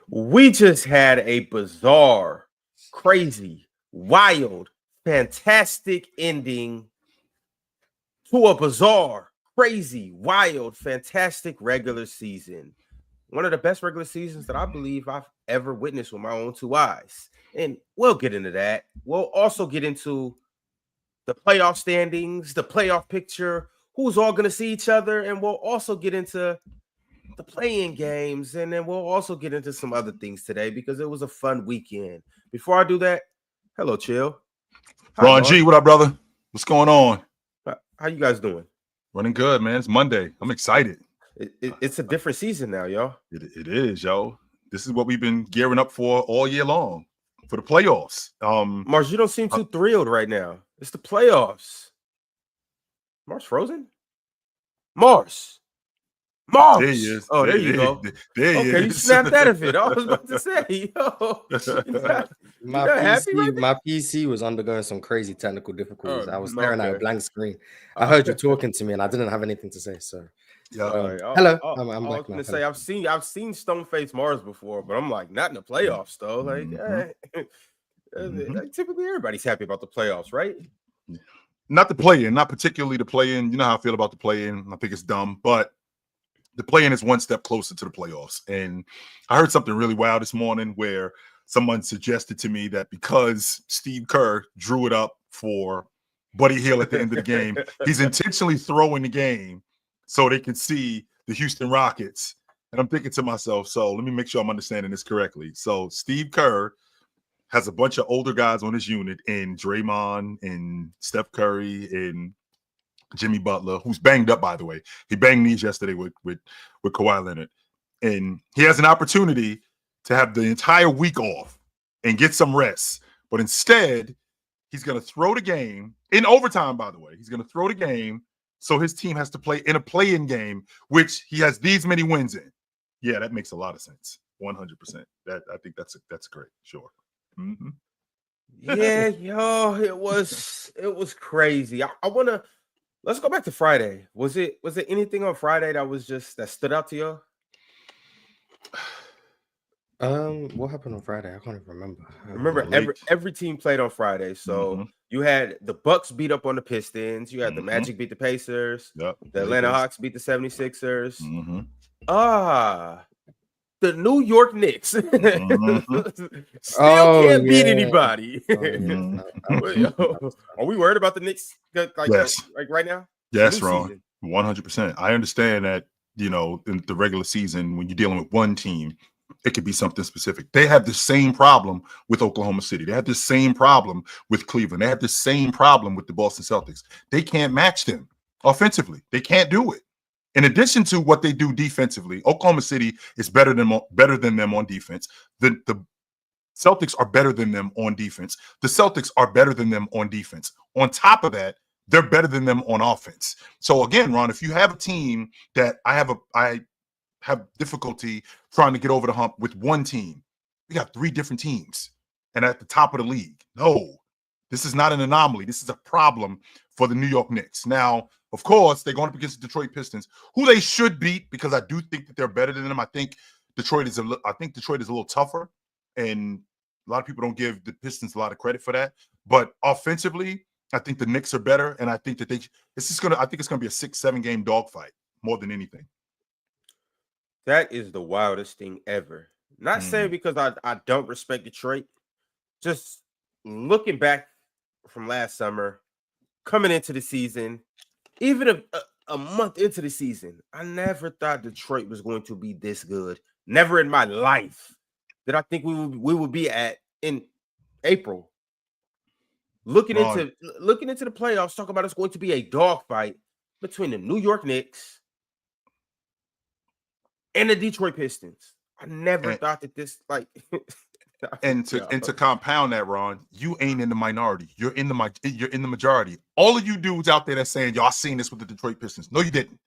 We just had a bizarre, crazy, wild, fantastic ending to a bizarre, crazy, wild, fantastic regular season. One of the best regular seasons that I believe I've ever witnessed with my own two eyes. And we'll get into that. We'll also get into the playoff standings, the playoff picture, who's all going to see each other. And we'll also get into the play-in games. And then we'll also get into some other things today because it was a fun weekend. Before I do that, hello, Chill. Hi, Ron G, what up, brother? What's going on? How you guys doing? Running good, man. It's Monday. I'm excited. It's a different season now, y'all. It is, yo. This is what we've been gearing up for all year long, for the playoffs. Mars, you don't seem too thrilled right now. It's the playoffs. Mars frozen? Mars. There he is. Oh, there you go. There he okay, is. you snapped out of it. I was about to say, yo. My PC was undergoing some crazy technical difficulties. I was staring at a blank screen. I heard you talking to me, and I didn't have anything to say. So, hello. I'm back now. Say I've seen Stoneface Mars before, but I'm like not in the playoffs though. Like, like typically everybody's happy about the playoffs, right? Not the play-in, not particularly the play-in. You know how I feel about the play-in. I think it's dumb, but the play-in is one step closer to the playoffs. And I heard something really wild this morning where someone suggested to me that because Steve Kerr drew it up for Buddy Hield at the end of the game, he's intentionally throwing the game so they can see the Houston Rockets. And I'm thinking to myself, so let me make sure I'm understanding this correctly. So Steve Kerr has a bunch of older guys on his unit in Draymond and Steph Curry and Jimmy Butler, who's banged up, by the way. He banged knees yesterday with Kawhi Leonard. And he has an opportunity to have the entire week off and get some rest. But instead, he's going to throw the game in overtime, by the way. He's going to throw the game so his team has to play in a play-in game, which he has these many wins in. Yeah, that makes a lot of sense. 100%. I think that's great. Sure. Mm-hmm. Yeah, yo, it was crazy. I want to let's go back to Friday. Was it anything on Friday that stood out to you? What happened on Friday? I can't even remember. Remember, every team played on Friday. So you had the Bucks beat up on the Pistons. You had the Magic beat the Pacers. Yep. The Atlanta Hawks beat the 76ers. The New York Knicks still can't beat anybody. Are we worried about the Knicks like right now? Yes, Ron. 100%. I understand that, in the regular season, when you're dealing with one team, it could be something specific. They have the same problem with Oklahoma City. They have the same problem with Cleveland. They have the same problem with the Boston Celtics. They can't match them offensively. They can't do it. In addition to what they do defensively, Oklahoma City is better than them on defense. The Celtics are better than them on defense. The Celtics are better than them on defense. On top of that, they're better than them on offense. So again, Ron, if you have a team that I have difficulty trying to get over the hump with one team, we got three different teams and at the top of the league. No, this is not an anomaly. This is a problem for the New York Knicks. Now, of course, they're going up against the Detroit Pistons, who they should beat because I do think that they're better than them. I think Detroit is a little tougher, and a lot of people don't give the Pistons a lot of credit for that. But offensively, I think the Knicks are better, and I think that it's going to be a 6-7 game dogfight more than anything. That is the wildest thing ever. Not saying because I don't respect Detroit. Just looking back from last summer, coming into the season, even a month into the season, I never thought Detroit was going to be this good. Never in my life did I think we would be at in April. Looking into the playoffs, talk about it's going to be a dogfight between the New York Knicks and the Detroit Pistons. I never thought that this And to compound that, Ron, you ain't in the minority. You're in the majority. All of you dudes out there that's saying, y'all seen this with the Detroit Pistons. No, you didn't.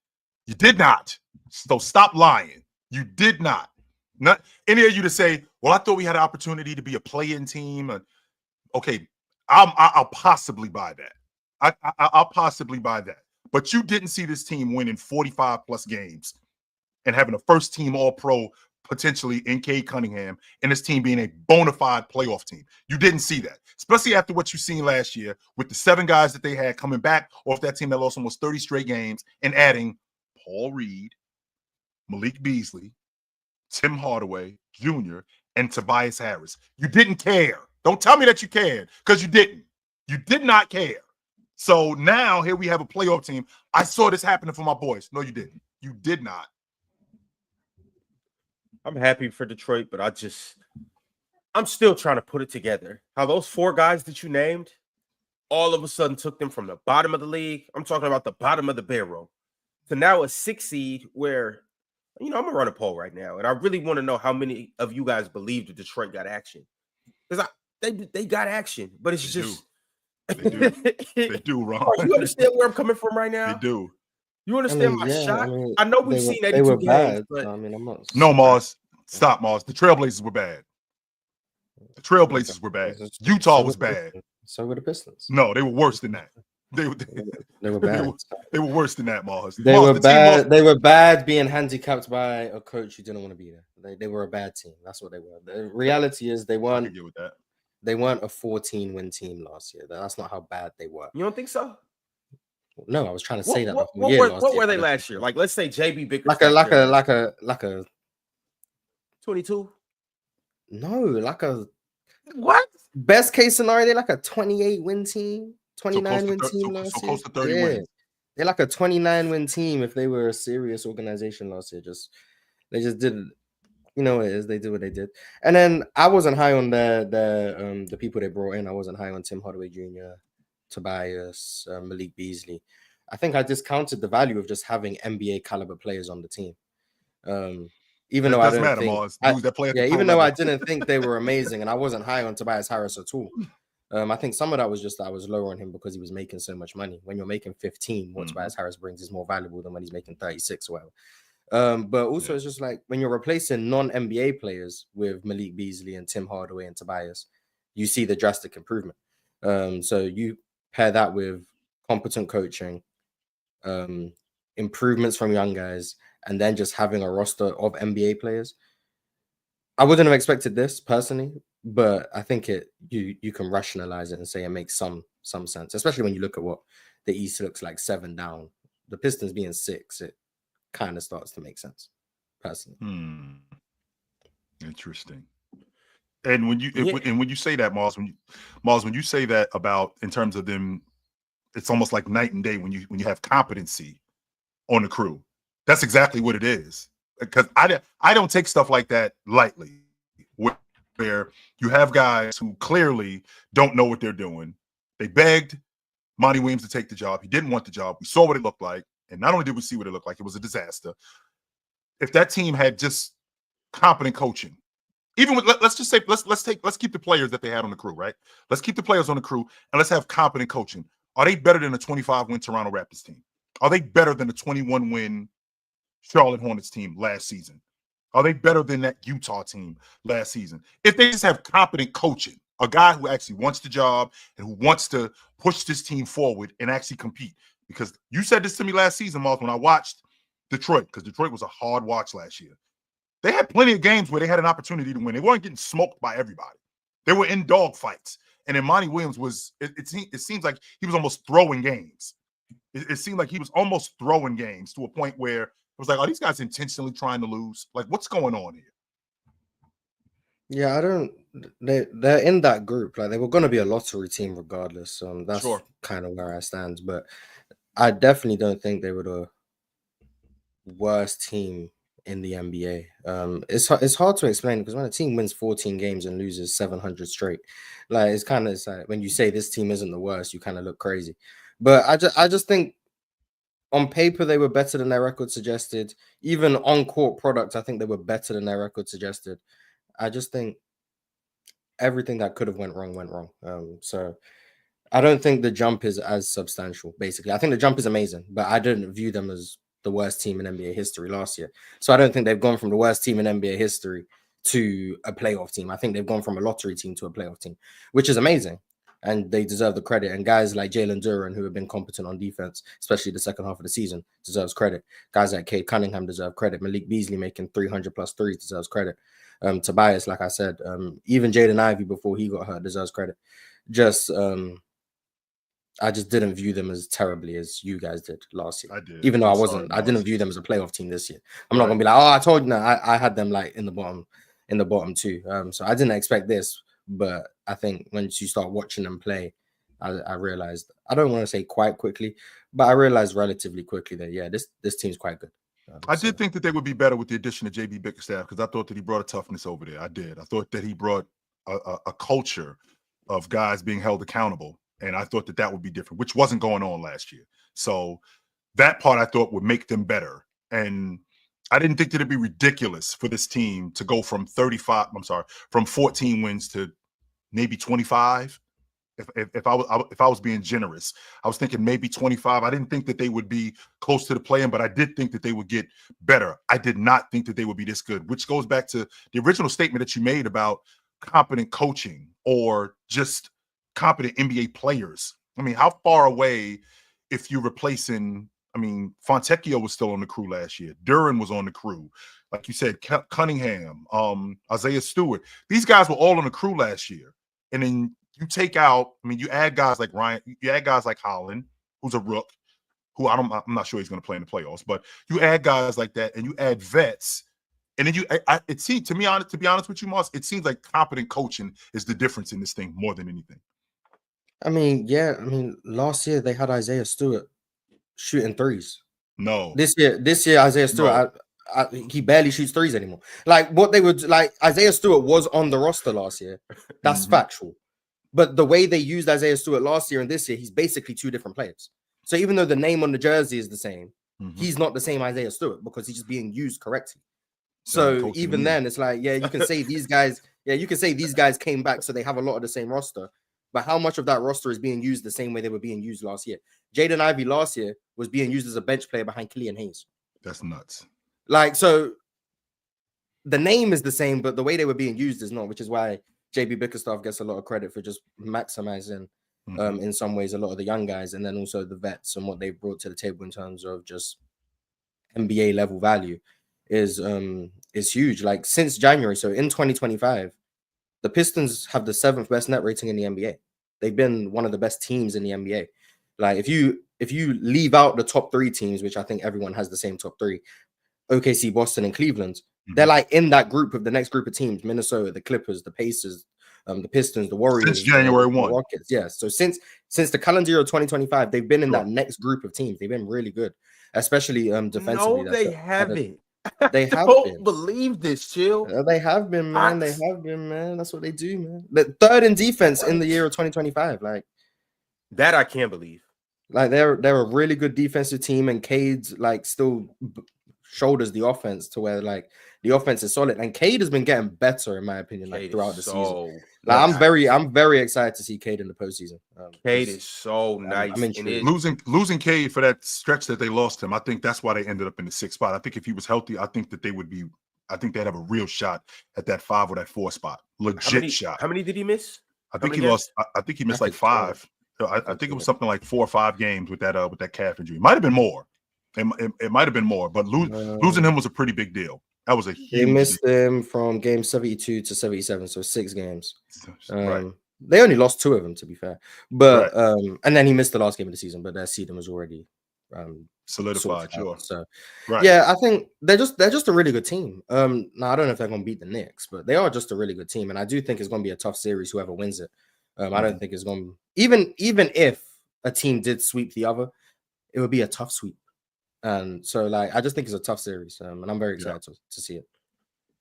You did not. So stop lying. You did not. Not any of you to say, well, I thought we had an opportunity to be a play-in team. Okay, I'll possibly buy that. I'll possibly buy that. But you didn't see this team winning 45 plus games and having a first team all-pro potentially in Cade Cunningham and this team being a bona fide playoff team. You didn't see that, especially after what you've seen last year with the 7 guys that they had coming back off that team that lost almost 30 straight games and adding Paul Reed, Malik Beasley, Tim Hardaway Jr., and Tobias Harris. You didn't care. Don't tell me that you cared, because you didn't. You did not care. So now here we have a playoff team. I saw this happening for my boys. No, you didn't. You did not. I'm happy for Detroit, but I'm still trying to put it together. How those 4 guys that you named all of a sudden took them from the bottom of the league. I'm talking about the bottom of the barrel to now a 6 seed where, I'm going to run a poll right now. And I really want to know how many of you guys believe that Detroit got action. Because they got action, but it's just. They do. They do, Ron. You understand where I'm coming from right now? They do. You understand my shot? I know we've seen 82 games, bad, but I'm not. No, Mars. Stop, Mars. The Trailblazers were bad. The Trailblazers were bad. Utah was bad. So were the Pistons. No, they were worse than that. They were bad. They were worse than that, Mars. They were bad. They were bad being handicapped by a coach who didn't want to be there. They were a bad team. That's what they were. The reality is they weren't. They weren't a 14-win team last year. That's not how bad they were. You don't think so? No, I was trying to say that. What were they last year? Like, let's say JB Bickerstaff. Like a 22. No, like a what? Best case scenario, they're like a 28-win team, 29-win team last year. So close to 30 wins. They're like a 29-win team if they were a serious organization last year. They just didn't. You know what it is. They did what they did. And then I wasn't high on the people they brought in. I wasn't high on Tim Hardaway Jr., Tobias, Malik Beasley. I think I discounted the value of just having NBA caliber players on the team. Even though I don't think, even though I didn't think they were amazing, and I wasn't high on Tobias Harris at all. I think some of that was just that I was lower on him because he was making so much money. When you're making 15, what Tobias Harris brings is more valuable than when he's making 36 or whatever. But also it's just like when you're replacing non-NBA players with Malik Beasley and Tim Hardaway and Tobias, you see the drastic improvement. So you pair that with competent coaching, improvements from young guys, and then just having a roster of NBA players. I wouldn't have expected this personally, but I think you can rationalize it and say it makes some sense, especially when you look at what the East looks like 7 down. The Pistons being 6, it kind of starts to make sense, personally. Interesting. And when you say that, Mars, when you say that about in terms of them, it's almost like night and day when you have competency on the crew. That's exactly what it is. Because I don't take stuff like that lightly, where you have guys who clearly don't know what they're doing. They begged Monty Williams to take the job. He didn't want the job. We saw what it looked like. And not only did we see what it looked like, it was a disaster. If that team had just competent coaching, even with, let's just say, let's keep the players that they had on the crew, right? Let's keep the players on the crew and let's have competent coaching. Are they better than a 25-win Toronto Raptors team? Are they better than a 21-win Charlotte Hornets team last season? Are they better than that Utah team last season? If they just have competent coaching, a guy who actually wants the job and who wants to push this team forward and actually compete. Because you said this to me last season, Mark, when I watched Detroit, because Detroit was a hard watch last year. They had plenty of games where they had an opportunity to win. They weren't getting smoked by everybody. They were in dog fights. And then Monty Williams was, it seems like he was almost throwing games. It seemed like he was almost throwing games to a point where it was like, are these guys intentionally trying to lose? Like, what's going on here? Yeah, they're in that group. Like, they were going to be a lottery team regardless. That's kind of where I stand. But I definitely don't think they were the worst team in the NBA. It's hard to explain because when a team wins 14 games and loses 700 straight, like it's like when you say this team isn't the worst, you kind of look crazy. But I just think on paper they were better than their record suggested. Even on court product, I think they were better than their record suggested. I just think everything that could have went wrong. So I don't think the jump is as substantial. Basically, I think the jump is amazing, but I didn't view them as the worst team in NBA history last year. So I don't think they've gone from the worst team in NBA history to a playoff team. I think they've gone from a lottery team to a playoff team, which is amazing. and they deserve the credit. And guys like Jalen Duren, who have been competent on defense, especially the second half of the season, deserves credit. Guys like Cade Cunningham deserve credit. Malik Beasley making 300 plus threes deserves credit. Tobias, like I said, even Jaden Ivey before he got hurt deserves credit. I just didn't view them as terribly as you guys did last year. I did, even though I didn't view them as a playoff team this year. I'm not gonna be like, oh, I told you. No, I had them like in the bottom too. So I didn't expect this, but I think once you start watching them play, I realized, I don't want to say quite quickly, but I realized relatively quickly that yeah, this team's quite good. I did think that they would be better with the addition of JB Bickerstaff, because I thought that he brought a toughness over there. I did. I thought that he brought a culture of guys being held accountable. And I thought that would be different, which wasn't going on last year. So that part I thought would make them better. And I didn't think that it'd be ridiculous for this team to go from 14 wins to maybe 25. If I was being generous, I was thinking maybe 25. I didn't think that they would be close to the play-in, but I did think that they would get better. I did not think that they would be this good, which goes back to the original statement that you made about competent coaching or just competent NBA players. I mean, how far away, if you're replacing, I mean, Fontecchio was still on the crew last year. Duren was on the crew. Like you said, Cunningham, Isaiah Stewart. These guys were all on the crew last year. And then you take out, I mean, you add guys like Ryan, you add guys like Holland, who's a rook, who I'm not sure he's going to play in the playoffs, but you add guys like that and you add vets. And then it seemed, to be honest with you, Moss, it seems like competent coaching is the difference in this thing more than anything. I mean, yeah. I mean, last year they had Isaiah Stewart shooting threes. No. This year Isaiah Stewart, he barely shoots threes anymore. Like what they would like, Isaiah Stewart was on the roster last year. That's factual. But the way they used Isaiah Stewart last year and this year, he's basically two different players. So even though the name on the jersey is the same, he's not the same Isaiah Stewart because he's just being used correctly. So even then, it's like, yeah, you can say these guys, came back, so they have a lot of the same roster. But how much of that roster is being used the same way they were being used last year? Jaden Ivey last year was being used as a bench player behind Killian Hayes. That's nuts. Like, so the name is the same, but the way they were being used is not, which is why JB Bickerstaff gets a lot of credit for just maximizing, in some ways, a lot of the young guys, and then also the vets and what they brought to the table in terms of just NBA level value is huge. Like since January, so in 2025, the Pistons have the 7th best net rating in the NBA. They've been one of the best teams in the NBA. Like if you leave out the top 3 teams, which I think everyone has the same top 3, OKC, Boston, and Cleveland, they're like in that group of the next group of teams: Minnesota, the Clippers, the Pacers, the Pistons, the Warriors. Since January 1. Rockets. Yeah. So since the calendar year of 2025, they've been in that next group of teams. They've been really good, especially defensively. No, they haven't. They have don't believe this, chill. They have been, man. They have been, man. That's what they do, man. The 3rd in defense in the year of 2025. Like that, I can't believe. Like they're a really good defensive team, and Cade's like still shoulders the offense to where like the offense is solid. And Cade has been getting better, in my opinion, like throughout the season. Like I'm very excited to see Cade in the postseason. Cade is so nice. Losing Cade for that stretch that they lost him, I think that's why they ended up in the 6th spot. I think if he was healthy, I think that they would be. I think they'd have a real shot at that 5 or that 4 spot. Legit shot. How many did he miss? I think he lost. I think he missed like 5. I think it was something like 4 or 5 games with that calf injury. It might have been more. It might have been more, but losing him was a pretty big deal. That was a huge They missed him from game 72 to 77, so 6 games. Right. They only lost 2 of them, to be fair. But and then he missed the last game of the season, but their seeding was already solidified. Sure. So yeah, I think they're just a really good team. Now I don't know if they're gonna beat the Knicks, but they are just a really good team, and I do think it's gonna be a tough series, whoever wins it. I don't think it's gonna even if a team did sweep the other, it would be a tough sweep. And so like I just think it's a tough series, and I'm very excited to see it.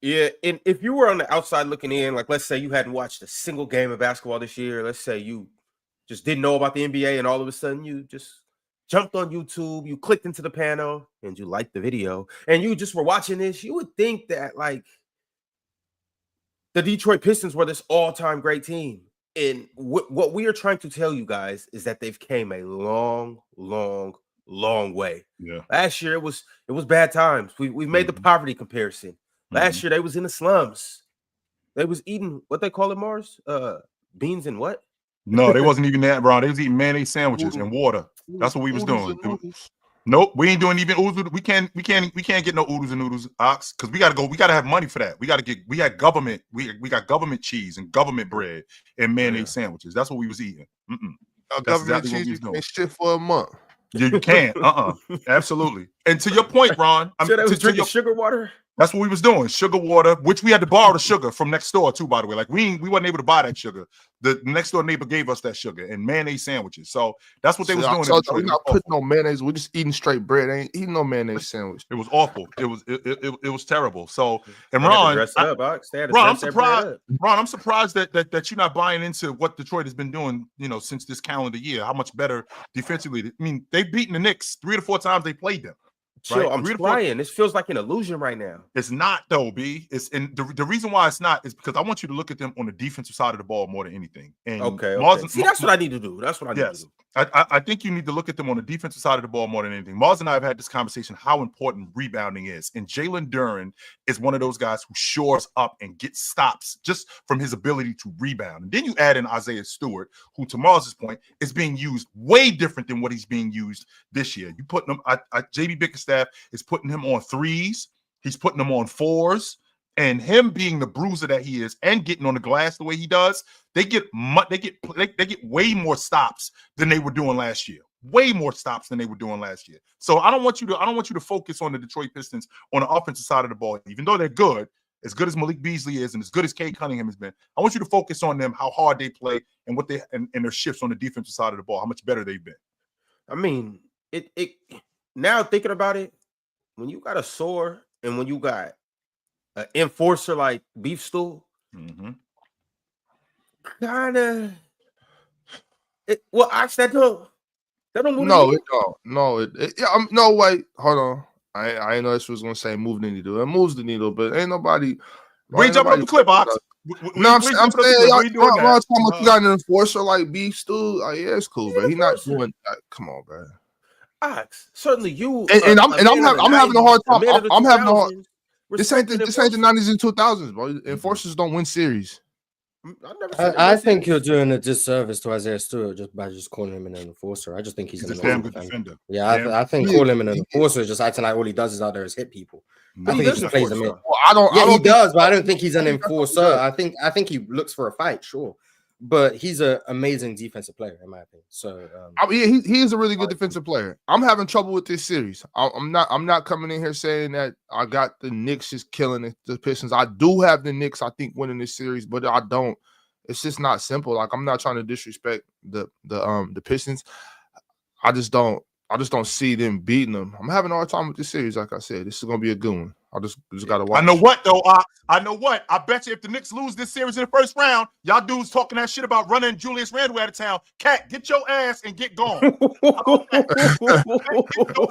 Yeah, and if you were on the outside looking in, like let's say you hadn't watched a single game of basketball this year, let's say you just didn't know about the NBA, and all of a sudden you just jumped on YouTube, you clicked into the panel, and you liked the video, and you just were watching this, you would think that like the Detroit Pistons were this all-time great team. And what we are trying to tell you guys is that they've came a long way. Yeah. Last year it was bad times. We've made the poverty comparison. Last year they was in the slums. They was eating what they call it, Mars? Beans and what? No, they wasn't even that, bro. They was eating mayonnaise sandwiches and water. That's what we was doing. Nope, we ain't doing even oodles. We can't get no oodles and noodles, Ox, because we gotta have money for that. We got government, we got government cheese and government bread and mayonnaise sandwiches. That's what we was eating. That's government exactly cheese, what we you was doing. can't shit for a month. You can't. Absolutely. And to your point, Ron, So they was drinking sugar water. That's what we was doing. Sugar water, which we had to borrow the sugar from next door too, by the way. Like we wasn't able to buy that sugar. The next door neighbor gave us that sugar and mayonnaise sandwiches. So that's what they was doing. We're not putting no mayonnaise. We're just eating straight bread. Ain't eating no mayonnaise sandwich. It was awful. It was terrible. So and Ron, I'm surprised that you're not buying into what Detroit has been doing, since this calendar year. How much better defensively. I mean, they've beaten the Knicks 3 to 4 times they played them. Chill, right? I'm trying. This feels like an illusion right now. It's not though, B. And the reason why it's not is because I want you to look at them on the defensive side of the ball more than anything. And okay. See, that's what I need to do. That's what I need to do. I think you need to look at them on the defensive side of the ball more than anything. Mars and I have had this conversation how important rebounding is. And Jalen Duren is one of those guys who shores up and gets stops just from his ability to rebound. And then you add in Isaiah Stewart, who to Mars's point is being used way different than what he's being used this year. You put him, JB Bickerstaff is putting him on threes. He's putting him on fours. And him being the bruiser that he is and getting on the glass the way he does, they get way more stops than they were doing last year. Way more stops than they were doing last year. So I don't want you to focus on the Detroit Pistons on the offensive side of the ball, even though they're good, as good as Malik Beasley is and as good as Cade Cunningham has been. I want you to focus on them, how hard they play, and what they and their shifts on the defensive side of the ball, how much better they've been. I mean, it now thinking about it, when you got a sore and when you got an enforcer like Beef Stew, kind of. Well, actually, that don't move no, it don't. No, wait, hold on. I ain't know this was gonna say move the needle. It moves the needle, but ain't nobody. We jump up the clip box. No, I'm saying, y'all talking about you got an enforcer like Beef Stew. Oh, yeah, it's cool, but he's not doing that. Come on, bro. Certainly you. And I'm having a hard time. I'm having a hard. This ain't the 90s and 2000s, bro. Enforcers don't win series. I think you're doing a disservice to Isaiah Stewart just by calling him an enforcer. I just think he's a damn good defender. Yeah, I think calling him an enforcer is just acting like all he does is out there is hit people. I think he just plays them in. Well, he does, but I don't think he's an enforcer. I think he looks for a fight, sure. But he's an amazing defensive player, in my opinion. So he is a really good defensive player. I'm having trouble with this series. I'm not coming in here saying that I got the Knicks just killing the Pistons. I do have the Knicks, I think, winning this series, but I don't. It's just not simple. Like, I'm not trying to disrespect the Pistons. I just don't see them beating them. I'm having a hard time with this series. Like I said, this is gonna be a good one. I just gotta watch. I know what though. I know what. I bet you if the Knicks lose this series in the first round, y'all dudes talking that shit about running Julius Randle out of town. Cat, get your ass and get gone. Get your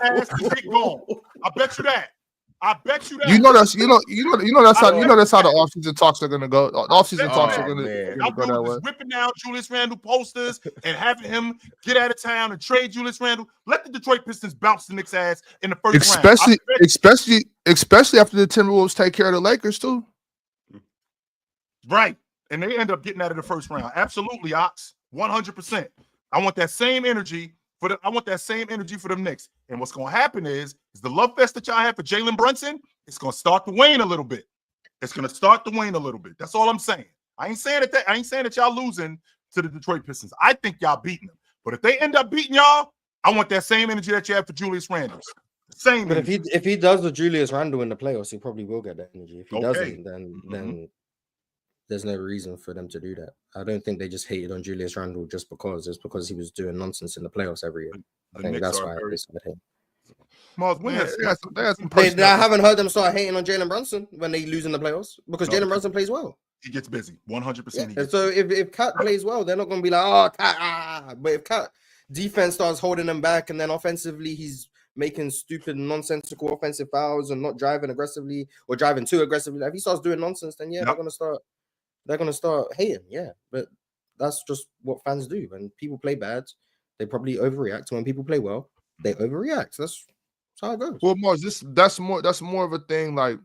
ass and get gone. I bet you that. You know that's how the offseason talks are gonna go. The offseason talks are gonna go that way. Ripping down Julius Randle posters and having him get out of town and trade Julius Randle. Let the Detroit Pistons bounce the Knicks' ass in the first round. Especially after the Timberwolves take care of the Lakers too. Right, and they end up getting out of the first round. Absolutely, Ox, 100%. I want that same energy. I want that same energy for them Knicks. And what's going to happen is the love fest that y'all have for Jalen Brunson, it's going to start to wane a little bit. That's all I'm saying. I ain't saying that y'all losing to the Detroit Pistons. I think y'all beating them. But if they end up beating y'all, I want that same energy that you have for Julius Randle. Same. But if he does the Julius Randle in the playoffs, he probably will get that energy. If he doesn't, then there's no reason for them to do that. I don't think they just hated on Julius Randle just because it's because he was doing nonsense in the playoffs every year. I think that's why they started hating. I haven't heard them start hating on Jalen Brunson when they lose in the playoffs because Jalen Brunson plays well. He gets busy, 100%. Yeah. So if Cat plays well, they're not going to be like, oh, Cat, But if Cat defense starts holding them back and then offensively he's making stupid, nonsensical offensive fouls and not driving aggressively or driving too aggressively, if he starts doing nonsense, then they're going to start hating. Yeah, but that's just what fans do. When people play bad, they probably overreact. When people play well, they overreact. That's how it goes. Well, Mars, that's more of a thing like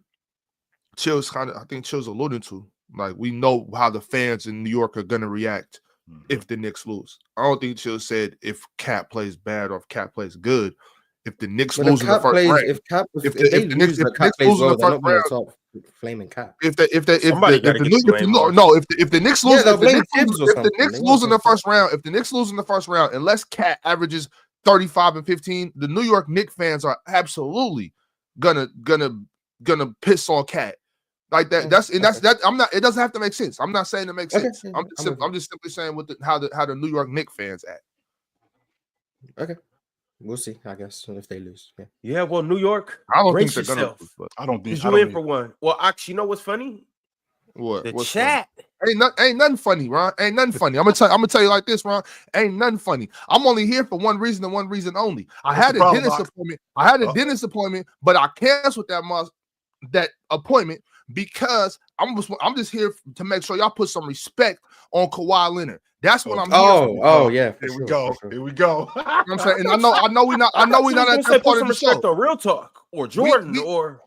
Chill's alluding to. Like, we know how the fans in New York are gonna react if the Knicks lose. I don't think Chill said if Cat plays bad or if Cat plays good. If the Knicks lose in the first round, if they lose, but Cat plays well, they're not going to talk flaming Cat. If the Knicks lose, if the Knicks lose in the first round, if the Knicks lose in the first round, unless Cat averages 35 and 15, the New York Knicks fans are absolutely gonna piss on Cat. Like that. I'm not. It doesn't have to make sense. I'm not saying it makes sense. I'm just simply saying how the New York Knicks fans act. Okay, we'll see. I guess if they lose, yeah. Well, New York, I don't think they're gonna lose, but I don't think you in for one. Well, actually, you know what's funny? What? The chat ain't nothing funny, Ron. Ain't nothing funny. I'm gonna tell you like this, Ron. Ain't nothing funny. I'm only here for one reason and one reason only. I had a dentist appointment, but I canceled that appointment because I'm just here to make sure y'all put some respect on Kawhi Leonard. That's what I'm here for. Yeah. Here we go. Here we go. You know what I'm saying, and I know we not at that part of the show. Real talk or Jordan or.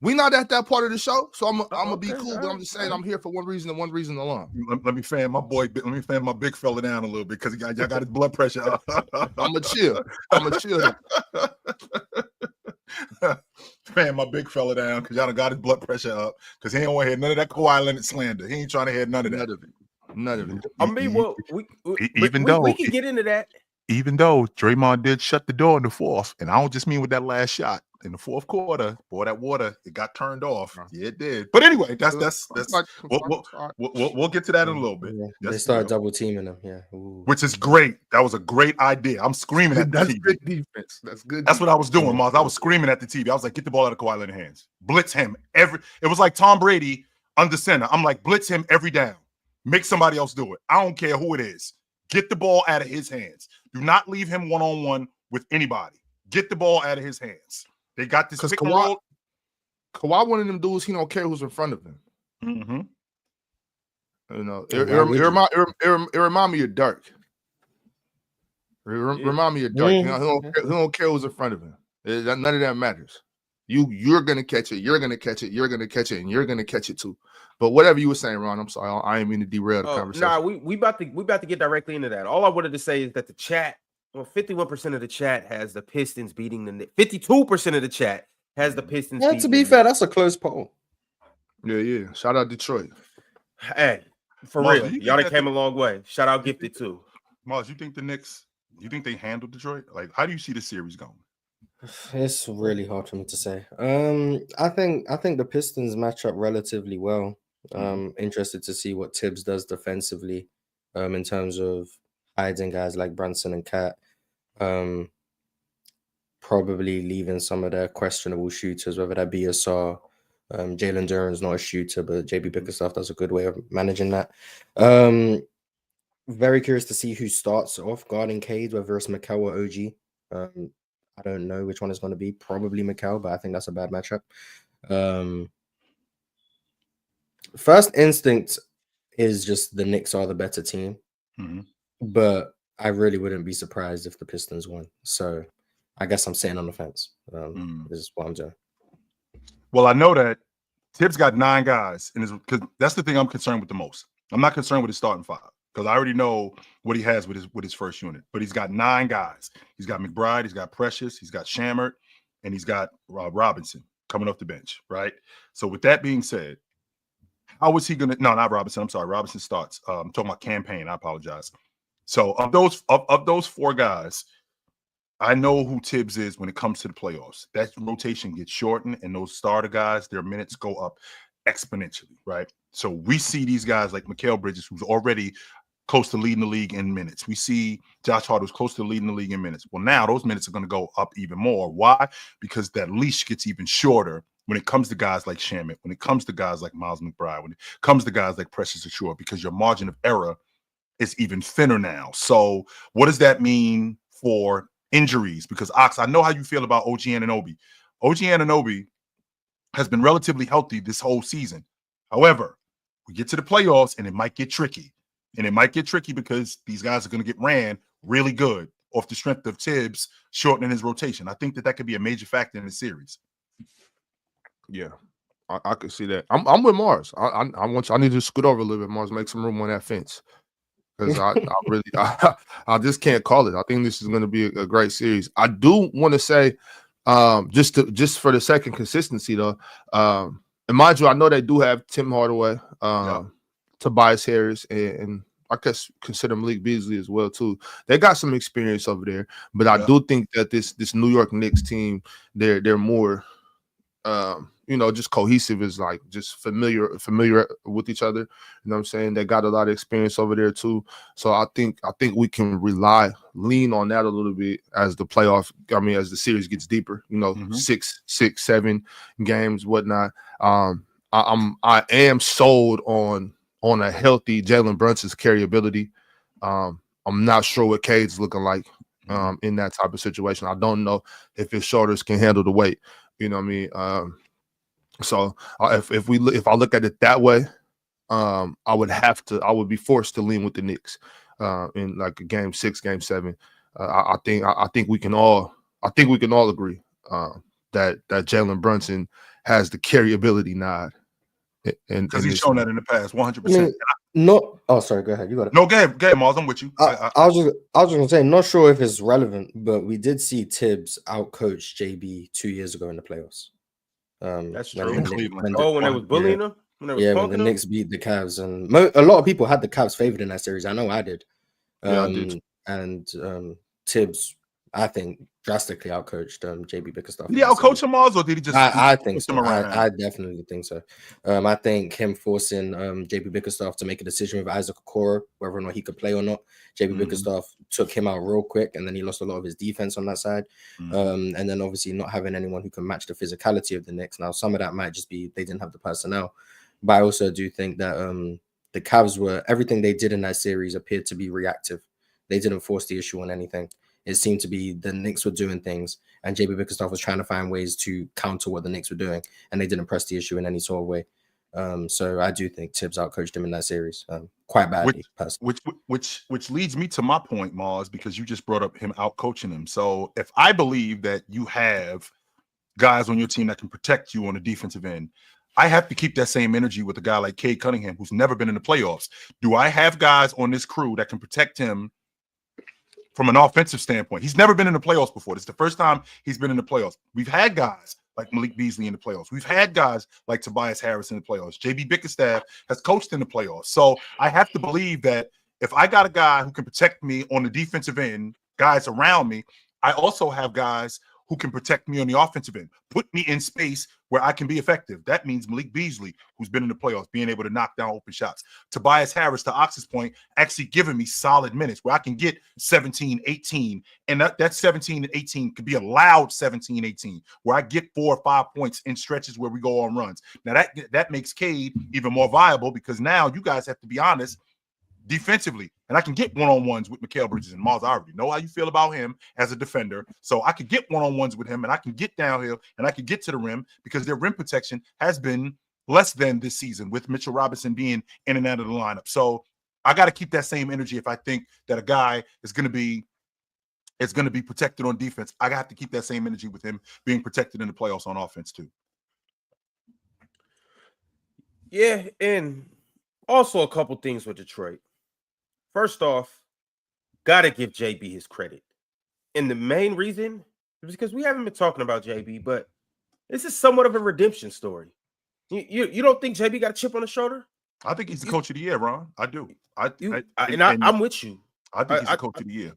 We not at that part of the show, so I'm gonna be cool. But I'm just saying I'm here for one reason and one reason alone. Let me fan my boy. Let me fan my big fella down a little bit because y'all got his blood pressure up. I'm a chill. Fan my big fella down because y'all done got his blood pressure up because he ain't want to hear none of that Kawhi Leonard slander. He ain't trying to hear none of that. None of it. I mean, well, we can get into that. Even though Draymond did shut the door in the fourth, and I don't just mean with that last shot in the fourth quarter, boy, that water it got turned off. Yeah, it did. But anyway, that's we'll get to that in a little bit. Yeah, they started double teaming them. Yeah, ooh. Which is great. That was a great idea. I'm screaming at the TV. Good defense. That's good. That's what I was doing, Mars. I was screaming at the TV. I was like, get the ball out of Kawhi Leonard's hands. Blitz him it was like Tom Brady under center. I'm like, blitz him every down. Make somebody else do it. I don't care who it is. Get the ball out of his hands. Do not leave him one-on-one with anybody. Get the ball out of his hands. They got this pick and roll. Kawhi, one of them dudes, he don't care who's in front of him. Mm-hmm. You know, it remind me of Dirk. Remind me of Dirk. You know, he don't care who's in front of him. None of that matters. You're gonna catch it. You're gonna catch it. You're gonna catch it, and you're gonna catch it too. But whatever you were saying, Ron, I'm sorry. I ain't mean to derail the conversation. Nah, we about to get directly into that. All I wanted to say is that the chat, 51% of the chat has the Pistons beating the Knicks. 52% of the chat has the Pistons. Yeah, to be fair, that's a close poll. Yeah. Shout out Detroit. Hey, for real, y'all done came a long way. Shout out Gifted too. Mars, you think the Knicks? You think they handled Detroit? Like, how do you see the series going? It's really hard for me to say. I think the Pistons match up relatively well. Interested to see what Tibbs does defensively, in terms of hiding guys like Brunson and Cat. Probably leaving some of their questionable shooters, whether that be Asar. Jalen Duren's not a shooter, but JB Bickerstaff does a good way of managing that. Very curious to see who starts off guarding Cade, whether it's Mikal or OG. I don't know which one it's going to be. Probably Mikal, but I think that's a bad matchup. First instinct is just the Knicks are the better team. Mm-hmm. But I really wouldn't be surprised if the Pistons won. So I guess I'm sitting on the fence. This is what I'm doing. Well, I know that Tibbs got 9 guys, and because that's the thing I'm concerned with the most. I'm not concerned with his starting 5 because I already know what he has with his first unit. But he's got 9 guys. He's got McBride, he's got Precious, he's got Shammert, and he's got Robinson coming off the bench, right? So with that being said, how is he going to? No, not Robinson. I'm sorry. Robinson starts. I'm talking about campaign. I apologize. So of those 4 guys, I know who Tibbs is when it comes to the playoffs. That rotation gets shortened, and those starter guys, their minutes go up exponentially, right? So we see these guys like Mikal Bridges, who's already close to leading the league in minutes. We see Josh Hart, who's close to leading the league in minutes. Well, now those minutes are going to go up even more. Why? Because that leash gets even shorter when it comes to guys like Shammett, when it comes to guys like Miles McBride, when it comes to guys like Precious Achiuwa, because your margin of error is even thinner now. So what does that mean for injuries? Because, Ox, I know how you feel about OG Anunoby. OG Anunoby has been relatively healthy this whole season. However, we get to the playoffs, and it might get tricky. And it might get tricky because these guys are going to get ran really good off the strength of Tibbs shortening his rotation. I think that could be a major factor in the series. Yeah, I could see that. I'm with Mars. I need to scoot over a little bit, Mars, make some room on that fence. because I really I just can't call it. I think this is going to be a great series. I do want to say, just for the second consistency though, and mind you, I know they do have Tim Hardaway, Tobias Harris, and I guess consider Malik Beasley as well too. They got some experience over there, but I do think that this New York Knicks team, they're more just cohesive, is like just familiar with each other. You know what I'm saying? They got a lot of experience over there too. So I think we can lean on that a little bit as the as the series gets deeper, 6, 7 games, whatnot. I am sold on a healthy Jalen Brunson's carryability. I'm not sure what Cade's looking like in that type of situation. I don't know if his shoulders can handle the weight. You know what I mean? So if I look at it that way, I would be forced to lean with the Knicks in like a game 6, game 7. I think we can all agree that Jalen Brunson has the carryability nod. Because he's shown that in the past, 100%. Sorry, go ahead. You got it. No, go ahead, Miles. I'm with you. I was just gonna say, not sure if it's relevant, but we did see Tibbs outcoach JB 2 years ago in the playoffs. That's true. In Cleveland. When they was bullying him? When the Knicks beat the Cavs, and a lot of people had the Cavs favored in that series. I know I did. I did. And Tibbs, I think, drastically outcoached JB Bickerstaff. Did he outcoach him, Miles, or did he just? I think so. I definitely think so. I think him forcing JB Bickerstaff to make a decision with Isaac Okoro, whether or not he could play or not. JB Bickerstaff took him out real quick, and then he lost a lot of his defense on that side. And then obviously not having anyone who can match the physicality of the Knicks. Now, some of that might just be they didn't have the personnel, but I also do think that the Cavs everything they did in that series appeared to be reactive. They didn't force the issue on anything. It seemed to be the Knicks were doing things, and JB Bickerstaff was trying to find ways to counter what the Knicks were doing, and they didn't press the issue in any sort of way. So I do think Tibbs outcoached him in that series quite badly. Which leads me to my point, Mars, because you just brought up him outcoaching him. So if I believe that you have guys on your team that can protect you on the defensive end, I have to keep that same energy with a guy like Cade Cunningham, who's never been in the playoffs. Do I have guys on this crew that can protect him from an offensive standpoint? He's never been in the playoffs before. This is the first time he's been in the playoffs. We've had guys like Malik Beasley in the playoffs. We've had guys like Tobias Harris in the playoffs. JB Bickerstaff has coached in the playoffs. So I have to believe that if I got a guy who can protect me on the defensive end, guys around me, I also have guys who can protect me on the offensive end, put me in space where I can be effective. That means Malik Beasley, who's been in the playoffs, being able to knock down open shots. Tobias Harris, to Ox's point, actually giving me solid minutes where I can get 17, 18, and that 17 and 18 could be a loud 17, 18, where I get 4 or 5 points in stretches where we go on runs. Now that makes Cade even more viable, because now you guys have to be honest defensively, and I can get one-on-ones with Mikal Bridges and Miles. I already know how you feel about him as a defender, so I could get one-on-ones with him, and I can get downhill, and I can get to the rim, because their rim protection has been less than this season with Mitchell Robinson being in and out of the lineup. So I got to keep that same energy if I think that a guy is going to be protected on defense. I got to keep that same energy with him being protected in the playoffs on offense too. Yeah, and also a couple things with Detroit. First off, gotta give JB his credit. And the main reason is because we haven't been talking about JB, but this is somewhat of a redemption story. You don't think JB got a chip on his shoulder? I think he's the coach of the year, Ron. I do. I'm with you. I think he's the coach of the year.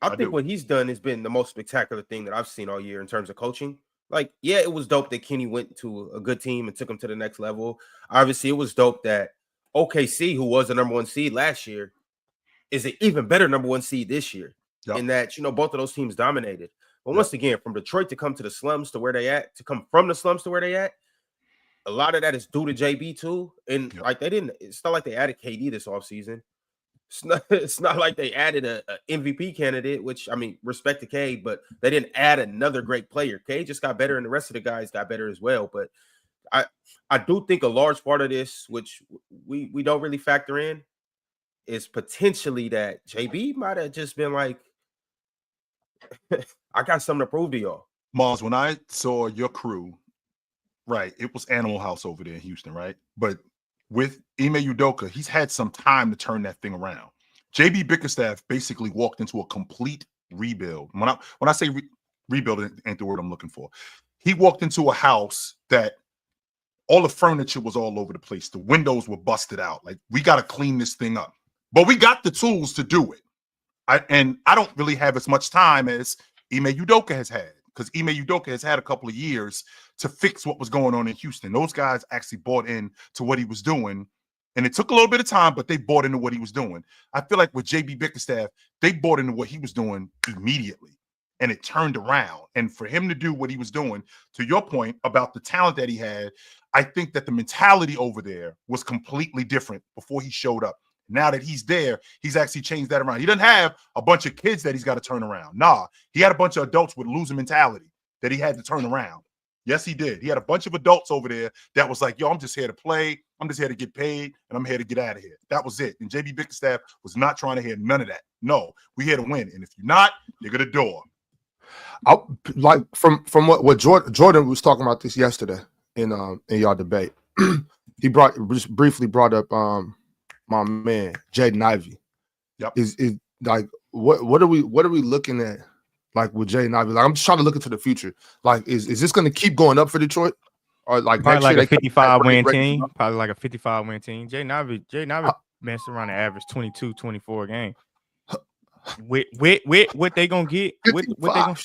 I think what he's done has been the most spectacular thing that I've seen all year in terms of coaching. Like, yeah, it was dope that Kenny went to a good team and took him to the next level. Obviously, it was dope that OKC, who was the number 1 seed last year, is an even better number 1 seed this year. Yep. In that, both of those teams dominated. But once again, from Detroit to come to the slums to where they at, to come from the slums to where they at, a lot of that is due to JB too. And it's not like they added KD this offseason. It's not like they added a MVP candidate, which, I mean, respect to K, but they didn't add another great player. K just got better, and the rest of the guys got better as well. But I do think a large part of this, which we don't really factor in, is potentially that JB might have just been like, I got something to prove to y'all. Mars, when I saw your crew, right, it was Animal House over there in Houston, right? But with Ime Udoka, he's had some time to turn that thing around. JB Bickerstaff basically walked into a complete rebuild. When I say rebuild ain't the word I'm looking for. He walked into a house that all the furniture was all over the place. The windows were busted out. Like, we got to clean this thing up. But we got the tools to do it. I don't really have as much time as Ime Udoka has had, because Ime Udoka has had a couple of years to fix what was going on in Houston. Those guys actually bought in to what he was doing, and it took a little bit of time, but they bought into what he was doing. I feel like with JB Bickerstaff, they bought into what he was doing immediately, and it turned around. And for him to do what he was doing, to your point about the talent that he had, I think that the mentality over there was completely different before he showed up. Now that he's there, he's actually changed that around. He doesn't have a bunch of kids that he's got to turn around. Nah, he had a bunch of adults with losing mentality that he had to turn around. Yes, he did. He had a bunch of adults over there that was like, yo, I'm just here to play. I'm just here to get paid, and I'm here to get out of here. That was it. And JB Bickerstaff was not trying to hear none of that. No, we're here to win. And if you're not, you're going to door. Like from what Jordan was talking about this yesterday in y'all debate. He just briefly brought up my man Jaden Ivey. Yep. Is like what are we looking at, like, with Jaden Ivey? Like, I'm just trying to look into the future. Like, is this going to keep going up for Detroit, or like probably next like year a 55-win team? Probably like a 55-win team. Jaden Ivey messed around the average 22, 24 a game. With what they gonna get? What they gonna?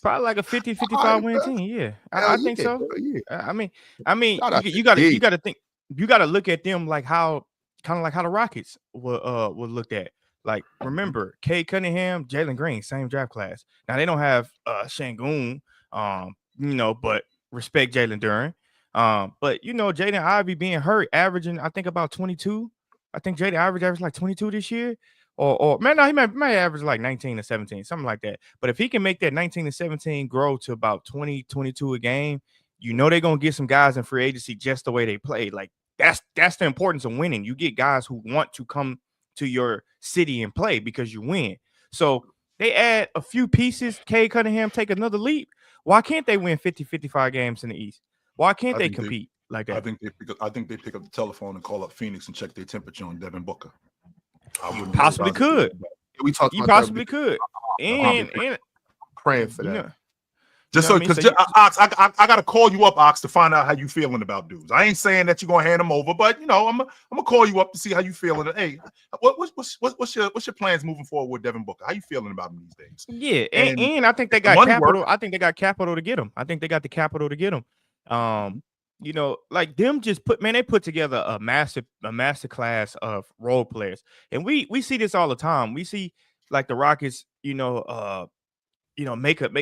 Probably like a 50, 55-win team. Yeah, I think so. Bro, yeah. I mean, you got to think. You got to look at them like how the Rockets were looked at. Like, remember, Cade Cunningham, Jalen Green, same draft class. Now they don't have Şengün, but respect Jalen Duren. But Jaden Ivey being hurt, averaging I think about 22. I think Jaden averaged like 22 this year. Or man, no, he might average like 19 to 17, something like that. But if he can make that 19 to 17 grow to about 20, 22 a game, they're gonna get some guys in free agency just the way they play. Like, that's the importance of winning. You get guys who want to come to your city and play because you win. So they add a few pieces. Cade Cunningham take another leap. Why can't they win 50, 55 games in the East? Why can't they compete like that? I think they pick up the telephone and call up Phoenix and check their temperature on Devin Booker. Possibly could. We talked. You possibly could. And praying for that. Just so, because Ox, I gotta call you up, Ox, to find out how you feeling about dudes. I ain't saying that you're gonna hand them over, but I'm gonna call you up to see how you feeling. Hey, what's your plans moving forward with Devin Booker? How you feeling about him these days? Yeah, and I think they got capital. I think they got capital to get him. I think they got the capital to get him. Like them they put together a master class of role players, and we see this all the time. We see like the Rockets, make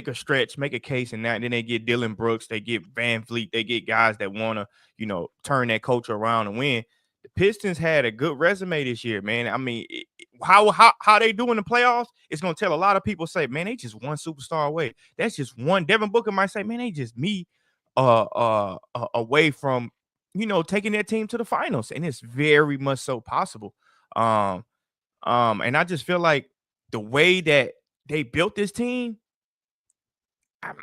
a stretch, make a case, and then they get Dylan Brooks, they get Van Vliet, they get guys that want to, turn that culture around and win. The Pistons had a good resume this year, man. I mean, how they do in the playoffs, it's gonna tell a lot of people, say, man, they just one superstar away. That's just one. Devin Booker might say, man, they just me away from taking their team to the finals, and it's very much so possible. And I just feel like the way that they built this team,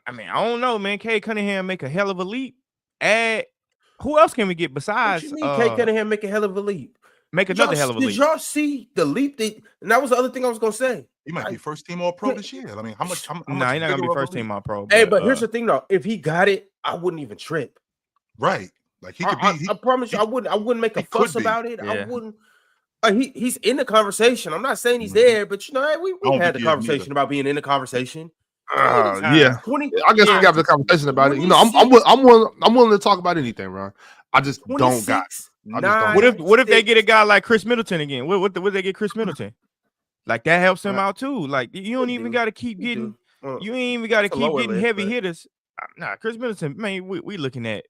I mean, I don't know, man. Cade Cunningham make a hell of a leap. Who else can we get besides? What you mean Cade Cunningham make a hell of a leap? Make another hell of a leap. Did y'all see the leap? And that was the other thing I was gonna say. He might be first team All Pro this year. I mean, how much? Nah, he's not gonna be first team All Pro. Hey, but here's the thing, though. If he got it, I wouldn't even trip. Right? Like he could be. I promise you, I wouldn't make a fuss about it. Yeah. I wouldn't. He's in the conversation. I'm not saying he's there, but we've had the conversation about being in the conversation. Yeah, 20. I guess we have the conversation about 26. It. I'm willing to talk about anything, Ron. I just 26, don't got. What if they get a guy like Chris Middleton again? What they get Chris Middleton? Like that helps him out too. Like you don't even got to keep getting. You ain't even got to keep getting heavy hitters. Nah, Chris Middleton, man, we looking at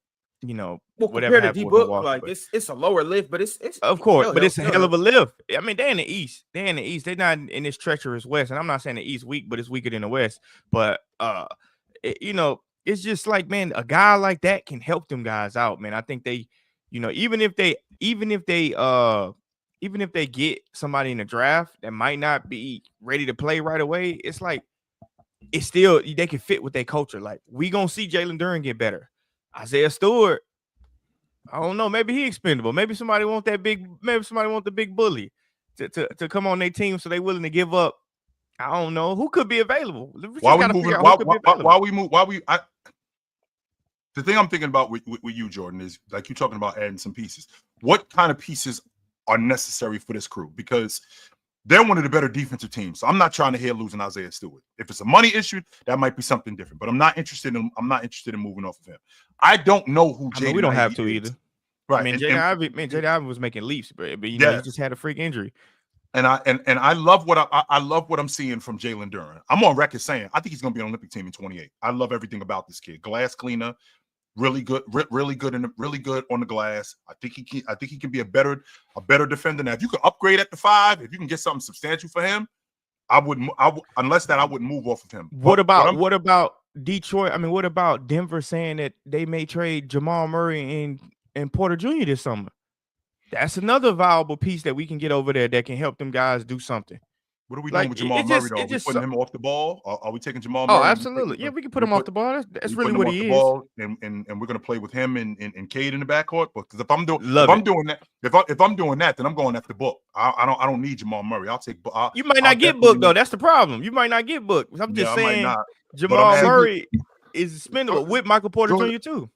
whatever compared to D-Book, like it's a lower lift, but it's of course, but it's a hell of a lift. I mean, they're in the East. They're not in this treacherous West, and I'm not saying the East weak, but it's weaker than the West. But it's just like, man, a guy like that can help them guys out, man. I think they, even if they get somebody in the draft that might not be ready to play right away, it's like it's still they can fit with their culture. Like, we gonna see Jalen Duren get better. Isaiah Stewart, I don't know. Maybe he expendable. Maybe somebody want that big. Maybe somebody want the big bully. to come on their team, so they willing to give up. I don't know who could be available. While we moving, the thing I'm thinking about with you, Jordan, is like you talking about adding some pieces. What kind of pieces are necessary for this crew? Because they're one of the better defensive teams. So I'm not trying to hear losing Isaiah Stewart. If it's a money issue, that might be something different. But I'm not interested in moving off of him. I don't know who Jaden. We don't have to either. Right. I mean, Jaden Ivey was making leaps, but you know, he just had a freak injury. And I love what I love what I'm seeing from Jalen Duren. I'm on record saying I think he's going to be on an Olympic team in 28. I love everything about this kid. Glass cleaner, really good on the glass. I think he can be a better defender. Now, if you could upgrade at the 5, if you can get something substantial for him, I wouldn't move off of him. What about Detroit? I mean, what about Denver saying that they may trade Jamal Murray and Porter Jr. this summer? That's another viable piece that we can get over there that can help them guys do something. What are we doing with Jamal Murray, though? Are we putting him off the ball? Are we taking Jamal Murray? Oh, absolutely. Yeah, we can put him off the ball. That's really what he is. And we're going to play with him and Cade in the backcourt. Because if I'm doing that, then I'm going after Book. I don't need Jamal Murray. You might not get Book, though. That's the problem. You might not get Book. I'm just saying Jamal Murray is expendable with Michael Porter Jr. too.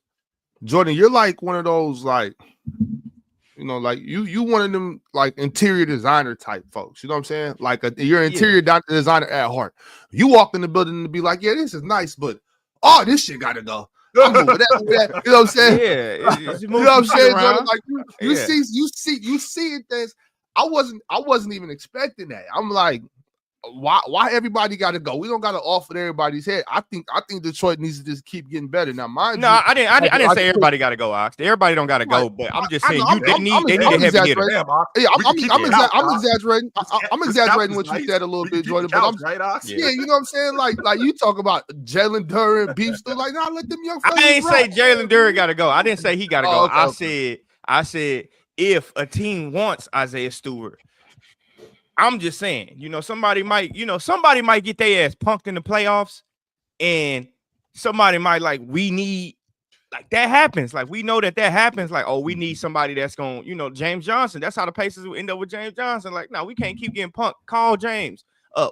Jordan, you're like one of those, like, you know, like you one of them like interior designer type folks. You know what I'm saying? Like you're an interior designer at heart. You walk in the building and be like, yeah, this is nice, but this shit gotta go. I'm moving that. You know what I'm saying? Yeah, you know what I'm saying, Jordan? Like you see things. I wasn't even expecting that. I'm like, why everybody got to go? We don't got to off with everybody's head. I think Detroit needs to just keep getting better. Now, I didn't say everybody got to go, Ox. Everybody don't got to go, but I'm just saying they need a heavy hitter. Yeah, I'm exaggerating. I'm exaggerating what you said a little bit, Jordan. But you know what I'm saying? Like you talk about Jalen Duren, beef still like, nah, let them young fellas. I ain't say Jalen Duren got to go. I didn't say he got to go. Okay. I said if a team wants Isaiah Stewart. I'm just saying, you know, somebody might get their ass punked in the playoffs, and somebody might that happens. Like, we know that happens. Like, oh, we need somebody that's going, you know, James Johnson. That's how the Pacers will end up with James Johnson. Like, no, we can't keep getting punked. Call James.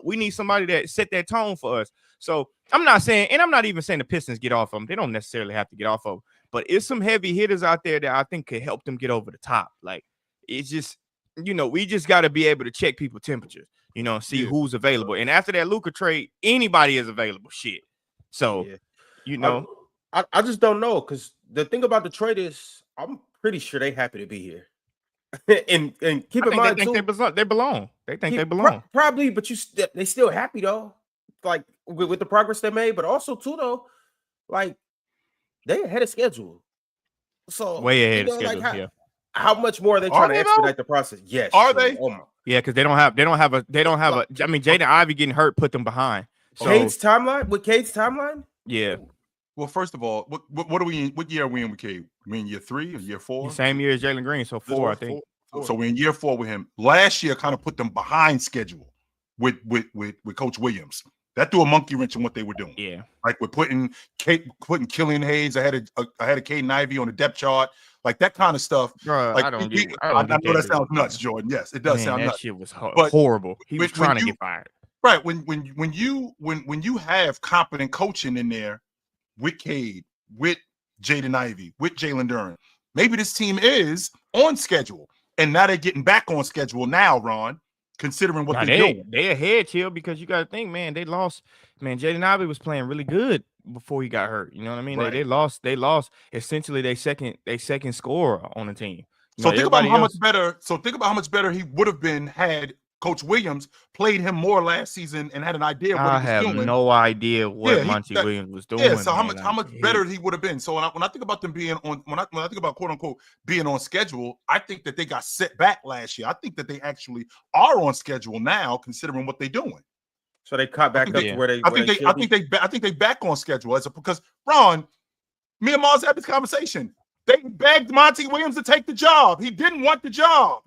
We need somebody that set that tone for us. So I'm not saying, and I'm not even saying the Pistons get off of them. They don't necessarily have to get off of them, but it's some heavy hitters out there that I think could help them get over the top. Like, it's just, you know, we just got to be able to check people's temperatures, you know, see who's available. And after that Luka trade, anybody is available. Shit. So, you know, I just don't know, because the thing about the trade is I'm pretty sure they happy to be here. and keep in mind, they belong. They think they belong. Probably, but they still happy though, like with the progress they made. But also too though, like they ahead of schedule. So way ahead of schedule. How much more are they trying to expedite the process? Yes. Are they? Oh my. Yeah, because they don't have a. I mean, Jaden Ivey getting hurt put them behind. So, Cade's timeline? Yeah. Well, first of all, what are we in? What year are we in with Cade? We in year 3 or year 4? Same year as Jalen Green, so 4, I think. So we're in year 4 with him. Last year kind of put them behind schedule with Coach Williams. That threw a monkey wrench in what they were doing. Yeah. Like we're putting Killian Hayes ahead of Caden Ivey on the depth chart. Like that kind of stuff. Bro, like, I know that sounds nuts, Jordan. Yes, it does sound nuts. That shit was horrible. He was trying to get fired. Right. When you have competent coaching in there with Cade, with Jaden Ivey, with Jalen Duren, maybe this team is on schedule. And now they're getting back on schedule now, Ron, considering what they're doing. They ahead, chill, because you got to think, man, they lost. Man, Jaden Ivey was playing really good before he got hurt. You know what I mean? Right. They lost essentially their second scorer on the team. So think about how much better. So think about how much better he would have been had Coach Williams played him more last season and had an idea of what he was doing. I have no idea what Monty Williams was doing. Yeah, so how much better he would have been. So when I think about them being on, when I think about quote unquote being on schedule, I think that they got set back last year. I think that they actually are on schedule now, considering what they're doing. So they caught back up to where they. I think they back on schedule because Ron, me and Mars had this conversation. They begged Monty Williams to take the job. He didn't want the job.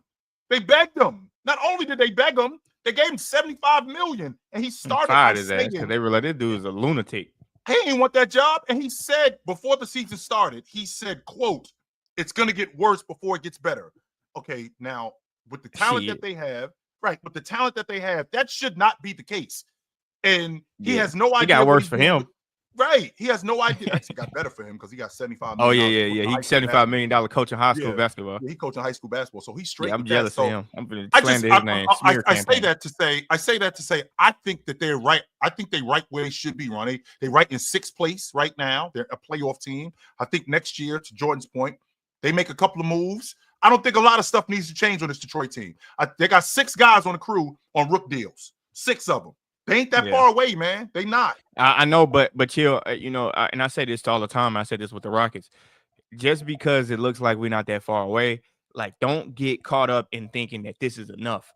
They begged him. Not only did they beg him, they gave him $75 million, and he started fired his ass because they were like, "This dude is a lunatic." He didn't want that job, and he said before the season started, he said, "quote It's going to get worse before it gets better." Okay, now with the talent that they have, right, with the talent that they have, that should not be the case. And he has no idea. It got worse for him. Right. He has no idea. Actually got better for him because he got $75 million. Oh, yeah. He's $75 million coaching high school basketball. Yeah, he coaching high school basketball. So he's straight. Yeah, I'm with jealous that. of him. I'm going to slander his name. I say that to say, I think that they're right. I think they right where they should be, Ronnie. They right in 6th place right now. They're a playoff team. I think next year, to Jordan's point, they make a couple of moves. I don't think a lot of stuff needs to change on this Detroit team. They got 6 guys on the crew on rook deals. 6 of them. They ain't that far away, man. They not. I know, but chill. And I say this to all the time. I say this with the Rockets. Just because it looks like we're not that far away, like don't get caught up in thinking that this is enough.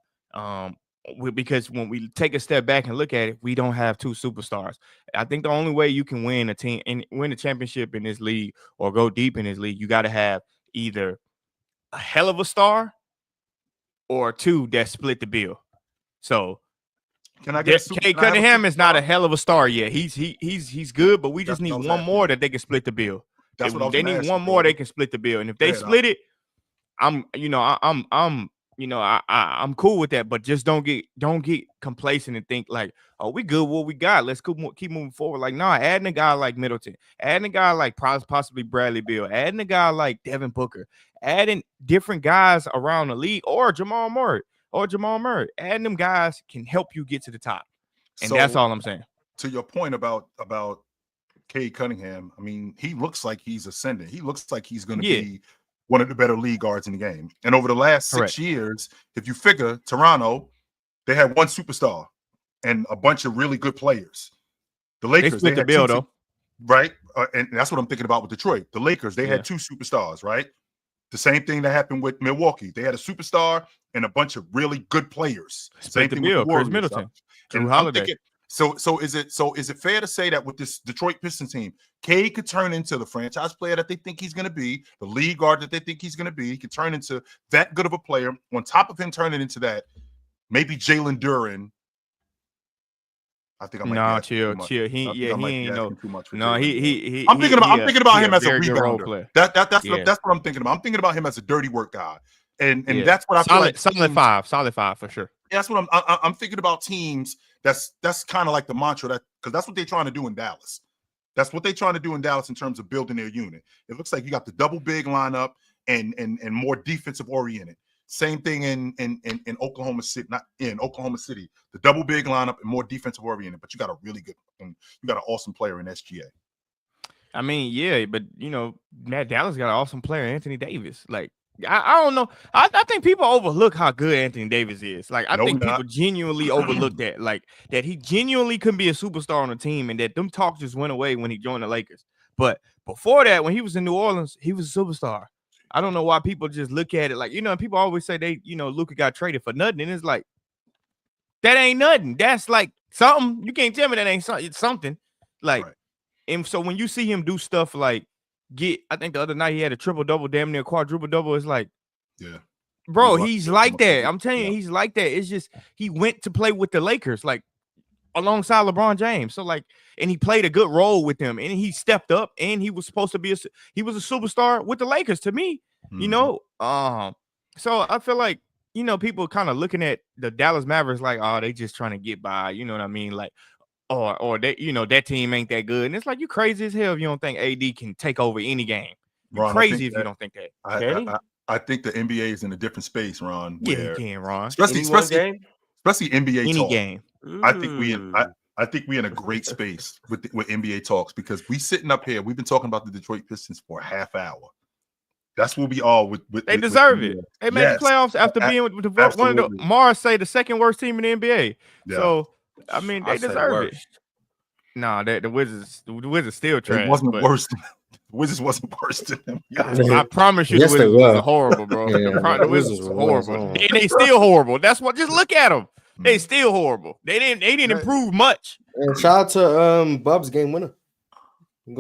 Because when we take a step back and look at it, we don't have 2 superstars. I think the only way you can win a team and win a championship in this league or go deep in this league, you got to have either a hell of a star or 2 that split the bill. So. Can I get Cade Cunningham is not a hell of a star yet. He's good, but we just need one more that they can split the bill. They need one more they can split the bill, and if they split it, I'm cool with that. But just don't get complacent and think like, oh, we good what we got. Let's keep moving forward. Like, nah, adding a guy like Middleton, adding a guy like possibly Bradley Beal, adding a guy like Devin Booker, adding different guys around the league or Jamal Murray. Adding them guys can help you get to the top. And that's all I'm saying. To your point about Cade Cunningham, I mean, he looks like he's ascending. He looks like he's going to be one of the better league guards in the game. And over the last 6 years, if you figure Toronto, they had 1 superstar and a bunch of really good players. The Lakers, they split the bill, though. Right? And that's what I'm thinking about with Detroit. The Lakers, they had 2 superstars, right? The same thing that happened with Milwaukee. They had a superstar and a bunch of really good players. Same thing with Chris Middleton, Drew Holiday. So is it fair to say that with this Detroit Pistons team, Cade could turn into the franchise player that they think he's going to be, the lead guard that they think he's going to be? He could turn into that good of a player. On top of him turning into that, maybe Jalen Duren. I think I might chill. He ain't no. No, he. I'm thinking about him as a rebounder. That's what I'm thinking about. I'm thinking about him as a dirty work guy, and that's what I feel like. Solid five for sure. That's what I'm thinking about teams. That's kind of like the mantra because that's what they're trying to do in Dallas. That's what they're trying to do in Dallas in terms of building their unit. It looks like you got the double big lineup and more defensive oriented. Same thing in Oklahoma City, not in Oklahoma City. The double big lineup and more defensive oriented, but you got a really good and you got an awesome player in SGA. I mean, yeah, but Matt Dallas got an awesome player, Anthony Davis. Like, I don't know. I think people overlook how good Anthony Davis is. Like, I think people genuinely overlook that. Like, that he genuinely can be a superstar on a team and that them talks just went away when he joined the Lakers. But before that, when he was in New Orleans, he was a superstar. I don't know why people just look at it like, people always say Luka got traded for nothing. And it's like, that ain't nothing. That's like something. You can't tell me that ain't something. It's something. Like, and so when you see him do stuff like I think the other night he had a triple-double, damn near quadruple-double. It's like, bro, he's like that. I'm telling you, he's like that. It's just, he went to play with the Lakers, like, alongside LeBron James. So, like, and he played a good role with them, and he stepped up, and he was supposed to be he was a superstar with the Lakers to me, So I feel like, people kind of looking at the Dallas Mavericks like, oh, they just trying to get by, you know what I mean? Like, or that, that team ain't that good. And it's like, you crazy as hell if you don't think AD can take over any game. You're crazy if you don't think that. I think the NBA is in a different space, Ron. Yeah, you can, Ron. Especially NBA any talk. Game. I think we in a great space with NBA talks because we sitting up here. We've been talking about the Detroit Pistons for a half hour. That's what we all with. They deserve it. They made the playoffs after being with one of the Mars say the second worst team in the NBA. Yeah. So I mean, they deserve it. Nah, the Wizards still trash. It wasn't worse. The Wizards wasn't worse than them. I promise you, the Wizards was horrible, bro. The Wizards was horrible. They still horrible. That's what. Just look at them. They still horrible. They didn't improve much. And shout out to Bub's game winner.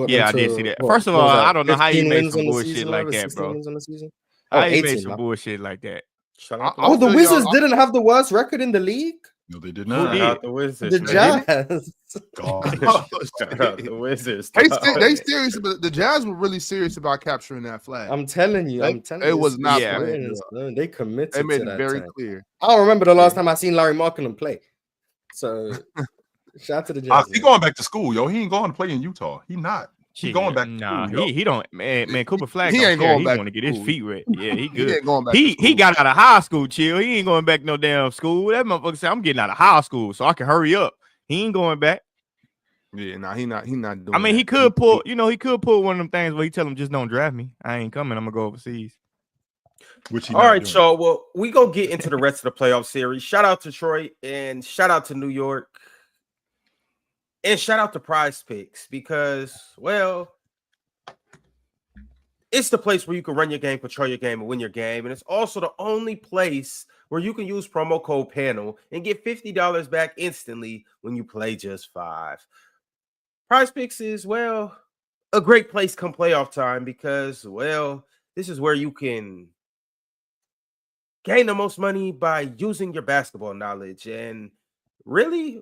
Yeah, I did see that. First of all, I don't know how you made some bullshit like that, bro. How you made some bullshit like that? The Wizards didn't have the worst record in the league. No, they did Who not. did? Shout out the Wizards, The man. Jazz. Shout out the Wizards. They dog. serious, but the Jazz were really serious about capturing that flag. I'm telling you, It was not Yeah. playing. written in stone. They committed They made to it that very time. clear. I don't remember the last time I seen Larry Markkinen play. So shout out to the Jazz. He man. going back to school, yo. He ain't going to play in Utah. He not. He Shit, going back to Nah, school, yo. he don't. Man, Cooper Flag. He He ain't ain't going He back want to to get his school. feet wet. Yeah, he He good. ain't going back. to He school. got out of high school. Chill. He ain't going back no damn school. That motherfucker said, "I'm getting out of high school so I can hurry up." He ain't going back. Yeah, nah, he not doing. I mean, that. he could pull. He could pull one of them things where he tell him, "Just don't draft me. I ain't coming. I'm gonna go overseas." Which he All not right, doing. y'all. Well, we gonna get into the rest of the playoff series. Shout out to Detroit and shout out to New York. And shout out to Prizepicks because, well, it's the place where you can run your game, control your game, and win your game. And it's also the only place where you can use promo code PANEL and get $50 back instantly when you play just $5. Prizepicks is, well, a great place come playoff time because, well, this is where you can gain the most money by using your basketball knowledge. And really,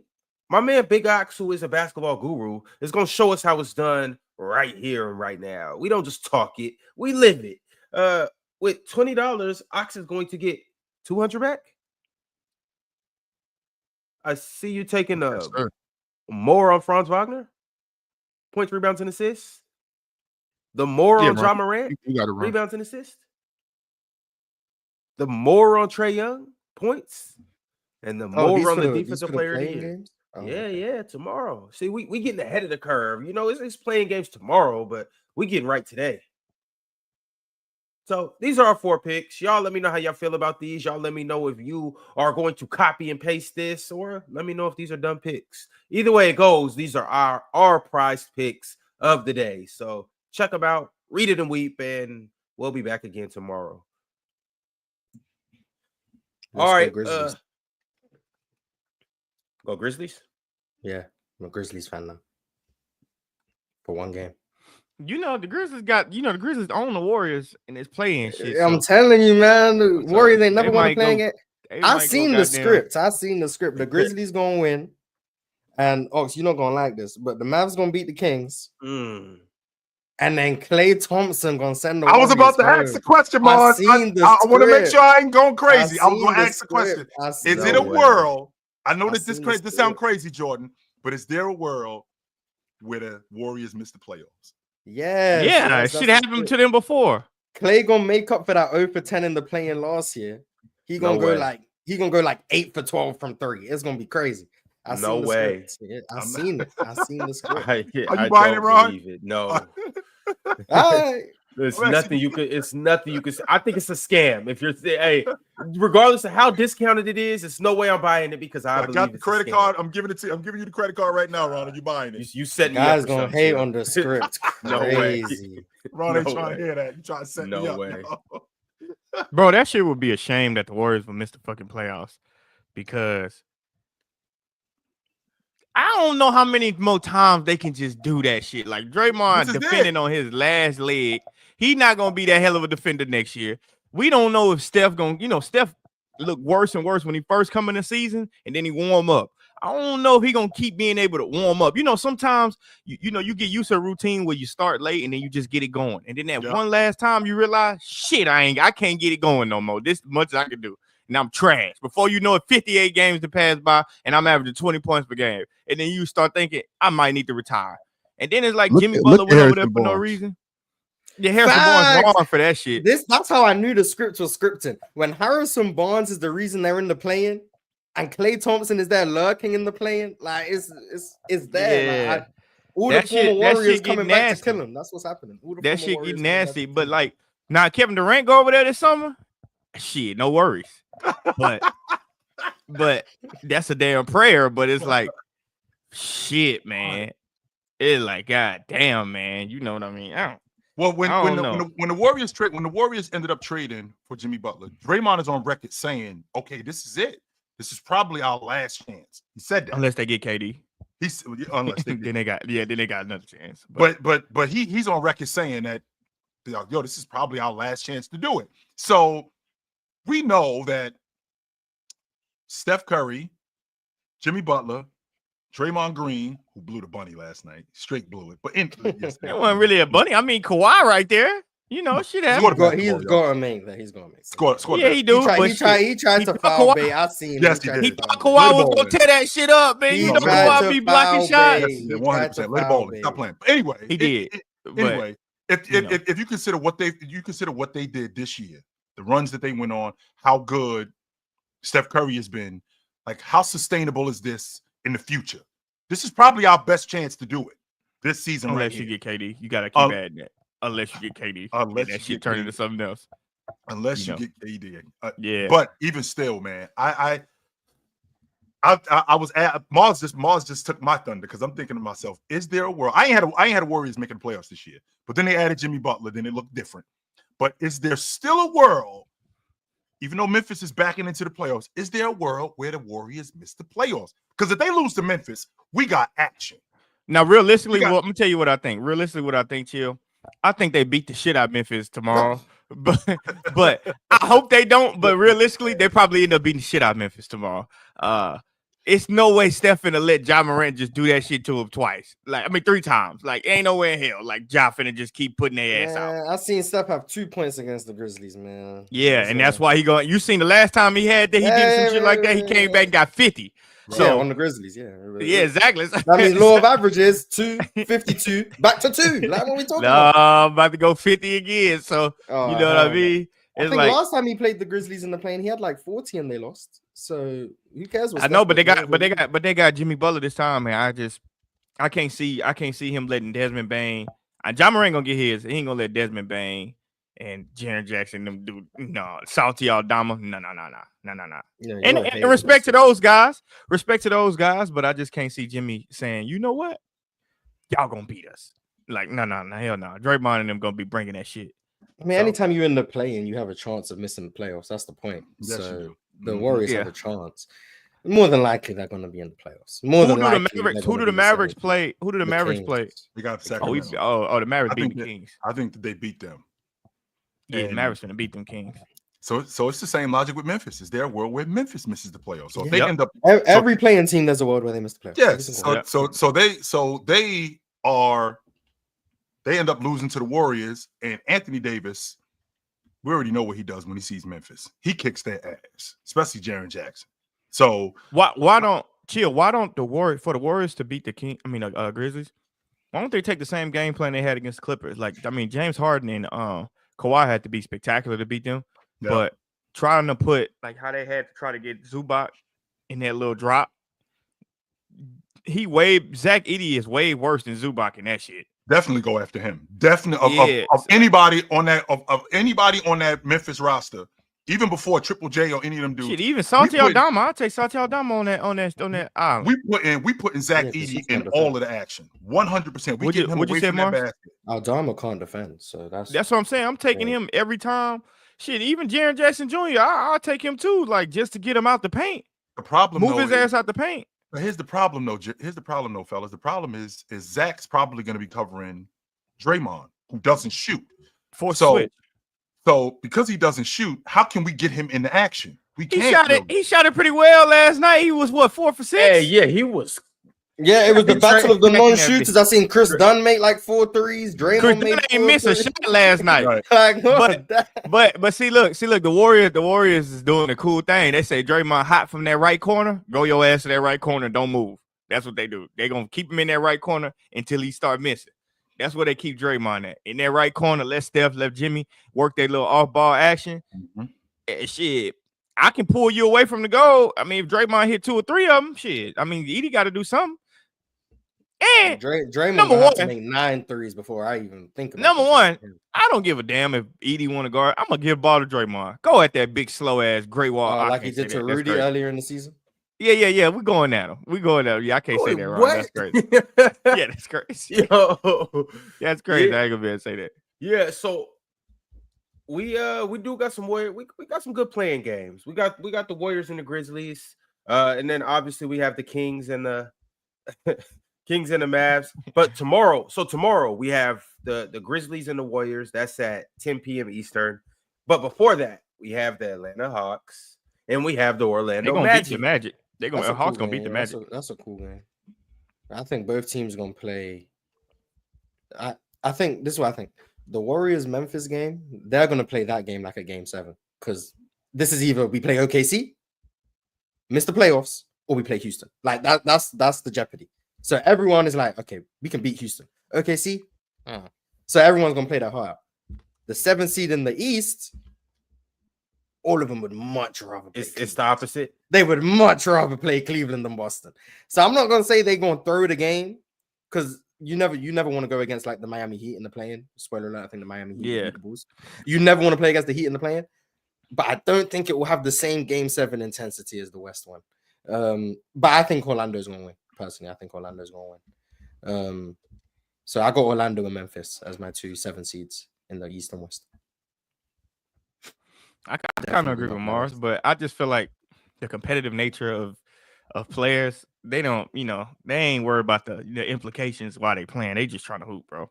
my man Big Ox, who is a basketball guru, is going to show us how it's done right here and right now. We don't just talk it, we live it. With $20, Ox is going to get 200 back. I see you taking Yes, sir. more on Franz Wagner. Points, rebounds, and assists. The more Yeah, on Ron, John Morant. you got to run. Rebounds and assists. The more on Trae Young. Points. And the Oh, these more on for the the- these defensive for the player of the playing year. games? Oh, Yeah, okay. yeah, tomorrow. See, we getting ahead of the curve. It's playing games tomorrow, but we getting right today. So these are our 4 picks. Y'all let me know how y'all feel about these. Y'all let me know if you are going to copy and paste this, or let me know if these are dumb picks. Either way it goes, these are our prized picks of the day. So check them out, read it and weep, and we'll be back again tomorrow. Let's All right. go Grizzlies. Go Grizzlies. Yeah, I'm a Grizzlies fan now. For one game. The Grizzlies the Grizzlies own the Warriors and it's playing shit. I'm so telling you, man, the So Warriors ain't they never want to might play go- it. they I might go seen the goddamn- script. The Grizzlies gonna win. And Ox, you're not gonna like this, but the Mavs gonna beat the Kings. Mm. And then Klay Thompson gonna send the I was about to Warriors ask the home. question, I Mars. seen the I want to make script. sure I ain't going crazy. I was seen going to the ask the question. script. I Is seen it No a way. world? I know I that this seen the this sound script. crazy, Jordan, but is there a world where the Warriors miss the playoffs? Yes, Yeah, yes, shit that's happened the to them before. Clay gonna make up for that 0 for 10 in the play-in last year. He No gonna go way. 8 for 12 from 3. It's gonna be crazy. I No seen the way. script. Yeah, I I'm seen it. I seen the script. Are you I buying it, don't Ron? believe it. No. All right. There's I'm nothing you could. It's nothing you could. I think it's a scam. If you're, hey, regardless of how discounted it is, it's no way I'm buying it because I I believe got the it's credit a scam. card. I'm giving it to you. I'm giving you the credit card right now, Ron. Are you buying it? You set me Guys up. for gonna something, hate Jill. on the script. No way. Crazy. Ron ain't No trying way. to hear that. You trying to set No me up. way. yo. Bro, that shit would be a shame that the Warriors would miss the fucking playoffs because I don't know how many more times they can just do that shit. Like Draymond This is defending it. on his last leg. He not gonna be that hell of a defender next year. We don't know if Steph Steph look worse and worse when he first come in the season and then he warm up. I don't know if he gonna keep being able to warm up. Sometimes you get used to a routine where you start late and then you just get it going. And then that Yeah. one last time you realize, shit, I can't get it going no more. This much I can do. And I'm trash. Before you know it, 58 games to pass by, and I'm averaging 20 points per game. And then you start thinking, I might need to retire. And then it's like Jimmy Butler went over there for no reason. Yeah, Harrison Barnes Facts. wrong for that shit. That's how I knew the script was scripting. When Harrison Barnes is the reason they're in the play-in, and Klay Thompson is there lurking in the play-in, like it's there. Yeah. Like, all That the former shit- that Warriors shit get coming back to nasty. kill him. That's what's happening. All the That former shit get Warriors coming back nasty. to But kill him. like, now Kevin Durant go over there this summer. Shit, no worries. But that's a damn prayer. But it's like, shit, man. It's like, god damn, man. You know what I mean? Well, I don't know. when the Warriors ended up trading for Jimmy Butler, Draymond is on record saying, "Okay, this is it. This is probably our last chance." He said that. Unless they get KD. Unless they then they got another chance. but he's on record saying that, yo, this is probably our last chance to do it. So we know that Steph Curry Jimmy Butler, Draymond Green, who blew the bunny last night, straight blew it. But It wasn't really a bunny. I mean, Kawhi right there. You know, shit happens. He's going to make that. He's going to make that. Score. Yeah, he do. He tried to foul bait. I seen. Yes, him. he He thought Kawhi was gonna tear that shit up, man. You know Kawhi be blocking shots. 100%. Let it ball. Stop playing. But anyway, he did. Anyway, if you consider what they did this year, the runs that they went on, how good Steph Curry has been, like how sustainable is this in the future? This is probably our best chance to do it this season. Unless you get KD, you gotta keep adding that. Unless you get KD, unless that shit turn into something else. Unless you get KD, yeah. But even still, man, I was at Mars just took my thunder because I'm thinking to myself, is there a world? I ain't had a Warriors making the playoffs this year, but then they added Jimmy Butler, then it looked different. But is there still a world, even though Memphis is backing into the playoffs, is there a world where the Warriors miss the playoffs? Because if they lose to Memphis, we got action. Now, realistically, let me tell you what I think. Chill. I think they beat the shit out of Memphis tomorrow. But I hope they don't. But realistically, they probably end up beating the shit out of Memphis tomorrow. It's no way Steph finna let Ja Morant just do that shit to him twice. 3 times. Ain't nowhere in hell. Ja finna just keep putting their ass out. I seen Steph have 2 points against the Grizzlies, man. Yeah, and that's why he going. You seen the last time he had that, he did some shit like that. He came back and got 50. So yeah, on the Grizzlies, yeah, exactly. I mean, law of averages, 52, back to 2. Like what we talking about? I'm about to go 50 again. So you know what I mean? I think last time he played the Grizzlies in the plane, he had 40 and they lost. So who cares? I know, but they got Jimmy Butler this time, man. I can't see him letting Desmond Bane. Ja Morant gonna get his. He ain't gonna let Desmond Bane and Jaren Jackson them do Salty Aldama. No. Yeah, and respect to those guys. But I just can't see Jimmy saying, you know what, y'all gonna beat us. No, hell no. Draymond and them gonna be bringing that shit. I mean, anytime you're in the play and you have a chance of missing the playoffs, that's the point. Yes, so the Warriors have a chance. More than likely, they're going to be in the playoffs. Who do the Mavericks play? Who do the Mavericks play? We got Sacramento. The Mavericks beat the Kings. I think that they beat them. Yeah, the Mavericks gonna beat them Kings. So it's the same logic with Memphis. Is there a world where Memphis misses the playoffs? So if they end up every playing team, there's a world where they miss the playoffs. Yes. So they end up losing to the Warriors, and Anthony Davis, we already know what he does when he sees Memphis. He kicks their ass, especially Jaren Jackson. So why don't the Warriors to beat the Grizzlies? Why don't they take the same game plan they had against the Clippers? James Harden and Kawhi had to be spectacular to beat them, but trying to put how they had to try to get Zubac in that little drop. Zach Edey is way worse than Zubac in that shit. Definitely go after him. Definitely of anybody on that Memphis roster, even before Triple J or any of them dudes. Shit, even Santi Aldama. I'll take Santi Aldama on that island. We putting Zach Edey in all of the action. 100%. We get him away from that basket. Aldama can't defend, so that's what I'm saying. I'm taking him every time. Shit, even Jaren Jackson Jr. I'll take him too, just to get him out the paint. The problem, move his ass out the paint. But here's the problem, though, fellas. The problem is Zach's probably going to be covering Draymond, who doesn't shoot. So because he doesn't shoot, how can we get him into action? We can't. He shot it pretty well last night. He was 4 for 6. Hey, yeah, he was. Yeah, it was the battle of the non-shooters. I seen Chris Dunn make 4 threes. Draymond made 4 ain't miss a shot last night. Right. But see, look, the Warriors is doing a cool thing. They say Draymond hot from that right corner. Go your ass to that right corner. Don't move. That's what they do. They're gonna keep him in that right corner until he start missing. That's where they keep Draymond at. In that right corner, let Steph, let Jimmy work their little off-ball action. Mm-hmm. Shit, I can pull you away from the goal. I mean, if Draymond hit 2 or 3 of them, shit. I mean, Edey got to do something. And Draymond will have to make 9 threes before I even think about number one, I don't give a damn if Edey want to guard. I'm going to give the ball to Draymond. Go at that big, slow-ass great wall. Like he did to Rudy earlier in the season? Yeah. We're going at him. Yeah, I can't say that wrong. What? That's crazy. Yeah, that's crazy. Yo. That's crazy. I ain't going to be able to say that. Yeah, so we do got some Warriors. We got some good playing games. We got the Warriors and the Grizzlies. And then obviously we have the Kings and the Kings and the Mavs. But tomorrow we have the Grizzlies and the Warriors. That's at 10 p.m. Eastern. But before that, we have the Atlanta Hawks and we have the Orlando Magic. They're gonna That's a Hawks cool gonna beat the game. Magic. That's a cool game. I think both teams gonna play. I think this is what I think. The Warriors Memphis game, they're gonna play that game like a game 7 because this is either we play OKC, miss the playoffs, or we play Houston. Like that's the jeopardy. So everyone is like, okay, we can beat Houston. OKC, so everyone's gonna play that hard. The 7th seed in the East, all of them would much rather play. It's the opposite. They would much rather play Cleveland than Boston. So I'm not gonna say they're gonna throw the game because you never want to go against like the Miami Heat in the play-in. Spoiler alert, I think the Miami Heat beat the Bulls. You never want to play against the Heat in the play-in. But I don't think it will have the same game 7 intensity as the West one. But I think Orlando's gonna win. Personally, I think Orlando's gonna win. So I got Orlando and Memphis as my 2 7 seeds in the East and West. I kind of agree with Mars, but I just feel like the competitive nature of players, they don't, they ain't worried about the implications while they playing. They just trying to hoop, bro.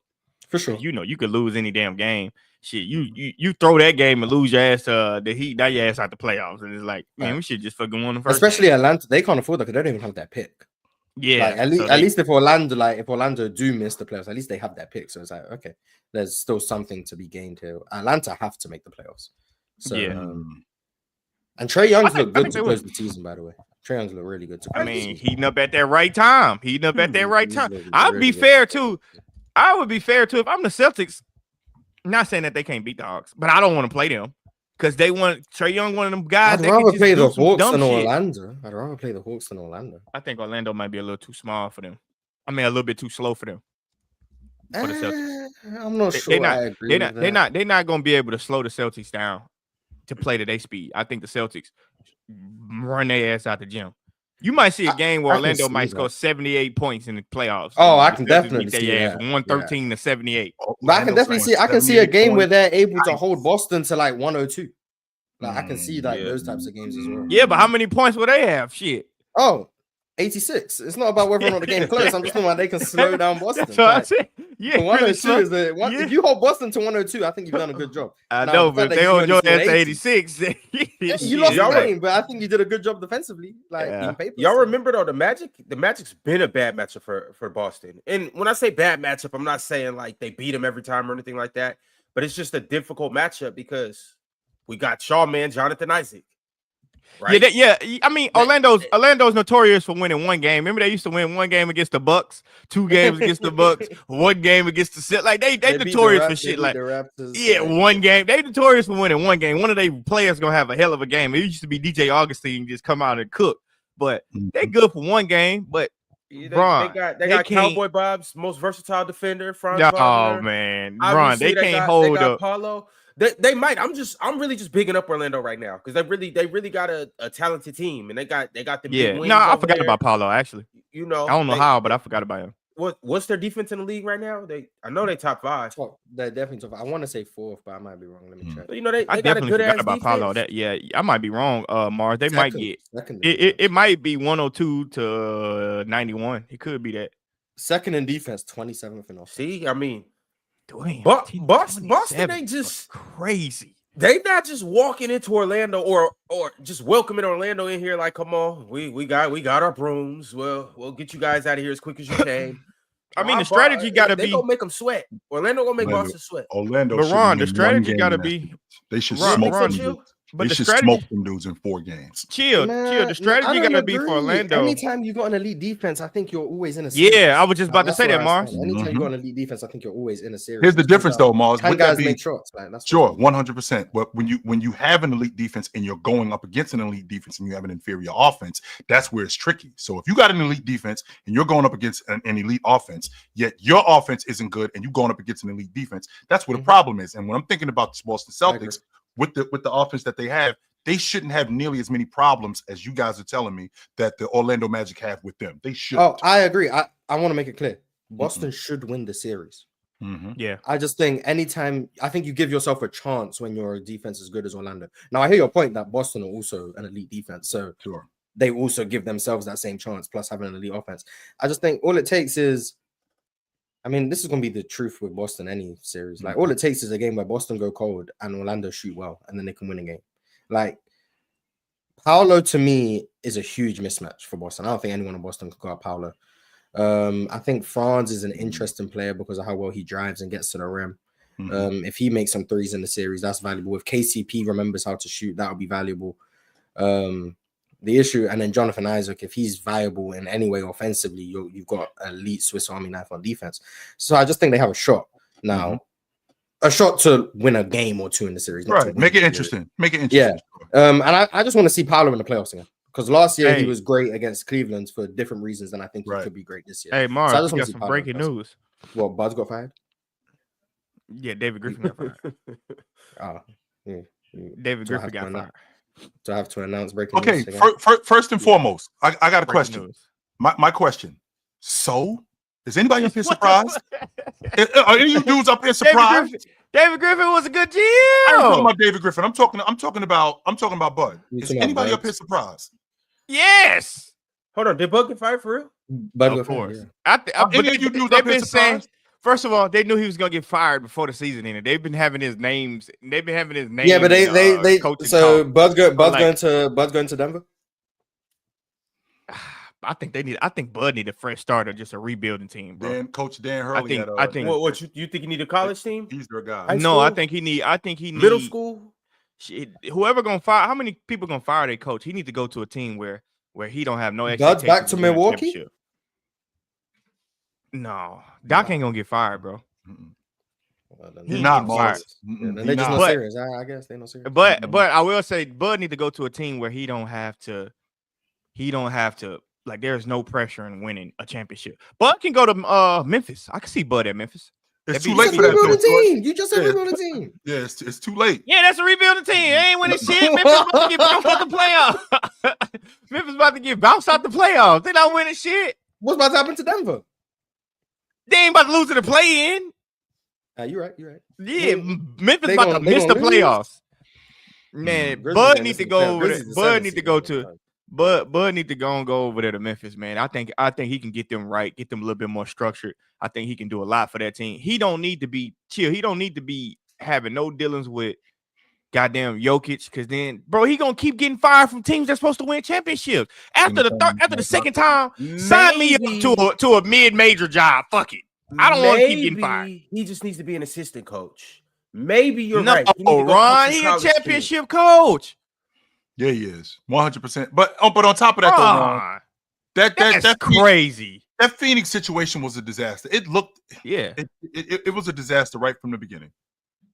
For sure. You could lose any damn game. Shit, you throw that game and lose your ass to the Heat, now your ass out the playoffs. And it's like, man, we should just fucking win the first. Especially Atlanta, they can't afford that because they don't even have that pick. Yeah. Like, at least if Orlando do miss the playoffs, at least they have that pick. So it's like, okay, there's still something to be gained here. Atlanta have to make the playoffs. So and Trae Young's look good to close the season, by the way. Trae Young's look really good to close the season. Heating up at that right time. I would be fair too. I would be fair too if I'm the Celtics. Not saying that they can't beat the Hawks, but I don't want to play them because they want Trae Young, one of them guys. I'd rather play the Hawks than Orlando. I'd rather play the Hawks than Orlando. I think Orlando might be a little too small for them. I mean, a little bit too slow for them. For the Celtics. I'm not sure. They're not going to be able to slow the Celtics down to play to their speed. I think the Celtics run their ass out the gym. You might see a game where Orlando might score 78 points in the playoffs. Oh, I can definitely see that. 113 to 78. But I can definitely see. I can see a game where they're able to hold Boston to like 102. Like I can see like those types of games as well. Yeah, but how many points will they have? Shit. Oh, 86. It's not about whether or not the game close. I'm just talking about they can slow down Boston. That's what I said. Yeah, 102 is the one. If you hold Boston to 102, I think you've done a good job. I know, but if they hold your ass to 86, you lost the game. But I think you did a good job defensively. Like y'all remember though, the Magic's been a bad matchup for Boston. And when I say bad matchup, I'm not saying like they beat them every time or anything like that. But it's just a difficult matchup because we got Shawman, Jonathan Isaac. Right? Yeah. I mean, Orlando's notorious for winning one game. Remember, they used to win one game against the Bucks, 2 games against the Bucks, 1 game against the Celtics. Like they notorious for shit. Like one game. They notorious for winning one game. One of their players gonna have a hell of a game. It used to be DJ Augustine just come out and cook, but they good for one game. But they got Cowboy Bob's most versatile defender, Franz Wagner. Oh man, Ron, they can't hold up. Paulo. They might. I'm really just bigging up Orlando right now because they really got a talented team and they got the big wings. No, I forgot about Paulo actually. I don't know how, but I forgot about him. What's their defense in the league right now? I know they top 5. They're definitely top 5. I want to say 4th, but I might be wrong. Let me check. They got a good ass about Paulo. I might be wrong. Mars, they might get it might be 102 to 91. It could be that. Second in defense, 27th in offense. See, I mean. Boston ain't just crazy. They not just walking into Orlando or just welcoming Orlando in here like, come on, we got our brooms. We'll get you guys out of here as quick as you can. I mean, the strategy got to be. They gonna make them sweat. Orlando gonna make Boston sweat. Orlando, but Ron, the strategy got to be. They should smoke them. But they should smoke them dudes in 4 games. Chill. The strategy got to be for Orlando. Anytime you got an elite defense, I think you're always in a series. Yeah, I was just about to say that, Mars. Anytime you got an elite defense, I think you're always in a series. Here's the difference, though, Mars. Can guys make shots? Like, that's sure, 100%. But when you have an elite defense and you're going up against an elite defense and you have an inferior offense, that's where it's tricky. So if you got an elite defense and you're going up against an elite offense, yet your offense isn't good and you're going up against an elite defense, that's where the problem is. And when I'm thinking about the Boston Celtics with the offense that they have, they shouldn't have nearly as many problems as you guys are telling me that the Orlando Magic have with them. They should. Oh, I agree. I want to make it clear. Boston should win the series. Yeah. I just think I think you give yourself a chance when your defense is good as Orlando. Now, I hear your point that Boston are also an elite defense. So they also give themselves that same chance, plus having an elite offense. I just think all it takes is, I mean, this is going to be the truth with Boston, any series. Like, all it takes is a game where Boston go cold and Orlando shoot well, and then they can win a game. Like, Paolo, to me, is a huge mismatch for Boston. I don't think anyone in Boston can guard Paolo. I think Franz is an interesting player because of how well he drives and gets to the rim. If he makes some threes in the series, that's valuable. If KCP remembers how to shoot, that would be valuable. The issue, and then Jonathan Isaac, if he's viable in any way offensively, you've got elite Swiss Army knife on defense. So I just think they have a shot now, a shot to win a game or two in the series. Not to win Make it the interesting. Make it interesting. Yeah. And I just want to see Paolo in the playoffs again, because last year he was great against Cleveland for different reasons, and I think he could be great this year. Hey, Mark, so I just you want got to some breaking news. Well, Bud's got fired. Yeah, David Griffin got fired. David Griffin got fired. Do I have to announce breaking news? Okay, first and foremost, I got a question. My question. So, is anybody up here surprised? Are any of you dudes up here surprised? David Griffin was a good GM. I ain't talking about David Griffin. I'm talking about Bud. Is anybody up here surprised? Yes. Hold on, did Bud get fired for real? Bud, of course. Any of you dudes up here surprised? First of all, they knew he was gonna get fired before the season ended. They've been having his names. They've been having his name. Yeah, but they. So Bud's going to Denver. I think Bud need a fresh start or just a rebuilding team, bro. Coach Dan Hurley. I think. What you think you need a college team? He's their guy. No, I think he need middle school. Shit, whoever gonna fire? How many people gonna fire their coach? He need to go to a team where he don't have no expectations. Bud's back to Milwaukee. No, Doc ain't gonna get fired, bro. He's not fired. They're just not serious. I guess they're not serious. But I will say Bud need to go to a team where he don't have to. Like, there's no pressure in winning a championship. Bud can go to Memphis. I can see Bud at Memphis. It's too late for that team. You just said rebuilding team. Yeah, it's too late. Yeah, that's a rebuilding team. They ain't winning shit. Memphis about to get bounced out the playoffs. Memphis about to get bounced out the playoffs. They not winning shit. What's about to happen to Denver? They ain't about to lose to the play-in. You're right. Yeah, Memphis about to miss the playoffs. Man, Bud need to go over there. Bud need to go to. Bud need to go over there to Memphis, man. I think he can get them right, get them a little bit more structured. I think he can do a lot for that team. He don't need to be chill. He don't need to be having no dealings with goddamn Jokic, because then, bro, he gonna keep getting fired from teams that's supposed to win championships. After the second time, sign me up to a mid-major job. Fuck it. I don't want to keep getting fired. He just needs to be an assistant coach. Maybe you're right. No, Ron, he a championship coach. Yeah, he is 100%. But on top of that, though, that's crazy. That Phoenix situation was a disaster. It looked, it was a disaster right from the beginning.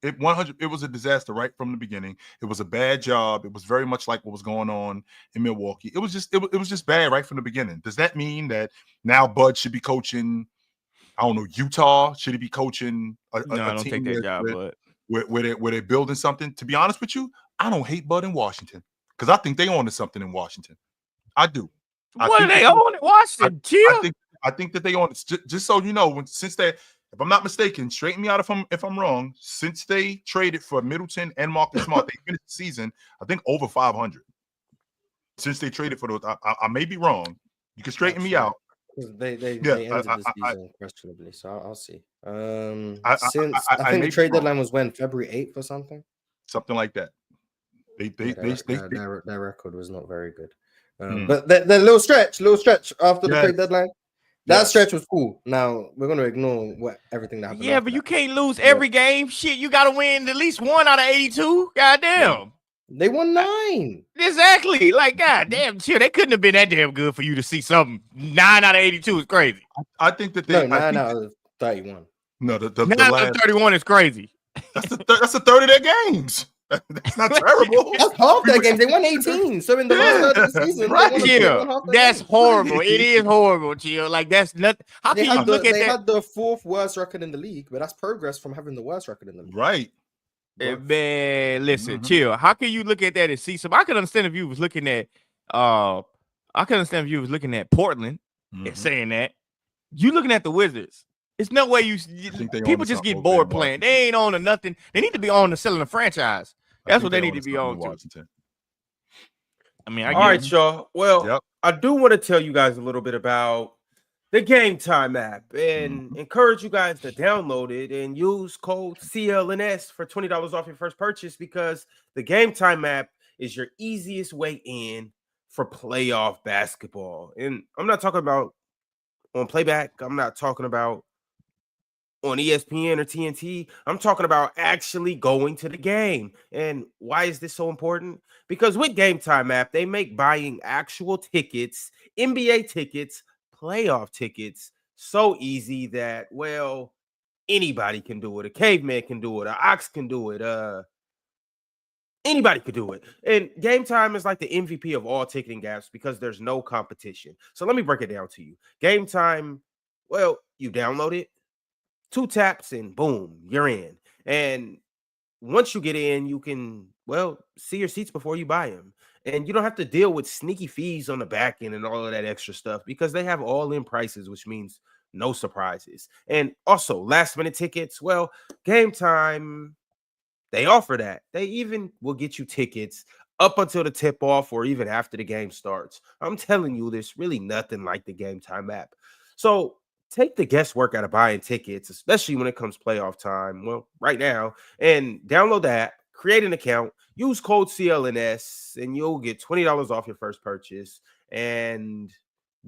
It was a disaster right from the beginning. It was a bad job. It was very much like what was going on in Milwaukee. It was just bad right from the beginning. Does that mean that now Bud should be coaching? I don't know, Utah? Should he be coaching a don't team take that job, Bud. Where they're building something? To be honest with you, I don't hate Bud in Washington. Because I think they own something in Washington. I do. What are they own in Washington? I think that they own it. Just so you know, if I'm not mistaken, straighten me out if I'm wrong. Since they traded for Middleton and Marcus Smart, they finished the season, I think, over 500. Since they traded for those, I may be wrong. You can straighten me out. They ended the season questionably, so I'll see. I think the trade deadline was when, February 8th or something? Something like that. Their record was not very good. But the little stretch after the trade deadline, that stretch was cool. Now we're gonna ignore everything that happened. Yeah, but you can't lose every game. Shit, you gotta win at least 1 out of 82. Goddamn. They won 9. Exactly. Like, goddamn, chill. They couldn't have been that damn good for you to see something. 9 out of 82 is crazy. I think that they 9 out of 31. No, the 9 out of 31 is crazy. That's a third of their games. That's not terrible. That's half their games. They won 18. So in the last third of the season, chill. That's horrible. It is horrible, chill. Like, that's nothing. How can you look at that? They had the 4th worst record in the league, but that's progress from having the worst record in the league. Right. Man, listen, chill. How can you look at that and see some? I could understand if you was looking at Portland and saying that. You looking at the Wizards. It's no way people just get bored playing. They ain't on to nothing. They need to be on to selling a franchise. That's what they need to be on to. I mean, all right, y'all. Well, I do want to tell you guys a little bit about the Gametime app and encourage you guys to download it and use code CLNS for $20 off your first purchase, because the Gametime app is your easiest way in for playoff basketball. And I'm not talking about on Playback. I'm not talking about on ESPN or TNT. I'm talking about actually going to the game. And why is this so important? Because with Gametime app, they make buying actual tickets, NBA tickets, playoff tickets, so easy that, well, anybody can do it. A caveman can do it. An ox can do it. Anybody could do it. And Gametime is like the MVP of all ticketing apps because there's no competition. So let me break it down to you. Gametime, well, you download it, 2 taps, and boom, you're in. And once you get in, you can, well, see your seats before you buy them. And you don't have to deal with sneaky fees on the back end and all of that extra stuff because they have all-in prices, which means no surprises. And also, last-minute tickets, well, Gametime, they offer that. They even will get you tickets up until the tip-off or even after the game starts. I'm telling you, there's really nothing like the Gametime app. So take the guesswork out of buying tickets, especially when it comes playoff time. Well, right now, and download the app, create an account, use code CLNS, and you'll get $20 off your first purchase and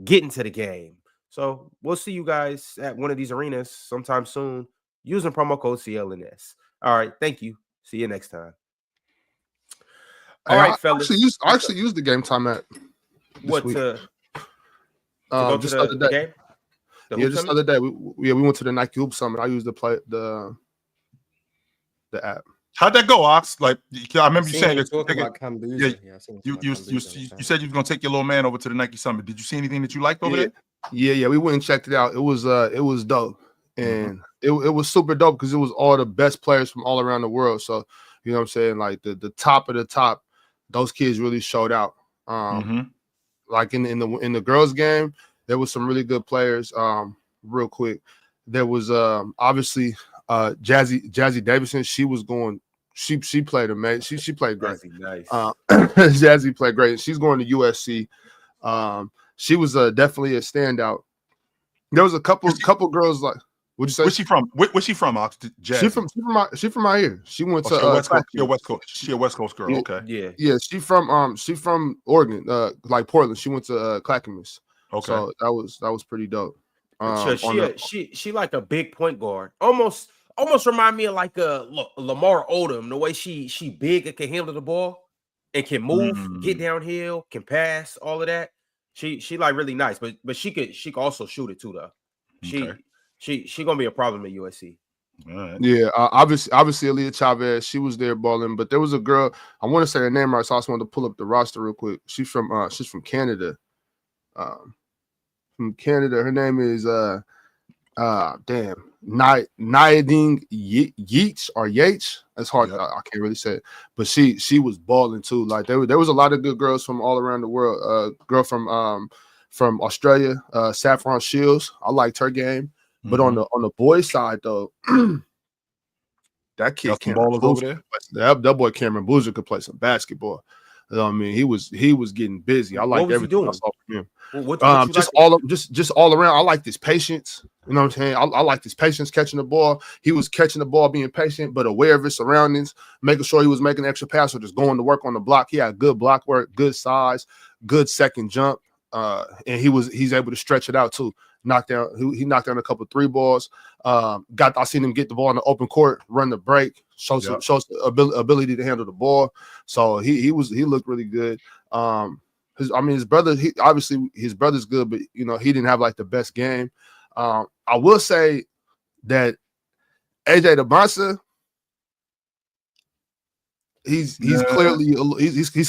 get into the game. So we'll see you guys at one of these arenas sometime soon using promo code CLNS. All right, thank you. See you next time. All right, fellas. I actually used the Gametime app. What week. to go to the game? Just the other day. We went to the Nike Hoop Summit. I used the app. How'd that go, Ox? Like, I remember you saying you said you was gonna take your little man over to the Nike Summit. Did you see anything that you liked over there? Yeah. We went and checked it out. It was dope, and it was super dope because it was all the best players from all around the world. So you know what I'm saying, like the top of the top, those kids really showed out. Like in the girls' game, there was some really good players. Real quick, there was obviously Jazzy Davidson. She was going. She played amazing. She played great. Nice. Jazzy played great. She's going to USC. She was definitely a standout. There was a couple girls like. What'd you say? Where's she from? Where's she from, Ox? She from out here. She went to West Coast. She a West Coast girl. Yeah, okay. Yeah. She from Oregon, like Portland. She went to Clackamas. Okay. So that was pretty dope. She like a big point guard. Almost remind me of like a Lamar Odom. The way she big and can handle the ball and can move, get downhill, can pass, all of that. She like really nice, but she could also shoot it too though. She gonna be a problem at USC. All right. Yeah, obviously Aaliyah Chavez, she was there balling, but there was a girl, I want to say her name right, so I just wanted to pull up the roster real quick. She's from Canada. From Canada, her name is Nyadine Yeats or Yates. That's hard. Yep. I can't really say it, but she was balling too. Like there was a lot of good girls from all around the world. Girl from Australia, Saffron Shields. I liked her game. But on the boys' side, though, that kid Cameron Boozer, that boy Cameron Boozer could play some basketball. You know what I mean, he was getting busy. I like everything I saw from him. Just all around. I like this patience. You know what I'm saying? I like this patience catching the ball. He was catching the ball, being patient, but aware of his surroundings, making sure he was making extra pass or just going to work on the block. He had good block work, good size, good second jump, and he's able to stretch it out too. He knocked down a couple 3 balls. I seen him get the ball in the open court, run the break, shows the ability to handle the ball. So he looked really good. His brother, his brother's good, but you know he didn't have like the best game. I will say that AJ DeBonsa, he's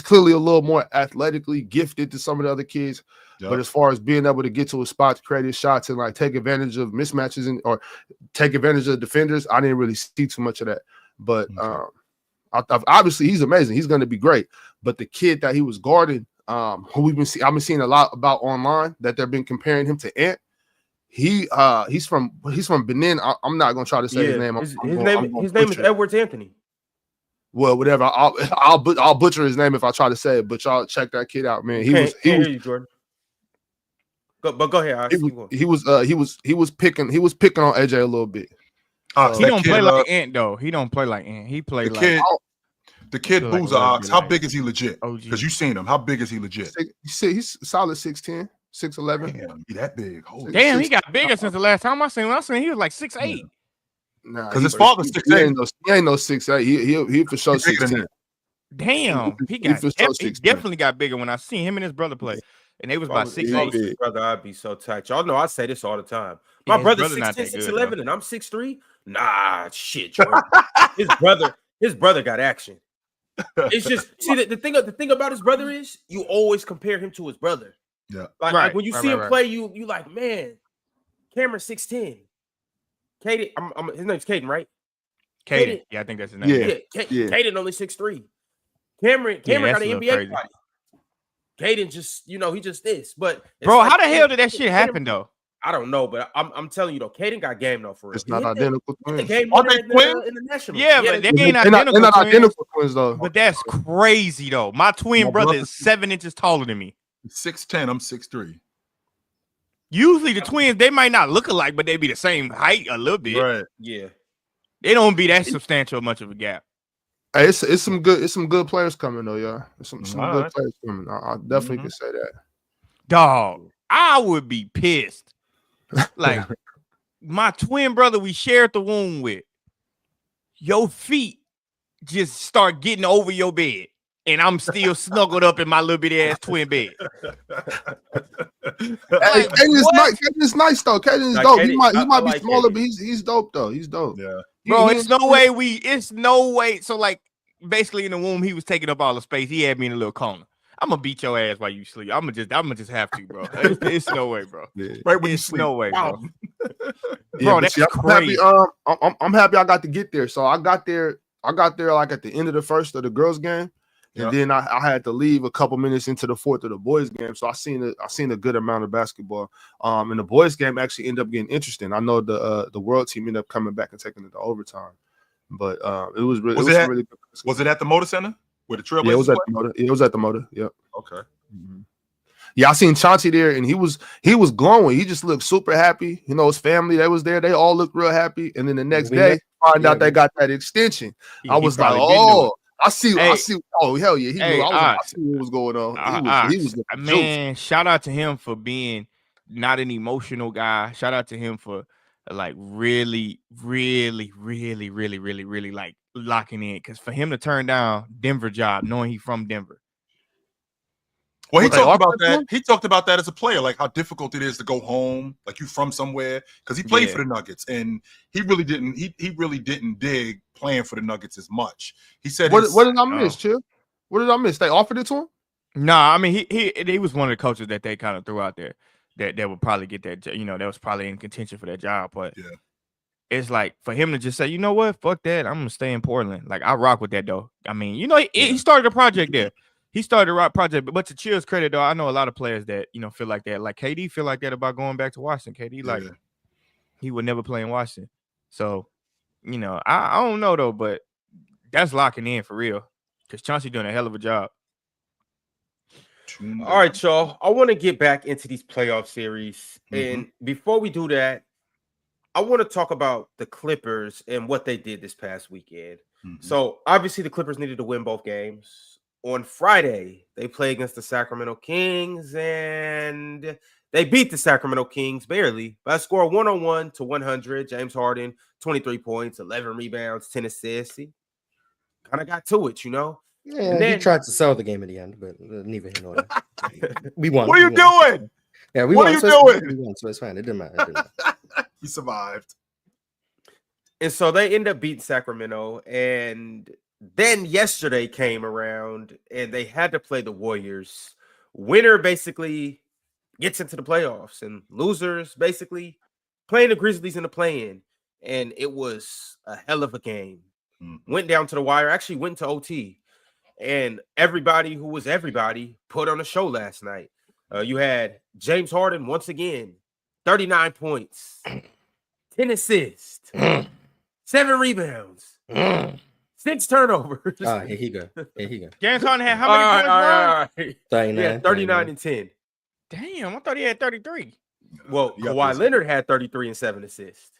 clearly a little more athletically gifted to some of the other kids. Yep. But as far as being able to get to a spot to create his shots and like take advantage of mismatches or take advantage of defenders, I didn't really see too much of that. But obviously he's amazing. He's going to be great. But the kid that he was guarding, who I've been seeing a lot about online that they've been comparing him to Ant. He's from Benin. I'm not going to try to say his name. His name is Edwards Anthony. Well, whatever. I'll butcher his name if I try to say it. But y'all check that kid out, man. He was Jordan. But go ahead. He was picking on AJ a little bit. He don't play like Ant though. He don't play like Ant. He played like The kid feel like Boozer it would asks, be how like big is he legit? OG. Because you seen him. How big is he legit? He's solid 6'10", 6'11". Damn, he that big. Holy Damn, he shit. got bigger since the last time I seen him. I seen he was like 6'8". Nah, 'Cause his father's 6'8". He ain't no 6'8". He for sure He's bigger than 16. that. Damn, he definitely got bigger when I seen him and his brother play, and they was about If I 6'8". was his brother, I'd be so tight. Y'all know I say this all the time. Yeah, My his brother's brother not 6'10", that good, 6'11", and I'm 6'3". Nah, shit, Jordan. his brother got action. It's just the thing about his brother is you always compare him to his brother. Yeah. Like when you see him play, you like, man, Cameron's 6'10". Caden, his name's Caden, right? Caden, yeah, I think that's his name. Yeah. Caden only 6'3". Cameron got an NBA body. Caden just, he just this. But bro, how the hell did that shit happen though? I don't know, but I'm telling you though, Caden got game though for real. It's not identical twins. The game winner in the national. Yeah, but they ain't They're not identical twins though. But that's crazy though. My twin brother is 7 inches taller than me. 6'10", I'm 6'3". Usually the twins, they might not look alike, but they be the same height a little bit. Right. Yeah. They don't be that substantial much of a gap. Hey, it's some good players coming though, y'all. Some good players coming. I definitely can say that. Dog, I would be pissed. Like my twin brother we shared the womb with. Your feet just start getting over your bed. And I'm still snuggled up in my little bitty ass twin bed. Hey, Caden's nice though. Caden's dope. He might be smaller, but he's dope though. He's dope. Yeah. Bro, it's no way. So like basically in the womb, he was taking up all the space. He had me in a little corner. I'm gonna beat your ass while you sleep. I'm gonna just have to, bro. It's no way, bro. Yeah. Right when you sleep. No way, bro. Bro, that's crazy. crazy. I'm happy I got to get there. So I got there like at the end of the first of the girls' game. And then I had to leave a couple minutes into the fourth of the boys' game. So I seen a good amount of basketball. And the boys' game actually ended up getting interesting. I know the world team ended up coming back and taking it to overtime. But it was really good. Was it at the Motor Center where the Trailblazers? Yeah, it was at the Motor. It was at the Motor. Yep. Okay. Mm-hmm. Yeah, I seen Chauncey there, and he was glowing. He just looked super happy. You know, his family, they was there. They all looked real happy. And then the next day, find out they got that extension. I was like, oh. I see. Oh, hell yeah. I see what was going on. He was man, shout out to him for being not an emotional guy. Shout out to him for like really like locking in. Because for him to turn down Denver job, knowing he's from Denver. Well, he talked about that. He talked about that as a player, like how difficult it is to go home, like you from somewhere, because he played for the Nuggets, and he really didn't. He really didn't dig playing for the Nuggets as much. He said, "What did I miss, Chip? What did I miss? They offered it to him." Nah, I mean he was one of the coaches that they kind of threw out there that would probably get that. You know, that was probably in contention for that job, but it's like for him to just say, you know what, fuck that, I'm gonna stay in Portland. Like I rock with that though. I mean, you know, he started a project there. He started a rock project, but to Chill's credit, though, I know a lot of players that, you know, feel like that. Like KD feel like that about going back to Washington. KD, like, he would never play in Washington. So, you know, I don't know, though, but that's locking in for real because Chauncey doing a hell of a job. All right, y'all. I want to get back into these playoff series. And before we do that, I want to talk about the Clippers and what they did this past weekend. So, obviously, the Clippers needed to win both games. On Friday, they play against the Sacramento Kings, and they beat the Sacramento Kings barely by a score of 101-100. James Harden, 23 points, 11 rebounds, 10 assists. He kind of got to it, you know? Yeah, and then, he tried to sell the game at the end, but neither here nor there. We won. What are you doing? Yeah, we what won. Are you doing? We won, so it's fine. It didn't matter. He survived. And so they end up beating Sacramento, and then yesterday came around and they had to play the Warriors. Winner basically gets into the playoffs, and losers basically playing the Grizzlies in the play-in. And it was a hell of a game. Went down to the wire, actually went to OT. And everybody who was everybody put on a show last night. You had James Harden once again, 39 points, 10 assists, 7 rebounds. 6 turnovers. Here he go. James Harden had how many points? Right. 39. Yeah, 39 and 10. Damn, I thought he had 33. Well, Kawhi Leonard had 33 and 7 assists.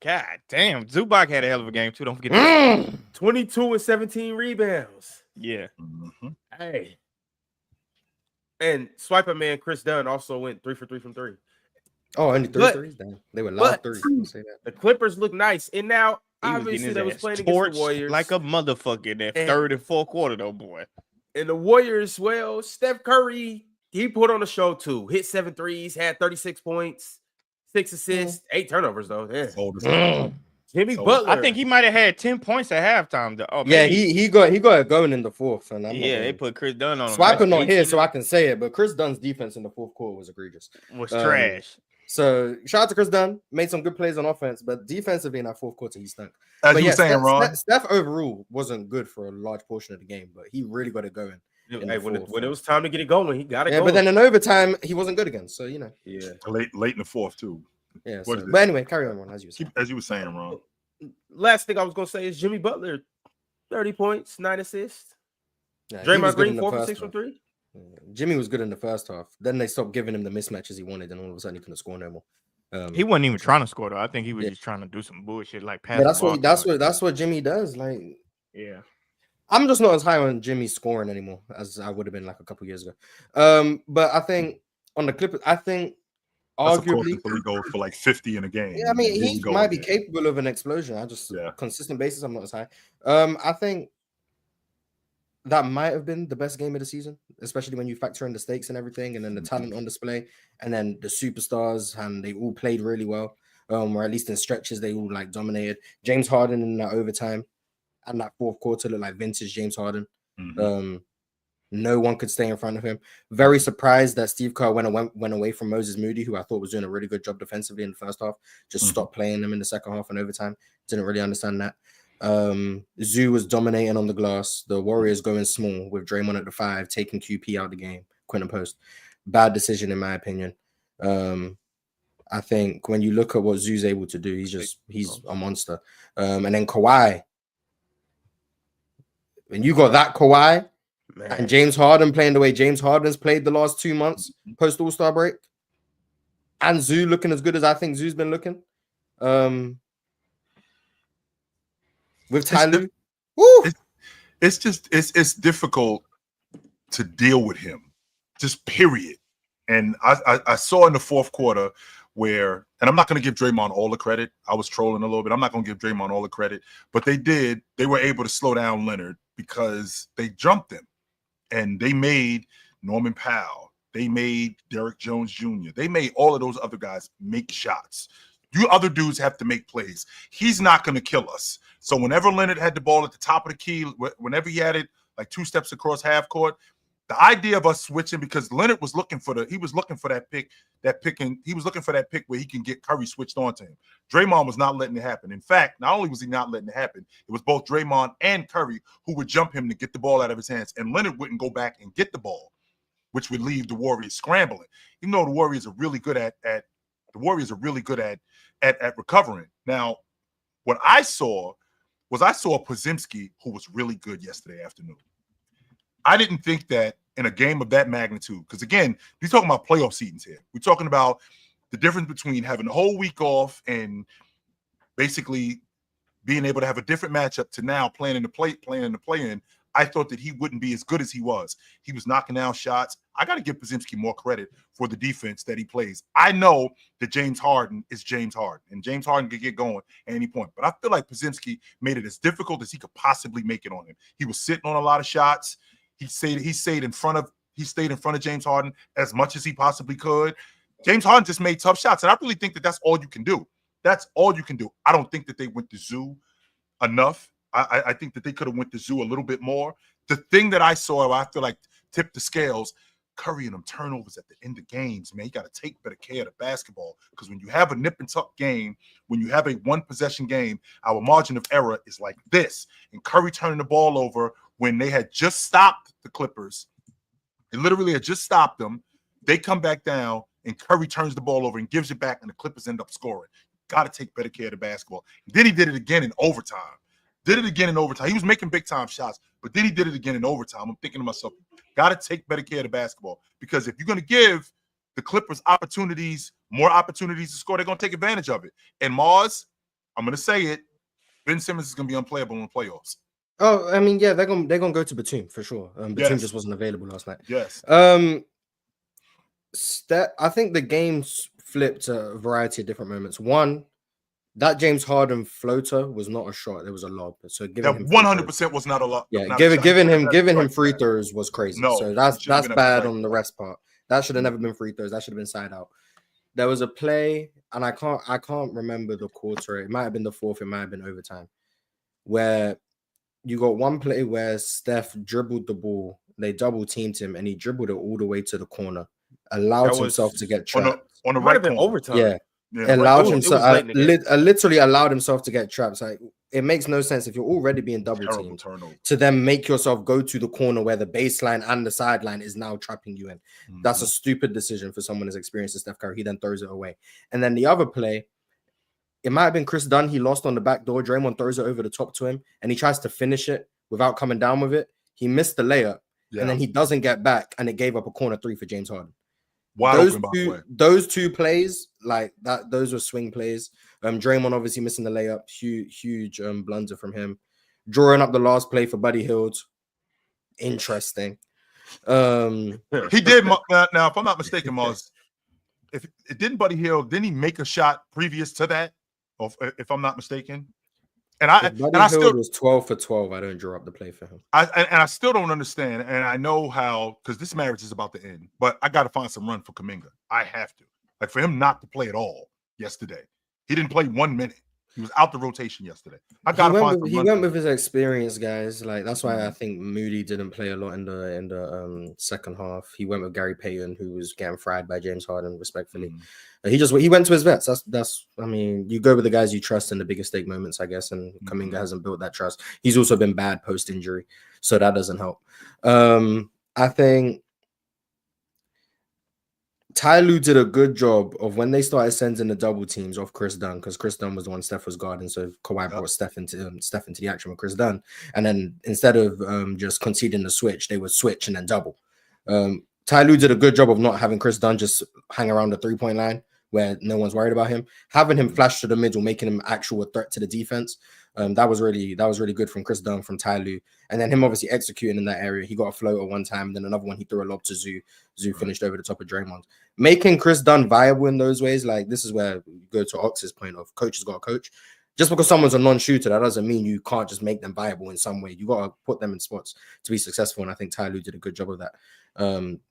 God damn, Zubac had a hell of a game too. Don't forget that. 22 and 17 rebounds. Yeah. Hey. And swiper man Chris Dunn also went 3 for 3 from 3. Oh, only three threes? Damn. They were loud threes. I'll say that. The Clippers look nice. And now, He was obviously, getting they his was ass playing against the torched Warriors. like a motherfucker in that And- third and fourth quarter, though, boy. And the Warriors, well, Steph Curry, he put on a show too. Hit 7 threes, had 36 points, 6 assists, 8 turnovers, though. Yeah. Jimmy Butler. I think he might have had 10 points at halftime. Though. Oh, Yeah, maybe. he got it going in the fourth. And They put Chris Dunn on him. Swiper not here, 18 so I can say it. But Chris Dunn's defense in the fourth quarter was egregious. was trash. So shout out to Chris Dunn. Made some good plays on offense, but defensively in that fourth quarter, he stunk. As But you were saying, Ron. Steph overall wasn't good for a large portion of the game, but he really got it going. Hey, when it was time to get it going, he got it Yeah, going. but then in overtime, he wasn't good again. So yeah, Late in the fourth too. Yeah. What So, is but it? anyway, carry on, Ron, as you said. As you were saying, Ron. last thing I was gonna say is Jimmy Butler, 30 points, 9 assists. Yeah, he was Draymond good in Green, the 4 for first 6 from half. 3. Jimmy was good in the first half. Then they stopped giving him the mismatches he wanted, and all of a sudden he couldn't score no more. He wasn't even trying to score though. I think he was just trying to do some bullshit like pass. Yeah, that's what Jimmy does. Like, yeah. I'm just not as high on Jimmy's scoring anymore as I would have been like a couple years ago. But I think on the Clippers, arguably he goes for like 50 in a game. Yeah, I mean, he might be capable of an explosion. Consistent basis, I'm not as high. I think that might have been the best game of the season, especially when you factor in the stakes and everything, and then the talent on display, and then the superstars, and they all played really well. Or at least in stretches, they all like dominated. James Harden in that overtime and that fourth quarter looked like vintage James Harden. No one could stay in front of him. Very surprised that Steve Kerr went away from Moses Moody, who I thought was doing a really good job defensively in the first half. Just stopped playing him in the second half and overtime. Didn't really understand that. Zoo was dominating on the glass. The Warriors going small with Draymond at the 5, taking QP out of the game. Quinton Post. Bad decision in my opinion. I think when you look at what Zoo's able to do, he's a monster. And then Kawhi. When you got that Kawhi, man, and James Harden playing the way James Harden's played the last 2 months post All-Star break, and Zoo looking as good as I think Zoo's been looking. With Tyloo, it's difficult to deal with him, just period. And I saw in the fourth quarter where, and I'm not going to give Draymond all the credit. I was trolling a little bit. I'm not going to give Draymond all the credit, but they were able to slow down Leonard because they jumped him, and they made Norman Powell. They made Derrick Jones Jr. They made all of those other guys make shots. You other dudes have to make plays. He's not going to kill us. So whenever Leonard had the ball at the top of the key, whenever he had it like 2 steps across half court, the idea of us switching, because Leonard was looking for that pick where he can get Curry switched onto him. Draymond was not letting it happen. In fact, not only was he not letting it happen, it was both Draymond and Curry who would jump him to get the ball out of his hands, and Leonard wouldn't go back and get the ball, which would leave the Warriors scrambling. Even though the Warriors are really good at recovering. Now, what I saw Prizepicks, who was really good yesterday afternoon. I didn't think that in a game of that magnitude, because again, we're talking about playoff seedings here. We're talking about the difference between having the whole week off and basically being able to have a different matchup to now playing in the play-in. I thought that he wouldn't be as good as he was. He was knocking down shots. I got to give Prizepicks more credit for the defense that he plays. I know that James Harden is James Harden, and James Harden could get going at any point. But I feel like Prizepicks made it as difficult as he could possibly make it on him. He was sitting on a lot of shots. He stayed in front of James Harden as much as he possibly could. James Harden just made tough shots, and I really think that that's all you can do. That's all you can do. I don't think that they went to Zoo enough. I think that they could have went to Zoo a little bit more. The thing that I saw, I feel like tipped the scales, Curry and them turnovers at the end of games, man. You got to take better care of the basketball, because when you have a nip and tuck game, when you have a one-possession game, our margin of error is like this. And Curry turning the ball over when they had just stopped the Clippers. They literally had just stopped them. They come back down, and Curry turns the ball over and gives it back, and the Clippers end up scoring. Got to take better care of the basketball. Then he did it again in overtime. He was making big-time shots, but then he did it again in overtime. I'm thinking to myself, got to take better care of the basketball, because if you're going to give the Clippers opportunities more opportunities to score. They're going to take advantage of it. And Mars, I'm going to say it, Ben Simmons is going to be unplayable in the playoffs. Oh, I mean, yeah, they're gonna go to Batum for sure. Batum Yes. just wasn't available last night. Yes. I think the game's flipped a variety of different moments. One, that James Harden floater was not a shot; it was a lob. So giving him 100% was not a lot. Yeah, giving him free throws was crazy. No, so that's bad on the rest part. That should have never been free throws. That should have been side out. There was a play, and I can't remember the quarter. It might have been the fourth. It might have been overtime, where you got one play where Steph dribbled the ball. They double teamed him, and he dribbled it all the way to the corner. Allowed himself to get trapped on the right corner. Overtime. Yeah, allowed himself. Literally allowed himself to get trapped. Like, it makes no sense if you're already being double teamed to then make yourself go to the corner where the baseline and the sideline is now trapping you in. Mm-hmm. That's a stupid decision for someone as experienced as Steph Curry. He then throws it away. And then the other play, it might have been Chris Dunn. He lost on the back door. Draymond throws it over the top to him, and he tries to finish it without coming down with it. He missed the layup, and then he doesn't get back, and it gave up a corner three for James Harden. Those two plays, like that, those were swing plays. Draymond obviously missing the layup, huge blunder from him. Drawing up the last play for Buddy Hield, interesting. He did now. If I'm not mistaken, Mars, if it didn't Buddy Hield, didn't he make a shot previous to that? If I'm not mistaken, Buddy Hield was 12 for 12. I don't draw up the play for him. I still don't understand, and I know how, because this marriage is about to end. But I got to find some run for Kuminga. I have to, like, for him not to play at all yesterday. He didn't play 1 minute. He was out the rotation yesterday. He went with his experience, guys. Like, that's why I think Moody didn't play a lot in the second half. He went with Gary Payton, who was getting fried by James Harden, respectfully. He went to his vets. That's I mean, you go with the guys you trust in the biggest stake moments, I guess. And Kuminga hasn't built that trust. He's also been bad post injury, so that doesn't help. I think Ty Lue did a good job of when they started sending the double teams off Chris Dunn, because Chris Dunn was the one Steph was guarding, so Kawhi brought Steph into the action with Chris Dunn, and then instead of just conceding the switch, they would switch and then double. Ty Lue did a good job of not having Chris Dunn just hang around the 3-point line where no one's worried about him, having him flash to the middle, making him actual threat to the defense. That was really good from Chris Dunn, from Ty Lue, and then him obviously executing in that area. He got a floater one time, then another one he threw a lob to Zoo. Zoo finished over the top of Draymond. Making Chris Dunn viable in those ways, like, this is where you go to Ox's point of coach has got to coach. Just because someone's a non-shooter, that doesn't mean you can't just make them viable in some way. You got to put them in spots to be successful, and I think Ty Lue did a good job of that.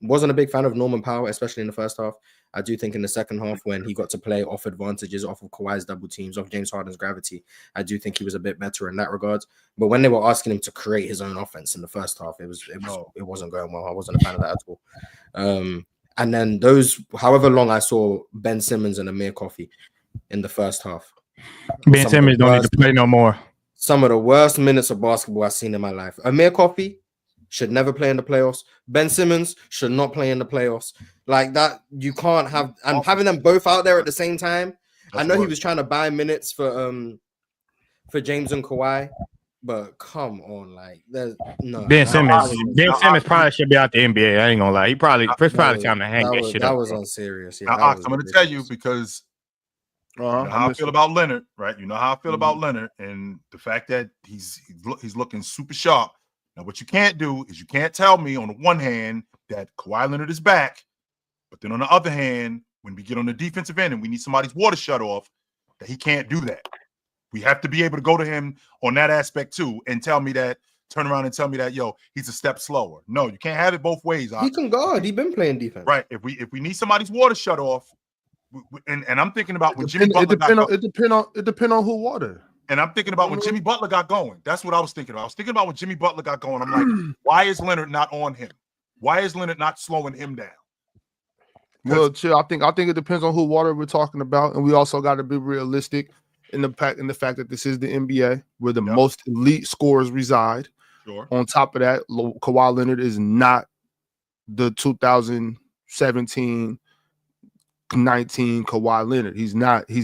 Wasn't a big fan of Norman Powell, especially in the first half. I do think in the second half, when he got to play off advantages, off of Kawhi's double teams, off James Harden's gravity, I do think he was a bit better in that regard. But when they were asking him to create his own offense in the first half, it wasn't going well. I wasn't a fan of that at all. And then those, however long I saw Ben Simmons and Amir Coffey in the first half. Ben Simmons don't need to play no more. Some of the worst minutes of basketball I've seen in my life. Amir Coffey should never play in the playoffs. Ben Simmons should not play in the playoffs. Like that, you can't have, and having them both out there at the same time. I know he was trying to buy minutes for James and Kawhi, but come on, like, there's no. Ben Simmons probably should be out the NBA. I ain't gonna lie. It's probably time to hang that shit up. That was unserious. Yeah, I'm gonna tell you, because you know how I feel about Leonard, right? You know how I feel about Leonard, and the fact that he's looking super sharp. Now, what you can't do is you can't tell me on the one hand that Kawhi Leonard is back, but then on the other hand, when we get on the defensive end and we need somebody's water shut off, that he can't do that. We have to be able to go to him on that aspect too, and turn around and tell me that, yo, he's a step slower. No, you can't have it both ways. He can guard. He's been playing defense. Right. If we need somebody's water shut off, and I'm thinking about when Jimmy Butler it depends on who water. And I'm thinking about when Jimmy Butler got going. That's what I was thinking about. I was thinking about when Jimmy Butler got going. I'm like, why is Leonard not on him? Why is Leonard not slowing him down? Well, chill. I think it depends on who water we're talking about, and we also got to be realistic in the fact that this is the NBA, where the most elite scorers reside. Sure. On top of that, Kawhi Leonard is not the 2017-19 Kawhi Leonard. He's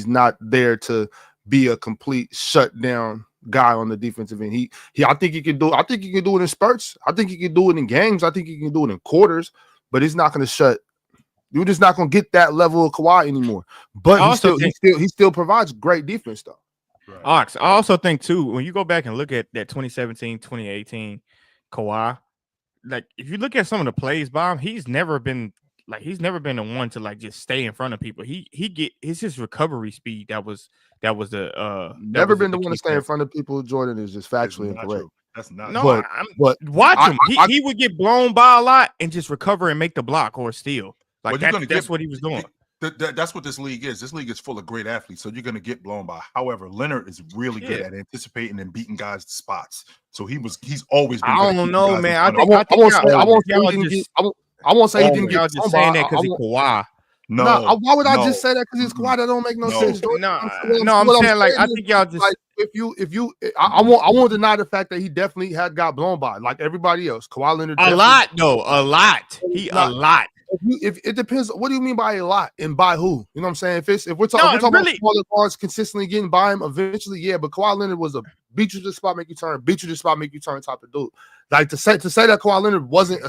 not there to be a complete shutdown guy on the defensive end. I think he can do it in spurts. I think he can do it in games. I think he can do it in quarters, but he's not going to shut You're just not gonna get that level of Kawhi anymore. But he still provides great defense though. Right. Ox, I also think too, when you go back and look at that 2017, 2018 Kawhi, like if you look at some of the plays by him, he's never been the one to like just stay in front of people. It's his recovery speed that was the never been the one to stay in front of people. Jordan is just factually incorrect. That's not. No, but watch him. He would get blown by a lot and just recover and make the block or steal. Like that's what he was doing. That's what this league is. This league is full of great athletes, so you're going to get blown by. However, Leonard is really good at anticipating and beating guys to spots. So he's always been. I don't know, man. I won't say he didn't get just saying that because he's Kawhi. No, why would I just say that? Because he's Kawhi. That don't make no sense. I'm saying like I think y'all just like I won't deny the fact that he definitely got blown by like everybody else. Kawhi Leonard a lot. A lot. If it depends, what do you mean by a lot and by who? You know what I'm saying? If we're talking about smaller guards consistently getting by him, eventually, yeah. But Kawhi Leonard was a beat you to the spot, make you turn, beat you to the spot, make you turn type of dude. Like to say that Kawhi Leonard wasn't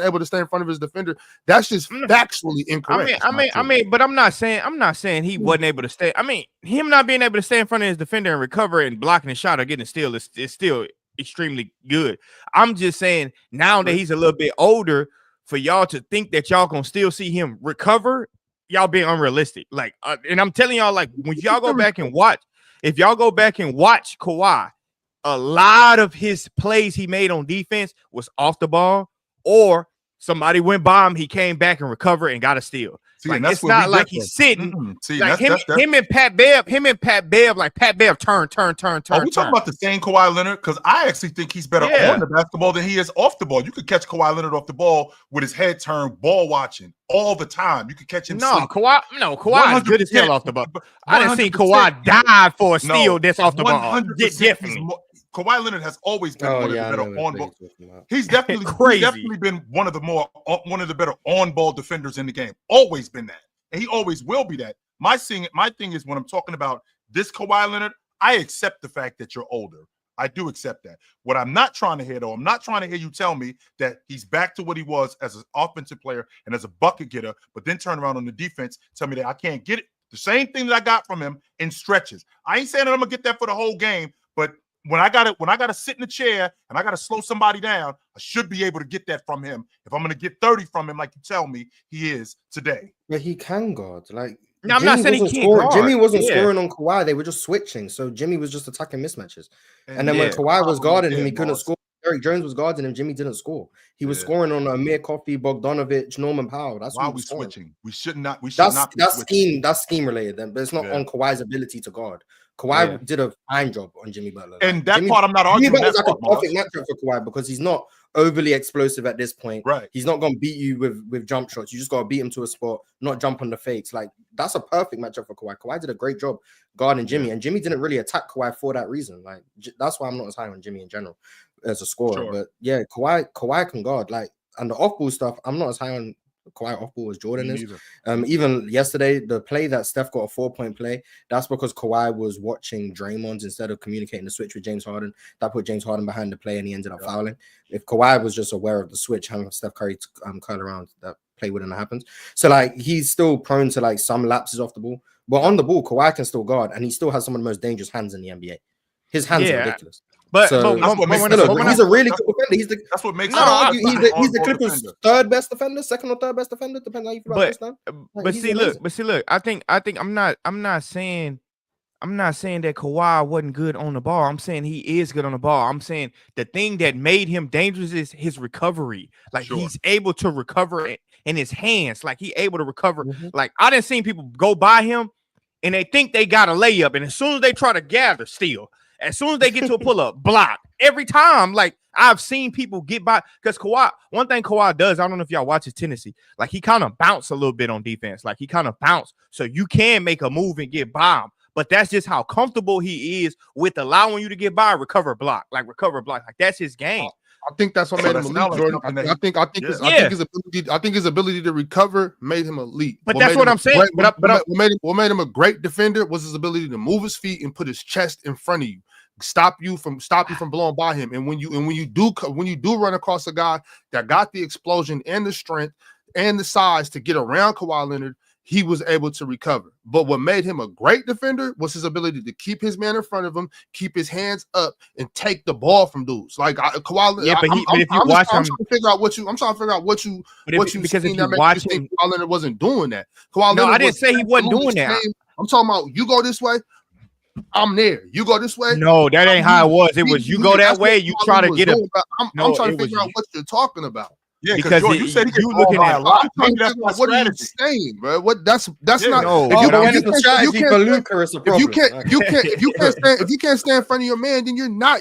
able to stay in front of his defender, that's just factually incorrect. I mean, but I'm not saying he wasn't able to stay. I mean, him not being able to stay in front of his defender and recover and blocking a shot or getting a steal is still extremely good. I'm just saying now that he's a little bit older, for y'all to think that y'all gonna still see him recover, y'all being unrealistic. Like, and I'm telling y'all, like, when y'all go back and watch, if y'all go back and watch Kawhi, a lot of his plays he made on defense was off the ball, or somebody went by him, he came back and recovered and got a steal. See, like, it's not like he's sitting. See, like him and Pat Bev, like Pat Bev turn. Are we talking about the same Kawhi Leonard? Because I actually think he's better on the basketball than he is off the ball. You could catch Kawhi Leonard off the ball with his head turned, ball watching all the time. You could catch him. Kawhi is good as hell off the ball. I didn't see Kawhi dive for a steal that's off the ball. Definitely. Kawhi Leonard has always been one of the better on ball. He's definitely been one of the better on ball defenders in the game. Always been that, and he always will be that. My thing is when I'm talking about this Kawhi Leonard, I accept the fact that you're older. I do accept that. What I'm not trying to hear though, I'm not trying to hear you tell me that he's back to what he was as an offensive player and as a bucket getter, but then turn around on the defense, tell me that I can't get it. The same thing that I got from him in stretches. I ain't saying that I'm gonna get that for the whole game, but when I gotta sit in the chair and I gotta slow somebody down, I should be able to get that from him. If I'm gonna get 30 from him, like you tell me he is today. But he can guard. Like no, I'm not saying he can't guard. Jimmy wasn't scoring on Kawhi, they were just switching. So Jimmy was just attacking mismatches. And then when Kawhi was guarding him, he couldn't score. Derrick Jones was guarding him, Jimmy didn't score. He was scoring on Amir Coffey, Bogdanovich, Norman Powell. That's why we switching. We should not. That's scheme related, then, but it's not on Kawhi's ability to guard. Kawhi did a fine job on Jimmy Butler. And that part I'm not arguing. Jimmy Butler's like a perfect matchup for Kawhi because he's not overly explosive at this point. Right. He's not going to beat you with jump shots. You just got to beat him to a spot, not jump on the fakes. Like, that's a perfect matchup for Kawhi. Kawhi did a great job guarding Jimmy, and Jimmy didn't really attack Kawhi for that reason. Like, that's why I'm not as high on Jimmy in general as a scorer. Sure. But yeah, Kawhi can guard. Like, and the off-ball stuff, I'm not as high on Kawhi off-ball as Jordan is. Even yesterday, the play that Steph got a 4-point play, that's because Kawhi was watching Draymond instead of communicating the switch with James Harden. That put James Harden behind the play, and he ended up fouling. If Kawhi was just aware of the switch, having Steph Curry curl around, that play wouldn't have happened. So, like, he's still prone to, like, some lapses off the ball. But on the ball, Kawhi can still guard, and he still has some of the most dangerous hands in the NBA. His hands are ridiculous. But he's a really good defender. That's what makes he's the Clippers' third best defender, second or third best defender, depending on how you feel about this now. But see, look. I think I'm not saying that Kawhi wasn't good on the ball. I'm saying he is good on the ball. I'm saying the thing that made him dangerous is his recovery. Like he's able to recover in his hands. Like he able to recover. Like I didn't see people go by him and they think they got a layup, and as soon as they try to gather, steal. As soon as they get to a pull-up, block. Every time, like, I've seen people get by. Because Kawhi, one thing Kawhi does, I don't know if y'all watch his tendency, like, he kind of bounce a little bit on defense. Like, he kind of bounce. So you can make a move and get by him. But that's just how comfortable he is with allowing you to get by, recover, block. Like, that's his game. I think that's what made him elite, Jordan. I think his ability to recover made him elite. But that's what I'm saying. What made him a great defender was his ability to move his feet and put his chest in front of you, stop you from blowing by him. And when you do run across a guy that got the explosion and the strength and the size to get around Kawhi Leonard, he was able to recover. But what made him a great defender was his ability to keep his man in front of him, keep his hands up, and take the ball from dudes. Like Kawhi. Yeah, but if you watch him, I'm trying to figure out what you because seen if that you makes watch you think him, Kawhi Leonard wasn't doing that. Kawhi no, Leonard I didn't say he wasn't doing that. I'm talking about you go this way, I'm there. You go this way. No, that ain't how it was. It was you go that way, you try to get him. I'm trying to figure out what you're talking about. Yeah, because you said you looking at a lot. What are you saying, bro? What that's not. No, if you can't stand in front of your man, then you're not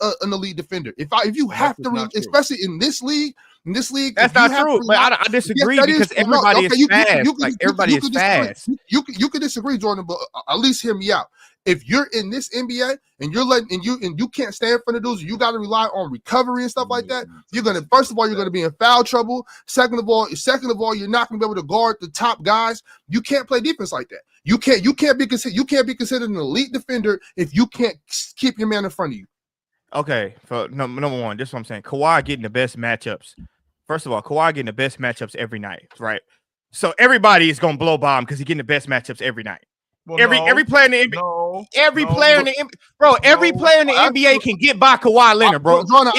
an elite defender. If you have to, especially in this league, that's not true. But I disagree because everybody is fast. Like everybody is fast. You can disagree, Jordan, but at least hear me out. If you're in this NBA and you can't stand in front of dudes, you got to rely on recovery and stuff like that. You're gonna be in foul trouble. Second of all, you're not gonna be able to guard the top guys. You can't play defense like that. You can't be considered an elite defender if you can't keep your man in front of you. Okay, for number one, this is what I'm saying. Kawhi getting the best matchups. First of all, Kawhi getting the best matchups every night, right? So everybody is gonna blow by him because he's getting the best matchups every night. Well, every player in the NBA, every player in the NBA can get by Kawhi Leonard, bro. Jordan,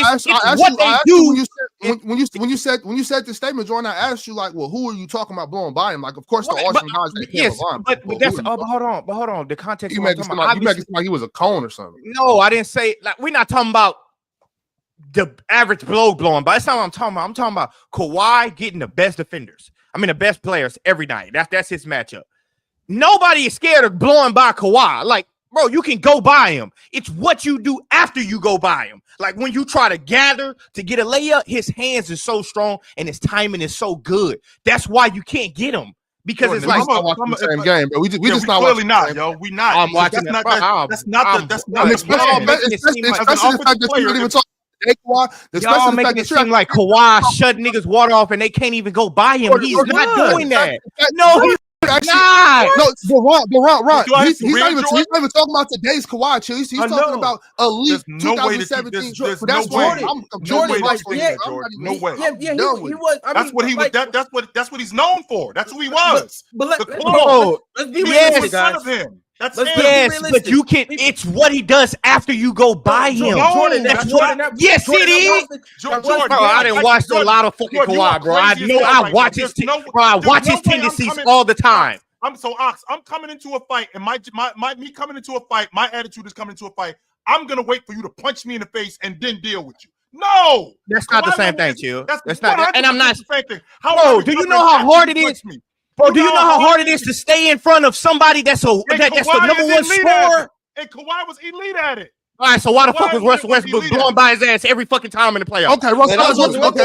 when you said the statement, Jordan, I asked you like, well, who are you talking about blowing by him? Like, of course, there are some guys that can't line. But that's hold on. The context you make it seem like he was a cone or something. No, I didn't say like we're not talking about the average blowing by. That's not what I'm talking about. I'm talking about Kawhi getting the best defenders. I mean, the best players every night. That's his matchup. Nobody is scared of blowing by Kawhi. Like, bro, you can go by him. It's what you do after you go by him. Like when you try to gather to get a layup, his hands are so strong and his timing is so good. That's why you can't get him. Because it's like the same game, but we just not clearly not, yo. We not. I'm watching that's not the y'all making it seem like Kawhi shut niggas water off and they can't even go by him. He's not doing that. No, he's not. No, Ron. He's not even talking about today's Kawhi. He's talking about elite 2017. That's what he's known for. That's who he was. But let's be realistic, guys. That's but you can. It's what he does after you go by him. Yes, it is. Jordan, I didn't watch a lot of fucking Kawhi, bro. I know I watch his tendencies all the time. I'm coming into a fight, and me coming into a fight, my attitude is coming into a fight. I'm gonna wait for you to punch me in the face and then deal with you. No, that's not the same thing, Chill. That's not. And I'm not. The same thing. Bro, do you know how hard it is? Bro, do you know how hard it is to stay in front of somebody that's the number one scorer? And Kawhi was elite at it. All right, so why the fuck was Russell Westbrook blowing by his ass every fucking time in the playoffs? Okay, Russell Westbrook.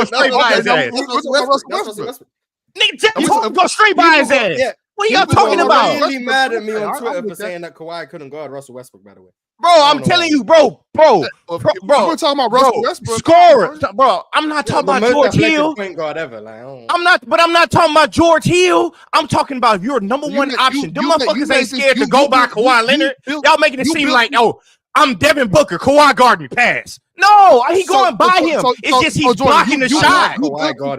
Nigga, go straight by his ass. What are y'all talking about? Really mad at me on Twitter for saying that Kawhi couldn't guard Russell Westbrook, by the way. Bro, I'm telling you, bro. We're talking about Russell Westbrook. Scorer. Bro, I'm not talking about George Hill. Point guard ever. Like, I'm not talking about George Hill. I'm talking about your number one option. Them motherfuckers ain't scared to go by Kawhi Leonard. Y'all making it seem like, oh, I'm Devin Booker. Kawhi guard me, pass. No, he going by him. It's just he's blocking the shot.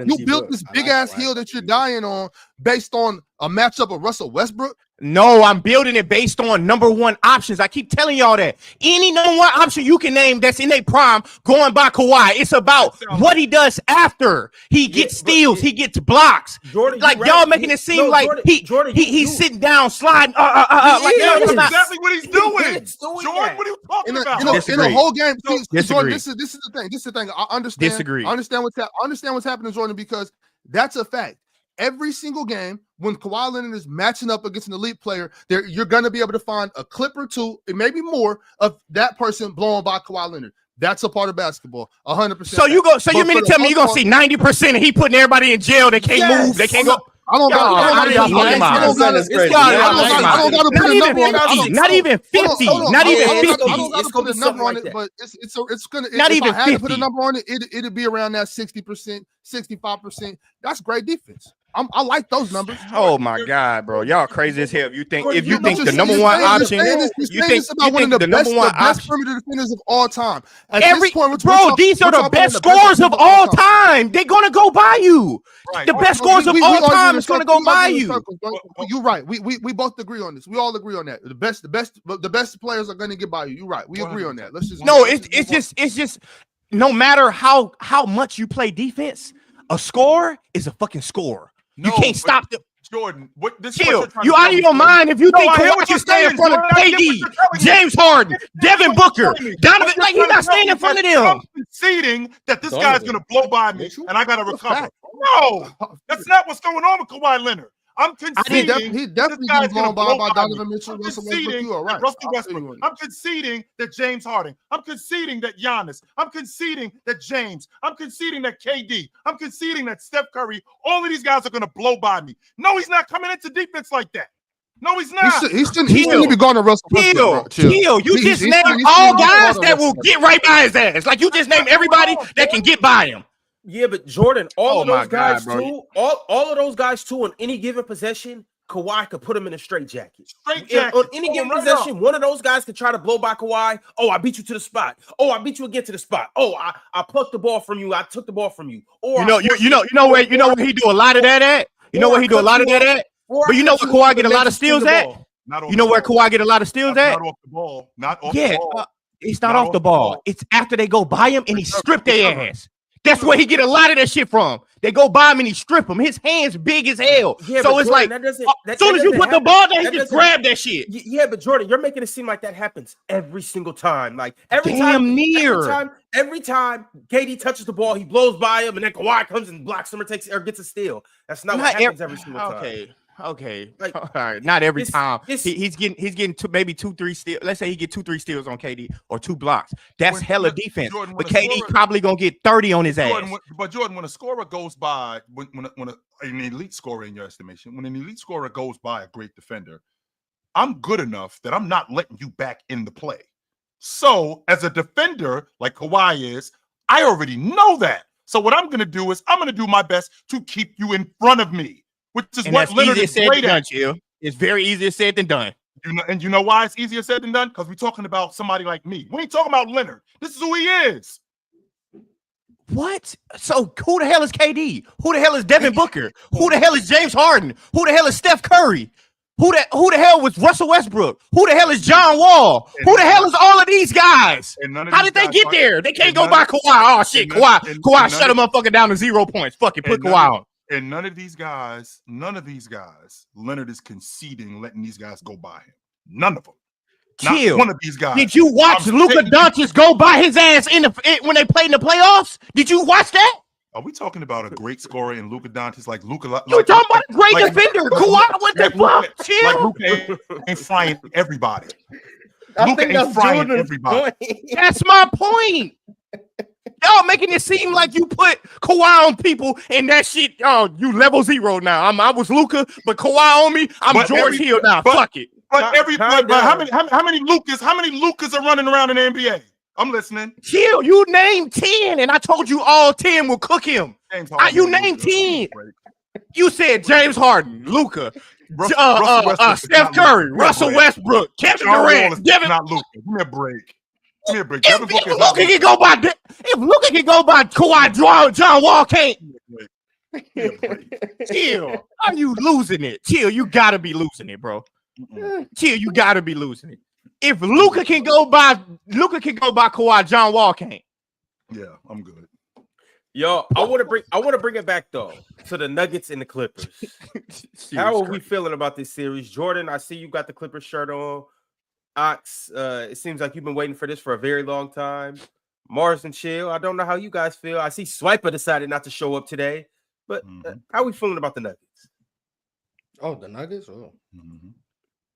You built this big ass hill that you're dying on based on a matchup of Russell Westbrook. No, I'm building it based on number one options. I keep telling y'all that. Any number one option you can name that's in their prime going by Kawhi. It's about what he does after. He gets steals. He gets blocks. Jordan, like y'all making it seem like he's sitting down, sliding. That's exactly what he's doing. Jordan, what are you talking about? In the whole game, Disagree. This is the thing. This is the thing. I understand. Disagree. I understand what's happening, Jordan, because that's a fact. Every single game, when Kawhi Leonard is matching up against an elite player, you're going to be able to find a clip or two, and maybe more, of that person blowing by Kawhi Leonard. That's a part of basketball, 100%. So you mean to tell me you're going to see 90% and he putting everybody in jail? They can't move. They can't go. I don't got to put a number on it, but it's gonna. If I had to put a number on it, it'd be around that 60%, 65%. That's great defense. I like those numbers. Oh my God, bro, y'all crazy as hell. If you think the number you're one saying, option, you're saying this about one of the best perimeter defenders of all time. At this point, these are the best scorers of all time. They're gonna go by you. Right. The best scorers of all time is gonna go by you. You're right. We both agree on this. We all agree on that. The best players are gonna get by you. You're right. We agree on that. Let's just it's just no matter how much you play defense, a scorer is a fucking scorer. You can't stop them. Jordan, Chill. You out of your mind if you think Kawhi can stay in front of KD, James Harden, Devin Booker, Donovan. Like he's not staying in front of them. I'm conceding that this guy's gonna blow by me and I gotta recover. No, that's not what's going on with Kawhi Leonard. I'm conceding he definitely gets blown by Donovan Mitchell. Russell Westbrook. I'm conceding that James Harden. I'm conceding that Giannis. I'm conceding that James. I'm conceding that KD. I'm conceding that Steph Curry. All of these guys are going to blow by me. No, he's not coming into defense like that. No, he's not. He shouldn't be going to Russell Westbrook. Chill. You just named all guys that will get right by his ass. Like you just named everybody that can get by him. Yeah, but Jordan, all of those guys too, all of those guys too, on any given possession, Kawhi could put him in a straitjacket. On any given possession, one of those guys could try to blow by Kawhi. Oh, I beat you to the spot. Oh, I beat you again to the spot. Oh, I plucked the ball from you. I took the ball from you. Or you know where he do a lot of that at? You know where he do a lot of that at? But you know where Kawhi get a lot of steals at? You know where Kawhi get a lot of steals at? Not off the ball. Not off the ball. It's not off the ball. It's after they go by him and he stripped their ass. That's where he get a lot of that shit from. They go by him and he strip him. His hands big as hell. Yeah, so it's Jordan, as soon as you put the ball down, he just grab that shit. Yeah, but Jordan, you're making it seem like that happens every single time. Like every time KD touches the ball, he blows by him, and then Kawhi comes and blocks him or gets a steal. That's not what happens every single time. Okay. Like, all right. Not every time. He's getting maybe 2-3 steals. Let's say he get 2-3 steals on KD or 2 blocks. That's hella defense. Jordan, but KD probably gonna get 30 on his ass. But Jordan, when a scorer goes by, when an elite scorer in your estimation, when an elite scorer goes by a great defender, I'm good enough that I'm not letting you back in the play. So as a defender like Kawhi is, I already know that. So what I'm gonna do is I'm gonna do my best to keep you in front of me. Which is what Leonard is great at. It's very easier said than done. You know why it's easier said than done? Because we're talking about somebody like me. We ain't talking about Leonard. This is who he is. What? So who the hell is KD? Who the hell is Devin Booker? Who the hell is James Harden? Who the hell is Steph Curry? Who the hell was Russell Westbrook? Who the hell is John Wall? Who the hell is all of these guys? How did they get there? They can't go by Kawhi. Oh shit, Kawhi shut a motherfucker down to 0 points. Fuck it, put Kawhi on. And none of these guys, Leonard is conceding, letting these guys go by him. None of them. Chill. Not one of these guys. Did you watch Luka Doncic go by his ass when they played in the playoffs? Did you watch that? Are we talking about a great scorer in Luka Doncic like Luka? You're talking about a great defender. Kawhi, what the fuck? Chill. Like Luka ain't frying everybody. Luka ain't frying everybody. That's my point. Y'all making it seem like you put Kawhi on people and that shit. Oh, you level 0 now. I was Luka, but Kawhi on me. I'm George Hill now. Fuck it. But how many Lukas are running around in the NBA? I'm listening. Chill. You named 10, and I told you all 10 will cook him. You named 10. You said James Harden, Luka, Steph Curry, Russell Westbrook, Kevin Durant, Devin. Not Luka. Give me a break. If Luka can go by Kawhi, John Wall can't. Chill. Are you losing it? Chill. You gotta be losing it, bro. Chill. You gotta be losing it. If Luka can go by Kawhi, John Wall can't. Yeah, I'm good. Yo, I want to bring it back though to the Nuggets and the Clippers. How are we feeling about this series, Jordan? I see you got the Clippers shirt on. Ox, it seems like you've been waiting for this for a very long time. Mars and Chill, I don't know how you guys feel. I see Swiper decided not to show up today, but how are we feeling about the Nuggets? Oh, the Nuggets? Oh,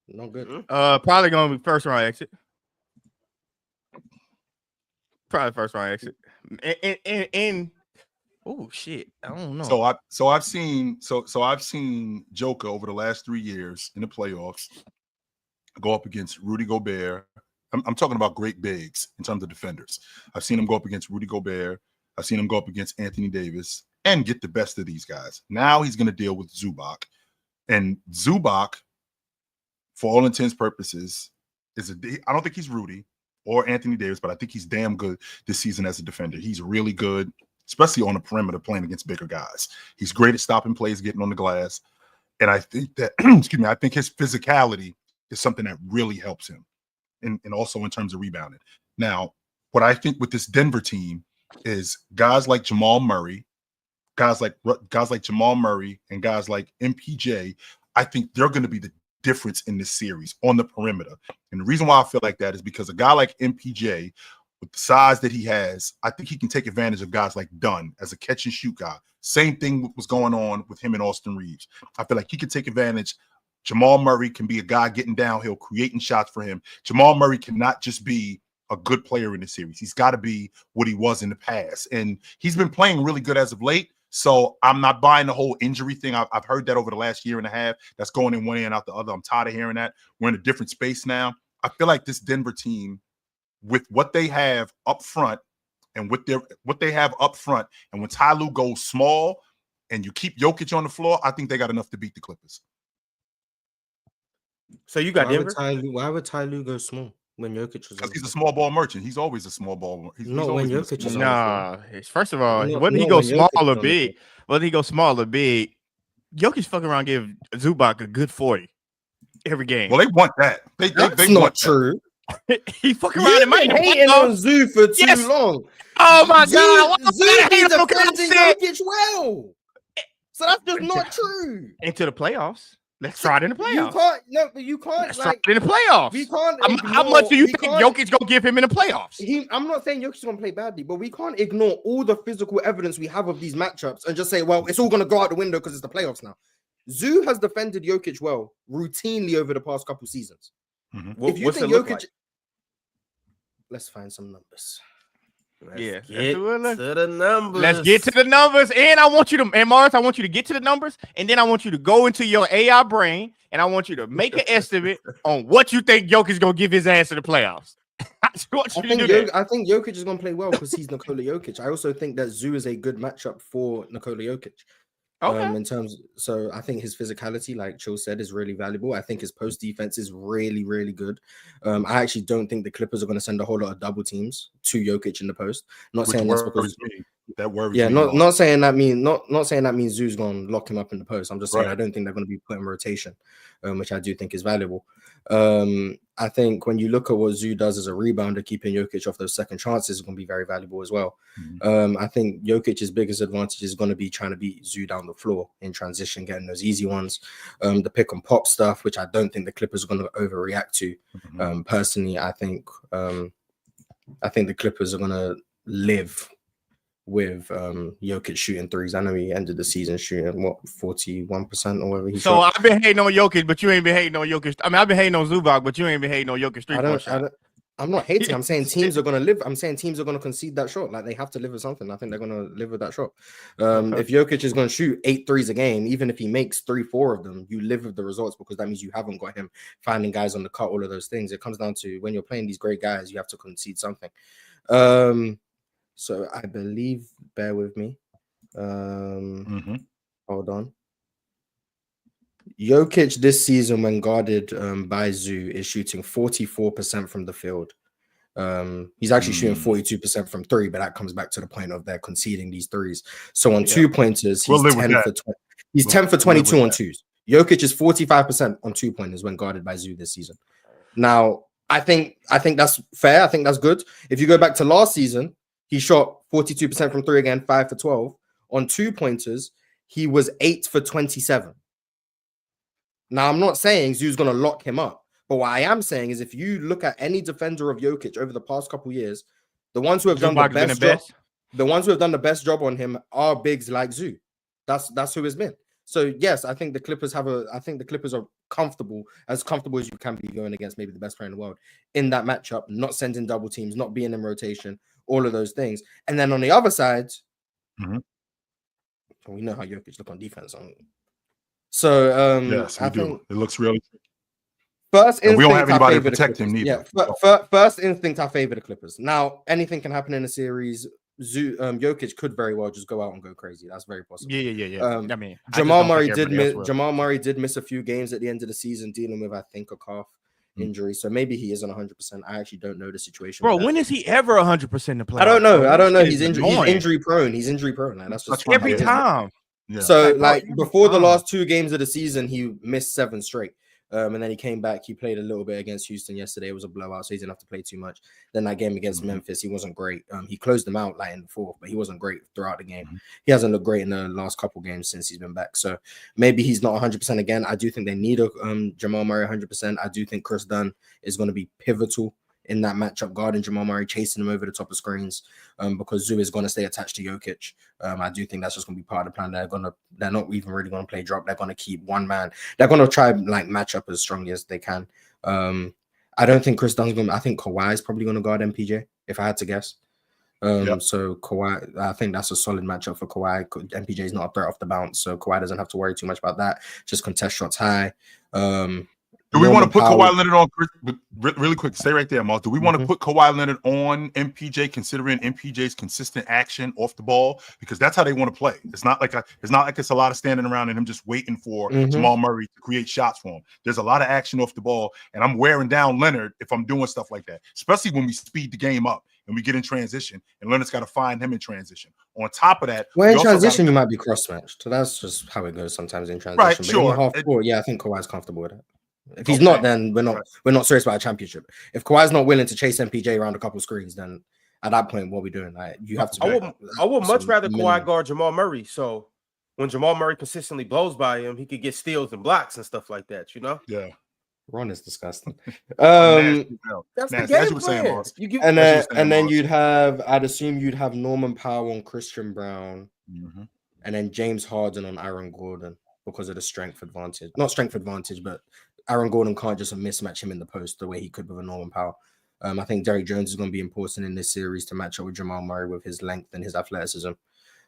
no good. Probably gonna be first round exit. Probably first round exit. And oh shit, I don't know. So I've seen Joker over the last 3 years in the playoffs go up against Rudy Gobert. I'm talking about great bigs in terms of defenders. I've seen him go up against Rudy Gobert. I've seen him go up against Anthony Davis. and get the best of these guys. Now he's going to deal with Zubac. And Zubac, for all intents and purposes, I don't think he's Rudy or Anthony Davis, but I think he's damn good this season as a defender. He's really good, especially on the perimeter playing against bigger guys. He's great at stopping plays, getting on the glass. And I think that, I think his physicality is something that really helps him. And also in terms of rebounding. Now, what I think with this Denver team is guys like Jamal Murray, guys like Jamal Murray and guys like MPJ, I think they're going to be the difference in this series on the perimeter. And the reason why I feel like that is because a guy like MPJ, with the size that he has, I think he can take advantage of guys like Dunn as a catch and shoot guy. Same thing was going on with him and Austin Reeves. I feel like he can take advantage. Jamal Murray can be a guy getting downhill, creating shots for him. Jamal Murray cannot just be a good player in the series. He's got to be what he was in the past. And he's been playing really good as of late. So I'm not buying the whole injury thing. I've heard that over the last year and a half. That's going in one ear and out the other. I'm tired of hearing that. We're in a different space now. I feel like this Denver team, with what they have up front and with what they have up front, and when Ty Lue goes small and you keep Jokic on the floor, I think they got enough to beat the Clippers. So you got Denver? Why would Ty Lue go small when Jokic was? Because he's a small ball merchant. He's always a small ball. He's when Jokic is nah. First of all, whether he goes small or big, Jokic fucking around give Zubac a good 40 every game. Well, they want that. That's not true. He fucking around and might hating on Zoo for too long. Oh my God, Zoo be defending Jokic well. So that's just not true. Into the playoffs. Let's try it in the playoffs. You can't. Let's try it in the playoffs. We can't. How much do you think Jokic gonna give him in the playoffs? I'm not saying Jokic's gonna play badly, but we can't ignore all the physical evidence we have of these matchups and just say, well, it's all gonna go out the window because it's the playoffs now. Zoo has defended Jokic well routinely over the past couple seasons. Mm-hmm. If you think Jokic, let's find some numbers. Let's get to the numbers. Let's get to the numbers. And I want you to, and Morris, I want you to get to the numbers. And then I want you to go into your AI brain and I want you to make an estimate on what you think Jokic is going to give his ass in the playoffs. I think Jokic is going to play well because he's Nikola Jokic. I also think that Zoo is a good matchup for Nikola Jokic. Okay. So I think his physicality, like Chill said, is really valuable. I think his post defense is really, really good. I actually don't think the Clippers are going to send a whole lot of double teams to Jokic in the post. Not saying that's because that worries me. Not saying that means Zoo's going to lock him up in the post. I'm just saying I don't think they're going to be put in rotation, which I do think is valuable. I think when you look at what Zoo does as a rebounder, keeping Jokic off those second chances is going to be very valuable as well. Mm-hmm. I think Jokic's biggest advantage is going to be trying to beat Zoo down the floor in transition, getting those easy ones, the pick and pop stuff, which I don't think the Clippers are going to overreact to. Mm-hmm. Personally, I think the Clippers are going to live with Jokic shooting threes. I know he ended the season shooting 41% or whatever he shot. I've been hating on Jokic, but you ain't been hating on Jokic. I mean, I've been hating on Zubac, but you ain't been hating on Jokic. I'm not hating. I'm saying teams are going to live. I'm saying teams are going to concede that shot. Like they have to live with something. I think they're going to live with that shot. If Jokic is going to shoot 8 threes a game, even if he makes 3-4 of them, you live with the results because that means you haven't got him finding guys on the cut, all of those things. It comes down to when you're playing these great guys, you have to concede something. So I believe, bear with me. Hold on. Jokic this season, when guarded by Zoo, is shooting 44% from the field. He's actually shooting 42% from three, but that comes back to the point of they're conceding these threes. So on 2-pointers, he's 10 for 22 on twos. Jokic is 45% on 2-pointers when guarded by Zoo this season. Now, I think that's fair. I think that's good. If you go back to last season, he shot 42% from three again, 5 for 12. On 2-pointers, he was 8 for 27. Now, I'm not saying Zoo's going to lock him up. But what I am saying is if you look at any defender of Jokic over the past couple years, the ones who have done the best job on him are bigs like Zoo. That's who has been. So, yes, I think the Clippers are comfortable as you can be going against maybe the best player in the world in that matchup, not sending double teams, not being in rotation, all of those things. And then on the other side, we know how Jokic look on defense. So, yes, we do. It looks really first instinct, we don't have anybody to protect him neither. Yeah, first instinct, I favor the Clippers. Now, anything can happen in a series. Jokic could very well just go out and go crazy. That's very possible. Yeah. I mean, Jamal Murray did miss a few games at the end of the season dealing with, I think, a calf injury. So maybe he isn't 100%. I actually don't know the situation. Bro, when is he ever 100% to play? I don't know. He's injury prone. He's injury prone. Like, that's just every time. Yeah. So like before the last 2 games of the season, he missed 7 straight. And then he came back. He played a little bit against Houston yesterday. It was a blowout, so he didn't have to play too much. Then that game against Memphis, he wasn't great. He closed them out like in the 4th, but he wasn't great throughout the game. He hasn't looked great in the last couple games since he's been back. So maybe he's not 100% again. I do think they need a Jamal Murray 100%. I do think Chris Dunn is going to be pivotal in that matchup, guarding Jamal Murray, chasing him over the top of screens, because Zoo is going to stay attached to Jokic. I do think that's just going to be part of the plan. They're not even really going to play drop. They're going to keep one man. They're going to try like match up as strongly as they can. I don't think Chris Dunn's going to. I think Kawhi is probably going to guard MPJ, if I had to guess. So Kawhi, I think that's a solid matchup for Kawhi. MPJ is not a threat off the bounce, so Kawhi doesn't have to worry too much about that. Just contest shots high. Do we want to put Kawhi Leonard on really quick? Stay right there, Mark. Do we want to put Kawhi Leonard on MPJ, considering MPJ's consistent action off the ball? Because that's how they want to play. It's not like it's a lot of standing around and him just waiting for Jamal Murray to create shots for him. There's a lot of action off the ball, and I'm wearing down Leonard if I'm doing stuff like that, especially when we speed the game up and we get in transition, and Leonard's got to find him in transition. On top of that, in transition, you might be cross-matched. So that's just how it goes sometimes in transition. Right, but sure. In the half court, I think Kawhi's comfortable with it. If he's not, then we're not serious about a championship. If Kawhi's not willing to chase MPJ around a couple of screens, then at that point, what are we doing? Like, you have to. I would much rather Kawhi guard Jamal Murray. So when Jamal Murray consistently blows by him, he could get steals and blocks and stuff like that. You know? Yeah. Ron is disgusting. That's the game plan. And then you'd have. I'd assume you'd have Norman Powell on Christian Brown, and then James Harden on Aaron Gordon, because of the strength advantage. Not strength advantage, but Aaron Gordon can't just mismatch him in the post the way he could with a Norman Powell. I think Derrick Jones is going to be important in this series to match up with Jamal Murray with his length and his athleticism.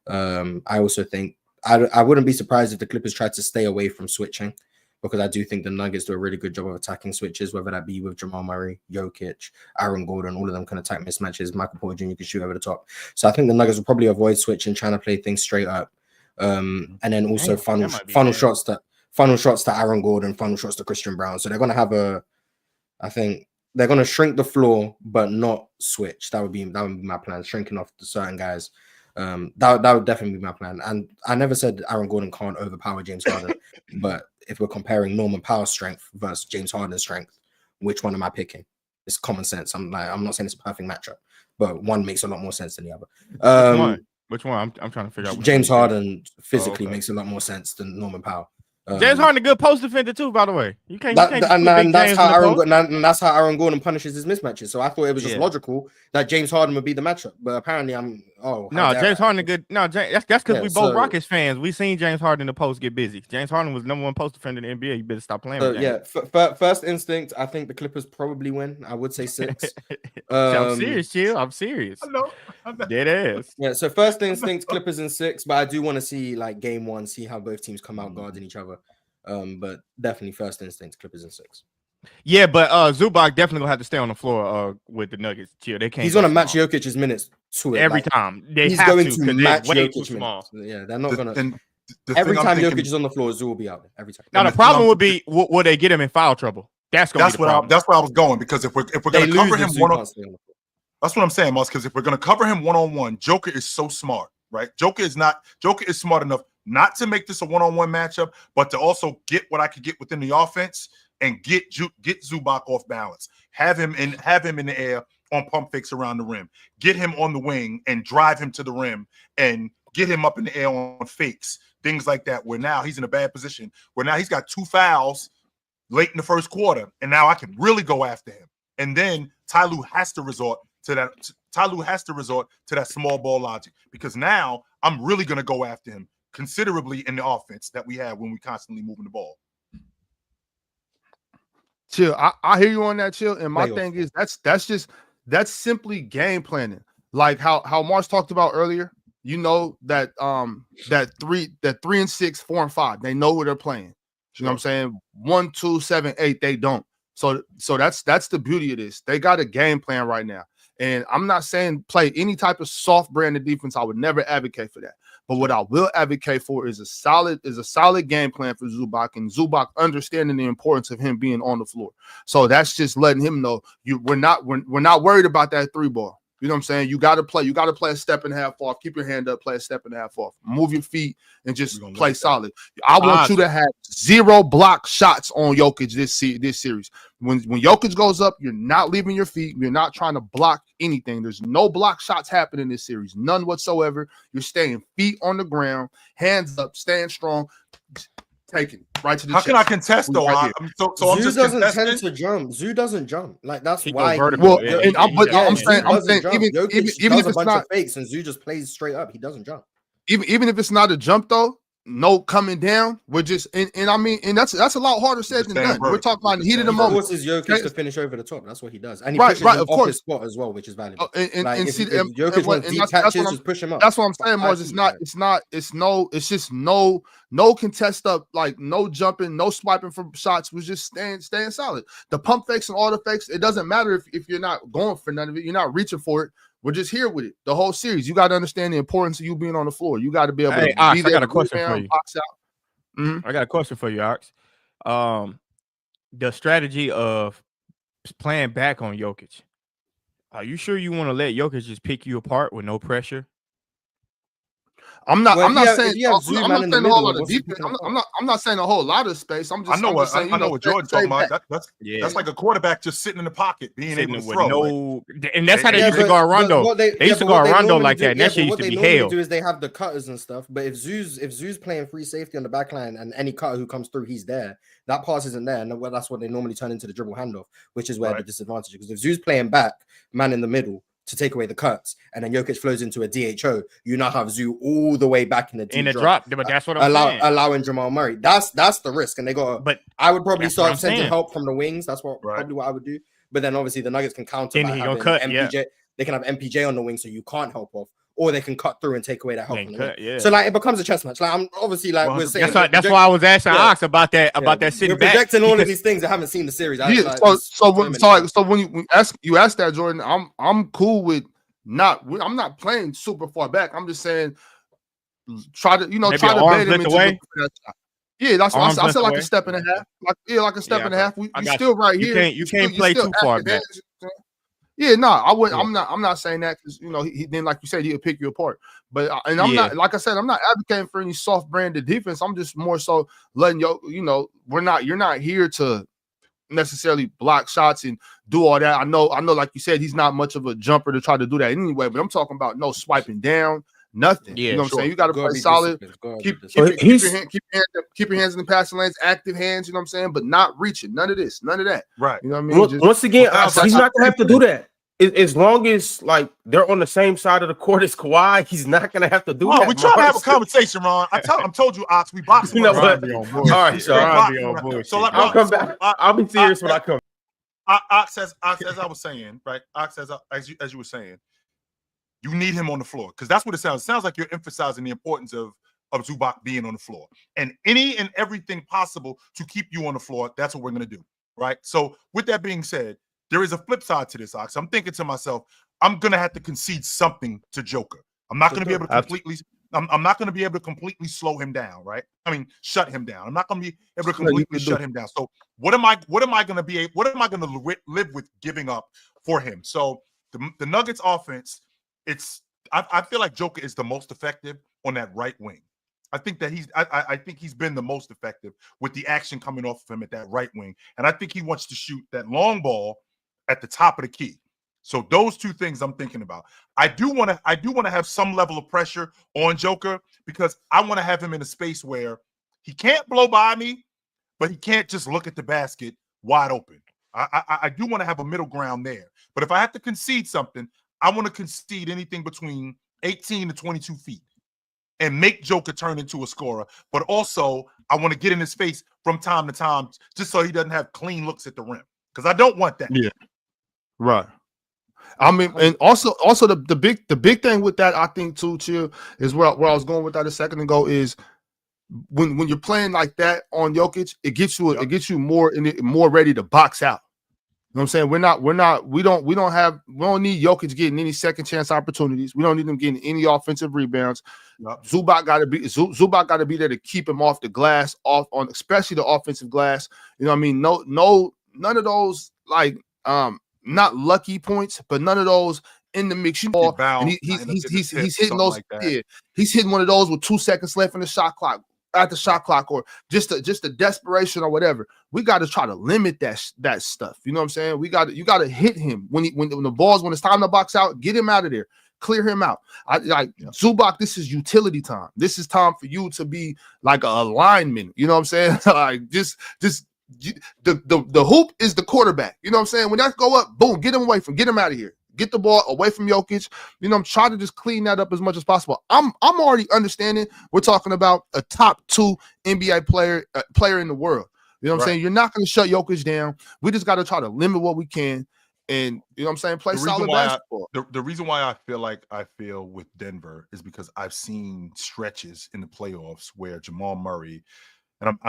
I also think I wouldn't be surprised if the Clippers tried to stay away from switching, because I do think the Nuggets do a really good job of attacking switches, whether that be with Jamal Murray, Jokic, Aaron Gordon. All of them can attack mismatches. Michael Porter Jr. can shoot over the top. So I think the Nuggets will probably avoid switching, trying to play things straight up. And then also funnel shots to Aaron Gordon, funnel shots to Christian Brown. So they're going to have I think they're going to shrink the floor, but not switch. That would be my plan, shrinking off the certain guys. That would definitely be my plan. And I never said Aaron Gordon can't overpower James Harden, but if we're comparing Norman Powell's strength versus James Harden's strength, which one am I picking? It's common sense. I'm not saying it's a perfect matchup, but one makes a lot more sense than the other. Which one? I'm trying to figure out. James Harden physically makes a lot more sense than Norman Powell. James Harden a good post defender too, by the way. You can't. That's how Aaron Gordon punishes his mismatches. So I thought it was just logical that James Harden would be the matchup, but apparently James Harden a good. No, that's because we both Rockets fans. We seen James Harden in the post get busy. James Harden was #1 post defender in the NBA. You better stop playing. First instinct, I think the Clippers probably win. I would say 6. I'm serious, chill. I'm serious. I know. Dead ass. Yeah. So first instinct, Clippers in 6, but I do want to see like game 1, see how both teams come out guarding each other. But definitely first instinct, Clippers in 6. Yeah, but Zubac definitely gonna have to stay on the floor with the Nuggets. Chill, they can't. He's gonna match Jokic's minutes to it every time. He's going to match Jokic's minutes. Yeah, they're not gonna. Every time Jokic is on the floor, Zoo will be out there every time. Now the problem would be, will they get him in foul trouble? That's where I was going, because if we're gonna cover him that's what I'm saying, Moss. Because if we're gonna cover him one-on-one, Joker is so smart, right? Joker is smart enough not to make this a one-on-one matchup, but to also get what I could get within the offense and get Zubac off balance. Have him in the air on pump fakes around the rim. Get him on the wing and drive him to the rim and get him up in the air on fakes, things like that, where now he's in a bad position, where now he's got 2 fouls late in the first quarter, and now I can really go after him. And then Ty Lue has to resort to that small ball logic, because now I'm really going to go after him considerably in the offense that we have when we constantly moving the ball. Chill. I hear you on that, Chill. And my thing is that's simply game planning. Like how Mars talked about earlier. You know that that 3 and 6, 4 and 5, they know where they're playing. You know what I'm saying? 1, 2, 7, 8, they don't. So that's the beauty of this. They got a game plan right now. And I'm not saying play any type of soft branded defense. I would never advocate for that. But what I will advocate for is a solid game plan for Zubac, and Zubac understanding the importance of him being on the floor. So that's just letting him know we're not worried about that 3 ball. You know what I'm saying? You got to play a step and a half off. Keep your hand up, play a step and a half off. Move your feet and just play solid. I want you to have 0 block shots on Jokic this series. When Jokic goes up, you're not leaving your feet. You're not trying to block anything. There's no block shots happening in this series. None whatsoever. You're staying feet on the ground, hands up, staying strong. Taking right to the How can I contest though? Right Zoo doesn't tend to jump. Zoo doesn't jump. Like that's why. Well, I'm saying even if it's bunch not of fakes and Zoo just plays straight up, he doesn't jump. Even if it's not a jump though, no coming down. We're just and I mean, and that's a lot harder said than done. We're talking about the heat of the moment. Forces Jokic to finish over the top. That's what he does, and he right, pushes right, him of off course. his spot as well, which is valuable. If Jokic wants deep catches, just push him up. That's what I'm saying, Mars. It's just no contest up, like no jumping, no swiping for shots. Was just staying solid. The pump fakes and all the fakes. It doesn't matter if you're not going for none of it. You're not reaching for it. We're just here with it the whole series. You got to understand the importance of you being on the floor. You got to be able to be Ox, there. I got a question for you. Box out. I got a question for you, Ox. The strategy of playing back on Jokic. Are you sure you want to let Jokic just pick you apart with no pressure? I'm not saying a whole lot of defense. defense. I'm not saying a whole lot of space. I know what Jordan's talking about. That's like a quarterback just sitting in the pocket, being able to throw. And that's how they used to guard Rondo. They used to guard Rondo like that. And that shit used to be hell. What they do is they have the cutters and stuff. But if Zoo's playing free safety on the back line and any cutter who comes through, he's there. That pass isn't there, and that's what they normally turn into the dribble handoff, which is where the disadvantage is. Because if Zoo's playing back, man in the middle, to take away the cuts, and then Jokic flows into a DHO, you now have Zoo all the way back in the drop. But that's what I'm saying. Allowing Jamal Murray. That's the risk, and they got. But I would probably start sending help from the wings. That's probably what I would do. But then obviously the Nuggets can counter by having MPJ. They can have MPJ on the wing, so you can't help off, or they can cut through and take away that help. So like it becomes a chess match. Like I'm obviously like we're saying. That's why I was asking Ox about that sitting we're projecting all of these things. I haven't seen the series. So when you ask that, Jordan, I'm cool with. I'm not playing super far back. I'm just saying, try to bait him into that shot. Yeah, that's what I said. Like a step and a half. Like a step and a half. We still right here. You can't play too far back. Yeah, no, I wouldn't. I'm not saying that because he then, like you said, he'll pick you apart. But I'm not, like I said, I'm not advocating for any soft branded defense. I'm just more so letting you're not here to necessarily block shots and do all that. I know, like you said, he's not much of a jumper to try to do that anyway, but I'm talking about no swiping down, nothing. You know what I'm saying? You got to play solid. Keep your hands in the passing lanes, active hands, you know what I'm saying? But not reaching. None of this, none of that. Right. You know what I mean? Once again, he's not going to have to do that. As long as like they're on the same side of the court as Kawhi, he's not gonna have to do that. We trying to have a conversation, Ron. I told you, Ox, we boxing. All right, so I'll come back. I'll be serious when I come. Ox, as I was saying, right? Ox, as you were saying, you need him on the floor because that's what it sounds. It sounds like you're emphasizing the importance of Zubac being on the floor and any and everything possible to keep you on the floor. That's what we're gonna do, right? So, with that being said. There is a flip side to this, Ox. I'm thinking to myself, I'm gonna have to concede something to Joker. I'm not gonna be able to completely. I'm not gonna be able to completely slow him down, right? I mean, shut him down. I'm not gonna be able to completely shut him down. So, what am I gonna live with giving up for him? So, the Nuggets offense, I feel like Joker is the most effective on that right wing. I think that I think he's been the most effective with the action coming off of him at that right wing, and I think he wants to shoot that long ball at the top of the key. So those two things I'm thinking about. I do want to have some level of pressure on Joker because I want to have him in a space where he can't blow by me, but he can't just look at the basket wide open. I do want to have a middle ground there. But if I have to concede something, I want to concede anything between 18 to 22 feet and make Joker turn into a scorer. But also, I want to get in his face from time to time just so he doesn't have clean looks at the rim because I don't want that. Yeah. Right. I mean, and also the big thing with that, I think too, Chill, is where I was going with that a second ago is when you're playing like that on Jokic, it gets you more ready to box out. know what I'm saying? We don't need Jokic getting any second chance opportunities. We don't need him getting any offensive rebounds. Yep. Zubac got to be there to keep him off the glass, especially the offensive glass. You know what I mean? No, none of those like not lucky points, but none of those in the mix. And he's hitting those. Like yeah, he's hitting one of those with 2 seconds left in the shot clock. At the shot clock, or just a desperation or whatever. We got to try to limit that stuff. You know what I'm saying? You got to hit him when it's time to box out, get him out of there, clear him out. Zubac, this is utility time. This is time for you to be like a lineman. You know what I'm saying? Like the hoop is the quarterback. You know what I'm saying? When that go up, boom, get him out of here. Get the ball away from Jokic. You know, I'm trying to just clean that up as much as possible. I'm already understanding we're talking about a top 2 NBA player in the world. You know what I'm saying? You're not going to shut Jokic down. We just got to try to limit what we can and, you know what I'm saying, play solid basketball. The reason why I feel like I feel with Denver is because I've seen stretches in the playoffs where Jamal Murray, and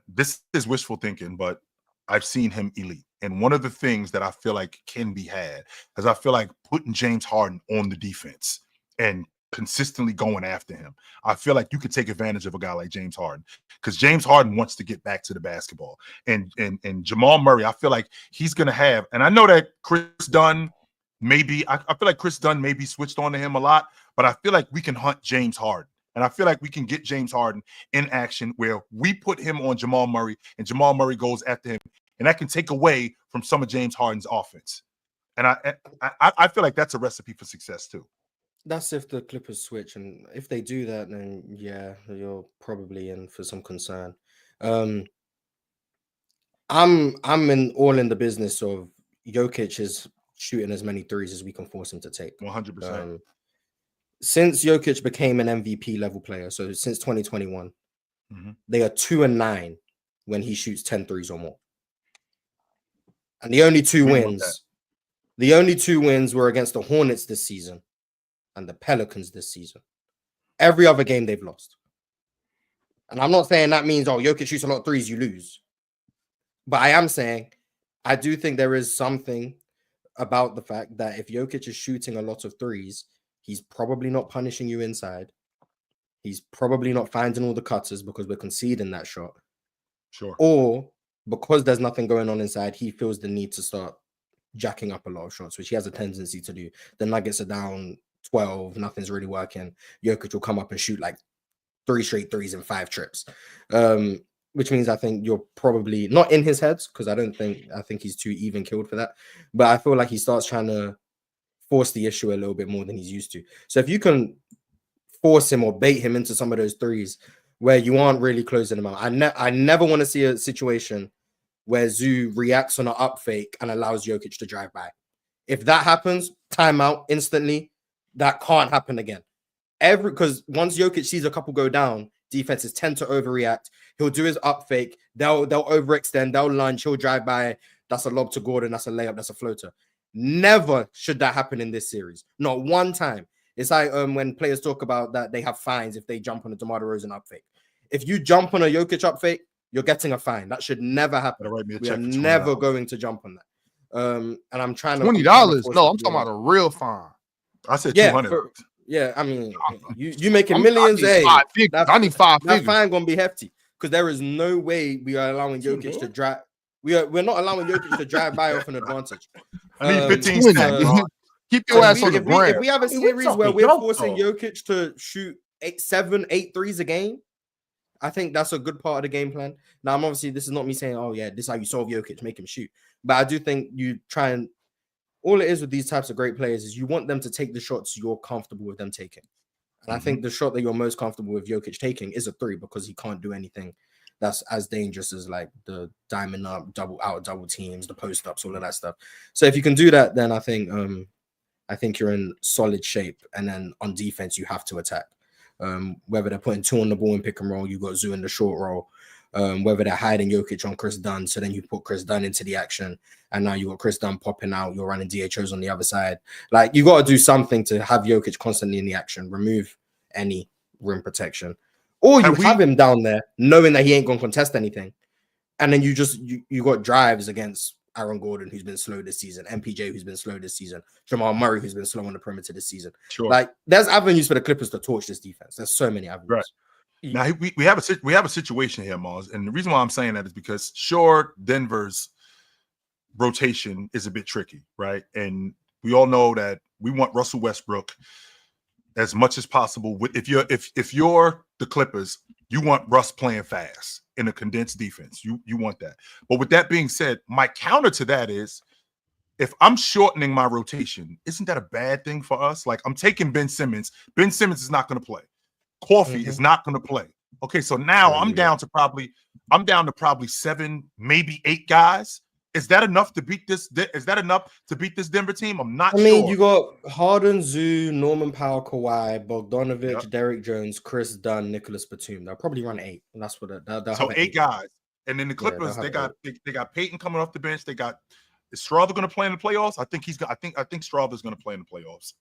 this is wishful thinking, but I've seen him elite. And one of the things that I feel like can be had is I feel like putting James Harden on the defense and consistently going after him. I feel like you could take advantage of a guy like James Harden because James Harden wants to get back to the basketball. And Jamal Murray, I feel like he's going to have, and I know that Chris Dunn maybe, I feel like Chris Dunn maybe switched on to him a lot, but I feel like we can hunt James Harden. And I feel like we can get James Harden in action where we put him on Jamal Murray and Jamal Murray goes after him. And that can take away from some of James Harden's offense. And I feel like that's a recipe for success too. That's if the Clippers switch. And if they do that, then yeah, you're probably in for some concern. I'm in the business of Jokic is shooting as many threes as we can force him to take. 100%. Since Jokic became an MVP level player, so since 2021, they are 2-9 when he shoots 10 threes or more. And the only two wins were against the Hornets this season and the Pelicans this season. Every other game they've lost. And I'm not saying that means, Jokic shoots a lot of threes, you lose. But I am saying, I do think there is something about the fact that if Jokic is shooting a lot of threes, he's probably not punishing you inside. He's probably not finding all the cutters because we're conceding that shot. Sure. Or because there's nothing going on inside, he feels the need to start jacking up a lot of shots, which he has a tendency to do. The Nuggets are down 12, nothing's really working. Jokic will come up and shoot like 3 straight threes in 5 trips. Which means I think you're probably not in his heads because I think he's too even killed for that. But I feel like he starts trying to force the issue a little bit more than he's used to. So if you can force him or bait him into some of those threes where you aren't really closing him out, I never want to see a situation where Zoo reacts on an up fake and allows Jokic to drive by. If that happens, timeout instantly. That can't happen again. Because once Jokic sees a couple go down, defenses tend to overreact. He'll do his up fake. They'll overextend. They'll lunge. He'll drive by. That's a lob to Gordon. That's a layup. That's a floater. Never should that happen in this series. Not one time. It's like when players talk about that they have fines if they jump on a DeMar DeRozan up fake. If you jump on a Jokic up fake, you're getting a fine. That should never happen. We are never going to jump on that. And I'm trying to $20. No, I'm talking about a real fine. I said 200. I mean, you making millions. I need 5 figures. That fine gonna be hefty because there is no way we are allowing Jokic to drive. We're not allowing Jokic to drive by off an advantage. I need 15 stacks. Keep your ass on the ground. If we have a series where we're forcing Jokic to shoot 7, 8 threes a game, I think that's a good part of the game plan. Now, obviously, this is not me saying, this is how you solve Jokic, make him shoot. But I do think you try and all it is with these types of great players is you want them to take the shots you're comfortable with them taking. And I think the shot that you're most comfortable with Jokic taking is a 3 because he can't do anything that's as dangerous as like the diamond up, double teams, the post ups, all of that stuff. So if you can do that, then I think you're in solid shape. And then on defense, you have to attack. Whether they're putting 2 on the ball in pick and roll, you got Zoo in the short roll. Whether they're hiding Jokic on Chris Dunn, so then you put Chris Dunn into the action, and now you got Chris Dunn popping out. You're running DHOs on the other side. Like you got to do something to have Jokic constantly in the action. Remove any rim protection, or you have him down there knowing that he ain't gonna contest anything, and then you got drives against Aaron Gordon, who's been slow this season, MPJ, who's been slow this season, Jamal Murray, who's been slow on the perimeter this season. Sure. Like, there's avenues for the Clippers to torch this defense. There's so many avenues. Right. Now we have a situation here, Mars, and the reason why I'm saying that is because sure, Denver's rotation is a bit tricky, right? And we all know that we want Russell Westbrook as much as possible. If you're the Clippers, you want Russ playing fast in a condensed defense. You want that. But with that being said, my counter to that is, if I'm shortening my rotation, isn't that a bad thing for us? Like, I'm taking Ben Simmons. Ben Simmons is not going to play. Coffee is not going to play. Okay, so now I'm down to probably 7, maybe 8 guys. Is that enough to beat this? Is that enough to beat this Denver team? I'm not sure. I mean, you got Harden, Zoo, Norman Powell, Kawhi, Bogdanovich, Derrick Jones, Chris Dunn, Nicholas Batum. They'll probably run 8. And that's what they'll so have 8 guys. And then the Clippers, they got Peyton coming off the bench. They got, is Strawther going to play in the playoffs? I think Strawther's going to play in the playoffs.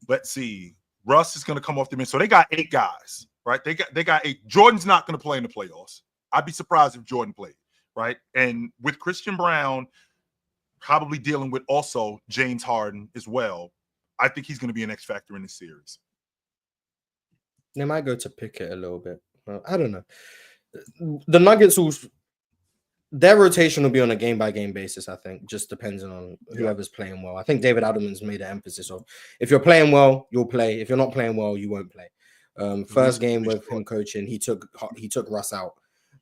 Let's see. Russ is going to come off the bench. So they got 8 guys, right? They got 8. Jordan's not going to play in the playoffs. I'd be surprised if Jordan played, right? And with Christian Brown probably dealing with also James Harden as well, I think he's going to be an X factor in this series. They might go to Pickett a little bit. I don't know. The Nuggets their rotation will be on a game-by-game basis, I think, just depending on whoever's playing well. I think David Adelman's made an emphasis of, if you're playing well, you'll play. If you're not playing well, you won't play. First game with him coaching, he took Russ out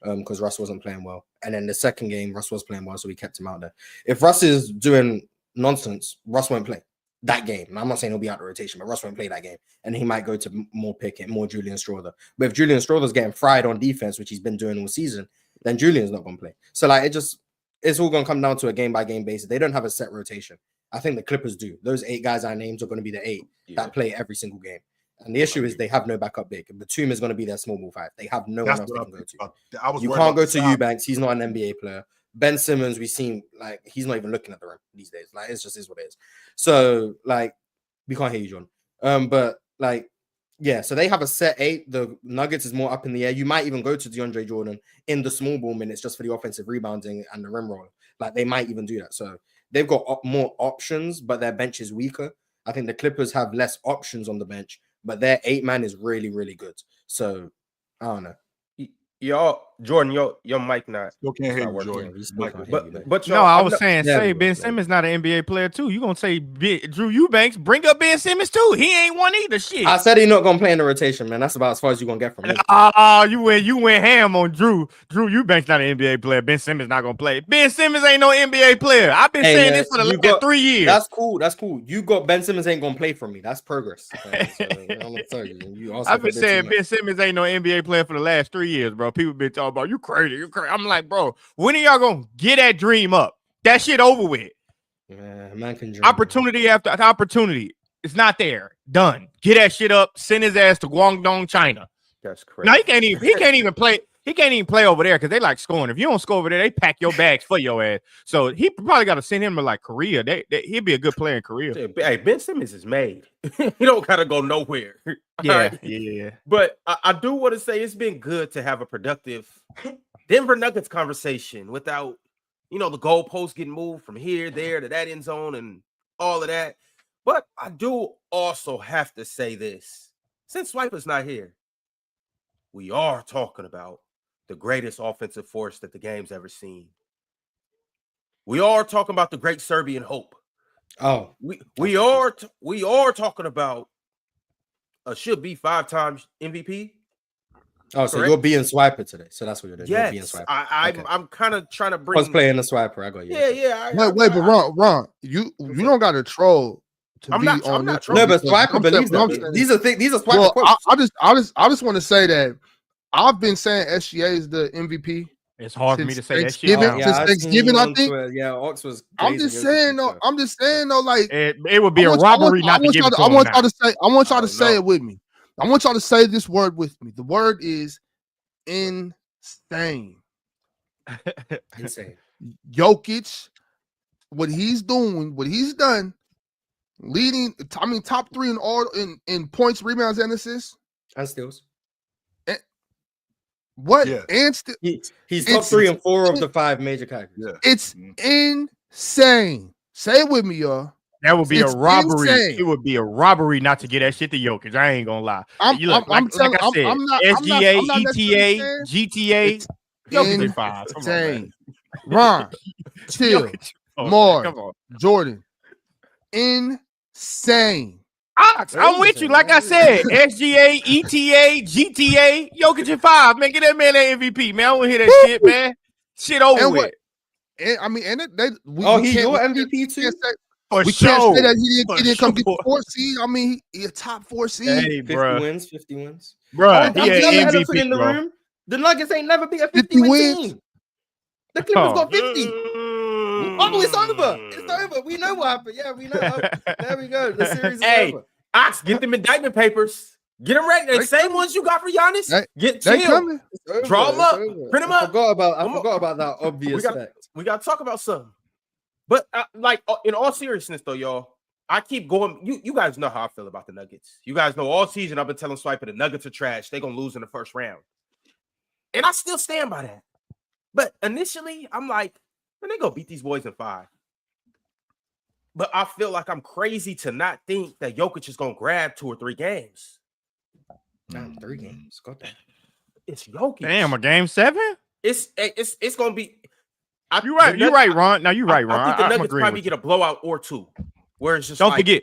because Russ wasn't playing well. And then the second game, Russ was playing well, so he kept him out there. If Russ is doing nonsense, Russ won't play that game. And I'm not saying he'll be out of the rotation, but Russ won't play that game. And he might go to more Pickett, more Julian Strawther. But if Julian Strawther's getting fried on defense, which he's been doing all season, then Julian's not going to play. So, like, it's all going to come down to a game-by-game basis. They don't have a set rotation. I think the Clippers do. Those 8 guys I named are going to be the 8 that play every single game. And the issue is they have no backup big. Batum is going to be their small ball 5. They have no one else they can go to. You can't go to Eubanks. He's not an NBA player. Ben Simmons, we've seen, like, he's not even looking at the rim these days. Like, it's just is what it is. So, like, we can't hear you, John. But, like, yeah, so they have a set 8. The Nuggets is more up in the air. You might even go to DeAndre Jordan in the small ball minutes just for the offensive rebounding and the rim roller. Like, they might even do that. So they've got more options, but their bench is weaker. I think the Clippers have less options on the bench, but their 8-man is really, really good. So I don't know. Jordan, your mic not. Still can't hear you, Jordan. But no, I was saying, say Ben Simmons not an NBA player too. You gonna say Drew Eubanks? Bring up Ben Simmons too. He ain't one either. Shit. I said he's not gonna play in the rotation, man. That's about as far as you gonna get from me. You went ham on Drew. Drew Eubanks not an NBA player. Ben Simmons not gonna play. Ben Simmons ain't no NBA player. I've been saying this for the last 3 years. That's cool. You got Ben Simmons ain't gonna play for me. That's progress. So, I'm gonna tell you. I've been saying Ben Simmons ain't no NBA player for the last 3 years, bro. People been talking about you crazy. I'm like, bro, when are y'all gonna get that dream up? That shit over with. Man can dream. Opportunity after opportunity. It's not there. Done. Get that shit up. Send his ass to Guangdong, China. That's crazy. No, he can't even play. He can't even play over there because they like scoring. If you don't score over there, they pack your bags for your ass. So he probably got to send him to like Korea. He'd be a good player in Korea. Hey, Ben Simmons is made. He don't gotta go nowhere. Yeah. But I do want to say it's been good to have a productive Denver Nuggets conversation without, the goalposts getting moved from here, there to that end zone and all of that. But I do also have to say this: since Swiper's not here, we are talking about the greatest offensive force that the game's ever seen. We are talking about the great Serbian hope. Oh, we are talking about a should be 5-time MVP. Oh, so you're being Swiper today. So that's what you're doing. Yes, you're being Swiper. I'm kind of trying to bring. I was playing the Swiper. I got you. Yeah. Wait, but Ron, you don't got to troll. I'm not trolling. No, but Swiper believes that. These are Swiper quotes. I just want to say that I've been saying SGA is the MVP. It's hard for me to say that shit. Since Thanksgiving, I think. Ox was. I'm just saying though, like it would be a robbery not to give it to him. I want y'all to say it with me. I want y'all to say this word with me. The word is insane. Insane. Jokic, what he's doing, what he's done, leading. I mean, top 3 in all in points, rebounds, and assists, and steals. What? Yeah. And He's top 3 and 4 of the 5 major categories. Yeah. it's insane. Say it with me, y'all. That would be a It's robbery. insane. It would be a robbery not to get that shit to Jokic. I ain't gonna lie. I'm Like I said, SGA, ETA, GTA, Jokic at 5. Come on, man. insane. Ron, chill. Jokic. Oh, More. man, come on. Jordan, insane. Ox, I'm with you. Like I said, SGA, ETA, GTA, Jokic at 5. Man, get that man that MVP, man. I don't hear that shit, man. Shit over And with. what? And, I mean, and we He's can't- your we MVP too? can't say- For We sure. can't say that he For didn't come get the sure. 4th seed. I mean, he a top 4 seed. Hey, 50 bro. wins, 50 wins. Bro, I've he never an had a foot MVP, in the bro. room. The Nuggets ain't never beat a 50 50 win wins. team. The Clippers got 50. Oh, Oh, it's over. It's over. We know what happened. Yeah, we know. There we go. The series is Hey, over. Ox, get them indictment papers. Get them ready. The They same ones you got for Giannis. They Chill. coming. It's over. Draw 'em It's up. over. Print 'em I up. forgot about that obvious got- fact. We got to talk about something. But in all seriousness, though, y'all, I keep going. You guys know how I feel about the Nuggets. You guys know all season I've been telling Swiper the Nuggets are trash. They're going to lose in the first round. And I still stand by that. But initially, I'm like, man, they going to beat these boys in 5. But I feel like I'm crazy to not think that Jokic is going to grab 2 or 3 games. Damn, 3 games. Got that. It's Jokic. Damn, a game 7? It's going to be. You're right. You're right, Ron. Now you're right, I Ron. think the I'm Nuggets agreeing probably with you. get a blowout or 2. Where it's just Don't like, forget,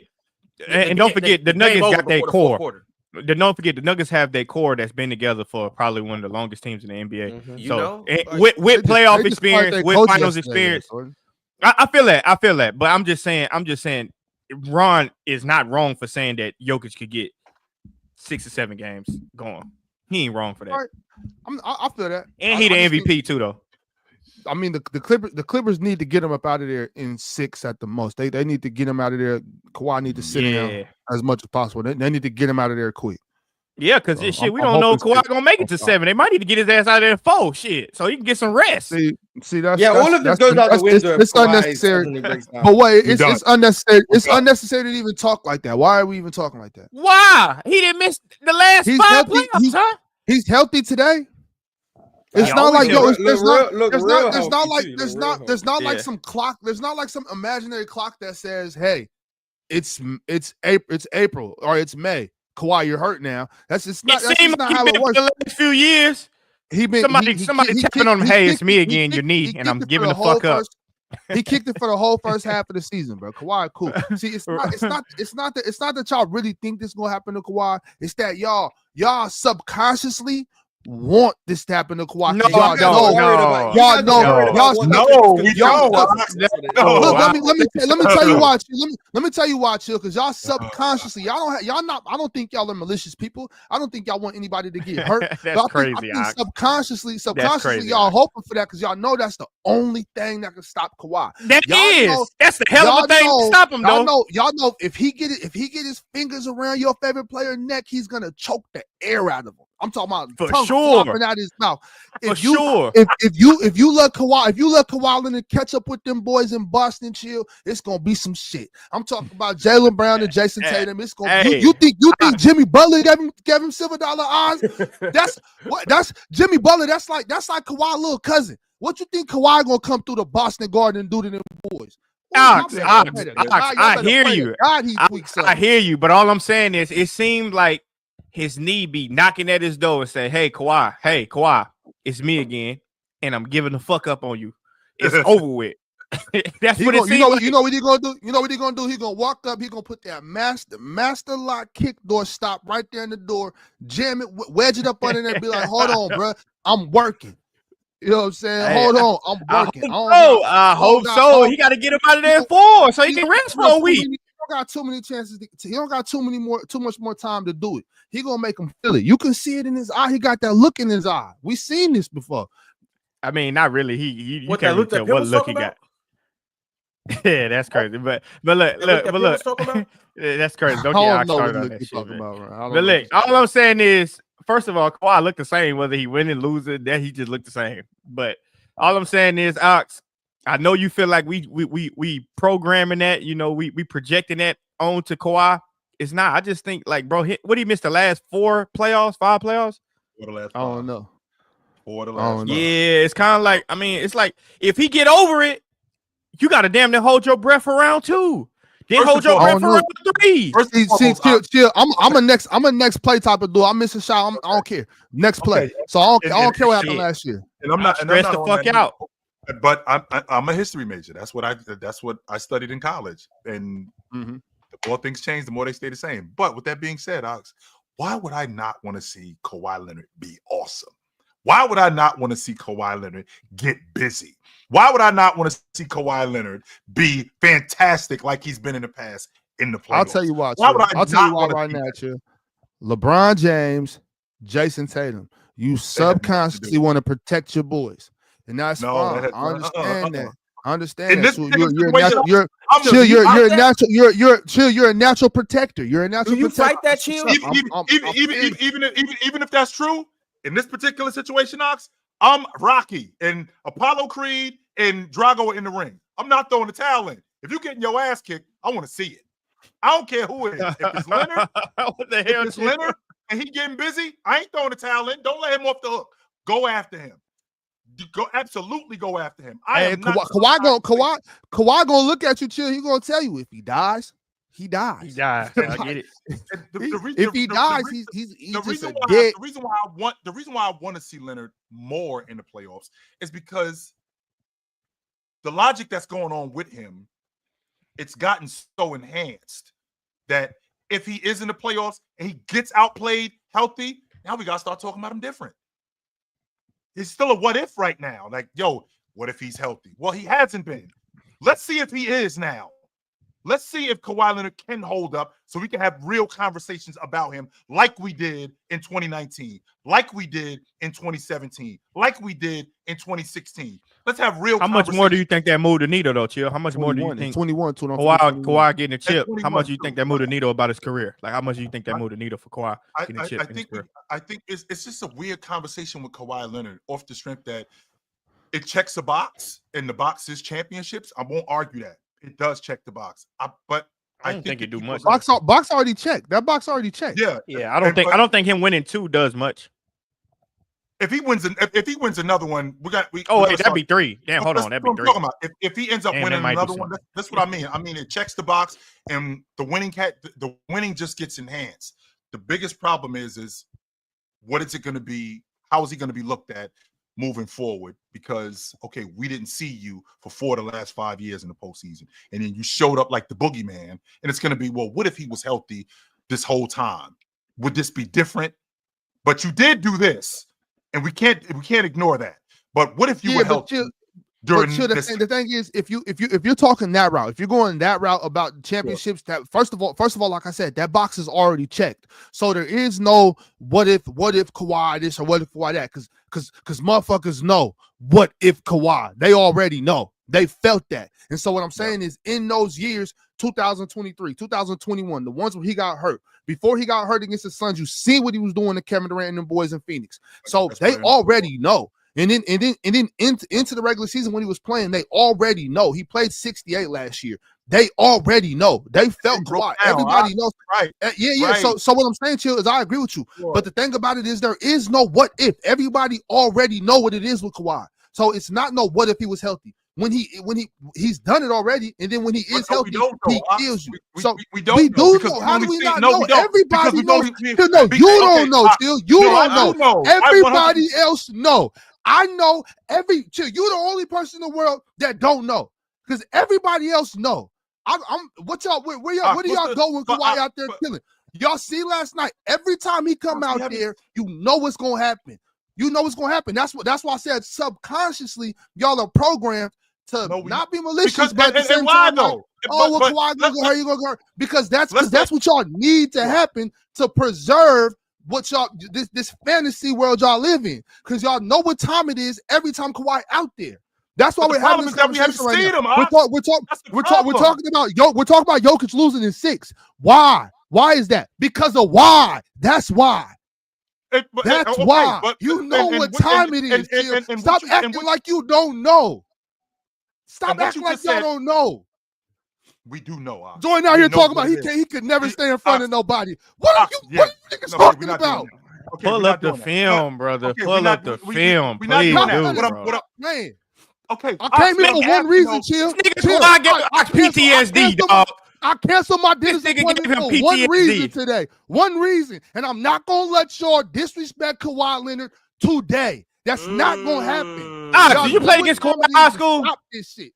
and don't forget, the Nuggets got their core. Don't forget, the Nuggets have their core that's been together for probably one of the longest teams in the NBA. Mhm. You So know, with They just- playoff they just fired experience, their with coach finals yesterday, experience, Jordan. I feel that. But I'm just saying, Ron is not wrong for saying that Jokic could get 6 or 7 games going. He ain't wrong for that. Right. I feel that. And he the I just MVP think- too, though. I mean, the Clippers need to get him up out of there in 6 at the most. They need to get him out of there. Kawhi need to sit down Yeah, as much as possible. They need to get him out of there quick. yeah, because So, shit, I'm- we I'm don't know if hoping Kawhi gonna make it to 7. They might need to get his ass out of there in 4, shit, so he can get some rest. See, that's Yeah, all of this goes out the window. It's unnecessary. Unnecessary. But wait, You it's done. unnecessary. It's done. unnecessary to even talk like that. Why are we even talking like that? Why? He didn't miss the last He's 5 healthy. playoffs, huh? He's healthy today. It's Yeah, not like always yo. There's not like Yeah. some clock. There's not like some imaginary clock that says, "Hey, it's April or it's May. Kawhi, you're hurt now." That's just not. It That's seemed just not like how he it been for works. the last few years. Somebody tapping on him. Hey, it's me again. Your knee, and I'm giving the fuck up. He kicked it for the whole first half of the season, bro. Kawhi, cool. See, it's not that y'all really think this is gonna happen to Kawhi. It's that y'all subconsciously want this to happen to Kawhi. No, Y'all know. no. Y'all know. No, we Y'all don't. No, Look, I- let me tell you why. Let me tell you why, chill. Because y'all subconsciously, y'all not. I don't think y'all are malicious people. I don't think y'all want anybody to get hurt. That's But I crazy. think Ox. subconsciously, crazy, y'all Ox. hoping for that because y'all know that's the only thing that can stop Kawhi. That Y'all is. know- That's the hell of a thing to stop him, though. Y'all know if he get his fingers around your favorite player neck, he's gonna choke the air out of him. I'm talking about For tongue sure. flopping out his mouth. For sure. If you let Kawhi Leonard catch up with them boys in Boston, chill, it's gonna be some shit. I'm talking about Jaylen Brown and Jason Tatum. It's gonna. Hey. You think Jimmy Butler gave him silver dollar odds? That's Jimmy Butler. That's like Kawhi's little cousin. What you think Kawhi gonna come through the Boston Garden and do to them boys? Ox, Y'all better I hear pray you. to God, he tweaks I hear you, but all I'm saying is it seemed like his knee be knocking at his door and say, hey, Kawhi, it's me again, and I'm giving the fuck up on you. It's over with. That's what it seems like. You know what he gonna do? You know what he gonna do? He gonna walk up. He gonna put that master lock kick door stop right there in the door, jam it, wedge it up under there, and be like, "Hold on, bro, I'm working." You know what I'm saying? Hey, Hold on, I'm working. I hope so. He got to get him out of there in 4 so he can rest for a week. He don't got too many chances. He don't got too much more time to do it. He gonna make him feel it. You can see it in his eye. He got that look in his eye. We seen this before. I mean, not really. You What can't that really look tell that what Pitt was look he talking got. Yeah, that's crazy. But look, yeah, that's crazy. Don't I get don't Ox know started what on look that you shit, talking man. about, man. I don't But know. look, all I'm saying is, first of all, Kawhi looked the same whether he win and lose it. That he just looked the same. But all I'm saying is, Ox, I know you feel like we programming that, you know, we projecting that onto Kawhi. It's not. I just think like, bro, what he missed the last 5 playoffs? For the last I don't know. For the I last don't know. Yeah, it's kind of like, I mean, it's like if he get over it, you got to damn near hold your breath for round 2. Then First hold and your breath foremost, for round 3. First and See, foremost, chill. I'm a next play type of dude. I'm missing shot. I don't care. Next play. Okay. So I don't care what shit. happened last year. and I'm I'm not stressed the on fuck that out. either. But I'm a history major. That's what I studied in college. And Mm-hmm. the more things change, the more they stay the same. But with that being said, Ox, why would I not want to see Kawhi Leonard be awesome? Why would I not want to see Kawhi Leonard get busy? Why would I not want to see Kawhi Leonard be fantastic like he's been in the past in the playoffs? I'll tell you why. Why would I I'll tell you not why wanna right see now, that? chill. LeBron James, Jason Tatum. You subconsciously want to protect your boys, and that's No, fine. that- I understand that. I understand In that. this So particular you're situation, you're I'm chill. You're fight a that? natural. You're a natural protector. You're a natural Do you protector. fight that, Chill? Even if that's true, in this particular situation, Ox, I'm Rocky and Apollo Creed and Drago are in the ring. I'm not throwing the towel in. If you're getting your ass kicked, I want to see it. I don't care who it is. If it's Leonard, What the hell? if it's Leonard and he getting busy, I ain't throwing the towel in. Don't let him off the hook. Go after him. Absolutely go after him. Kawhi gonna look at you, chill. He gonna tell you if he dies, he dies. He died. I get it. If he dies, he's just a The dead. reason why I want to see Leonard more in the playoffs is because the logic that's going on with him, it's gotten so enhanced that if he is in the playoffs and he gets outplayed healthy, now we gotta start talking about him different. It's still a what if right now. Like, yo, what if he's healthy? Well, he hasn't been. Let's see if he is now. Let's see if Kawhi Leonard can hold up so we can have real conversations about him like we did in 2019, like we did in 2017, like we did in 2016. Let's have real How much more do you think that moved the needle, though, Chill? How much more do you think 21, Kawhi getting a chip? 21 How much do you think that moved the too. needle about his career? Like, how much do you think that moved the needle for Kawhi getting a chip in his career? I think it's just a weird conversation with Kawhi Leonard off the strength that it checks a box, and the box is championships. I won't argue that. It does check the box. But I don't think it do much. Box already checked. That box already checked. Yeah. I don't think him winning 2 does much. If he wins another one, that'd be 3. Damn, hold on, that'd be 3. Talking about. If he ends up Damn, winning that might be another one, that's what I mean. I mean, it checks the box, and the winning just gets enhanced. The biggest problem is what is it going to be? How is he going to be looked at moving forward? Because okay, we didn't see you for 4 of the last 5 years in the postseason, and then you showed up like the boogeyman, and it's going to be, well, what if he was healthy this whole time? Would this be different? But you did do this. And we can't ignore that. But what if you were healthy during this? The thing is, if you're talking that route, if you're going that route about championships, that first of all, like I said, that box is already checked. So there is no what if Kawhi this or what if Kawhi that, because motherfuckers know what if Kawhi. They already know. They felt that. And so what I'm saying is, in those years, 2023, 2021, the ones where he got hurt, before he got hurt against the Suns, you see what he was doing to Kevin Durant and them boys in Phoenix. So they already know. And then into the regular season when he was playing, they already know. He played 68 last year. They already know. They felt Kawhi. Everybody knows. Right. Yeah. Right. So what I'm saying, Chill, is I agree with you. Sure. But the thing about it is there is no what if. Everybody already know what it is with Kawhi. So it's not no what if he was healthy. When he's done it already, and then when he is healthy, he kills you. We do know. How do we not know? Everybody knows. You don't know. Still, you don't know. Everybody else know. I know. You're the only person in the world that don't know, because everybody else know. What y'all? Where do y'all go when Kawhi out there killing? Y'all see last night. Every time he come out there, you know what's gonna happen. You know what's gonna happen. That's why I said subconsciously y'all are programmed to not be malicious, but at the same time, Kawhi gonna go hurt, you gonna go hurt. Because that's what y'all need to happen to preserve what y'all this fantasy world y'all live in. Because y'all know what time it is every time Kawhi out there. That's why we're having this conversation right now. We're talking about Jokic losing in 6. Why? Why is that? Because of why. That's why. That's why. You know what time it is. Stop acting like you don't know. Stop acting like y'all don't know. We do know. Join out here talking about he could never stay in front of nobody. What are you niggas talking about? Okay, Pull we're up not the doing that. film, brother. Okay, Pull up the film, we're not please doing do, that. bro. Man, Okay, I came here for one reason, Chill. This nigga Chill. Kawhi gave PTSD, dog. I canceled my This dentist nigga gave appointment him for one PTSD. reason today. One reason. And I'm not going to let y'all disrespect Kawhi Leonard today. That's not going to happen. Did you play against Kawhi in high school? Stop this shit.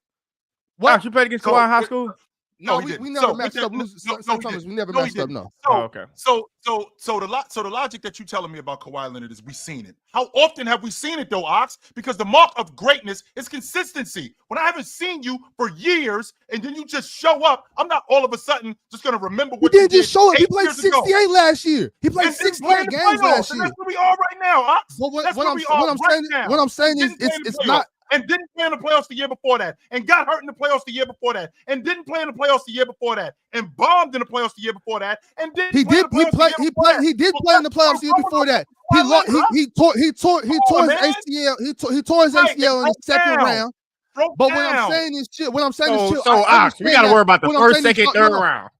What? You played against Kawhi in high school? No, he we didn't. never So, matched up. no, Sometimes we never No, he matched up. didn't. No. So, okay. So the logic that you're telling me about Kawhi Leonard is we've seen it. How often have we seen it though, Ox? Because the mark of greatness is consistency. When I haven't seen you for years and then you just show up, I'm not all of a sudden just gonna remember what He you didn't just show up. He played 68 68 last year. He played And didn't 68 play in the games playoffs, last and year. that's where we are right now, Ox. But That's what where I'm we are right now. what I'm saying is Didn't play in the it's playoffs. not. And didn't play in the playoffs the year before that, and got hurt in the playoffs the year before that, and didn't play in the playoffs the year before that, and bombed in the playoffs the year before that, and didn't. He play did. in the playoffs the year before that. He did Well, play in the that's playoffs the year what's before going that. on He with lost. Kawhi He tore his man. ACL. He tore his Right, ACL in the second round. Broke But down. what I'm saying is chill. What I'm saying is chill. So Ox, we gotta worry about the first, second, third round.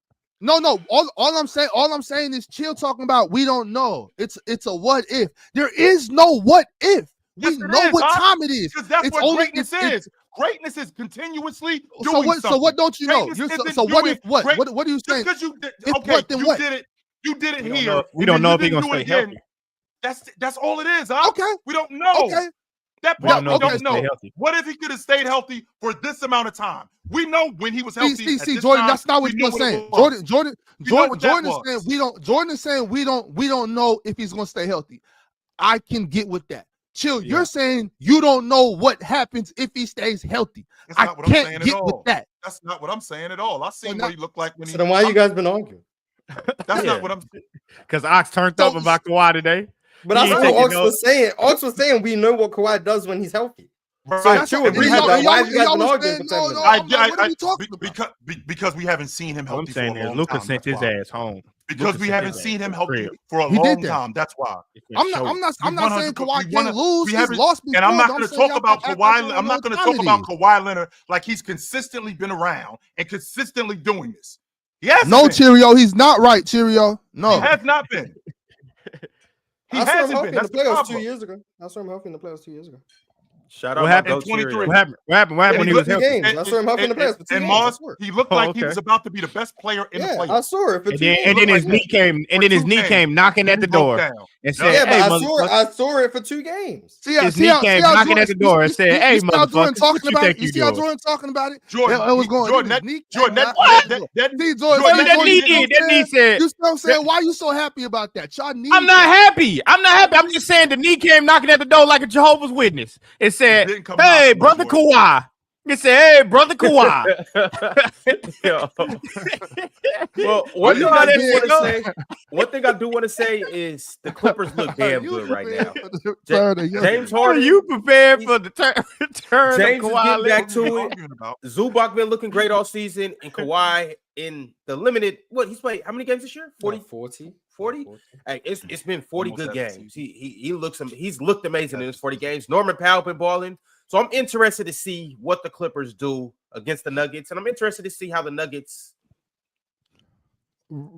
No. All I'm saying is chill. Talking about we don't know. It's a what if. There is no what if. We Yes, it know is, what Ox, time it is. because that's It's what only- greatness it's- is. Greatness is continuously doing So what? something. So what don't you know? Greatness isn't So what doing if what? great- What are you Just saying? because you did, If okay, what, then you what? did it. You did it We don't here. know- we and don't then know you if he didn't gonna do it stay again. healthy. That's all it is, Ox. Okay. We don't know. Okay. That We part don't know we if he don't can stay know. healthy. What if he could have stayed healthy for this amount of time? We know when he was healthy. See, Jordan, that's not what we you're know saying. what it was. Jordan We know what that is was. saying we don't. Jordan is saying we don't know if he's gonna stay healthy. I can get with that. Chill. Yeah. You're saying you don't know what happens if he stays healthy. That's I not what I'm saying can't at get all. with that. That's not what I'm saying at all. I seen what he looked like when So he. then why you guys been arguing? That's Yeah. not what I'm saying. Because Ox turned up about Kawhi today. But He that's ain't what taking Ox was saying. Ox was saying we know what Kawhi does when he's healthy. Right. So That's if you what- agree and with we that, have- why have you guys y'all been was arguing saying, for 10 no, minutes? I'm like, what are we talking about? because we haven't seen him All I'm healthy for a saying is long Luka time. sent That's his why. ass home. Because Luka we sent haven't his seen ass him to the healthy crib. for a He did long that. time. That's why. I'm not saying Kawhi we can't lose. we He's haven't- lost before. And I'm not but going to saying talk about y'all act Kawhi. like y'all I'm know not going to what talk time about it is. Kawhi Leonard like he's consistently been around and consistently doing this. Yes, No, Cheerio, he's not right, Cheerio. No. he has not been. He I saw him hasn't healthy been. in the That's the playoffs 2 problem. years ago. I saw him healthy in the playoffs 2 years ago. Shout What out happened? my goat 23. Cheerio. What happened? What happened And when he he was looked healthy? games. I saw him healthy in the playoffs for 2 And games. Mars, I swear. he looked Oh, like he okay. was about to be the best player in the Yeah, I playoffs. saw it for 2 And games. then his like knee that. came, and then his knee came knocking at the door and said, Yeah, but "Hey, I motherfucker." saw it for 2 games. His knee came knocking at the door and said, "Hey, motherfucker, what you think you see how doing?" Jordan talking about it? Jordan, it was going. Jordan, his that knee Jordan, came that knocking that at the that door. See, Jordan, What that that knee knee did? That knee said, You know what I'm saying? Why you so happy about that? Y'all need. I'm not happy. I'm not happy. I'm just saying the knee came knocking at the door like a Jehovah's Witness. It said, didn't come "Hey, knocking, brother Jordan. Kawhi." It said, "Hey, brother Kawhi." Yo. Well, Why one you thing let I that do shit want to say, one thing I do want to say is the Clippers look damn You good right prepared now. for the turn of your- James Are Harden, you prepared for the turn James of is Kawhi getting back Leonard? to it. Arguing about. Zubac been looking great all season, and Kawhi in the limited. What he's played? How many games this year? 40? 40. 40? Hey, it's been 40 Almost good every games. He's looked amazing in his 40 games. Norman Powell been balling. So I'm interested to see what the Clippers do against the Nuggets, and I'm interested to see how the Nuggets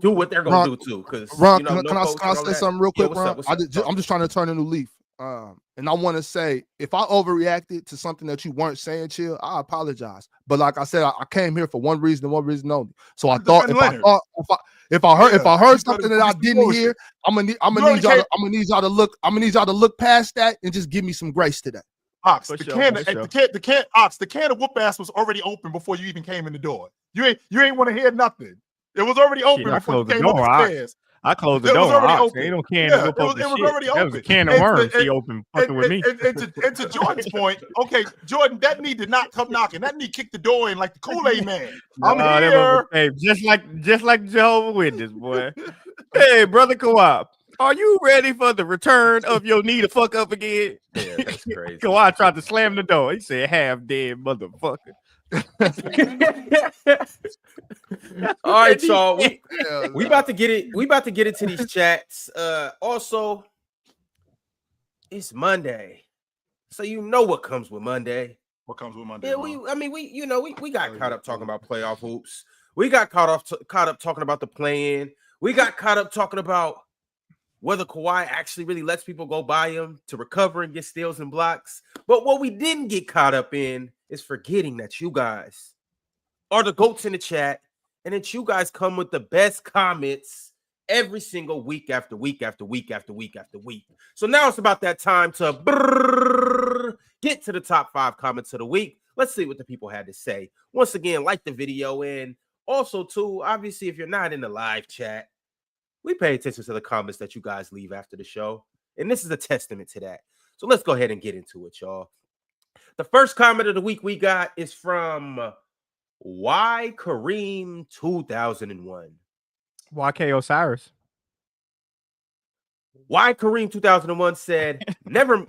do what they're gonna do too. Because Ron, you know, can I say something real quick, Ron? I'm just trying to turn a new leaf. And I want to say, if I overreacted to something that you weren't saying, Chill, I apologize. But like I said, I came here for one reason and one reason only. So I thought if I heard something that I didn't hear, I'm gonna need y'all to look past that and just give me some grace today. Ox, For the sure, can for sure. the can of whoop ass was already open before you even came in the door. You ain't want to hear nothing. It was already open Shit, I before you closed the came door, up the Ox. stairs. I closed the It was door. already Ox. open. Ain't no can Yeah, to whip it up was- the it was shit. already That was a open. can of And worms to- he opened fucking with me. And to Jordan's point, okay, Jordan, that knee did not come knocking. That knee kicked the door in like the Kool-Aid man. I'm That here. motherfucker- hey, just like Jehovah's Witness, boy. Hey, brother Kawhi, are you ready for the return of your knee to fuck up again? Yeah, that's crazy. Kawhi tried to slam the door. He said, "Half dead motherfucker." All right, y'all. We about to get it. We about to get into these chats. Also, it's Monday, so you know what comes with Monday. What comes with Monday? Yeah, we got caught up talking about playoff hoops. We got caught up talking about the play-in. We got caught up talking about whether Kawhi actually really lets people go by him to recover and get steals and blocks. But what we didn't get caught up in is forgetting that you guys are the GOATs in the chat, and that you guys come with the best comments every single week after week after week after week after week. So now it's about that time to get to the top 5 comments of the week. Let's see what the people had to say. Once again, like the video, and also too, obviously, if you're not in the live chat, we pay attention to the comments that you guys leave after the show, and this is a testament to that. So let's go ahead and get into it, y'all. The first comment of the week we got is from Y Kareem 2001. YK Osiris. Y Kareem 2001 said, never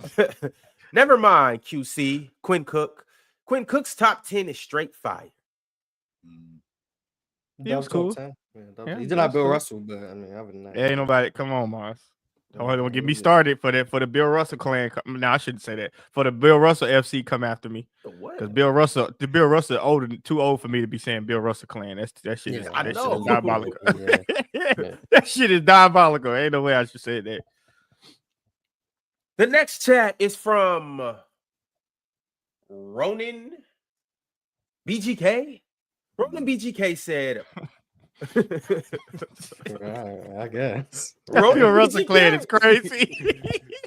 mind, QC, Quinn Cook. Quinn Cook's top 10 is straight fire. He was cool. He did not Bill Russell, but I mean, other than that, Ain't nobody. Come on, Mars. Don't get me started for the Bill Russell clan. No, I shouldn't say that. For the Bill Russell FC come after me. Because Bill Russell too old for me to be saying Bill Russell clan. That shit is diabolical. That shit is diabolical. Ain't no way I should say that. The next chat is from Ronan BGK. Ronan BGK said, I guess. Bill Russell clan is crazy.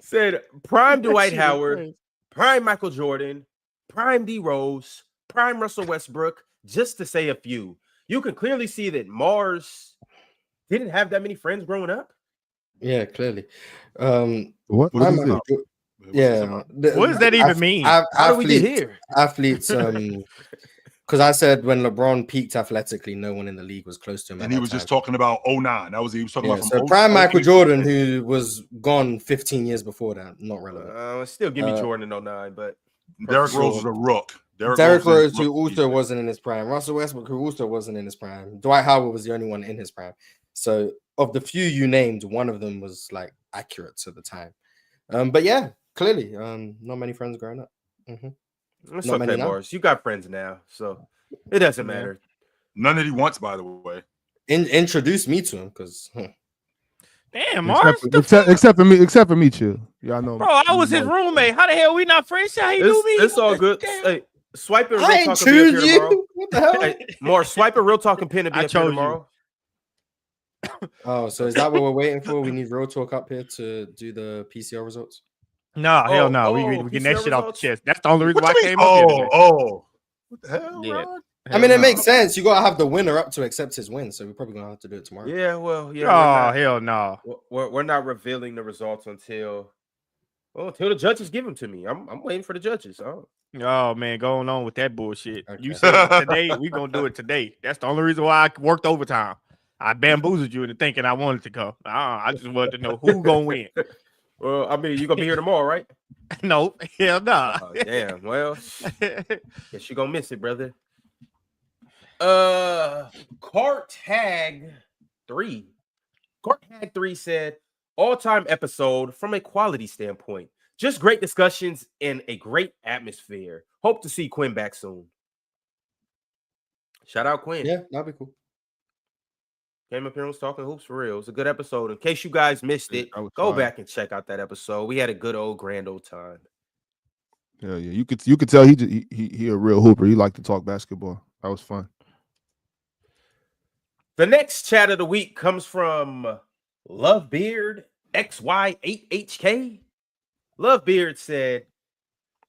Said prime Dwight Howard, prime Michael Jordan, prime D Rose, prime Russell Westbrook, just to say a few. You can clearly see that Mars didn't have that many friends growing up. Yeah, clearly. What is it? Yeah. What does that even mean? How do we get here? Athletes, because I said when LeBron peaked athletically, no one in the league was close to him. And he was just talking about 09. He was talking about so prime Michael Jordan, who was gone 15 years before that, not relevant. Still give me Jordan in 09, but Derrick Rose was a rook. Derrick Rose, who also wasn't in his prime. Russell Westbrook, who also wasn't in his prime. Dwight Howard was the only one in his prime. So of the few you named, one of them was like accurate to the time. But yeah, clearly, not many friends growing up. It's okay, Morris. You got friends now, so it doesn't matter. None that he wants, by the way. Introduce me to him, because damn, Morris. Except for me, chill. Y'all know, bro. I was his roommate. How the hell we not friends? How he do me? It's all good. Hey, swipe it. I ain't choose you. What the hell? Hey, Morris, swipe a real talking pin to be up here tomorrow. Oh, so is that what we're waiting for? We need Real Talk up here to do the PCL results? No, hell no. We getting that shit off the chest. That's the only reason why I came up here. What the hell? Yeah. I mean, it makes sense. You gotta have the winner up to accept his win, so we're probably gonna have to do it tomorrow. Yeah, well, yeah. Oh, hell no. We're not revealing the results until the judges give them to me. I'm waiting for the judges. Oh man, going on with that bullshit. Okay. You said today we gonna do it today. That's the only reason why I worked overtime. I bamboozled you into thinking I wanted to go. I just wanted to know who gonna win. Well, I mean, you gonna be here tomorrow, right? No, hell no. Nah. Oh, damn. Well, guess you gonna miss it, brother. Cart Hag 3 said all-time episode from a quality standpoint. Just great discussions and a great atmosphere. Hope to see Quinn back soon. Shout out Quinn. Yeah, that'd be cool. Came up here and was talking hoops for real. It was a good episode. In case you guys missed it, go back and check out that episode. We had a good grand old time. Yeah. You could tell he a real hooper. He liked to talk basketball. That was fun. The next chat of the week comes from Lovebeard XY8HK. Lovebeard said,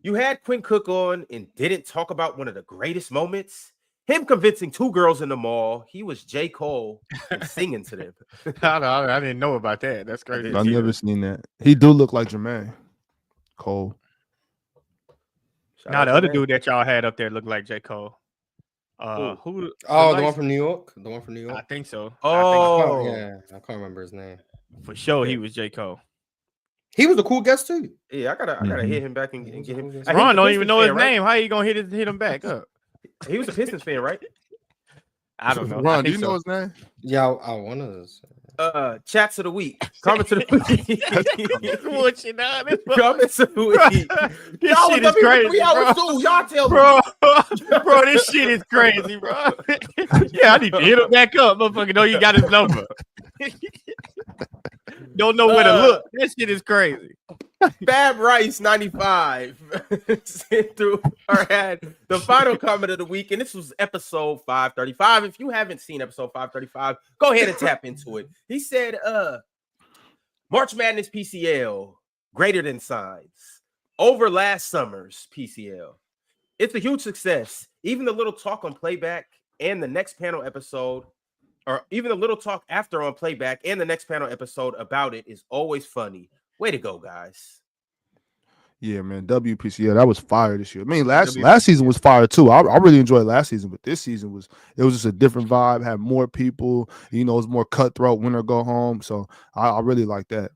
"You had Quinn Cook on and didn't talk about one of the greatest moments. Him convincing 2 girls in the mall he was J. Cole and singing to them." I didn't know about that. That's crazy. I've never seen that. He do look like Jermaine Cole. Now the other dude that y'all had up there looked like J. Cole. Who? Oh, the one from New York. The one from New York. I think so. Oh, I can't remember his name. For sure, he was J. Cole. He was a cool guest too. Yeah, I gotta hit him back and get him. Ron don't even know his name. How you gonna hit him back up? He was a Pistons fan, right? I don't know. Ron, do you know his name? Yeah, I want to. Chats of the week. Comments of the week. What you know? Comments of the week. This shit is crazy, bro. Y'all tell me. Bro, this shit is crazy, bro. Yeah, I need to hit him back up, motherfucker. Know you got his number. Don't know where to look. That shit is crazy. Fab Rice 95 sent through or had the final comment of the week, and this was episode 535. If you haven't seen episode 535, go ahead and tap into it. He said, March Madness PCL greater than signs over last summer's PCL. It's a huge success. Even the little talk on Playback and the next panel episode, or even the little talk after on Playback and the next panel episode about it is always funny. Way to go, guys. Yeah, man. WPCL, that was fire this year. I mean, last season was fire too. I really enjoyed last season, but this season was just a different vibe, had more people, it was more cutthroat, win or go home. So I really like that.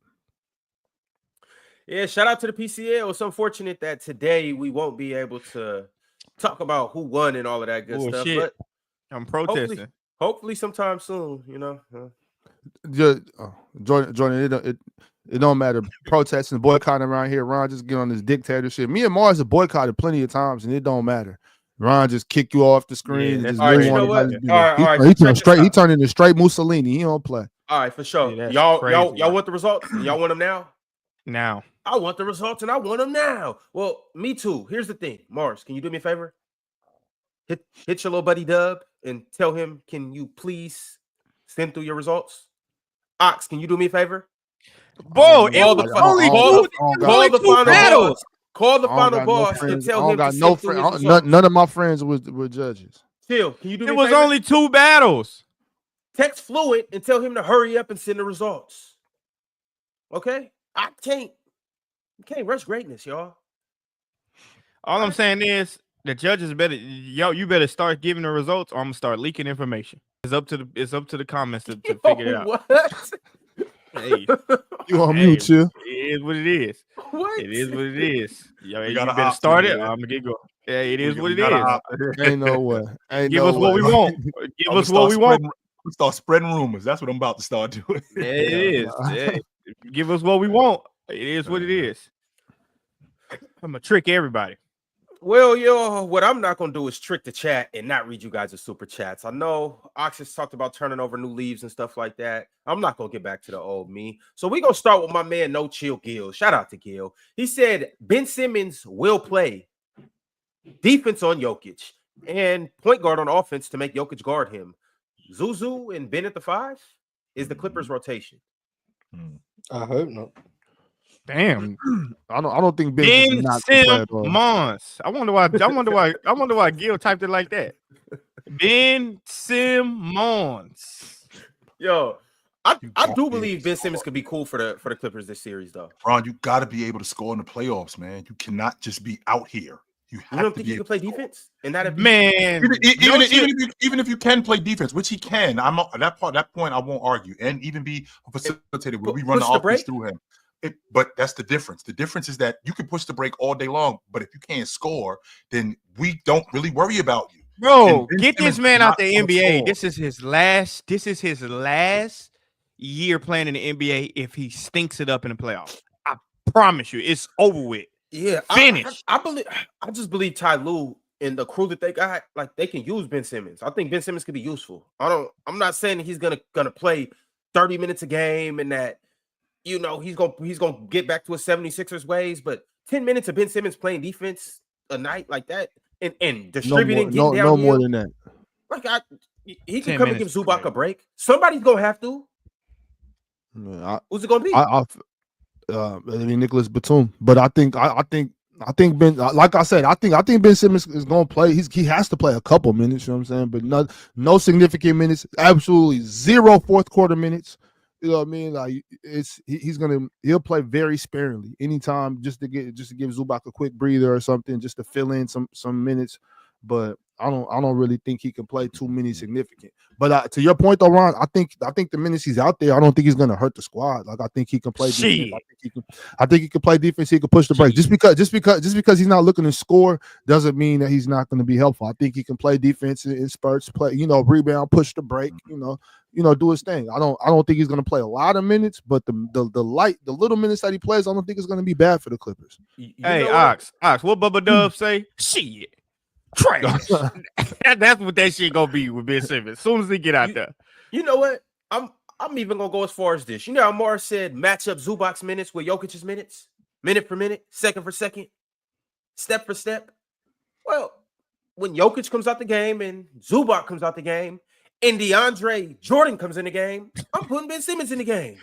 Yeah, shout out to the PCL. It's unfortunate that today we won't be able to talk about who won and all of that good stuff. Shit. But I'm protesting. Hopefully sometime soon, Jordan, it don't matter. Protesting, boycotting around here. Ron just get on this dictatorship. Me and Mars have boycotted plenty of times, and it don't matter. Ron just kick you off the screen. Yeah, and all right, just you know what? He turned into straight Mussolini. He don't play. All right, for sure. Yeah, y'all want the results? Y'all want them now? Now. I want the results, and I want them now. Well, me too. Here's the thing. Mars, can you do me a favor? Hit your little buddy Dub and tell him, can you please send through your results? Ox, can you do me a favor? Bro, it was only call the final battles. boss. Call the final boss and tell him to send through his results. None of my friends were judges. Chill. Can you do me a favor? It was only 2 battles. Text Fluid and tell him to hurry up and send the results. Okay? You can't rush greatness, y'all. All I'm saying is the judges you better start giving the results, or I'm gonna start leaking information. It's up to the comments to figure it out. What? Hey, you on mute, chill. It is what it is. What? It is what it is. Yo, you better start it. I'm gonna get going. Yeah, it is what it is. Ain't no way. Give us what we want. Give us what we want. We start spreading rumors. That's what I'm about to start doing. Yeah, it is. Yeah. Give us what we want. It is what it is. I'm gonna trick everybody. Well, what I'm not gonna do is trick the chat and not read you guys' super chats. I know Ox has talked about turning over new leaves and stuff like that. I'm not gonna get back to the old me. So we're gonna start with my man No Chill Gil. Shout out to Gil. He said Ben Simmons will play defense on Jokic and point guard on offense to make Jokic guard him. Zuzu and Ben at the 5 is the Clippers rotation. I hope not. Damn, I don't think Ben Simmons. I wonder why Gil typed it like that. Ben Simmons. Yo, I do believe Ben Simmons could be cool for the Clippers this series, though. Ron, you got to be able to score in the playoffs, man. You cannot just be out here. You don't think you can play defense? And that man, even if you can play defense, which he can, that point I won't argue, and even be facilitated where we run the offense through him. But that's the difference. The difference is that you can push the break all day long, but if you can't score, then we don't really worry about you. Bro, get this man out the NBA. This is his last year playing in the NBA if he stinks it up in the playoffs. I promise you, it's over with. Yeah, finished. I just believe Ty Lue and the crew that they got, like, they can use Ben Simmons. I think Ben Simmons could be useful. I'm not saying he's gonna play 30 minutes a game and that he's gonna get back to his 76ers ways, but 10 minutes of Ben Simmons playing defense a night like that and distributing, no more than that. Like he can come and give Zubac a break. Somebody's gonna have to. Who's it gonna be? Nicholas Batum, but I think Ben, like I said, I think Ben Simmons is gonna play. He has to play a couple minutes. You know what I'm saying? But no significant minutes. Absolutely zero fourth quarter minutes. You know what I mean? Like he'll play very sparingly anytime just to give Zubac a quick breather or something, just to fill in some minutes. But I don't really think he can play too many significant. But to your point though, Ron, I think the minutes he's out there, I don't think he's gonna hurt the squad. Like I think he can play defense. I think he can play defense. He can push the break. Just because he's not looking to score doesn't mean that he's not going to be helpful. I think he can play defense in spurts, play, rebound, push the break, do his thing. I don't think he's going to play a lot of minutes, but the little minutes that he plays, I don't think it's going to be bad for the Clippers. Hey, Ox, what Bubba Dub say? Shit. Trash. That's what that shit gonna be with Ben Simmons. As soon as he get out there. You know what? I'm I'm even gonna go as far as this. You know how Morris said match up Zubac's minutes with Jokic's minutes, minute for minute, second for second, step for step. Well, when Jokic comes out the game and Zubac comes out the game and DeAndre Jordan comes in the game, I'm putting Ben Simmons in the game.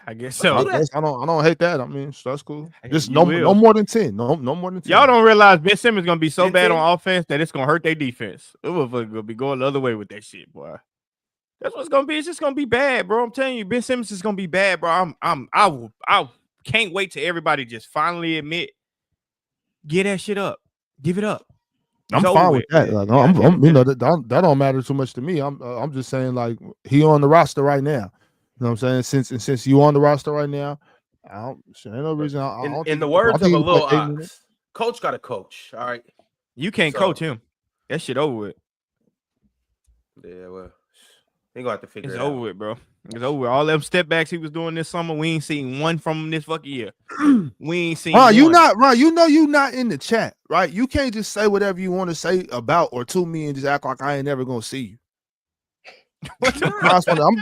I guess so. I don't hate that. I mean, that's cool. Just You no will. more than 10. No more than 10. Y'all don't realize Ben Simmons gonna be so 10, bad 10? on offense that it's gonna hurt their defense. It will gonna be going the other way with that shit, boy. That's what's gonna be. It's just gonna be bad, bro. I'm telling you, Ben Simmons is gonna be bad, bro. I can't wait till everybody just finally admit, get that shit up, give it up. I'm It's fine over with that. Like, I'm you know, that don't matter too much to me. I'm just saying, like, he on the roster right now. You know what I'm saying? Since you on the roster right now, ain't no reason. In the words of a little ox, coach got to coach. All right, You can't coach him. That shit over with. Yeah, well, they gonna have to figure It's it over out. with, bro. It's over with. All them step backs he was doing this summer, we ain't seen one from him this fucking year. We ain't seen one. You know you not in the chat, right? You can't just say whatever you want to say about or to me and just act like I ain't never gonna see you. You know what I'm saying? I'm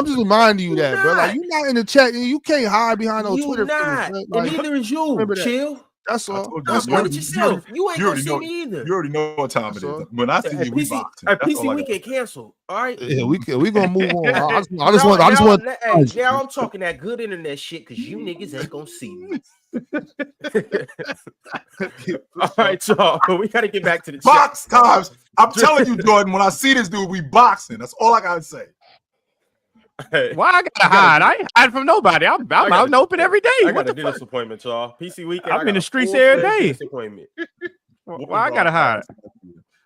just reminding you that, bro. Like, you're not in the chat and you can't hide behind those Twitter not, feeds, and neither is you. remember that. Chill. That's all. Don't play with yourself. You ain't gonna see me either. You already know what time it is. When I see you, we boxing. PC weekend canceled. All right. Yeah, we gonna move on. I just want. Now I'm talking that good internet shit because you niggas ain't gonna see me. All right, y'all. We gotta get back to the box times. I'm telling you, Jordan. When I see this dude, we boxing. That's all I gotta say. Why I gotta hide? I ain't hide from nobody. I'm out and open every day. I What got the a fuck? dentist appointment, y'all. PC weekend. I'm in the streets every day. Appointment. Why I gotta hide?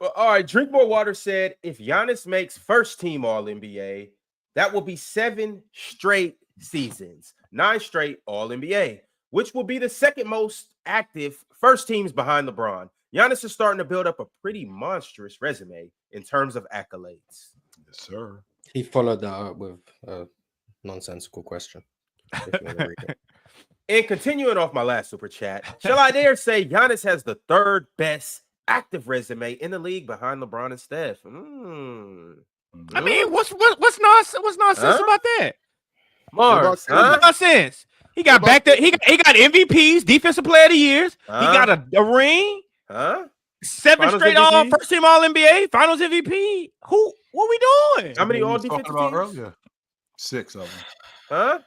Well, all right. Drink More Water said if Giannis makes first team All NBA, that will be 7 straight seasons, 9 straight All NBA, which will be the second most active first teams behind LeBron. Giannis is starting to build up a pretty monstrous resume in terms of accolades. Yes, sir. He followed that up with a nonsensical question. And continuing off my last super chat, shall I dare say Giannis has the third best active resume in the league behind LeBron and Steph? I mean, what's nonsense about that? Mars, What's nonsense? He got back there. He got MVPs, Defensive Player of the Years. He got a ring. 7 Finals straight MVP? first team All NBA, Finals MVP. What we doing? How many all talking defensive about teams? earlier? 6 of them. Huh?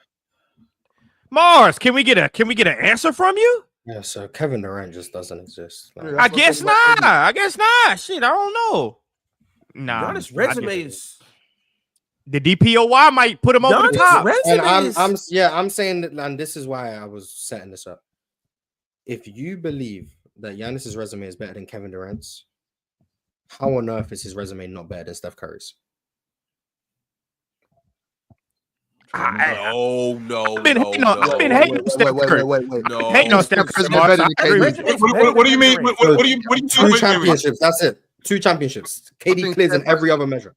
Mars, can we get an answer from you? Yeah, so Kevin Durant just doesn't exist. Like, I guess not. I guess not. Shit, I don't know. Nah, Giannis' resume is the DPOY might put him over the top. and I'm saying that, and this is why I was setting this up. If you believe that Giannis' resume is better than Kevin Durant's, how on earth is his resume not better than Steph Curry's? No. I've been hating on Steph Curry. No. Hating on Steph Curry. What do you mean? What do you 2 championships. That's it. 2 championships. KD clears in every other measure.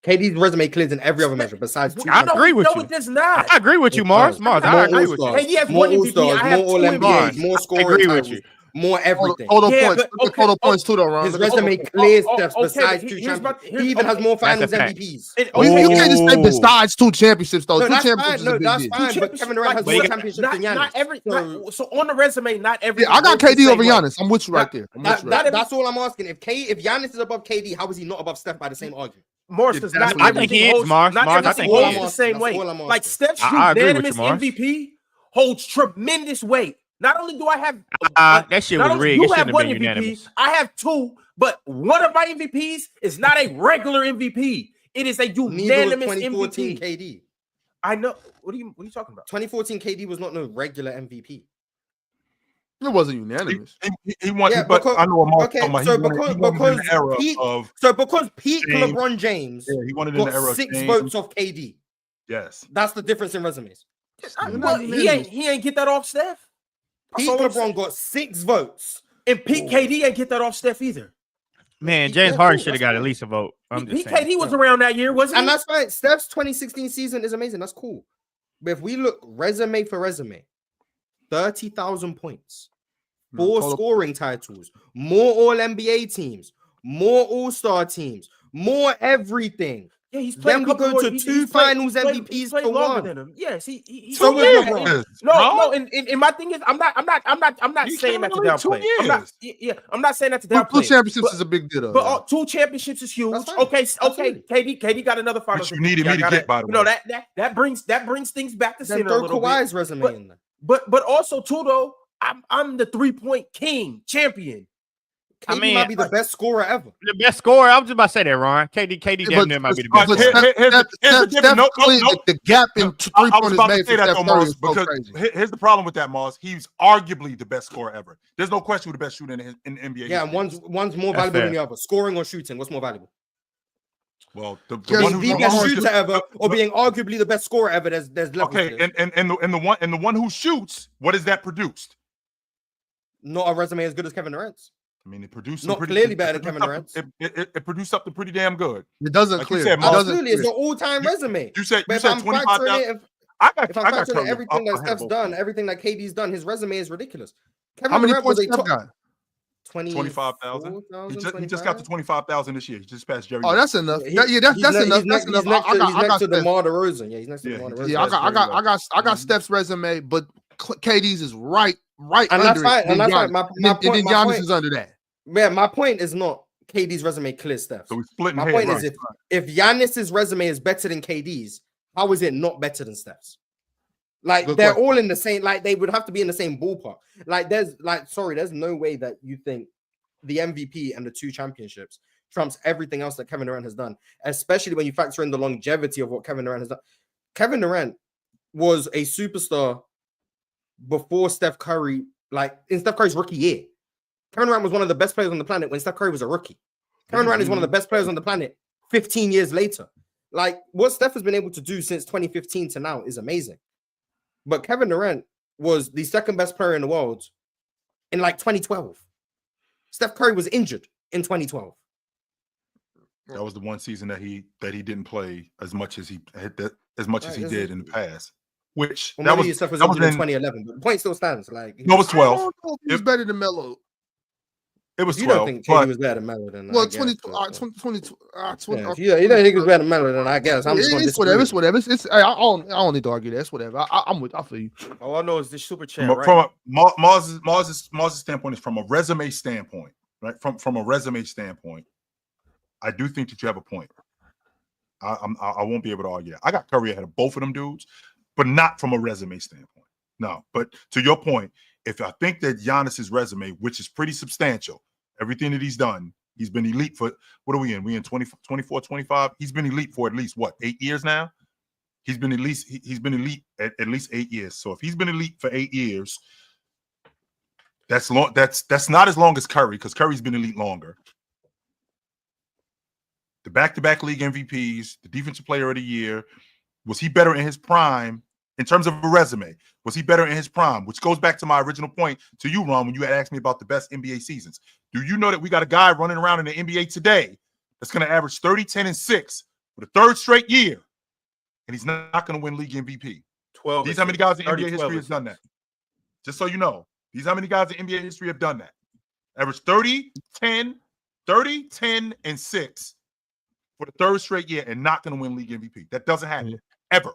KD's resume clears in every other measure besides 2. I agree with you. No, it does not. I agree with you, Mars. I agree with you. Hey, he has more 1 MVP. All-Stars, I have more 2 All-NBAs, MVPs. more I scoring agree with titles, you. more everything. Total points too, though, Ron. His resume clears Steph's besides 2 championships. He even has more finals MVPs. You can't just say besides 2 championships, though. 2 championships is a big that's deal. fine. But Kevin Durant has more championships than Giannis. So on the resume, not every. Yeah, I got KD over Giannis. I'm with you right there. That's all I'm asking. If Giannis is above KD, how is he not above Steph by the same argument? Morris does not. I think he is, Mars. I think he is the same way. Like Steph's I agree with unanimous you, Mars. MVP holds tremendous weight. Not only do I have that shit was rigged. You It shouldn't have have 1 been MVP. unanimous. I have 2, but one of my MVPs is not a regular MVP. It is a unanimous 2014 MVP. KD. I know. What are you talking about? 2014 KD was not no regular MVP. It wasn't unanimous. He won, Yeah, but I know because peak James. LeBron James he won it in the got era of 6 James. votes off KD. Yes. That's the difference in resumes. Well, he ain't get that off Steph. Peak LeBron got 6 votes. And Pete KD ain't get that off Steph either. Man, James Harden should have got at least a vote. I'm just Pete saying. KD was around that year, wasn't he? And that's fine. Steph's 2016 season is amazing. That's cool. But if we look resume for resume, 30,000 points, 4 scoring titles, more All-NBA teams, more All-Star teams, more everything. Yeah, he's played Then a we couple go more. to two finals MVPs He's played to longer one. than him. Yes, he So was yeah, LeBron. No. And my thing is, I'm not He saying came that to in like 2 downplay. I'm not. years. Yeah, I'm not saying that to Two downplay. championships is a big deal, though. But 2 championships is huge. That's fine. Okay. Absolutely. KD got another finals. Which you needed me to get, by the way. You know that brings things back to Then center a throw little Kawhi's bit. resume in there. But also too though, I'm the 3-point king champion. KD might be the best scorer ever. The best scorer. I was just about to say that, Ron. KD damn near might be the best scorer. The gap in 3-pointers made for Steph Curry is so crazy. Here's the problem with that, Moss. He's arguably the best scorer ever. There's no question who the best shooter in the NBA. Yeah, and one's more valuable than the other. Scoring or shooting, what's more valuable? Well, the Being one the best shooter ever, or being arguably the best scorer ever. There's levels. Okay, and the one who shoots, what is that produced? Not a resume as good as Kevin Durant's. I mean, it produced not clearly better than Kevin Durant's. It produced something pretty damn good. It doesn't like clear. Absolutely, it's an all-time resume. You said 25,000. If I'm factoring everything that Steph's done, everything that KD's done, his resume is ridiculous. How many points Steph got? 25,000. He just got to 25,000 this year. He just passed Jerry. Oh, that's enough. That's enough. That's enough. He's next to DeMar DeRozan. Yeah, he's next to DeMar DeRozan. Yeah, I got Steph's resume, but KD's is right and under that's fine. it. And that's fine. And then Giannis is under that. Yeah, my point is not KD's resume clears Steph's. So we're splitting my point is if Giannis's resume is better than KD's, how is it not better than Steph's? Like they're all in the same. Like they would have to be in the same ballpark. Like there's no way that you think the MVP and the 2 championships trumps everything else that Kevin Durant has done, especially when you factor in the longevity of what Kevin Durant has done. Kevin Durant was a superstar before Steph Curry, like in Steph Curry's rookie year. Kevin Durant was one of the best players on the planet when Steph Curry was a rookie. Kevin Durant is one of the best players on the planet 15 years later. Like what Steph has been able to do since 2015 to now is amazing. But Kevin Durant was the second best player in the world in like 2012. Steph Curry was injured in 2012. That was the one season that he didn't play as much as he did in the past. Which that was injured in 2011. But the point still stands. Like no, it was 12. It was better than Melo. It was 12. You don't think KD was better than Melo than well, 22. You don't think he was better than Melo then I guess. I'm just it's whatever. It's whatever. I don't need to argue that. It's whatever. I feel you. All I know is this super chat. From Mars's standpoint is from a resume standpoint, right? From a resume standpoint, I do think that you have a point. I won't be able to argue that. I got Curry ahead of both of them dudes, but not from a resume standpoint. No, but to your point, if I think that Giannis's resume, which is pretty substantial, everything that he's done, he's been elite for, what are we in? We in 24, 25? He's been elite for at least, 8 years now? He's been elite at least 8 years. So if he's been elite for 8 years, that's long. That's not as long as Curry, because Curry's been elite longer. The back-to-back league MVPs, the defensive player of the year. Was he better in his prime in terms of a resume? Was he better in his prime? Which goes back to my original point to you, Ron, when you had asked me about the best NBA seasons. Do you know that we got a guy running around in the NBA today that's going to average 30, 10, and 6 for the 3rd straight year, and he's not going to win league MVP? 12. These how many guys in NBA history has done that? Just so you know, these how many guys in NBA history have done that? Average 30, 10, and 6 for the 3rd straight year and not going to win league MVP. That doesn't happen ever.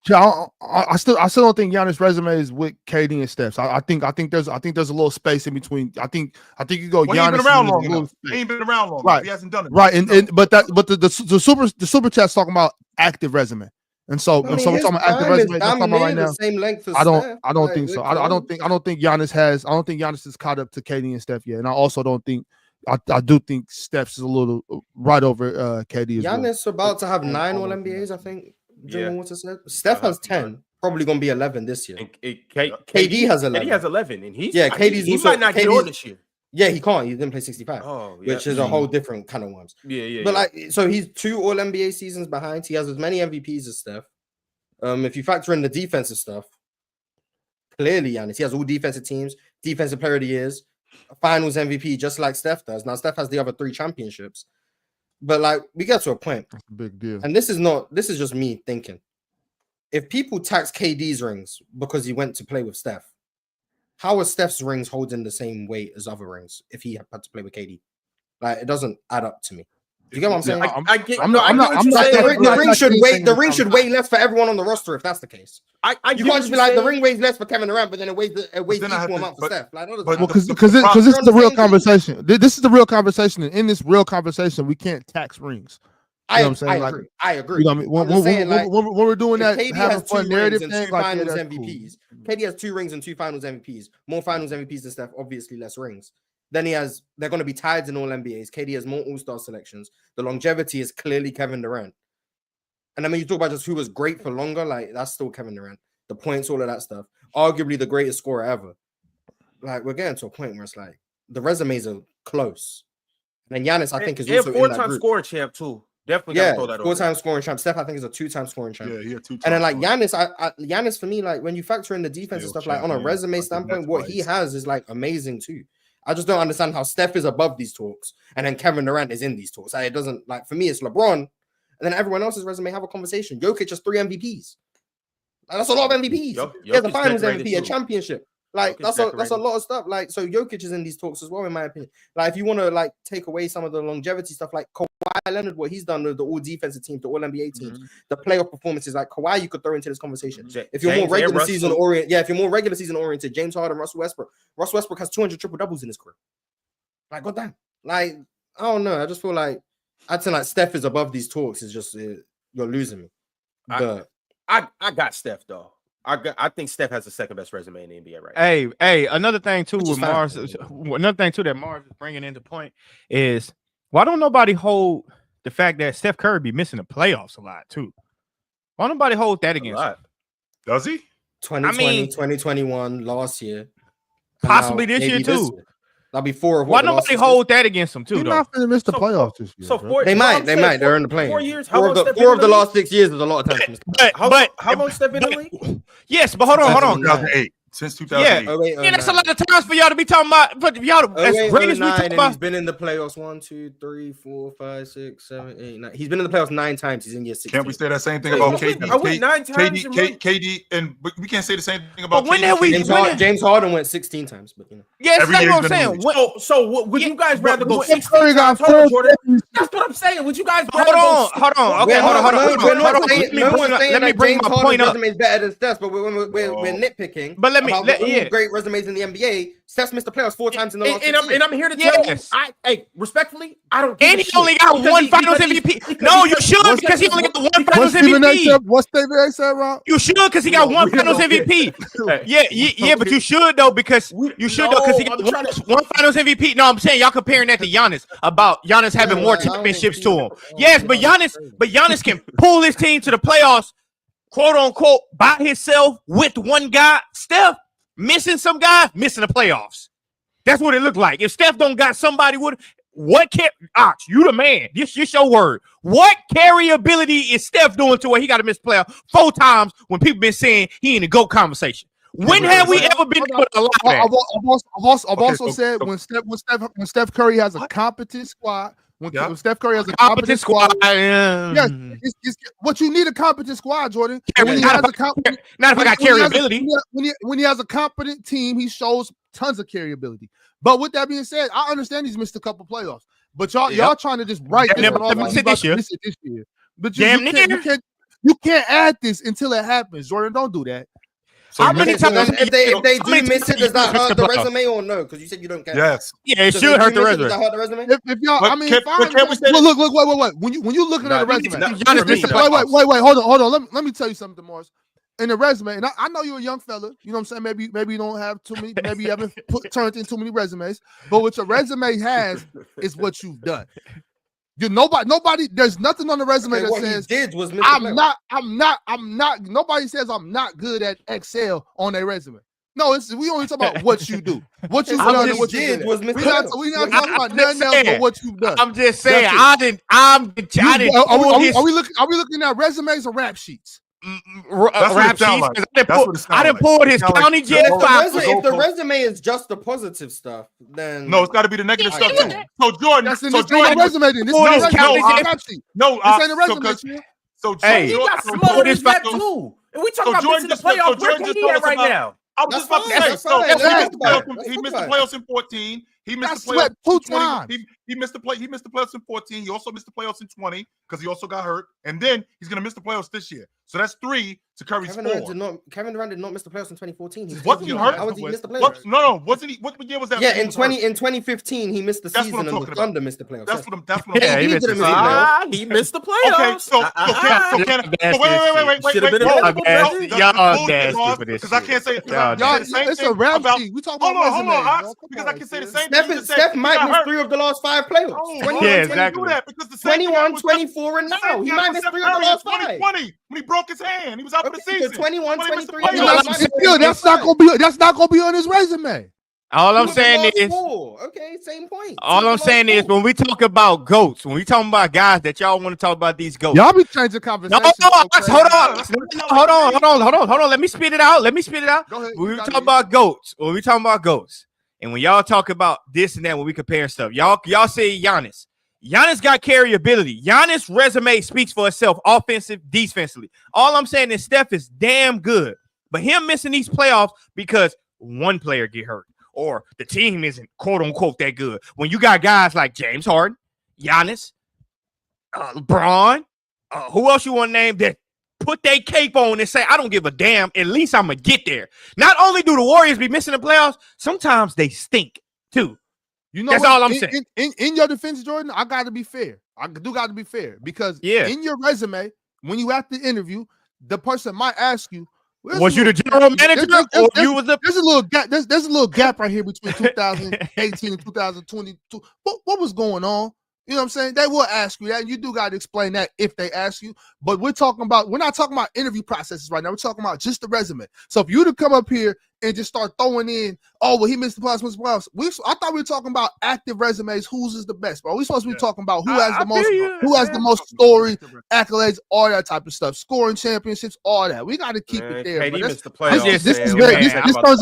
Yeah, I still don't think Giannis' resume is with KD and Steph's. I think there's a little space in between. I think you go. Well, Giannis he ain't been around long enough. He ain't been around long enough. He hasn't done it. Right, but the super chat's talking about active resume, and so we're talking about active resume. Talking about right now. Same length as I don't think so. I don't think Giannis is caught up to KD and Steph yet, and I also don't think. I do think Steph's is a little right over KD as well. Giannis about to have 9 All NBAs, I think. Water said. Steph has 10, probably gonna be 11 this year. KD has 11. KD has 11, and he's KD's he might not get on this year. Yeah, he can't. He didn't play 65. Oh, yeah. Which is a whole different kind of ones. Yeah. But like, so he's 2 All NBA seasons behind. He has as many MVPs as Steph. If you factor in the defensive stuff, clearly Giannis. He has all defensive teams, defensive player of the years, finals MVP, just like Steph does. Now Steph has the other 3 championships. But like, we get to a point. That's a big deal. And this is just me thinking. If people tax KD's rings because he went to play with Steph, how are Steph's rings holding the same weight as other rings if he had to play with KD? Like, it doesn't add up to me. you get what I'm saying? I get. I'm not Like, the ring should weigh less for everyone on the roster if that's the case. I You can't just be like the ring weighs less for Kevin Durant, but then it weighs equal amount for Steph. Like, because this is the real conversation. This is the real conversation, and in this real conversation, we can't tax rings. You know what I'm saying? I agree. You know what I mean? When we're doing that, KD having has fun 2 narrative rings and thing, 2 like, finals that's MVPs. cool. KD has 2 rings and 2 finals MVPs. More finals MVPs than Steph, obviously less rings. Then they're going to be tied in all NBAs. KD has more All-Star selections. The longevity is clearly Kevin Durant. And I mean, you talk about just who was great for longer, like that's still Kevin Durant. The points, all of that stuff. Arguably the greatest scorer ever. Like, we're getting to a point where it's like the resumes are close. And Giannis, I think, is also in that group. 4-time scoring champ too. Definitely Yeah, throw that 4-time scoring champ. Steph, I think, is a 2-time scoring champ. Yeah, he had 2 times. And then like Giannis, Giannis for me, like when you factor in the defense and stuff, like on a resume standpoint, what he has is like amazing too. I just don't understand how Steph is above these talks and then Kevin Durant is in these talks. Like, it doesn't, like, for me, it's LeBron, and then everyone else's resume have a conversation. Jokic has 3 MVPs. Like, that's a lot of MVPs. He has a finals MVP, a championship. Like, that's a lot of stuff. Like, so Jokic is in these talks as well, in my opinion. Like, if you want to like take away some of the longevity stuff, like Kawhi Leonard, what he's done with the all defensive teams, the all NBA teams, the playoff performances, like Kawhi, you could throw into this conversation. If you're more regular season oriented, if you're more regular season oriented, James Harden, Russell Westbrook has 200 triple doubles in his career. Like, goddamn. Like, I don't know. I just feel like I'd say like Steph is above these talks. Is just you're losing me. But I got Steph though. I think Steph has the second best resume in the NBA right now. Hey, another thing too with Mars, another thing too that Mars is bringing into point is why don't nobody hold the fact that Steph Curry be missing the playoffs a lot too? Why don't nobody hold that against him? Does he? 2020, 2021, last year, possibly this year too. That'll be 4 of why nobody hold that against them too? He's not going to miss the playoffs this year. So they might. They're in the play. 4 years. 4 of the last 6 years is a lot of time. But how long Steph been in the league? Yes, but hold on. 2008. Since 2008. Yeah, that's a lot of times for y'all to be talking about. But y'all, as great as we talk about, he's been in the playoffs 1, 2, 3, 4, 5, 6, 7, 8, 9. He's been in the playoffs 9 times. He's in year 16. Can't we say that same thing about KD? I went 9 times. KD, and we can't say the same thing about when KD. have we? James Harden went 16 times, but you know. Yes, that's what I'm saying. So would you guys rather go 16 Curry got times, Jordan? That's what I'm saying. Would you guys rather go? Hold on. Okay, hold on. Let me bring my point up. Resume is better than Steph's, but we're nitpicking. But let me. Great resumes in the NBA. Steph's missed the playoffs 4 times in the last 6 years. And I'm here to tell you, respectfully, I don't. And he only got 1 Finals MVP. No, you should because he only got 1 Finals MVP. What's Stephen A said, Rob? You should because he got 1 Finals MVP. Yeah, but you should though because he got 1 Finals MVP. No, I'm saying y'all comparing that to Giannis about Giannis having more championships to him. Yes, but Giannis can pull his team to the playoffs, quote unquote, by himself with 1 guy. Steph missing some guy, missing the playoffs. That's what it looked like. If Steph don't got somebody with what can Ox, you the man. This your word. What carryability is Steph doing to where he got to miss playoff 4 times when people been saying he in a GOAT conversation? When have we ever been able to allow that? I've also said when Steph Curry has a competent squad. When Steph Curry has a competent squad, yes, what you need a competent squad, Jordan. When he has not if I got carryability. When he has a competent team, he shows tons of carryability. But with that being said, I understand he's missed a couple playoffs. But y'all trying to just write this one off. This year. But you can't add this until it happens, Jordan. Don't do that. So how many times if they do miss it, does that hurt the resume or no? Because you said you don't care. Yes. Yeah, it should hurt the resume. Does that hurt the resume? If y'all, I mean, look, wait. When you looking at the resume, wait, hold on. Let me tell you something, Morris. In the resume, and I know you're a young fella. You know what I'm saying? Maybe you don't have too many. Maybe you haven't turned in too many resumes. But what your resume has is what you've done. Nobody. There's nothing on the resume that says I'm not. Nobody says I'm not good at Excel on their resume. No, we only talk about what you do. What you've done and what you did. We're not talking about nothing else but what you've done. I'm just saying. I didn't. Are we looking at resumes or rap sheets? Rap sheets. I didn't pull his county jail file. If the resume is just the positive stuff, then no, it's got to be the negative stuff too. So Jordan, that's in this resume. Then this is rap sheet. No, this ain't a resume. So hey, he got smothered in that too. And we talking about missing the playoffs. Where KD at right now? I was just about to say. He missed the playoffs in 14. He missed Got the playoffs swept 2 in 20. times. He missed the playoffs in 14. He also missed the playoffs in 20 because he also got hurt. And then he's gonna miss the playoffs this year. So that's 3 to Curry's 4. Kevin Durant did not miss the playoffs in 2014. Wasn't he hurt? How was he miss the playoffs? No. Wasn't he? What year was that? Yeah, in 2015 he missed the That's season what I'm and the talking Thunder missed the playoffs. That's what I'm. Yeah, he He missed didn't the miss the playoffs. He missed the playoffs. Okay, so wait. Should've been Y'all available, nasty. baby. Y'all nasty for this Because I shit. can't say Y'all- the same It's thing a rap about. sheet. We talk Hold about on, resumes, Ox, bro. Come because on, I can say the sis. same thing. You Steph said might he miss got 3 of the last 5 playoffs. hurt. 21, Yeah, 22, exactly. Do that because the same thing 21, was 24, and the now same he thing might with miss Steph 3 of the Curry in last 5. 2020 when he broke his hand. He was out for the Okay, season. so 21, When he missed the 23, playoffs. That's not gonna be on his resume. All I'm Two of the saying last is, 4. Okay, same point. all Two of I'm the last saying is, 4. when we talk about goats, when we talking about guys that y'all want to talk about these goats. Y'all be changing No, conversations. hold on. Let me spit it out. Go ahead. When we talk about goats, and when y'all talk about this and that, when we compare stuff, y'all say Giannis. Giannis got carryability. Giannis' resume speaks for itself, offensive, defensively. All I'm saying is Steph is damn good, but him missing these playoffs because one player get hurt or the team isn't quote unquote that good. When you got guys like James Harden, Giannis, LeBron, who else you want to name that put their cape on and say, I don't give a damn. At least I'm going to get there. Not only do the Warriors be missing the playoffs, sometimes they stink too. You know that's what? all I'm saying. In your defense, Jordan, I got to be fair. I do got to be fair because in your resume, when you at the interview, the person might ask you, was you the general manager or you was the? There's a little gap. There's a little gap right here between 2018 and 2022. What was going on? You know what I'm saying? They will ask you that, and you do got to explain that if they ask you. But we're not talking about interview processes right now. We're talking about just the resume. So if you to come up here and just start throwing in, oh, well, he missed the playoffs. I thought we were talking about active resumes. Whose is the best, bro? We're supposed to be talking about who has the most story, accolades, all that type of stuff, scoring championships, all that. We got to keep it there. Missed the playoffs,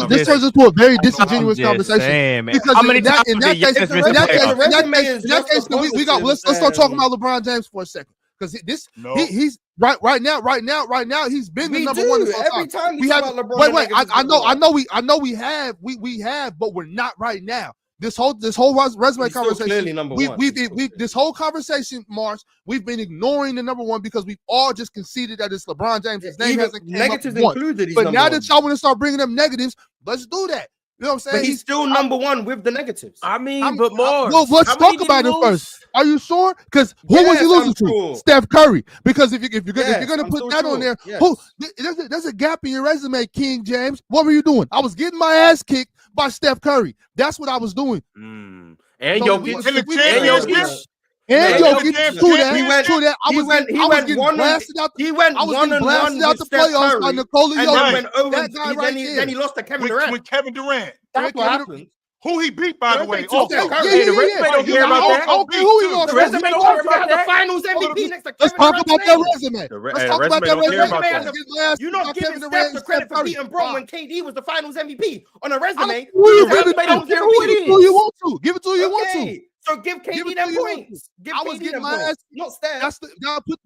this turns into a very disingenuous conversation. Saying, man. Because How many times in that case, let's start talking about LeBron James for a second. Because he's right now he's been the number one every time we talk about LeBron. Wait, I know we have, but we're not right now. This whole resume conversation. This whole conversation, Mars, we've been ignoring the number one because we've all just conceded that it's LeBron James. His name hasn't came negatives up included. But now that y'all want to start bringing them negatives, let's do that. You know what I'm saying? But he's still number one with the negatives. But more. Let's talk about it first. Are you sure? Because who was he losing to? Steph Curry. Because if you're gonna put that on there, there's a gap in your resume, King James. What were you doing? I was getting my ass kicked by Steph Curry. That's what I was doing. And Jokic. And Jokic, true that. I was getting blasted out the playoffs by Nikola Jokic. Then he lost to Kevin Durant. With Kevin Durant. That's what happened. Who he beat, by the way. The resume don't care about that. Who he lost? The resume don't care about the that. finals MVP next to Kevin Let's talk about that Durant. resume. Let's talk about that resume. You're not giving Steph the credit for beating Bro when KD was the finals MVP on a resume. Don't care who it is. Who you want to. Give it to who you want to. So give KD them points. I was getting my ass, not Steph.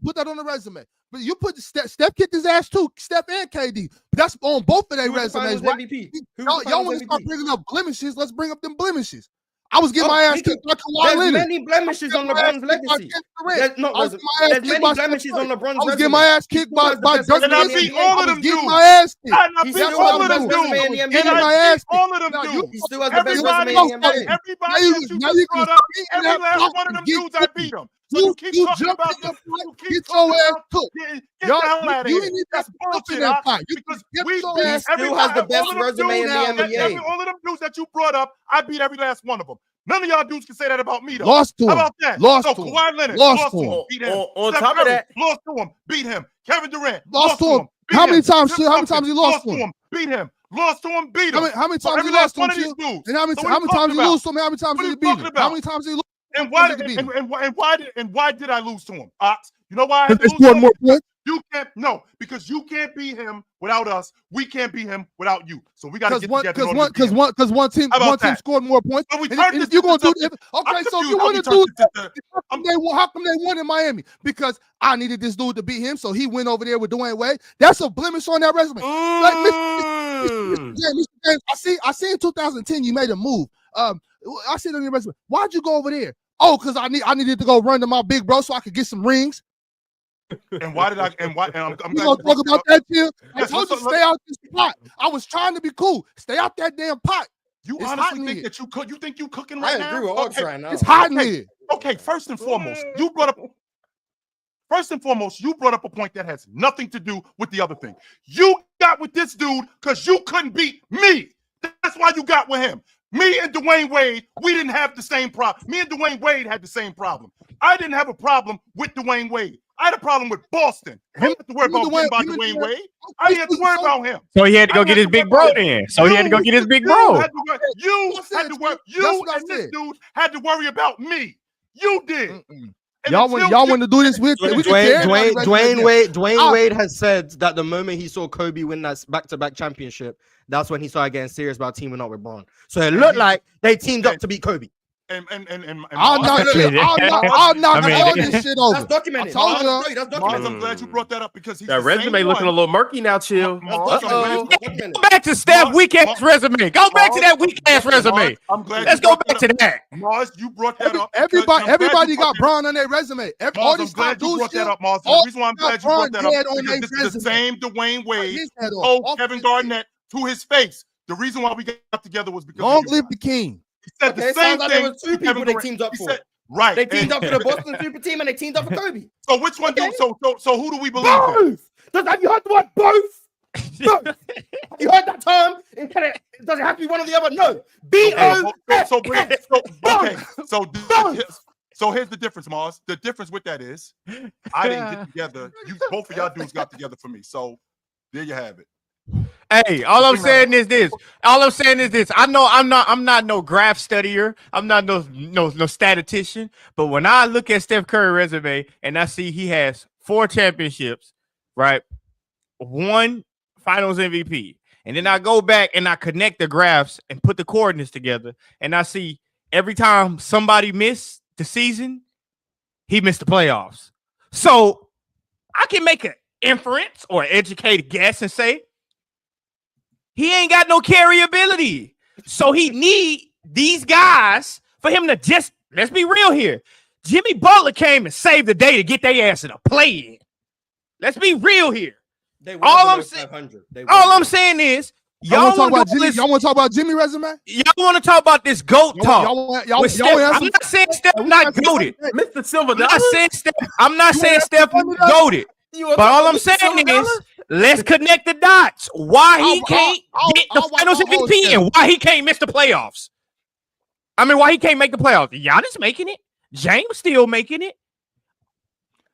Put that on the resume. But you put Steph kicked his ass too, Steph and KD. But that's on both of their resumes. Right? Y'all want to start bringing up blemishes? Let's bring up them blemishes. I was getting my ass kicked by Kawhi Leonard. There's many blemishes on LeBron's legacy. There's many blemishes on LeBron's resume. I was getting my ass kicked by Dirk. And I beat all of them dudes. My ass kicked. And I beat all of them dudes. And I beat all of them dudes. He still has the best resume in the NBA. Everybody that you just brought up, every last one of them dudes, I beat them. So you keep talking about them. Get your ass cooked. Get the hell out of here. That's bullshit, because we beat still has the best resume in the NBA. All of them dudes that you brought up, I beat every last one of them. None of y'all dudes can say that about me, though. Lost to him. How about that? Lost to him. Kawhi Leonard. Lost to him. Beat him. On top of that, lost to him. Beat him. Kevin Durant. Lost to him. How many times he lost to him? Beat him. Lost to him. Beat him. How many times he lost to him? And how many times he lose to him? How many times did he beat him? How many times did he lose? And why did I lose to him? Ox, you know why I had to lose to him? More points? Because you can't beat him without us. We can't beat him without you. So we got to get together. Because one team scored more points. So if you're gonna do it, okay. So if you want to do it, how come they won in Miami? Because I needed this dude to beat him, so he went over there with Dwayne Wade. That's a blemish on that resume. Like, Mr. James, I see in 2010 you made a move. I said on your resume, why'd you go over there? Oh, because I needed to go run to my big bro so I could get some rings. And why did I? And why? And I'm You glad gonna you brought talk that about up. that, Tim? I Yes, told you let's- stay out this pot. I was trying to be cool. Stay out that damn pot. You It's hot honestly in think here. that you cook? You think you cooking I right now? agree with Ox right now. It's hot in Okay. here. Okay, first and foremost, you brought up a point that has nothing to do with the other thing. You got with this dude because you couldn't beat me. That's why you got with him. Me and Dwayne Wade, we didn't have the same problem. Me and Dwayne Wade had the same problem. I didn't have a problem with Dwayne Wade. I had a problem with Boston. I didn't have to worry about Dwayne Wade. I didn't have to worry about him. So he had to go get his big bro then. So he had to go get his big bro. You had to worry. You and this dude had to worry about me. You did. And Y'all want to do this with Dwayne Wade has said that the moment he saw Kobe win that back-to-back championship, that's when he started getting serious about teaming up with Bron. So it looked like they teamed up to beat Kobe. And I'll knock all this shit over. That's documented. I told you. That's Mars, documented. I'm glad you brought that up because he's That the same resume looking a one. little murky now, chill. Mars, I'm glad you- Documented. Go back to Steph weak ass resume. Go back to that weak ass resume. Mars, I'm glad Let's you go brought back to that. Mars, you brought that up. Everybody got Bron on their resume. All Mars, I'm these glad top you dudes brought that still up, Mars. The all reason why I'm got glad you brought that Bron dead up on because their this is the resume. same Dwayne Wade his head off. told Off Kevin his Garnett to his face. The reason why we got together was because Long of you. live the king. He said Okay, the it same sounds like thing. there was two to Kevin people they Durant. teamed up He for. said, right. They teamed and- up for the Boston Super Team and they teamed up for Kobe. So which one Okay. do so who do we believe in? Both. Have you heard the word both? Both. Have you heard that term? Does it have to be one or the other? No. So here's the difference, Mars. The difference with that is I didn't get together. Both of y'all dudes got together for me. So there you have it. Hey, all I'm saying is this. I know I'm not no graph studier. I'm not no statistician. But when I look at Steph Curry resume and I see he has 4 championships, right? 1 Finals MVP, and then I go back and I connect the graphs and put the coordinates together, and I see every time somebody missed the season, he missed the playoffs. So I can make an inference or educated guess and say he ain't got no carryability. So he need these guys for him to just, let's be real here. Jimmy Butler came and saved the day to get their ass in a play-in. Let's be real here. All I'm saying is, y'all want to talk about Jimmy resume? Y'all want to talk about this GOAT talk. I'm not saying Steph not goated. Mr. Silver, I'm not saying Steph goated. But all I'm saying is, let's connect the dots. Why he can't get the Finals MVP and why he can't miss the playoffs. I mean, why he can't make the playoffs? Giannis making it. James still making it.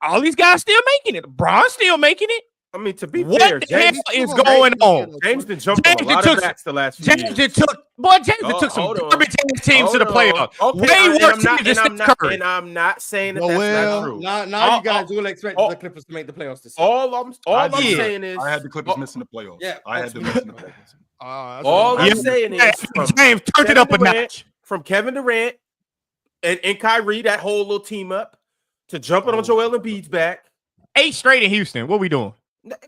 All these guys still making it. Bron's still making it. I mean, to be what fair, the James hell is going on? James been jumping a lot of backs the last few years. James took some garbage teams to the playoffs. Okay, Way worse than Steph Curry. And I'm not saying that's not true. Now you guys all expect the Clippers to make the playoffs this year. All I'm saying is I had the Clippers missing the playoffs. Yeah, I had them missing the playoffs. All I'm saying is James turned it up a notch. From Kevin Durant and Kyrie, that whole little team up, to jumping on Joel Embiid's back. 8 straight in Houston. What we doing?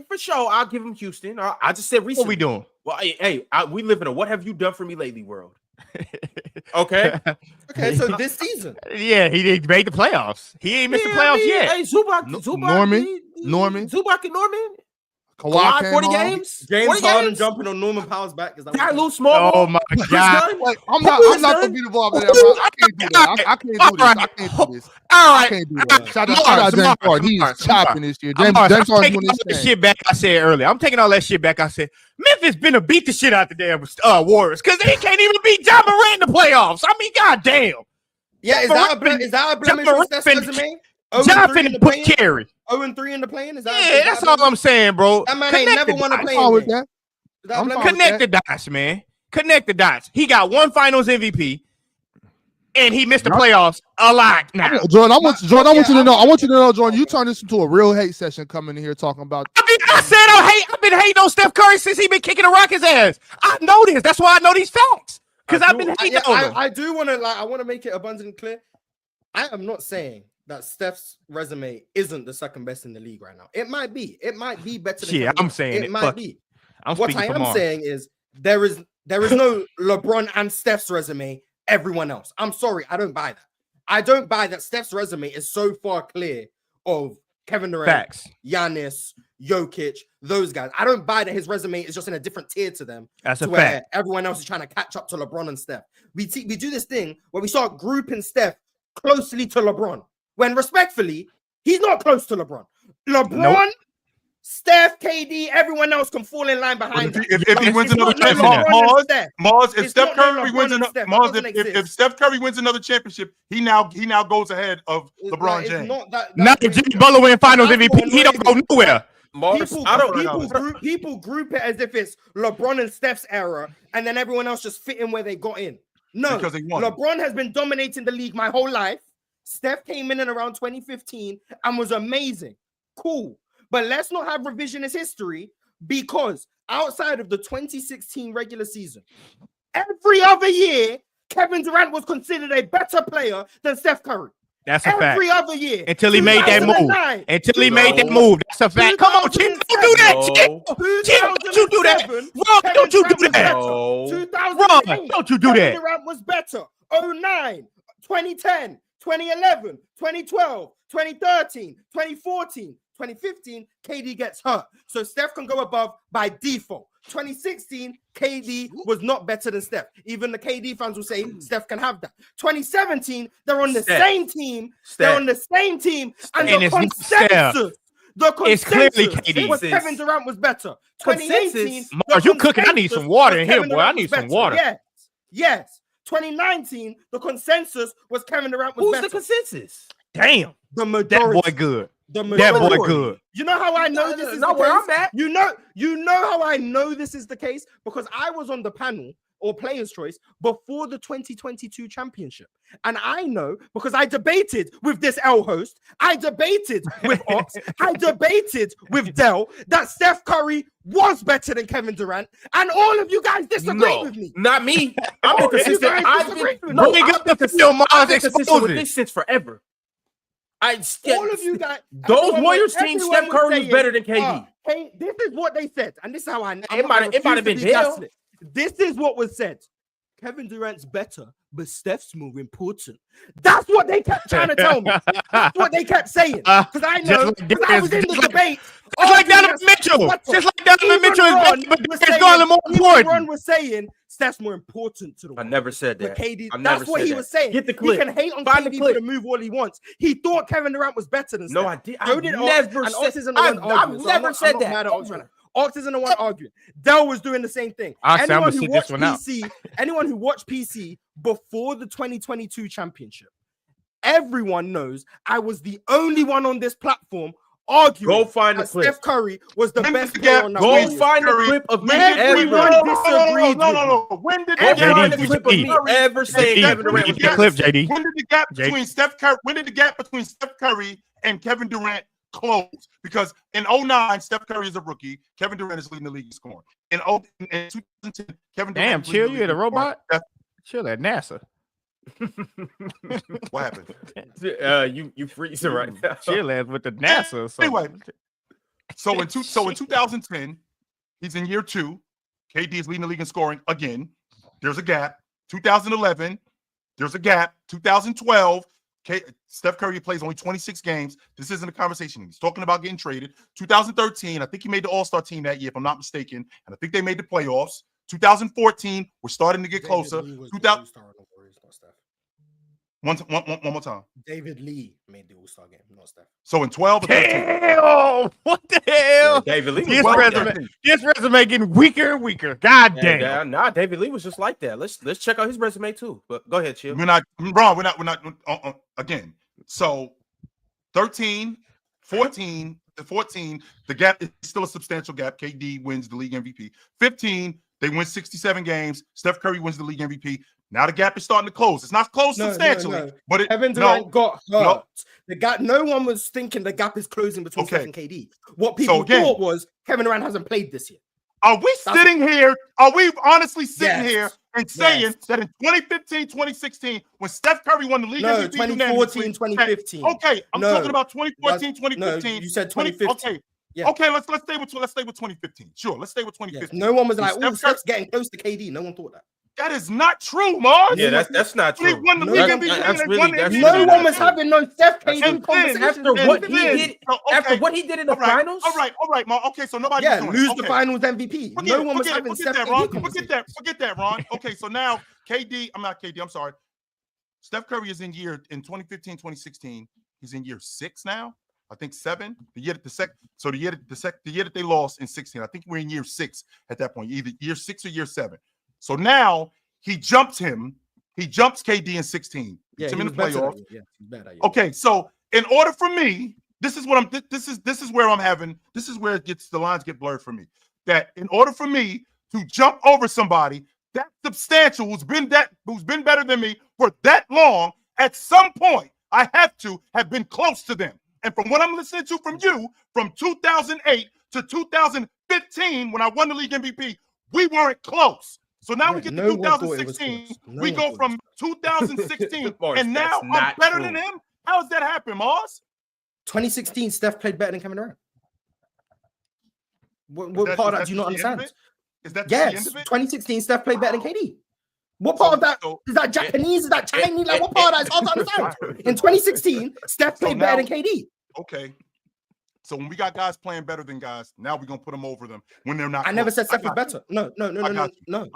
For sure, I'll give him Houston. I just said recently. What we doing? Well, hey, we live in a what have you done for me lately world. Okay. Okay, so this season. Yeah, he made the playoffs. He ain't missed the playoffs yet. Hey, Zubac, Norman. Zubac and Norman. Kawhi 40 games. James Harden jumping on Norman Powell's back. Is that Ty Lue Small. Oh my God! Wait, I'm not gonna be involved in that. Bro. I can't do that. I can't do this. I can't do this. All I right. can't do that. Shout out James Harden. He's chopping this year. James I'm Harden taking won all this that game. shit back. I said earlier. I'm taking all that shit back. I said Memphis been to beat the shit out the damn Warriors because they can't even beat John Morant in the playoffs. I mean, goddamn. Yeah, is that a blemish on Steph's resume? John finna put carry. 0-3 in the play-in? Is that? Yeah, that's all I'm saying, bro. That man ain't never won a play-in game. Connect the dots, man. Connect the dots. He got 1 Finals MVP, and he missed the playoffs a lot now. Jordan, I want you to know, Jordan, you turned this into a real hate session coming in here talking about. I said I've been hating on Steph Curry since he been kicking the Rockets' ass. I know this. That's why I know these facts. Because I've been hating on him. I do want to I want to make it abundantly clear. I am not saying that Steph's resume isn't the second best in the league right now. It might be. It might be better than Kevin I'm saying it might be. I'm what I am saying is there is no LeBron and Steph's resume everyone else. I'm sorry, I don't buy that. I don't buy that Steph's resume is so far clear of Kevin Durant, Facts. Giannis, Jokic, those guys. I don't buy that his resume is just in a different tier to them. That's a where fact. everyone else is trying to catch up to LeBron and Steph. We do this thing where we start grouping Steph closely to LeBron, when respectfully, he's not close to LeBron. LeBron, Steph, KD, everyone else can fall in line behind him. If he wins another championship, Mars, if Steph Curry wins another, Mars, if Steph Curry wins another championship, he now goes ahead of LeBron James. Now if Jimmy Butler win Finals MVP, he don't go nowhere. Mars, People group it as if it's LeBron and Steph's era, and then everyone else just fit in where they got in. No, because they won. LeBron has been dominating the league my whole life. Steph came in around 2015 and was amazing. Cool. But let's not have revisionist history, because outside of the 2016 regular season, every other year, Kevin Durant was considered a better player than Steph Curry. That's a fact. Every other year. Until he made that move. Until he made that move. That's a fact. Come on, Chip. Don't do that, Chip. Don't you do that. Ron, don't you do that. Ron, don't you do that. Kevin Durant was better. 09, 2010, 2011, 2012, 2013, 2014, 2015, KD gets hurt. So Steph can go above by default. 2016, KD was not better than Steph. Even the KD fans will say Steph can have that. 2017, they're on the same team. They're on the same team. And the consensus was Kevin Durant was better. 2018, you cooking? I need some water in here, boy. I need some water. Yes. 2019, the consensus was Kevin Durant was better. Who's the consensus? Damn. The majority. That boy good. That boy good. You know how I know this is the where case? I'm at. You know how I know this is the case? Because I was on the panel or Player's Choice before the 2022 championship. And I know because I debated with this L host, I debated with Ox, I debated with Dell that Steph Curry was better than Kevin Durant. And all of you guys disagree with me. Not me. I'm inconsistent. I've been consistent with this since forever. All of you guys, those Warriors team, Steph Curry was better than KD. Hey, this is what they said, and this is how I know. It might have been Dale. This is what was said. Kevin Durant's better, but Steph's more important. That's what they kept trying to tell me. That's what they kept saying. Because I know, because I was in the debate. Just like Donovan Mitchell. Just like Donovan Mitchell. Ron was saying Steph's more important to the world. I never said that. KD, that's what he was saying. Get the clip. He can hate on KD for the move all he wants. He thought Kevin Durant was better than Steph. No, I did. I've never said that. Ox isn't the one arguing. Dell was doing the same thing. Anyone who watched PC before the 2022 championship, everyone knows I was the only one on this platform arguing. Go find the clip. Steph Curry was the best player on that. Go find the clip of me. Everyone disagreed. No. When did the clip of me ever say Kevin Durant was clip, JD? When did the gap between Steph Curry? When did the gap between Steph Curry and Kevin Durant close? Because in 09, Steph Curry is a rookie. Kevin Durant is leading the league in scoring. In 2010, Kevin Durant. Damn, chill. You hit a robot? Chill at NASA. What happened? You freezing right now. Chill at with the NASA. Anyway, so in 2010, he's in year 2. KD is leading the league in scoring again. There's a gap. 2011, there's a gap. 2012. Steph Curry plays only 26 games. This isn't a conversation. He's talking about getting traded. 2013, I think he made the All-Star team that year, if I'm not mistaken. And I think they made the playoffs. 2014, we're starting to get closer. One more time. David Lee made the All-Star game, not Steph. So in 12 or 13. Damn! What the hell? Yeah, David Lee. This resume getting weaker and weaker. God damn. Nah, David Lee was just like that. Let's check out his resume too. But go ahead, Chill. We're not again. So 13, 14, the gap is still a substantial gap. KD wins the league MVP. 15, they win 67 games. Steph Curry wins the league MVP. Now the gap is starting to close. It's not closed substantially, but Kevin Durant got hurt. The gap. No one was thinking the gap is closing between Steph and KD. What people thought was Kevin Durant hasn't played this year. Are we sitting here? Are we honestly sitting here and saying that in 2015, 2016, when Steph Curry won the league MVP, 2014, 2015. Okay, I'm talking about 2014, 2015. No, you said 2015. Okay. Yeah. Okay, let's stay with 2015. Sure, let's stay with 2015. No one was like, "Oh, Steph's getting close to KD." No one thought that. That is not true, Mars. Yeah, that's not They true. won the No, league that's- MVP. that's and they really- won the that's NBA. really No not one was true. having no Steph KD And conversation. After what he did, So, after okay. what he did in the All right, finals, all right, Ma. Okay, so nobody Yeah, was doing lose it. the Okay. finals MVP. No one was having Forget Steph that, Ron. KD conversation. Forget that, Ron. Okay, so now I'm not KD, I'm sorry. Steph Curry is in 2015, 2016. He's in year 6 now. I think 7. The year that they lost in 16. I think we're in year 6 at that point, either year 6 or year 7. So now he jumps KD in 16. Yeah, Beats him he in the was better playoffs. that year. Yeah, he's better that year. Okay, so in order for me, this is where the lines get blurred for me. That in order for me to jump over somebody that substantial who's been better than me for that long, at some point I have to have been close to them. And from what I'm listening to from you, from 2008 to 2015, when I won the league MVP, we weren't close. So now we get to 2016. We go from 2016, Mars, and now that's I'm not better true. than him. How does that happen, Mars? 2016, Steph played better than Kevin Durant. What Is part of that is do you not the end of understand? it? Is that the end Yes, of it? 2016, Steph played better than KD. What part of that is that Japanese? Is that Chinese? Like, what part of that is hard to understand? In 2016, Steph played better than KD. Okay. So when we got guys playing better than guys, now we're gonna put them over them when they're not. I never close. said Steph was got better. No. I got you. No.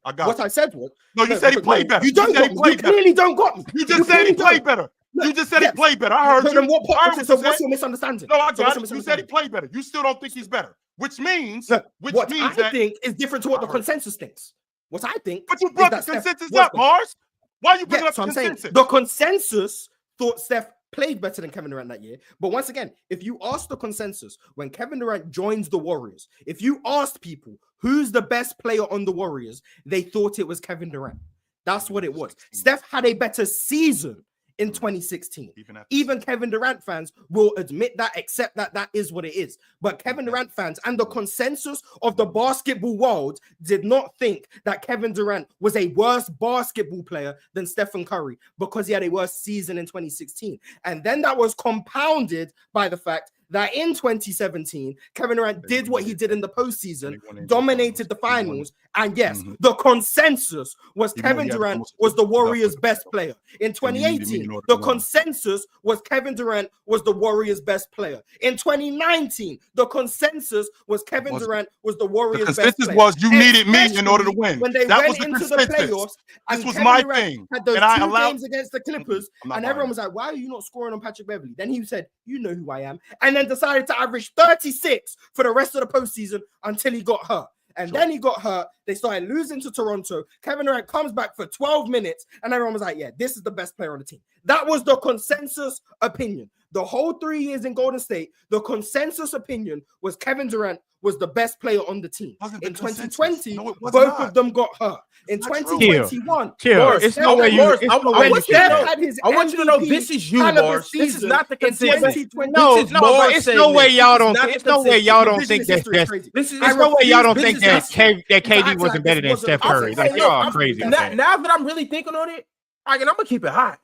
I got What you. I said was No, you said he played better. You don't said got me. You clearly don't got me. You just said he played better. You just said he played better. I heard So you. then what I part? heard So what you what's said. your misunderstanding? No, I So got what's you. your You said he misunderstanding? played better. You still don't think he's better, which means No, which what means I that. think is different to what the I heard. consensus thinks. What I think, But you is brought that the Steph consensus was up, better. Mars. Why are you bringing Yeah, up so the I'm saying consensus? the consensus thought Steph played better than Kevin Durant that year. But once again, if you ask the consensus when Kevin Durant joins the Warriors, if you asked people who's the best player on the Warriors, they thought it was Kevin Durant. That's what it was. Steph had a better season in 2016. Even Kevin Durant fans will admit that, accept that that is what it is. But Kevin Durant fans and the consensus of the basketball world did not think that Kevin Durant was a worse basketball player than Stephen Curry because he had a worse season in 2016. And then that was compounded by the fact that in 2017, Kevin Durant did what he did in the postseason, dominated the finals, and yes, the consensus was Kevin Durant was the Warriors' best player. In 2018, the consensus was Kevin Durant was the Warriors' best player. In 2019, the consensus was Kevin Durant was the Warriors' best player. The consensus was you needed me in order to win. When they That went was the into the consensus. playoffs, and This was Kevin my Durant thing. had those And I two allowed- games against the Clippers, I'm not and buying everyone it. was like, "Why are you not scoring on Patrick Beverley?" Then he said, "You know who I am," and then decided to average 36 for the rest of the postseason until he got hurt. And then he got hurt. They started losing to Toronto. Kevin Durant comes back for 12 minutes, and everyone was like, "Yeah, this is the best player on the team." That was the consensus opinion. The whole 3 years in Golden State, the consensus opinion was Kevin Durant was the best player on the team. In 2020, No, it was both not. of them got hurt. In It's not true. 2021, Chill. Morris, It's no way you. Morris, It's I no way want you you to can't. know. had his I want you to know MVP this is you, caliber Morris. This is season not the in consensus. 2020. No, This is no, Morris but it's saying no way this. y'all This is don't. not Think, the it's no way consensus. y'all don't Revisionist think that's. history is crazy. This is There's no way y'all don't this think is that history. KD acting wasn't like better this than wasn't Steph a Curry. consensus. Like y'all are crazy. Now, with that. now that I'm really thinking on it, I'm gonna keep it hot.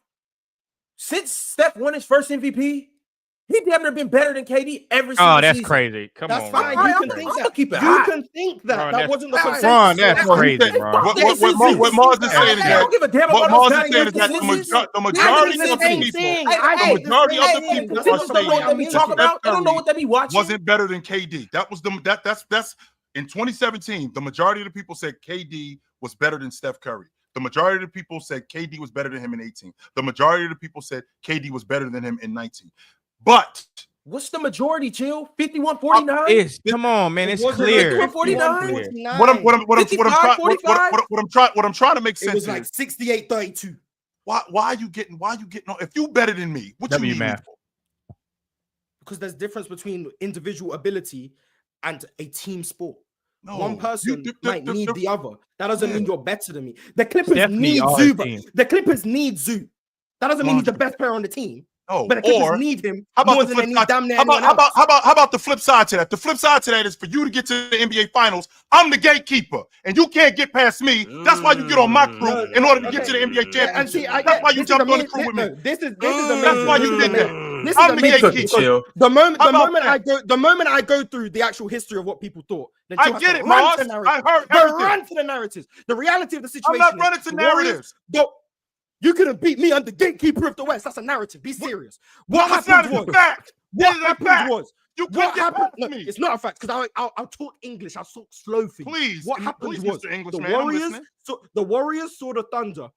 Since Steph won his first MVP, he damn near been better than KD every single Oh, that's season. crazy. Come That's on, fine. Ron. You I'm can think gonna that. keep it You hot. can think that. Ron, That that's- wasn't the Ron, consensus. Ron, that's So crazy, you Ron. think- What this is Mars is you. saying is Hey, I that don't give a damn what about Mars those is saying is that the consensus. majority the of the same people, thing. Hey, I hey, did the majority same of the thing. people That's are what People don't know what they be saying talking that about. They don't know what they be watching. wasn't better than KD. That was that's in 2017. The majority of the people said KD was better than Steph Curry. The majority of the people said KD was better than him in 18. The majority of the people said KD was better than him in 19. But What's the majority, Chill? 51-49? Come on, man. It It's wasn't clear. like 49? 49. what I'm trying to make It sense was like is 68-32. why are you getting on? If you better than me, what you W need me math. for? Because there's difference between individual ability and a team sport. No, One person you- might need the other. That doesn't Yeah. mean you're better than me. The Clippers Definitely need all Zuba. team. The Clippers need Zoo. That doesn't mean he's the 100%. best player on the team. No, But the Clippers or need him how about more the than they flip need side? damn near How anyone about else. how about the flip side to that? The flip side to that is for you to get to the NBA Finals. I'm the gatekeeper, and you can't get past me. That's why you get on my crew in order to get to the NBA championship. And see, That's why you jumped on the crew with me. This is That's amazing. why you did that. This is I'm the amazing. gatekeeper. Chill. The moment How about I go through the actual history of what people thought, then I you have get to it, run Moss. to narratives. I heard But everything. run to the narratives. The reality of the I'm situation not is running to the Warriors narratives. don't. You couldn't beat me under gatekeeper of the West. That's a narrative. Be serious. What No, it's not. happened It's a was. fact. What It is a happened fact. was. You What couldn't get happened? past No, me. it's not a fact because I'll talk English. I'll talk slow for you. Please. What happened please, was Mr. English, the man, I'm Warriors. listening. So the Warriors saw the Thunder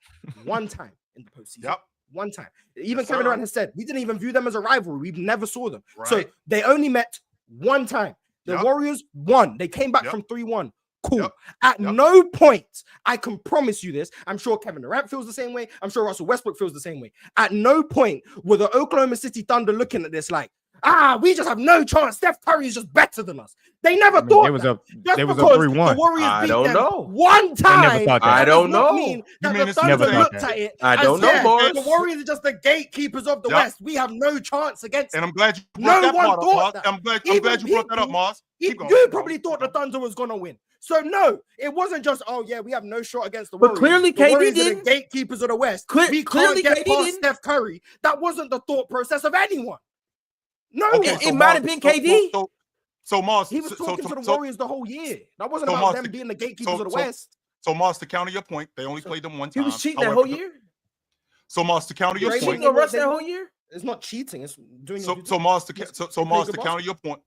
one time in the postseason. Yep. One time. Even Yes, Kevin sir. Durant has said we didn't even view them as a rivalry. We never saw them. So Right. they only met one time. The Yep. Warriors won. They came back Yep. from 3-1. Cool. Yep. At Yep. no point, I can promise you this. I'm sure Kevin Durant feels the same way. I'm sure Russell Westbrook feels the same way. At no point were the Oklahoma City Thunder looking at this like, we just have no chance. Steph Curry is just better than us. They never thought It was that. up. Just They was because up 3-1. the Warriors I beat don't them know. one time. thought that. I does don't not know. mean that mean the it's Thunder never thought looked that. at it. I as, don't know, yeah, Morris. the Warriors are just the gatekeepers of the Yep. West. We have no chance against And them. I'm glad you No brought that one part up, thought Moss. that. I'm glad Even you brought that up, people- Moss. Keep going. You Keep probably going. thought the Thunder was going to win. So no, it wasn't just, we have no shot against the But Warriors. clearly the KD Warriors are the didn't. gatekeepers of the West. Clearly we can't get KD past didn't. Steph Curry. That wasn't the thought process of anyone. No Okay, one. It might have been KD. So Moss, He was talking to the so Warriors the whole year. That wasn't so about Moss, them the- being the gatekeepers of the so- West. So Moss, to counter your point, they only So played them one He time. was cheating that However, whole year. So Moss, to counter your Draymond point, Cheating on Russ that whole year. It's not cheating. It's doing so your due so Moss, to Yes, so they Moss, play to good counter your point,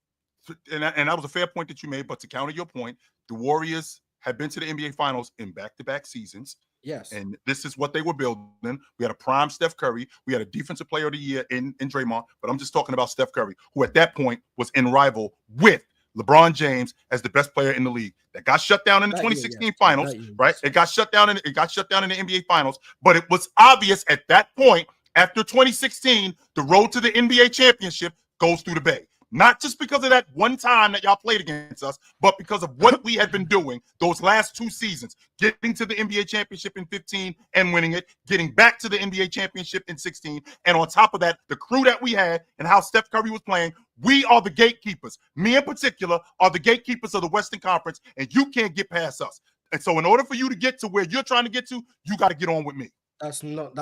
and that was a fair point that you made. But to counter your point, the Warriors have been to the NBA Finals in back-to-back seasons. Yes. And this is what they were building. We had a prime Steph Curry. We had a defensive player of the year in Draymond. But I'm just talking about Steph Curry, who at that point was in rival with LeBron James as the best player in the league. That got shut down in the That year, 2016 yes. finals, That year, right? yes. It got shut down in the NBA Finals. But it was obvious at that point, after 2016, the road to the NBA championship goes through the Bay. Not just because of that one time that y'all played against us, but because of what we had been doing those last two seasons, getting to the NBA championship in 15 and winning it, getting back to the NBA championship in 16. And on top of that, the crew that we had and how Steph Curry was playing, we are the gatekeepers. Me in particular are the gatekeepers of the Western Conference, and you can't get past us. And so in order for you to get to where you're trying to get to, you got to get on with me. That's not.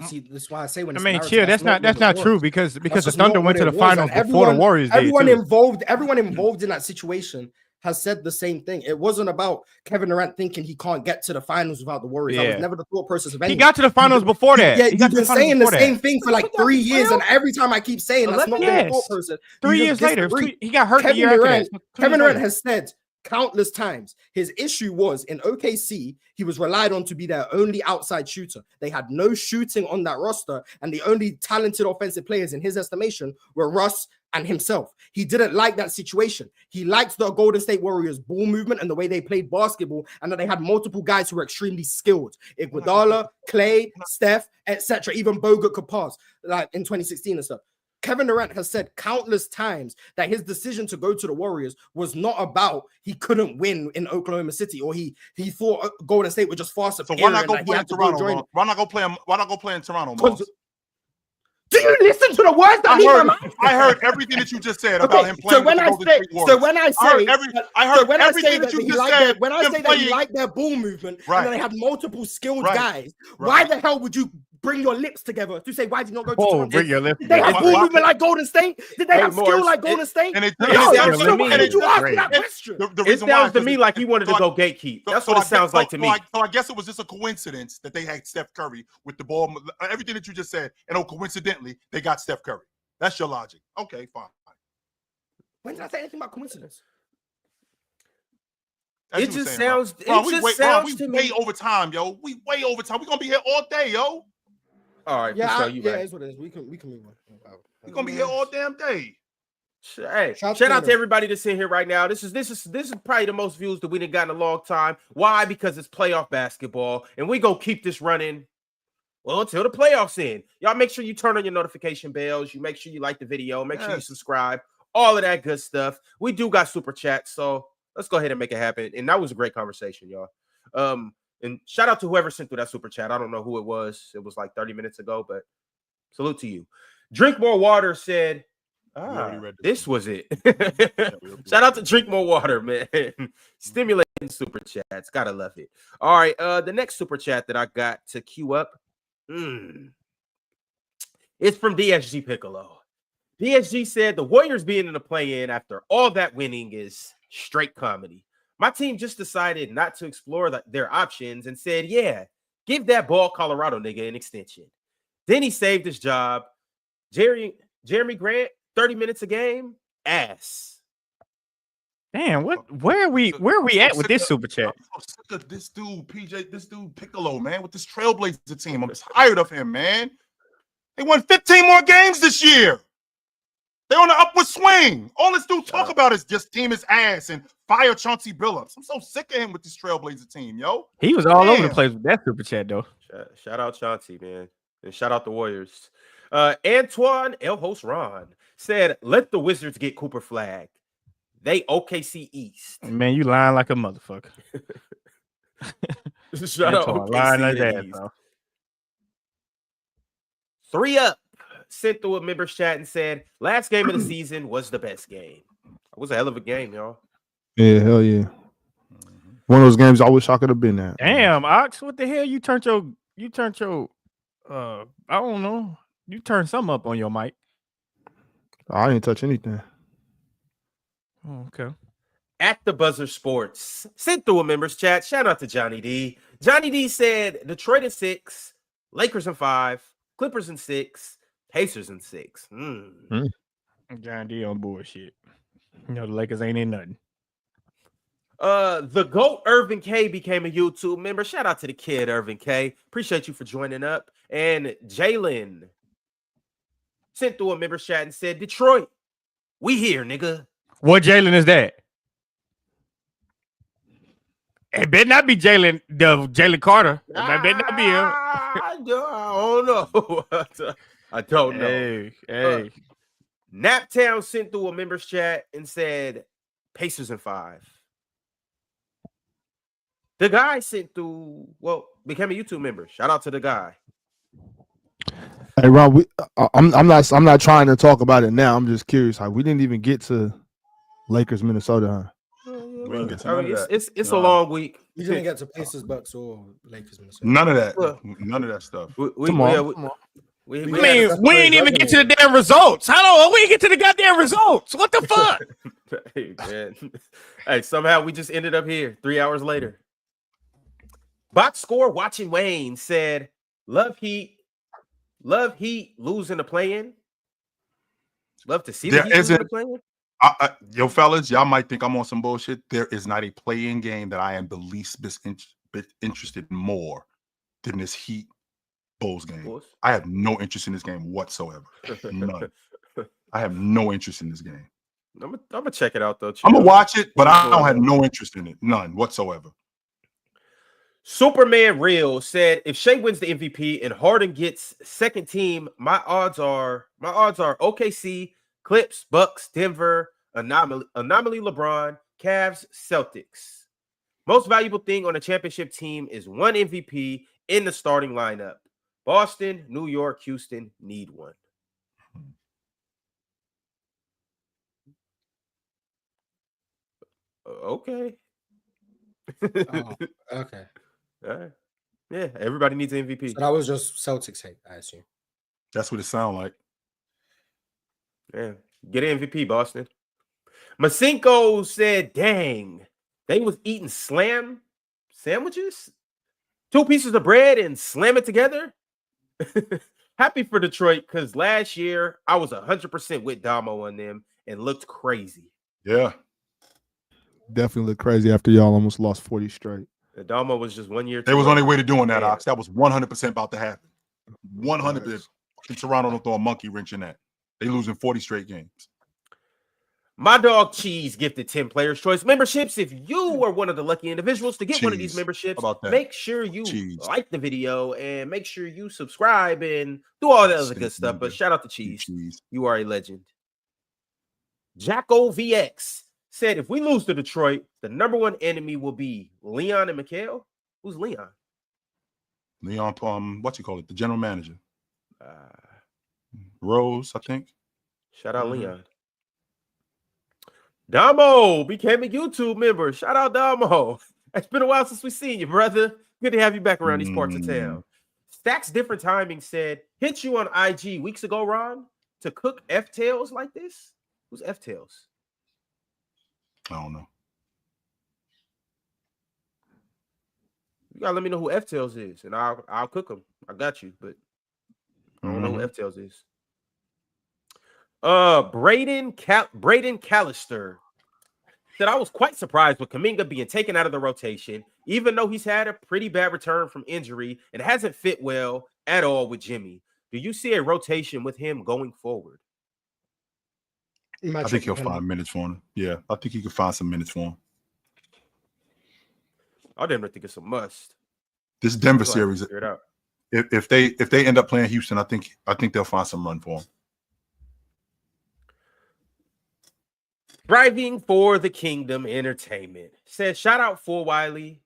See, that's why I say when I it's mean, narrative, chill. That's not what it true was. because the just Thunder not went what to the it was, finals and before the Warriors did. Everyone too. involved in that situation has said the same thing. It wasn't about Kevin Durant thinking he can't get to the finals without the Warriors. That Yeah. was never the thought process of He anyone. got to the finals before that. Yeah, He you've got to been finals saying the before same that. thing for like 3 years, and every time I keep saying that's not the thought process. 3 you years just later, disagree. he got hurt the Kevin year after Durant, that. Kevin Durant has said countless times his issue was in OKC, he was relied on to be their only outside shooter. They had no shooting on that roster, and the only talented offensive players in his estimation were Russ and himself. He didn't like that situation. He liked the Golden State Warriors ball movement and the way they played basketball, and that they had multiple guys who were extremely skilled. Iguodala, Clay, Steph, etc. Even Bogut could pass, like in 2016 and stuff. Kevin Durant has said countless times that his decision to go to the Warriors was not about he couldn't win in Oklahoma City, or he thought Golden State were just far So superior. why not go and that he play in had to Toronto? join Moss? Why not go play in Toronto, Because- Moss? Do you listen to the words that leave my mouth? I heard everything that you just said about him playing So when with the I Golden say, State Warriors. so when I I say, heard everything that you he just liked said. their, when I him say that he playing- liked their ball movement, Right. and then they had multiple skilled Right. guys, Right. why the hell would you bring your lips together to say why did you not go to Oh, Toronto? bring your lips Did they have together. ball movement like Golden State? Did they Hey, have skill Morris, like Golden State? and it- No, and it so sounds why to me- did you ask me great. that question? The It reason why sounds is to this- me like he wanted to so go gatekeep. That's so what I it sounds guess- like to me. So I guess it was just a coincidence that they had Steph Curry with the ball. Everything that you just said, and coincidentally, they got Steph Curry. That's your logic. Okay, fine. When did I say anything about coincidence? That's It what you just saying, bro. sounds- Bro, it we just way- sounds we to way me- over time, yo. We way over time. We're gonna be here all day, yo. All right, Yeah, for sure, you right. it's what it is. We can move on. We're gonna be here all damn day. Hey, Shout shout out to to everybody that's in here right now. This is probably the most views that we done got in a long time. Why? Because it's playoff basketball, and we gonna keep this running. Well, until the playoffs end. Y'all make sure you turn on your notification bells. You make sure you like the video. Make sure you Yes. subscribe. All of that good stuff. We do got super chats, so let's go ahead and make it happen. And that was a great conversation, y'all. And shout out to whoever sent through that super chat. I don't know who it was. It was like 30 minutes ago, but salute to you. Drink More Water said, already read this was it. we Shout out to Drink More Water, man. Stimulating super chats. Gotta love it. All right. The next super chat that I got to queue up. It's from DSG Piccolo. DSG said the Warriors being in the play-in after all that winning is straight comedy. My team just decided not to explore their options and said, yeah, give that ball Colorado nigga an extension. Then he saved his job. Jeremy Grant, 30 minutes a game, ass. Damn, where are we at with this super chat? I'm so sick of this dude, PJ, this dude Piccolo, man, with this Trailblazer team. I'm tired of him, man. They won 15 more games this year. They're on the upward swing. All this dude talk about is just team is ass and fire Chauncey Billups. I'm so sick of him with this Trailblazer team, yo. He was all over the place with that super chat, though. Shout out Chauncey, man. And shout out the Warriors. Antoine El Host Ron said, let the Wizards get Cooper Flag. They OKC East. Man, you lying like a motherfucker. Shout out OKC lying like that, East. bro. 3 up. Sent through a members chat and said, last game of the season was the best game. It was a hell of a game, y'all. Yeah, hell yeah. One of those games I wish I could have been at. Damn, Ox, what the hell? You turned your I don't know. You turned something up on your mic. I didn't touch anything. Oh, okay. At the Buzzer Sports, sent through a members chat. Shout out to Johnny D. Johnny D said Detroit in 6, Lakers in 5, Clippers in 6, Pacers in 6. Johnny D on bullshit. You know the Lakers ain't in nothing. The GOAT Irvin K became a YouTube member. Shout out to the kid Irvin K. Appreciate you for joining up. And Jalen sent through a members chat and said, Detroit, we here, nigga. What Jalen is that? It better not be Jalen Carter. It better not be him. I don't know. I don't know. Hey. Naptown sent through a members chat and said, Pacers in 5. The guy sent through, became a YouTube member. Shout out to the guy. Hey Ron, I'm not trying to talk about it now. I'm just curious. How we didn't even get to Lakers, Minnesota, huh? We didn't get to none of that. It's a long week. You didn't get to Pacers, Bucks, or Lakers, Minnesota. None of that. None of that stuff. Come on. We ain't even get to the damn results. How do we get to the goddamn results? What the fuck? Hey, man. Hey, somehow we just ended up here 3 hours later. Box score watching Wayne said, Love Heat losing the play-in. Love to see the Heat losing the play-in. Yo, fellas, y'all might think I'm on some bullshit. There is not a play-in game that I am the least bit interested in more than this Heat Bulls game. I have no interest in this game whatsoever. None. I have no interest in this game. I'm gonna check it out though. I'm gonna watch it, but I don't have no interest in it. None whatsoever. Superman Real said, if Shea wins the MVP and Harden gets second team, my odds are OKC, Clips, Bucks, Denver, Anomaly LeBron, Cavs, Celtics. Most valuable thing on a championship team is one MVP in the starting lineup. Boston, New York, Houston need one. Okay. Oh, okay. All right. Yeah, everybody needs an MVP. So that was just Celtics hate, I assume. That's what it sounds like. Yeah, get an MVP, Boston. Masinko said, dang, they was eating slam sandwiches? 2 pieces of bread and slam it together? Happy for Detroit, because last year I was 100% with Damo on them and looked crazy. Yeah. Definitely looked crazy after y'all almost lost 40 straight. Damo was just 1 year. They was on their way to doing that, Ox. That was 100% about to happen. 100%. Toronto don't throw a monkey wrench in that. They losing 40 straight games. My dog Cheese gifted 10 players choice memberships. If you are one of the lucky individuals to get one of these memberships, make sure you like the video and make sure you subscribe and do all that other good stuff. But shout out to Cheese. You are a legend. Jacko VX said, if we lose to Detroit, the number 1 enemy will be Leon and Mikhail. Who's Leon? Leon, what you call it? The general manager. Rose, I think. Shout out Leon. Damo became a YouTube member. Shout out Damo. It's been a while since we seen you, brother. Good to have you back around these parts of town. Stacks Different Timing said, hit you on IG weeks ago, Ron, to cook F-Tails like this. Who's F-Tails? I don't know. You gotta let me know who F-Tails is, and I'll cook them. I got you, but I don't know who F-Tails is. Braden Callister said, I was quite surprised with Kuminga being taken out of the rotation, even though he's had a pretty bad return from injury and hasn't fit well at all with Jimmy. Do you see a rotation with him going forward? I think he'll find minutes for him. Yeah, I think he could find some minutes for him. I didn't think it's a must. This Denver series, if they end up playing Houston, I think they'll find some run for him. Driving for the Kingdom Entertainment says, shout out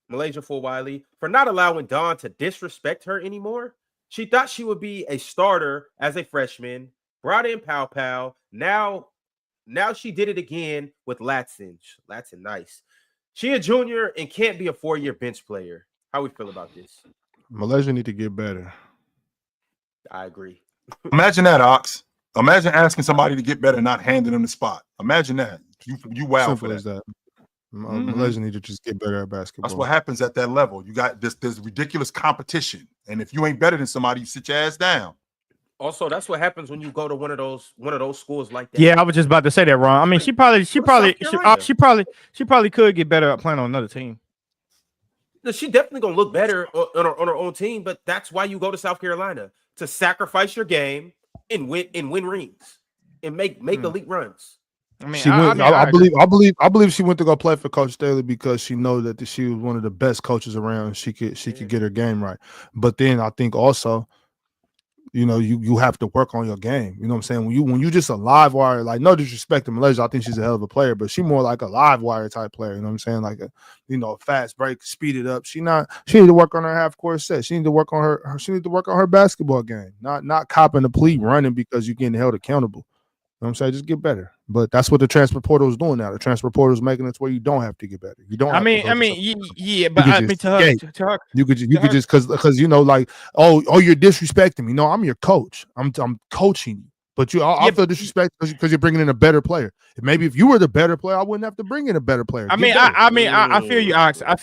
Malaysia for Wiley, for not allowing Dawn to disrespect her anymore. She thought she would be a starter as a freshman, brought in Pow Pow. Now she did it again with Latson. Latson, nice. She a junior and can't be a 4-year bench player. How we feel about this? Malaysia need to get better. I agree. Imagine that, Ox. Imagine asking somebody to get better and not handing them the spot. Imagine that. You wow Simple for as that. Malaysia need to just get better at basketball. That's what happens at that level. You got this ridiculous competition, and if you ain't better than somebody, you sit your ass down. Also, that's what happens when you go to one of those schools like that. Yeah, I was just about to say that, Ron. I mean, she probably could get better at playing on another team. She definitely gonna look better on her own team, but that's why you go to South Carolina, to sacrifice your game and win rings and make elite runs. I mean, I believe she went to go play for Coach Staley because she knows that she was one of the best coaches around. She could get her game right. But then I think also, you know, you have to work on your game. You know what I'm saying? When you just a live wire, like, no disrespect to Malaysia, I think she's a hell of a player, but she's more like a live wire type player. You know what I'm saying? Like a fast break, speed it up. She need to work on her half court set. She need to work on her basketball game. Not copping the plea running because you're getting held accountable. You know what I'm saying? Just get better. But that's what the transfer portal is doing now. The transfer portal is making it to where you don't have to get better. You don't. Yeah, but I mean, to her, you could just because like, oh, you're disrespecting me. No, I'm your coach. I'm coaching you. But I feel disrespect because you're bringing in a better player. Maybe if you were the better player, I wouldn't have to bring in a better player. I feel you, Ox. I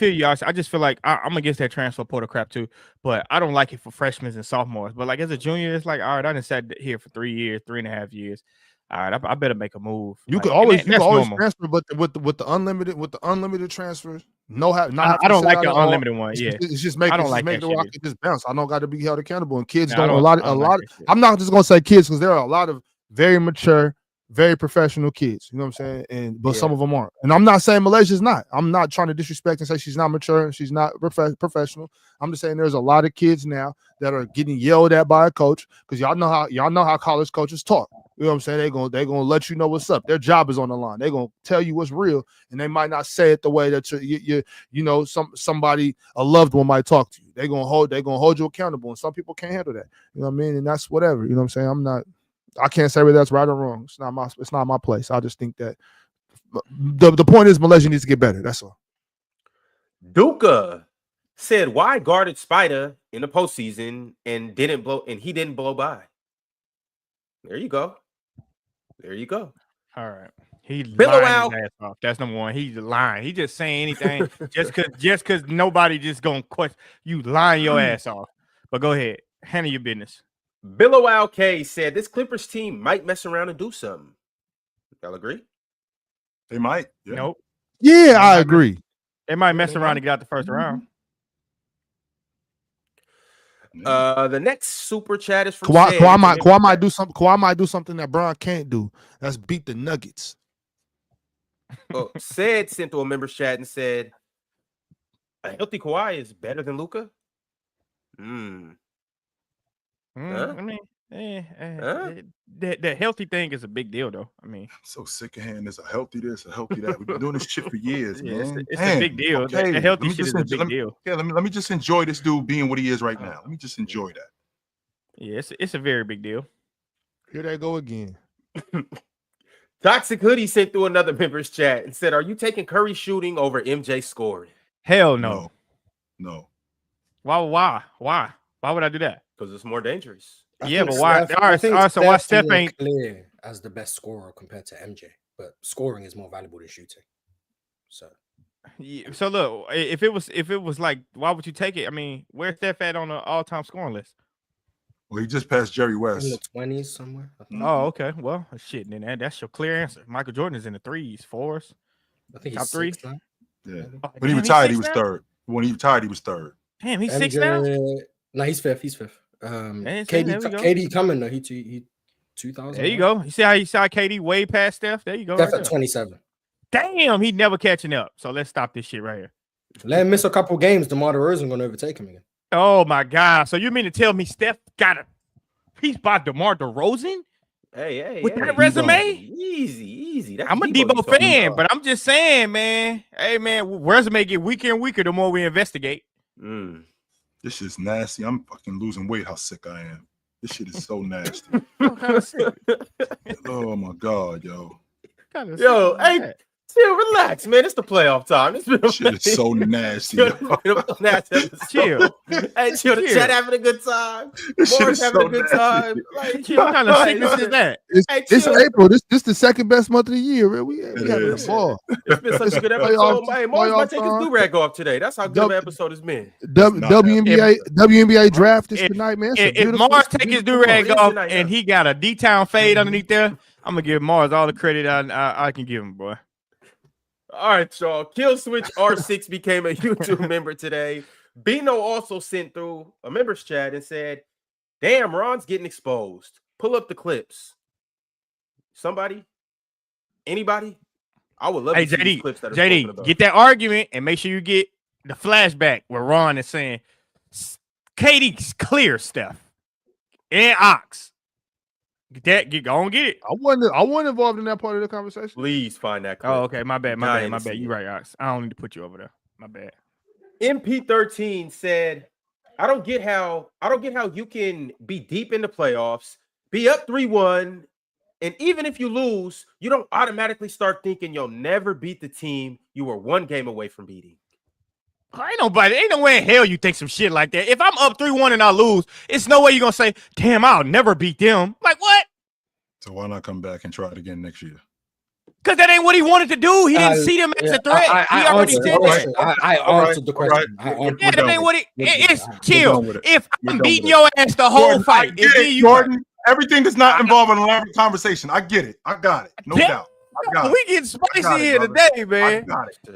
just feel like I'm against that transfer portal crap too. But I don't like it for freshmen and sophomores. But like as a junior, it's like, all right, I done sat here for 3.5 years. All right, I better make a move. You can always transfer, but with the unlimited transfers, I don't like the unlimited one. Yeah, it's just making the rocket just bounce. I don't got to be held accountable, and kids don't. I'm not just gonna say kids because there are a lot of very mature, very professional kids. You know what I'm saying? But some of them aren't. And I'm not saying Malaysia's not. I'm not trying to disrespect and say she's not mature and she's not professional. I'm just saying there's a lot of kids now that are getting yelled at by a coach because y'all know how college coaches talk. You know what I'm saying? They're gonna let you know what's up. Their job is on the line. They're gonna tell you what's real, and they might not say it the way that somebody, a loved one, might talk to you. They're gonna hold you accountable, and some people can't handle that. You know what I mean? And that's whatever. You know what I'm saying? I can't say whether that's right or wrong. It's not my place. I just think that the point is Malaysia needs to get better. That's all. Duka said, why guarded Spider in the postseason and he didn't blow by? There you go. All right. He lying his ass off. That's number one. He's lying. He just saying anything just because nobody just gonna question you lying your ass off. But go ahead. Handle your business. Billow K said this Clippers team might mess around and do something. Y'all agree? They might. Yeah. Nope. Yeah, I agree. They might mess around and get out the first round. The next super chat is from Kawhi might do something. Kawhi might do something that Bron can't do. That's beat the Nuggets. Sent to a members chat and said, a healthy Kawhi is better than Luka. I mean, the healthy thing is a big deal, though. I mean, I'm so sick of hearing there's a healthy this, a healthy that. We've been doing this shit for years, man. It's a big deal. Okay. The healthy shit is a big deal. Yeah, let me just enjoy this dude being what he is right now. Let me just enjoy that. Yeah, it's a very big deal. Here they go again. Toxic Hoodie sent through another members chat and said, are you taking Curry shooting over MJ scoring? Hell no. No. Why? Why would I do that? Because it's more dangerous. But why? So why Steph ain't clear as the best scorer compared to MJ? But scoring is more valuable than shooting. So Yeah, so look, if it was like, why would you take it? I mean, where's Steph at on the all-time scoring list? Well, he just passed Jerry In the West. 20s somewhere. I think. Oh, okay. Well, shit. Then that's your clear answer. Michael Jordan is in the 3s, 4s. I think Top he's three? 6 now. Yeah. Oh, When he damn, retired, he he's was 6 now? third. When he retired, he was third. Damn, he's 6 now. No, he's fifth. He's fifth. Yeah, KD, there we go. KD coming though. He 2000. There you go. You see how KD way past Steph? There you go. Steph Right at there. 27. Damn, he never catching up. So let's stop this shit right here. Let him miss a couple games. DeMar DeRozan gonna overtake him again. Oh my God. So you mean to tell me Steph he's by DeMar DeRozan? Hey, With that resume? Easy. That's I'm a Debo fan, but I'm just saying, man. Hey, man, resume get weaker and weaker the more we investigate. This shit's nasty. I'm fucking losing weight. How sick I am. This shit is so nasty. Oh my God, yo. Yo, hey, chill, relax, man. It's the playoff time. This shit is so nasty. Chill. Hey, chill. The chat having a good time. Morris having a good time. Like, chill. What kind of sickness is that? It's April. This the second best month of the year. Man. We having a ball. It's been such a good episode. Hey, Morris might take his do-rag off today. That's how good of an episode has been. WNBA draft is tonight, man. If Mars take his do-rag off and he got a D-Town fade underneath there, I'm gonna give Mars all the credit I can give him, boy. All right, y'all. Kill Switch R6 became a YouTube member today. Bino also sent through a members chat and said, "Damn, Ron's getting exposed. Pull up the clips." Somebody? Anybody? I would love to see these clips that are spoken about. Get that argument and make sure you get the flashback where Ron is saying, "KD's clear stuff." And Ox. Go on, get it. I wasn't involved in that part of the conversation. Please find that clip. Oh, okay. My bad. You're right, Ox. I don't need to put you over there. My bad. MP13 said, I don't get how you can be deep in the playoffs, be up 3-1, and even if you lose, you don't automatically start thinking you'll never beat the team you were one game away from beating. Ain't no way in hell you think some shit like that. If I'm up 3-1 and I lose, it's no way you're gonna say, "Damn, I'll never beat them." Like what? So why not come back and try it again next year? Because that ain't what he wanted to do. He didn't see them as a threat. He already said that. I answered the question. Yeah, that ain't what it's chill. If I'm beating your ass the whole fight, Jordan, everything does not involve an elaborate conversation. I get it. I got it. No doubt. We getting spicy here today, man.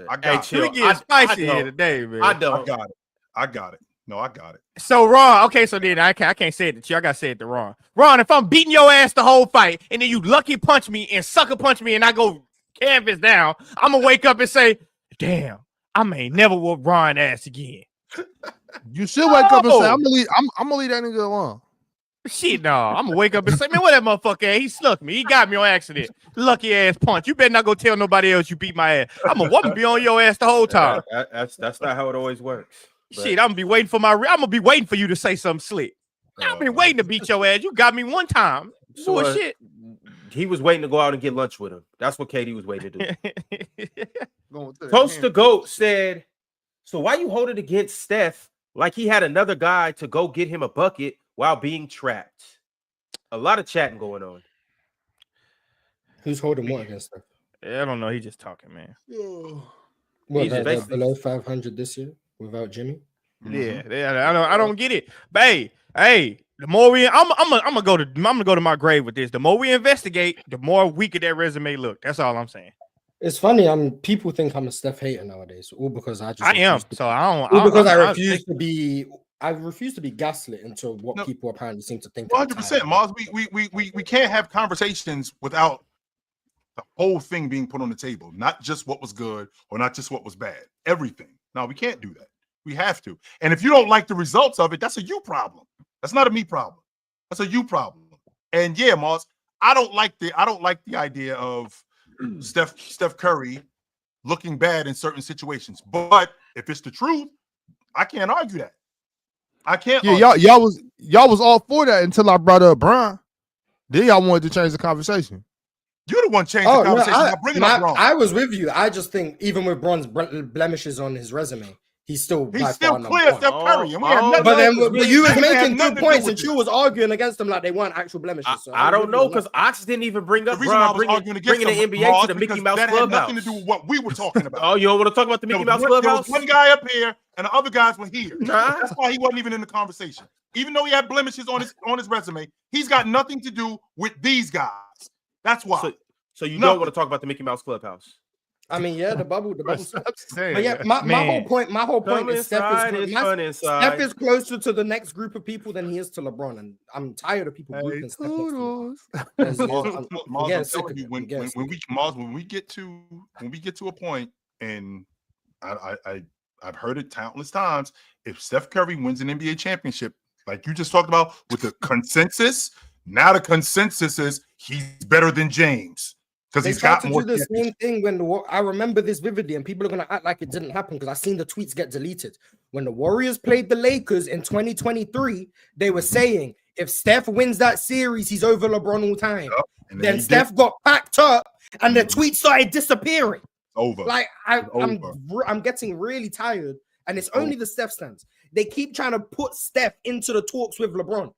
I got it. We getting spicy here today, man. I got it. No, I got it. So Ron, okay, so then I can't say it to you. I gotta say it to Ron. Ron, if I'm beating your ass the whole fight and then you lucky punch me and sucker punch me and I go canvas down, I'm gonna wake up and say, "Damn, I may never whoop Ron ass again." You should wake up and say, "I'm gonna leave that nigga alone." Shit, no. I'm gonna wake up and say, "Man, what that motherfucker at? He slucked me. He got me on accident. Lucky ass punch. You better not go tell nobody else you beat my ass. I'm gonna be on your ass the whole time." That's not how it always works. But shit, I'm gonna be waiting for you to say something slick. I've been waiting to beat your ass. You got me one time. Bullshit. He was waiting to go out and get lunch with him. That's what Katie was waiting to do. Toast the Goat said, "So why you hold it against Steph like he had another guy to go get him a bucket while being trapped?" A lot of chatting going on. Who's holding what against Steph? I don't know. He's just talking, man. What, they're below 500 this year without Jimmy? Yeah. I don't get it. But hey, the more I'm gonna go to my grave with this. The more we investigate, the more weaker that resume look. That's all I'm saying. It's funny. People think I'm a Steph hater nowadays, all because I am. So I don't. I refuse to be. I refuse to be gaslit into what people apparently seem to think. 100%, Mars. We can't have conversations without the whole thing being put on the table, not just what was good or not just what was bad. Everything. No, we can't do that. We have to. And if you don't like the results of it, that's a you problem. That's not a me problem. That's a you problem. And yeah, Mars, I don't like the idea of Steph Curry looking bad in certain situations. But if it's the truth, I can't argue that. I can't. Yeah, y'all was all for that until I brought up Bron. Then y'all wanted to change the conversation. You're the one changing the conversation. I was with you. I just think even with Bron's blemishes on his resume, he's still by He's still far number clear one. Steph Curry, and we have Oh, nothing. But then no, but you was They had making nothing good to do points, with and it. you was arguing against them like they weren't actual blemishes. So I I'm don't with know you on because that. Ox didn't even bring up The reason why I was bringing, arguing against bringing the them, NBA Mars, to the Mickey because Mouse that had Clubhouse. nothing to do with what we were talking about. Oh, you don't want to talk about the Mickey Mouse Clubhouse? There was one guy up here, and the other guys were here. Nah. That's why he wasn't even in the conversation. Even though he had blemishes on his resume, he's got nothing to do with these guys. That's why. So you don't want to talk about the Mickey Mouse Clubhouse? I mean, yeah, the bubble. Saying, But yeah, my whole point is Steph is closer to the next group of people than he is to LeBron, and I'm tired of people grouping Steph next to LeBron. When we get to a point, and I've heard it countless times, if Steph Curry wins an NBA championship, like you just talked about with the consensus, now the consensus is he's better than James. Because he's got more. They tried to do the same thing when I remember this vividly, and people are gonna act like it didn't happen because I seen the tweets get deleted. When the Warriors played the Lakers in 2023, they were saying if Steph wins that series, he's over LeBron all time. Yep. Then Steph got packed up, and the tweets started disappearing. Over. Like I'm getting really tired, and it's only the Steph stands. They keep trying to put Steph into the talks with LeBron.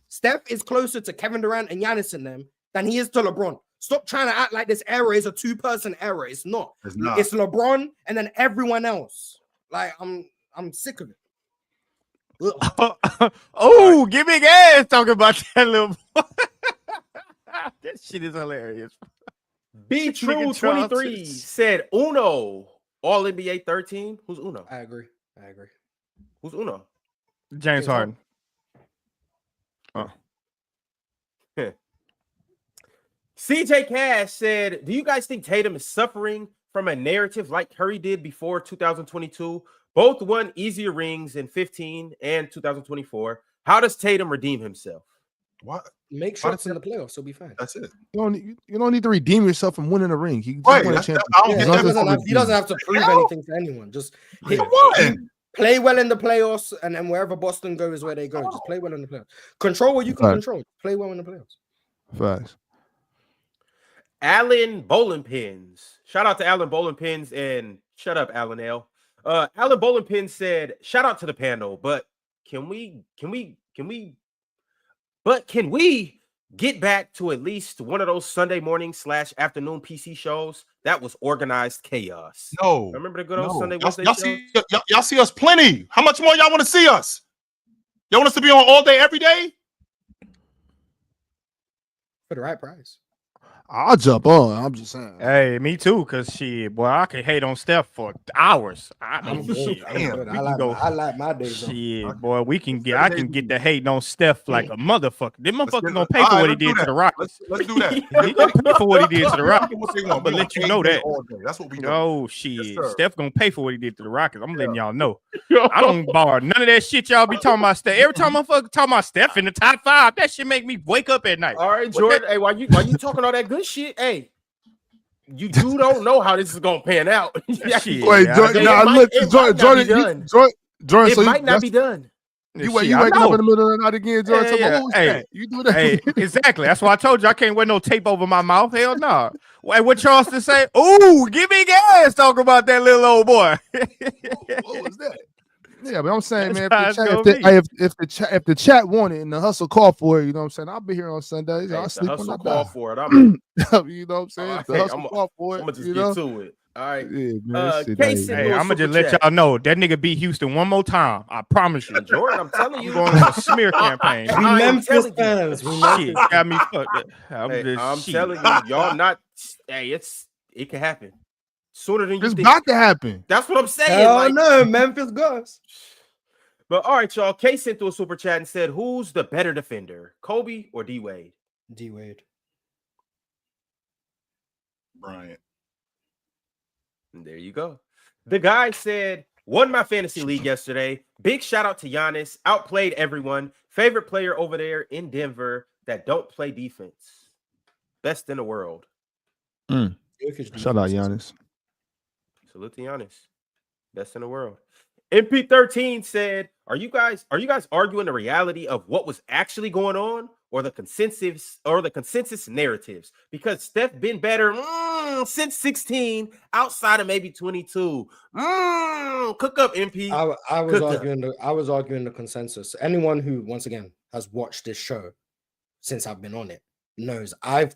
Steph is closer to Kevin Durant and Giannis in them than he is to LeBron. Stop trying to act like this era is a two-person era. It's not. It's LeBron and then everyone else. Like I'm sick of it. Oh, give me gas talking about that little boy. That shit is hilarious. Be True 23 said Uno All NBA 13. Who's Uno? I agree. Who's Uno? James Harden. Oh. CJ Cash said, do you guys think Tatum is suffering from a narrative like Curry did before 2022? Both won easier rings in 15 and 2024. How does Tatum redeem himself? What? Make shots in the playoffs, he'll be fine. That's it. You don't need to redeem yourself from winning a ring. He Right. won a championship. He doesn't have to prove anything to anyone. Just play well in the playoffs, and then wherever Boston goes is where they go. Just play well in the playoffs. Control what you can control. Play well in the playoffs. Facts. Alan Bowling Pins. Shout out to Alan Bowling Pins and shut up, Alan L. Alan Bowling Pins said, shout out to the panel, but can we get back to at least one of those Sunday morning / afternoon PC shows that was organized chaos? No. Remember the good old Sunday Wednesday y'all see us plenty. How much more y'all want to see us? Y'all want us to be on all day, every day? For the right price. I'll jump on. I'm just saying. Hey, me too. Cause boy, I can hate on Steph for hours. I like my days. Shit, boy, I can get the hating on Steph like a motherfucker. Them motherfuckers gonna pay for what he did to the Rockets. Let's do that. He gonna pay for what he did to the Rockets. I'm gonna let you know that. That's what we do. Oh shit, yes, Steph gonna pay for what he did to the Rockets. I'm letting y'all know. I don't bar none of that shit y'all be talking about Steph. Every time I fucking talk about Steph in the top 5, that shit make me wake up at night. All right, Jordan. Hey, why you talking all that good shit? Hey, you don't know how this is gonna pan out. Shit, wait, Jordan, it might not be done. You waking up in the middle of the night again, Jordan. Hey, you do that. Hey, exactly. That's why I told you I can't wear no tape over my mouth. Hell no. Nah. Wait, what Charleston say? Ooh, give me gas. Talk about that little old boy. What was that? Yeah, but I'm saying, man, if the chat want it and the hustle call for it, you know what I'm saying? I'll be here on Sundays. I'll sleep on that call for it. You know what I'm saying? The hustle call for it. I'm gonna just get to it. All right. Yeah, man, hey, I'm gonna just let y'all know that nigga beat Houston one more time. I promise you. Jordan, I'm telling you. I'm going on a smear campaign. We Memphis fans. Shit, got me fucked. I'm telling you, y'all not. Hey, it can happen sooner than you think. It's about to happen. That's what I'm saying. Hell no, Memphis goes. But all right, y'all. K sent through a super chat and said, "Who's the better defender, Kobe or D Wade?" D Wade. Bryant. And there you go. The guy said, won my fantasy league yesterday. Big shout out to Giannis. Outplayed everyone. Favorite player over there in Denver that don't play defense. Best in the world. Shout out Giannis. Salute to Giannis. Best in the world. MP13 said, are you guys arguing the reality of what was actually going on or the consensus narratives? Because Steph been better since 16, outside of maybe 22. Cook up, MP. I was arguing the consensus. Anyone who, once again, has watched this show since I've been on it knows I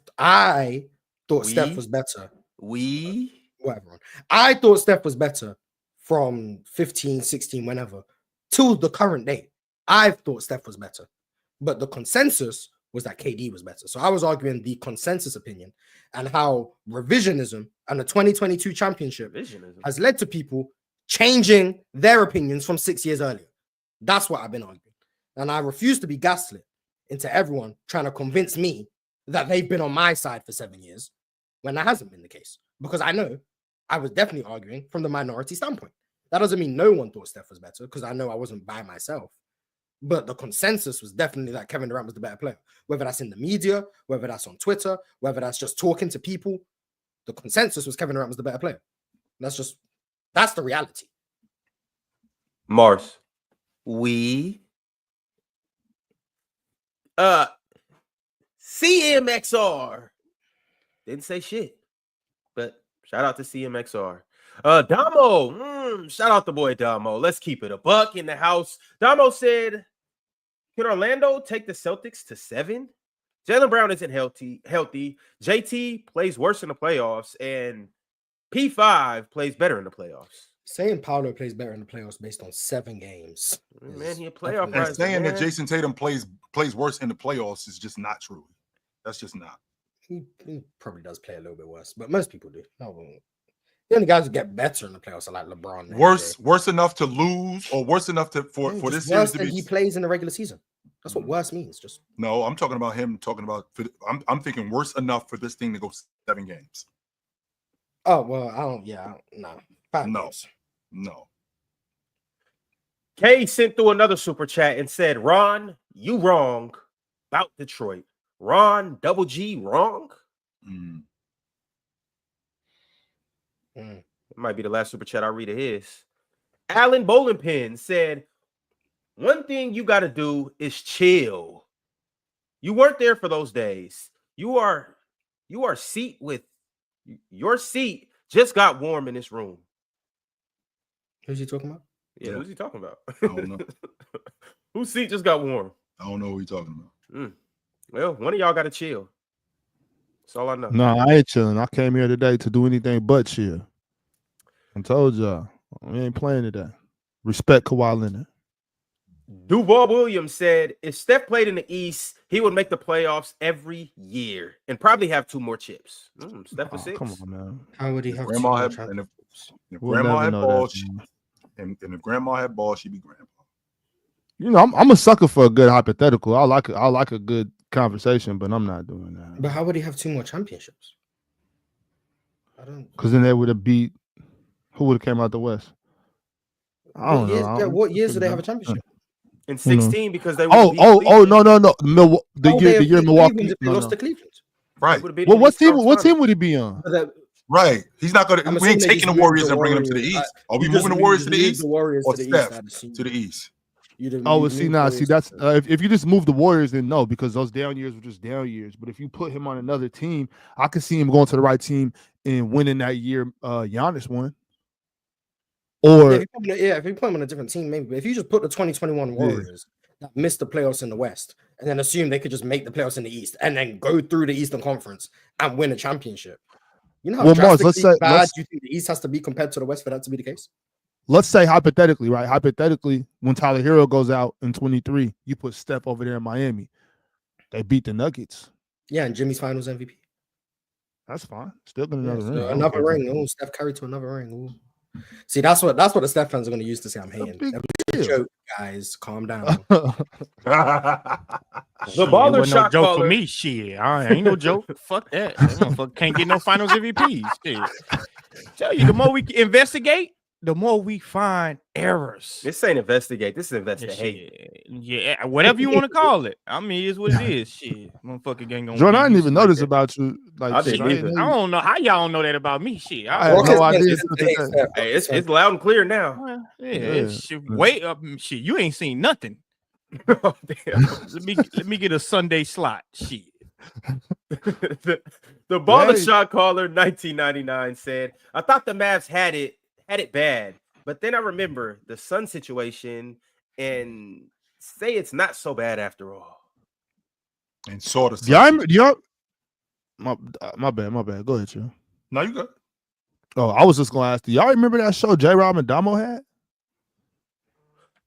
thought Steph was better. Whatever. I thought Steph was better from 15, 16, whenever, till the current day. I thought Steph was better. But the consensus was that KD was better. So I was arguing the consensus opinion and how revisionism and the 2022 championship has led to people changing their opinions from 6 years earlier. That's what I've been arguing. And I refuse to be gaslit into everyone trying to convince me that they've been on my side for 7 years when that hasn't been the case. Because I know I was definitely arguing from the minority standpoint. That doesn't mean no one thought Steph was better, because I know I wasn't by myself. But the consensus was definitely that Kevin Durant was the better player. Whether that's in the media, whether that's on Twitter, whether that's just talking to people, the consensus was Kevin Durant was the better player. That's the reality. Mars, CMXR didn't say shit, but shout out to CMXR. Damo, shout out the boy Damo. Let's keep it a buck in the house. Damo said, can Orlando take the Celtics to 7? Jaylen Brown isn't healthy. JT plays worse in the playoffs, and P5 plays better in the playoffs. Saying Paolo plays better in the playoffs based on 7 games. Man, he a playoff. And saying that Jason Tatum plays worse in the playoffs is just not true. That's just not. He probably does play a little bit worse, but most people do. The only guys who get better in the playoffs are like LeBron. Worse enough to lose, or worse enough for this series to be. He plays in the regular season. That's what worse means. Just no, I'm talking about him. I'm thinking worse enough for this thing to go 7 games. Oh well, I don't. Yeah, no. 5 games. No. Kay sent through another super chat and said, "Ron, you wrong about Detroit. Ron, double G, wrong." It might be the last super chat I read of his. Alan Bowling Pin said, "One thing you got to do is chill. You weren't there for those days. Your seat just got warm in this room." Who's he talking about? Yeah, who's he talking about? I don't know. Whose seat just got warm? I don't know who he's talking about. Well, one of y'all got to chill. That's all I know. No, I ain't chilling. I came here today to do anything but chill. I told y'all, we ain't playing today. Respect Kawhi Leonard. Duval Williams said, if Steph played in the East, he would make the playoffs every year and probably have 2 more chips. Steph was 6. Come on, man. How would he have Grandma had, and if grandma had balls, and if grandma had balls, she'd be grandpa. You know, I'm a sucker for a good hypothetical. I like a good conversation, but I'm not doing that. But how would he have 2 more championships? I don't. Because then they would have beat. Who would have came out the West? I don't know. What years do they have a championship? In 16, because they no. The year Milwaukee lost to Cleveland. Right. Well, what team would he be on? Right. He's not gonna. We ain't taking the Warriors and bringing them to the East. Are we moving the Warriors to the East? Or Steph to the East? See, that's if you just move the Warriors, then no, because those down years were just down years. But if you put him on another team, I could see him going to the right team and winning that year. Giannis won. Or if you put him on a different team, maybe. But if you just put the 2021 Warriors that missed the playoffs in the West, and then assume they could just make the playoffs in the East, and then go through the Eastern Conference and win a championship, you know how drastically bad you think the East has to be compared to the West for that to be the case? Let's say hypothetically, right? Hypothetically, when Tyler Hero goes out in 23, you put Steph over there in Miami. They beat the Nuggets. Yeah, and Jimmy's Finals MVP. That's fine. Still got another ring. Another ring. Oh, Steph Curry to another ring. Ooh. See, that's what the Steph fans are going to use to say I'm hating. Joke, guys, calm down. The baller shot no joke caller. for me. Shit, I ain't no joke. Fuck that. That motherfucker can't get no Finals MVPs. Shit. Tell you, the more we investigate, the more we find errors. This ain't investigate. This is investigate. Yeah, whatever you want to call it. I mean, it's what it is. Shit, motherfucker gang gonna. Jordan, I didn't even know this about you. Like, I didn't either. I don't know how y'all don't know that about me. Shit, I had no idea. Hey, it's loud and clear now. Wait up, shit. You ain't seen nothing. Oh, damn. Let me get a Sunday slot. Shit. the baller shot caller 1999 said, I thought the Mavs had it bad, but then I remember the Sun situation and say it's not so bad after all. And sort of. Y'all, my bad. Go ahead, Chill. No, you good. Oh, I was just gonna ask. Do y'all remember that show J-Rob and Damo had?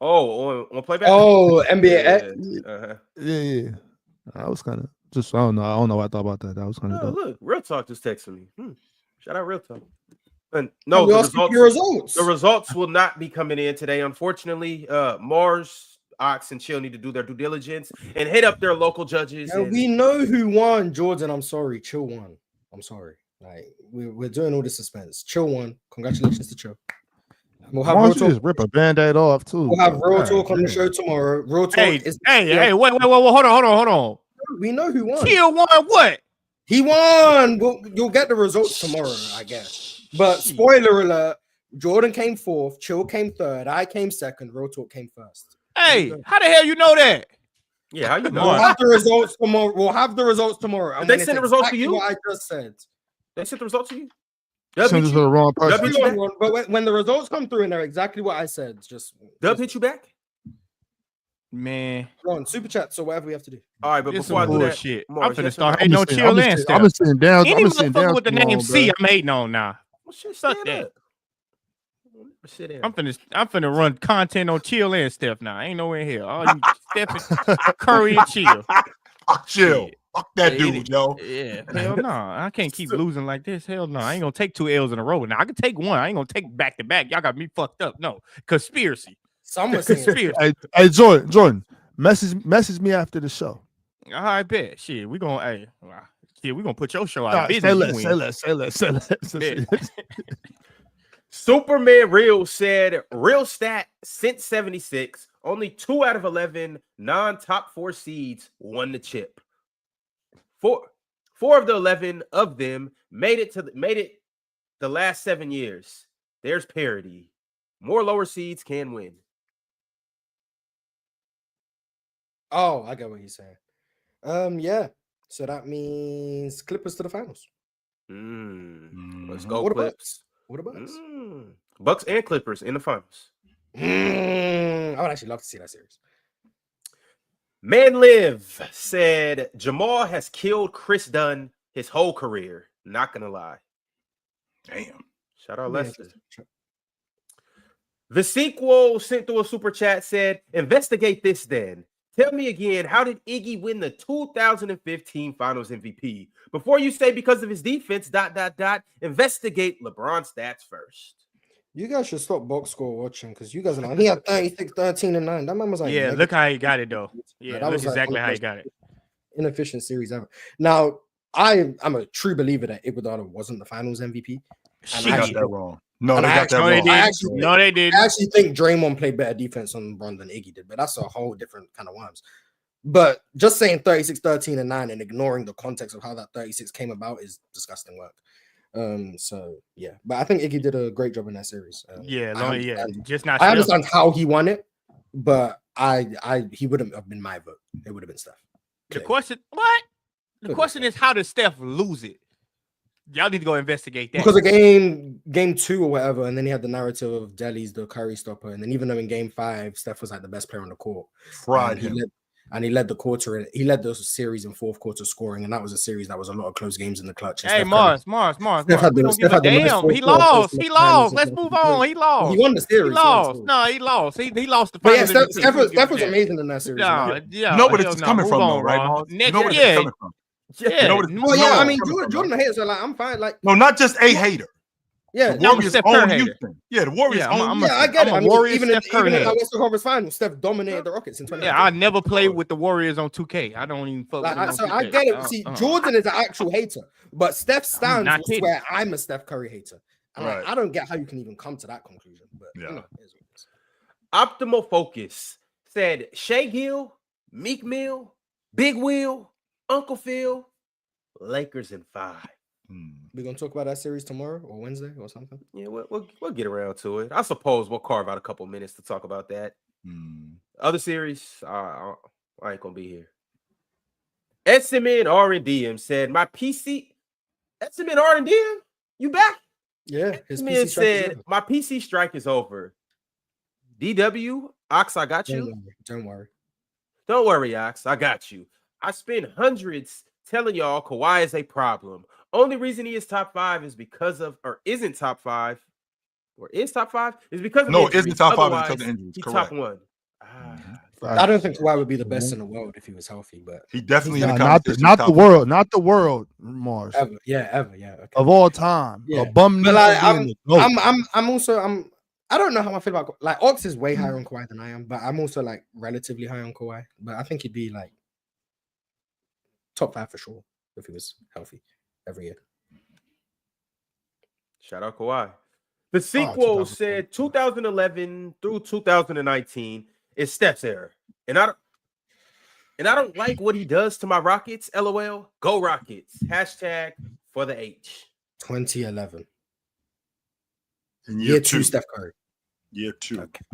Oh, on Playback? Oh, NBA X? Yeah. I was kind of just I don't know what I thought about that. That was kind of dope. Look, Real Talk just texted me. Shout out Real Talk. And no, the results will not be coming in today. Unfortunately, Mars, Ox, and Chill need to do their due diligence and hit up their local judges. Yeah, we know who won, Jordan. I'm sorry, Chill won. I'm sorry. Like we're doing all the suspense. Chill won. Congratulations to Chill. We'll have Why don't you just rip a band-aid off too? We'll have Real Talk on the show tomorrow. Real Talk Hey, wait, hold on. We know who won. Chill won what? He won. You'll get the results tomorrow, I guess. But spoiler alert: Jordan came fourth, Chill came third, I came second, Real Talk came first. Hey, how the hell you know that? Yeah, how you know? We'll have the results tomorrow. We'll have the results tomorrow. Did they send the results to you? What I just said. They sent the results to you? Send it to the wrong person. But when the results come through and they're exactly what I said, just hit you back? Man. Go on, super chats or whatever we have to do. All right, but before I do that, shit, I'm finna start hating on Chill and stuff. I'm sitting down. Any motherfucker with the name C, I'm hating on now. Well, shit, Suck that. I'm finna run content on Chill and Steph now. Ain't nowhere in here. All you Steph and Curry and Chill. Chill. Fuck that dude, yo. Yeah, hell no. I can't keep losing like this. Hell no. I ain't gonna take 2 L's in a row. Now I can take one. I ain't gonna take back to back. Y'all got me fucked up. No. Conspiracy. Someone saying Hey, Jordan, message me after the show. I bet. Shit, we gonna we gonna put your show out of business. Say less. Superman Real said, real stat since 76, only 2 out of 11 non-top 4 seeds won the chip. Four of the 11 of them made it the last 7 years. There's parity. More lower seeds can win. Oh, I get what he's saying. Yeah. So that means Clippers to the finals. Let's go, what Clips. What about Bucks? Bucks and Clippers in the finals. I would actually love to see that series. Man Live said Jamal has killed Chris Dunn his whole career. Not gonna lie. Damn. Shout out Lester. The sequel sent through a super chat said, investigate this then. Tell me again, how did Iggy win the 2015 Finals MVP? Before you say because of his defense, ... investigate LeBron stats first. You guys should stop box score watching because you guys are like, he had 36, 13, and 9. That man was like, yeah, look how he got it though. Yeah, that was exactly how he got it. Inefficient series ever. Now, I'm a true believer that Iguodala wasn't the Finals MVP. They got that wrong. No, they got that wrong. They did. I actually think Draymond played better defense on LeBron than Iggy did, but that's a whole different kind of worms. But just saying 36, 13, and 9 and ignoring the context of how that 36 came about is disgusting work. So yeah, but I think Iggy did a great job in that series. Just not. I understand how he won it, but he wouldn't have been my vote. It would have been Steph. The question is, how did Steph lose it? Y'all need to go investigate that. Because of game 2 or whatever, and then he had the narrative of Delhi's the Curry stopper, and then even though in game 5 Steph was like the best player on the court, fried him. He led the quarter. He led the series in fourth quarter scoring, and that was a series that was a lot of close games in the clutch. Hey, Mars. Damn, he lost. Let's move on. He lost. He won the series. He lost. No, he lost. He lost the finals. But yeah, Steph was amazing in that series. You know where it's coming from, though, right? You know where it's coming from. I mean, Jordan a hater, so like I'm fine. Like, no, not just a hater. Yeah, the Warriors own Houston. Yeah, the Warriors own. Yeah, I get it. Even in the Western Conference Finals, Steph dominated the Rockets in 2019. Yeah, I never played with the Warriors on 2K. I don't even fuck with them. So I get it. See, Jordan is an actual hater, but Steph stands where I'm a Steph Curry hater. And I don't get how you can even come to that conclusion. But Optimal Focus said Shea Gill, Meek Mill, Big Will, Uncle Phil, Lakers in 5. We're gonna talk about that series tomorrow or Wednesday or something. Yeah, we'll get around to it. I suppose we'll carve out a couple minutes to talk about that. Other series, I ain't gonna be here. SMN R&DM said, my PC, SMN R&DM, you back? Yeah, his SMN PC strike is said, over. my PC strike is over. DW, Ox, I got you. Don't worry. Don't worry, Ox, I got you. I spent hundreds telling y'all Kawhi is a problem. Only reason he is top 5 is because of, or isn't top 5, or is top 5, is because of No, injuries. isn't top 5 Otherwise, because of injuries. he's Correct. top 1. I don't think Kawhi would be the best in the world if he was healthy, but he definitely in the not the world, not the world, Mars. ever, yeah. Okay. Of all time. Yeah. A bum. But like, I'm also I don't know how I feel about like Ox is way higher on Kawhi than I am, but I'm also like relatively high on Kawhi. But I think he'd be like top 5 for sure if he was healthy every year. Shout out Kawhi. The sequel said 2011 through 2019 is Steph's era, and I don't like what he does to my Rockets. LOL. Go Rockets. Hashtag for the H. 2011. Year 2, Steph Curry. Year 2. Okay.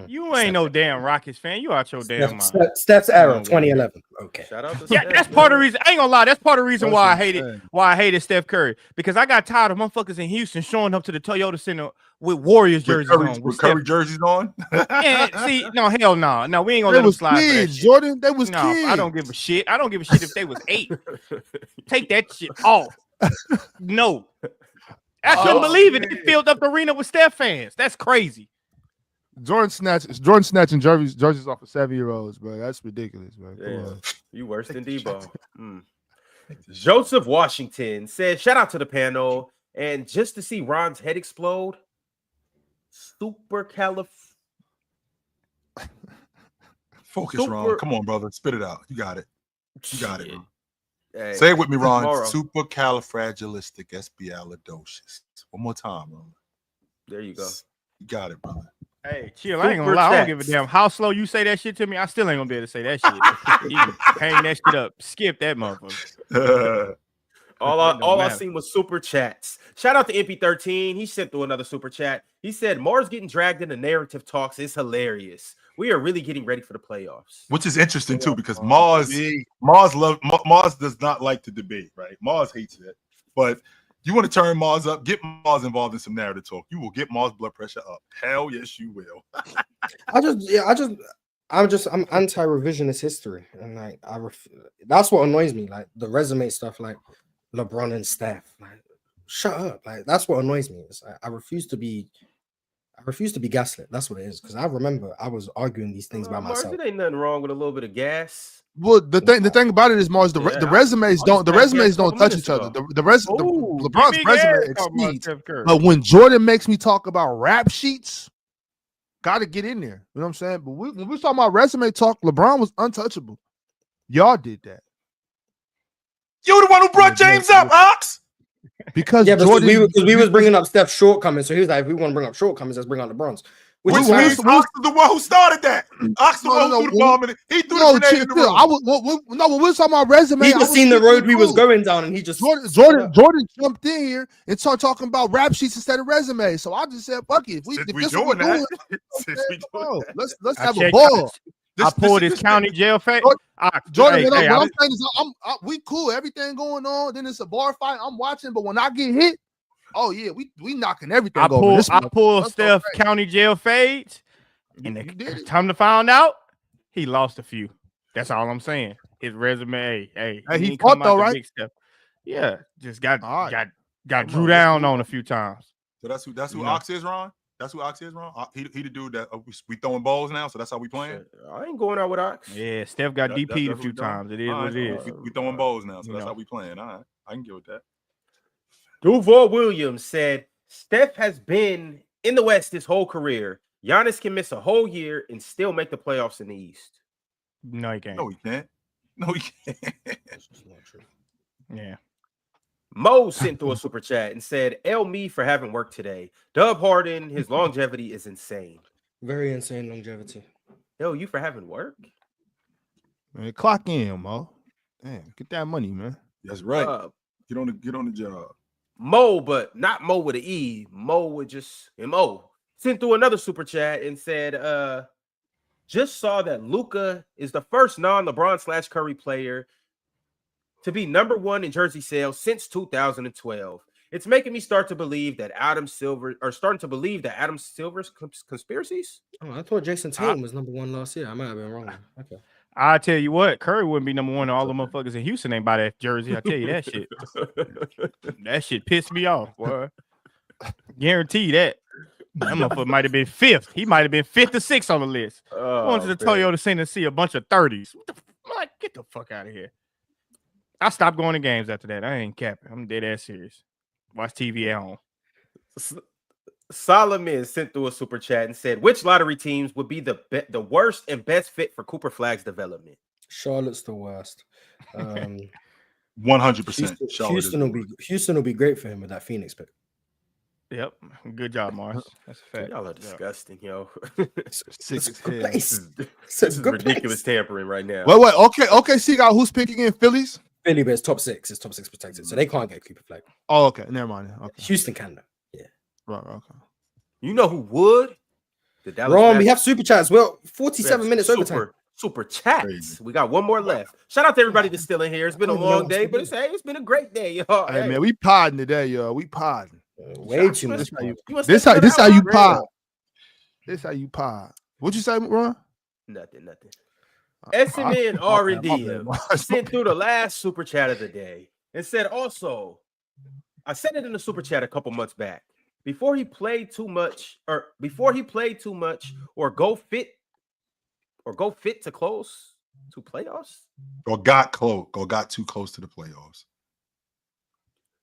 You ain't no damn Rockets fan. You out your damn mind. Steph's era, 2011. Okay. Shout out to Yeah, Steph, that's part of the reason. I ain't gonna lie. That's part of the reason why I That's hated Steph Curry, because I got tired of motherfuckers in Houston showing up to the Toyota Center with Warriors jerseys on. With Curry jerseys on? Yeah, see, no, hell no. No, we ain't gonna They let them was slide for that kids, shit. Jordan. They was No, kids. I don't give a shit. I don't give a shit if they was 8. Take that shit off. No. I couldn't believe it. They filled up the arena with Steph fans. That's crazy. Jordan snatching jerseys off of 7-year-olds, bro. That's ridiculous, bro. Come Yeah. on. You worse than Debo. Joseph Washington said, shout out to the panel. And just to see Ron's head explode, Focus, Ron. Come on, brother. Spit it out. You got it. You got it, Ron. Hey, say it with me, Ron. Tomorrow. Supercalifragilisticexpialidocious. One more time, Ron. There you go. You got it, brother. Hey, chill. I ain't gonna lie. I don't give a damn how slow you say that shit to me. I still ain't gonna be able to say that shit. You can hang that shit up. Skip that motherfucker. All I seen was super chats. Shout out to MP13. He sent through another super chat. He said Mars getting dragged into narrative talks is hilarious. We are really getting ready for the playoffs. Which is interesting too, because Mars does not like to debate, right? Mars hates it. But you want to turn Mars up, get Mars involved in some narrative talk. You will get Mars' blood pressure up. Hell yes, you will. I'm anti-revisionist history, and like that's what annoys me. Like the resume stuff, like LeBron and Steph. Like, shut up. Like that's what annoys me. It's like, I refuse to be gaslit. That's what it is. Because I remember I was arguing these things by Mars, myself. it ain't nothing wrong with a little bit of gas. Well, the thing about it is, Mars, the resumes don't touch each other. LeBron's resume exceeds. But when Jordan makes me talk about rap sheets, gotta get in there. You know what I'm saying? But when we talking about resume talk, LeBron was untouchable. Y'all did that. You the one who brought James up, Ox. Because Jordan, we was bringing up Steph's shortcomings, so he was like, if we want to bring up shortcomings, let's bring out LeBron's. Ox is the one who started that. Ox the one who threw the bomb in it. He threw the grenade in the room. When we was talking about resume, he just seen the road we was going down, and he just Jordan jumped in here and started talking about rap sheets instead of resume. So I just said, "Fuck it, if this is what we're doing, let's have a ball." I pulled his county jail fate. Jordan, what I'm saying is, we cool, everything going on. Then it's a bar fight. I'm watching, but when I get hit, oh yeah, we knocking everything over. I pulled Steph county jail fades, and time to find out, he lost a few. That's all I'm saying. His resume, hey, he fought though, right? Yeah, just got drew down on a few times. So that's who Ox is, Ron. That's who Ox is, Ron. He the dude that we throwing balls now, so that's how we playing. I ain't going out with Ox. Yeah, Steph got DP'd a few times. It is what it is. We throwing balls now, so that's how we playing. All right, I can get with that. Duval Williams said Steph has been in the West his whole career. Giannis can miss a whole year and still make the playoffs in the East. No, he can't. No, he can't. No, he can't. That's just not true. Yeah. Mo sent through a super chat and said, "L me for having work today. Dub Harden, his longevity is insane. Very insane longevity. Yo, you for having work? Man, clock in, Mo. Damn, get that money, man. That's right. Get on the job. Mo, but not Mo with an E. Mo with just Mo. Sent through another super chat and said, Just saw that Luka is the first non-LeBron / Curry player to be #1 in jersey sales since 2012. It's making me start to believe that Adam Silver's conspiracies. Oh, I thought Jason Tatum was #1 last year. I might have been wrong. Okay. I tell you what, Curry wouldn't be #1. All the motherfuckers in Houston ain't buy that jersey. I tell you that shit. That shit pissed me off, boy. Guarantee that. That motherfucker might have been 5th. He might have been 5th or 6th on the list. I wanted to Toyota Center to see a bunch of 30s. Like, get the fuck out of here. I stopped going to games after that. I ain't capping. I'm dead ass serious. Watch TV at home. Solomon sent through a super chat and said, which lottery teams would be the worst and best fit for Cooper Flagg's development? Charlotte's the worst. 100%. Houston will be great for him with that Phoenix pick. Yep. Good job, Mars. That's a fact. Y'all are disgusting, yo. This is ridiculous tampering right now. Wait. Okay. See, got who's picking in Phillies? Philly, but it's top 6. It's top 6 protected, so they can't get Cooper Flag. Oh, okay. Never mind. Okay. Houston can though. Yeah. Right. Okay. You know who would? The Dallas Ron, Mavericks. we have super chats. Well, 47 minutes overtime. Super chats. Crazy. We got one more left. Shout out to everybody that's still in here. It's been a long day, but it's been a great day, y'all. Hey, man, we podding today, y'all. We podding. Way too much. This how you pod. This how you pod. What'd you say, Ron? Nothing. SMN R&D sent through the last super chat of the day and said also, I said it in the super chat a couple months back. Before he played too much or go fit to close to playoffs. Or got too close to the playoffs.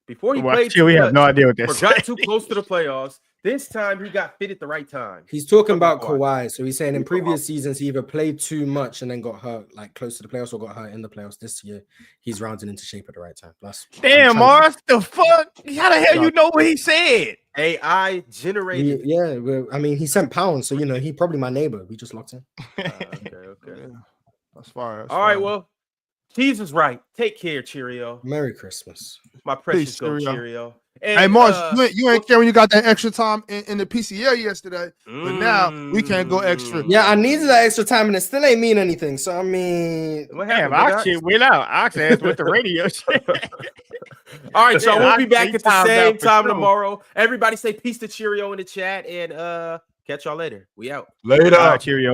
Before he played too we much, have no idea what that or got too close to the playoffs. This time he got fit at the right time. He's talking about Kawhi. So he's saying in previous seasons he either played too much and then got hurt, like close to the playoffs, or got hurt in the playoffs. This year he's rounding into shape at the right time. Damn, Mars, the fuck? How the hell you know what he said? AI generated. Yeah, well, I mean, he sent pounds, so he probably my neighbor. We just locked in. Okay. Yeah. That's fire. All right, well, Cheese is right. Take care, Cheerio. Merry Christmas. My precious Peace, Cheerio. And, hey, Mars, you ain't care when you got that extra time in the PCL yesterday, but now we can't go extra. Yeah, I needed that extra time, and it still ain't mean anything. So, I mean... What Damn, happened? our shit went out. Ox ass with the radio shit. All right, y'all. We'll be back at the same time sure. tomorrow. Everybody say peace to Cheerio in the chat, and catch y'all later. We out. Later. All right, Cheerio.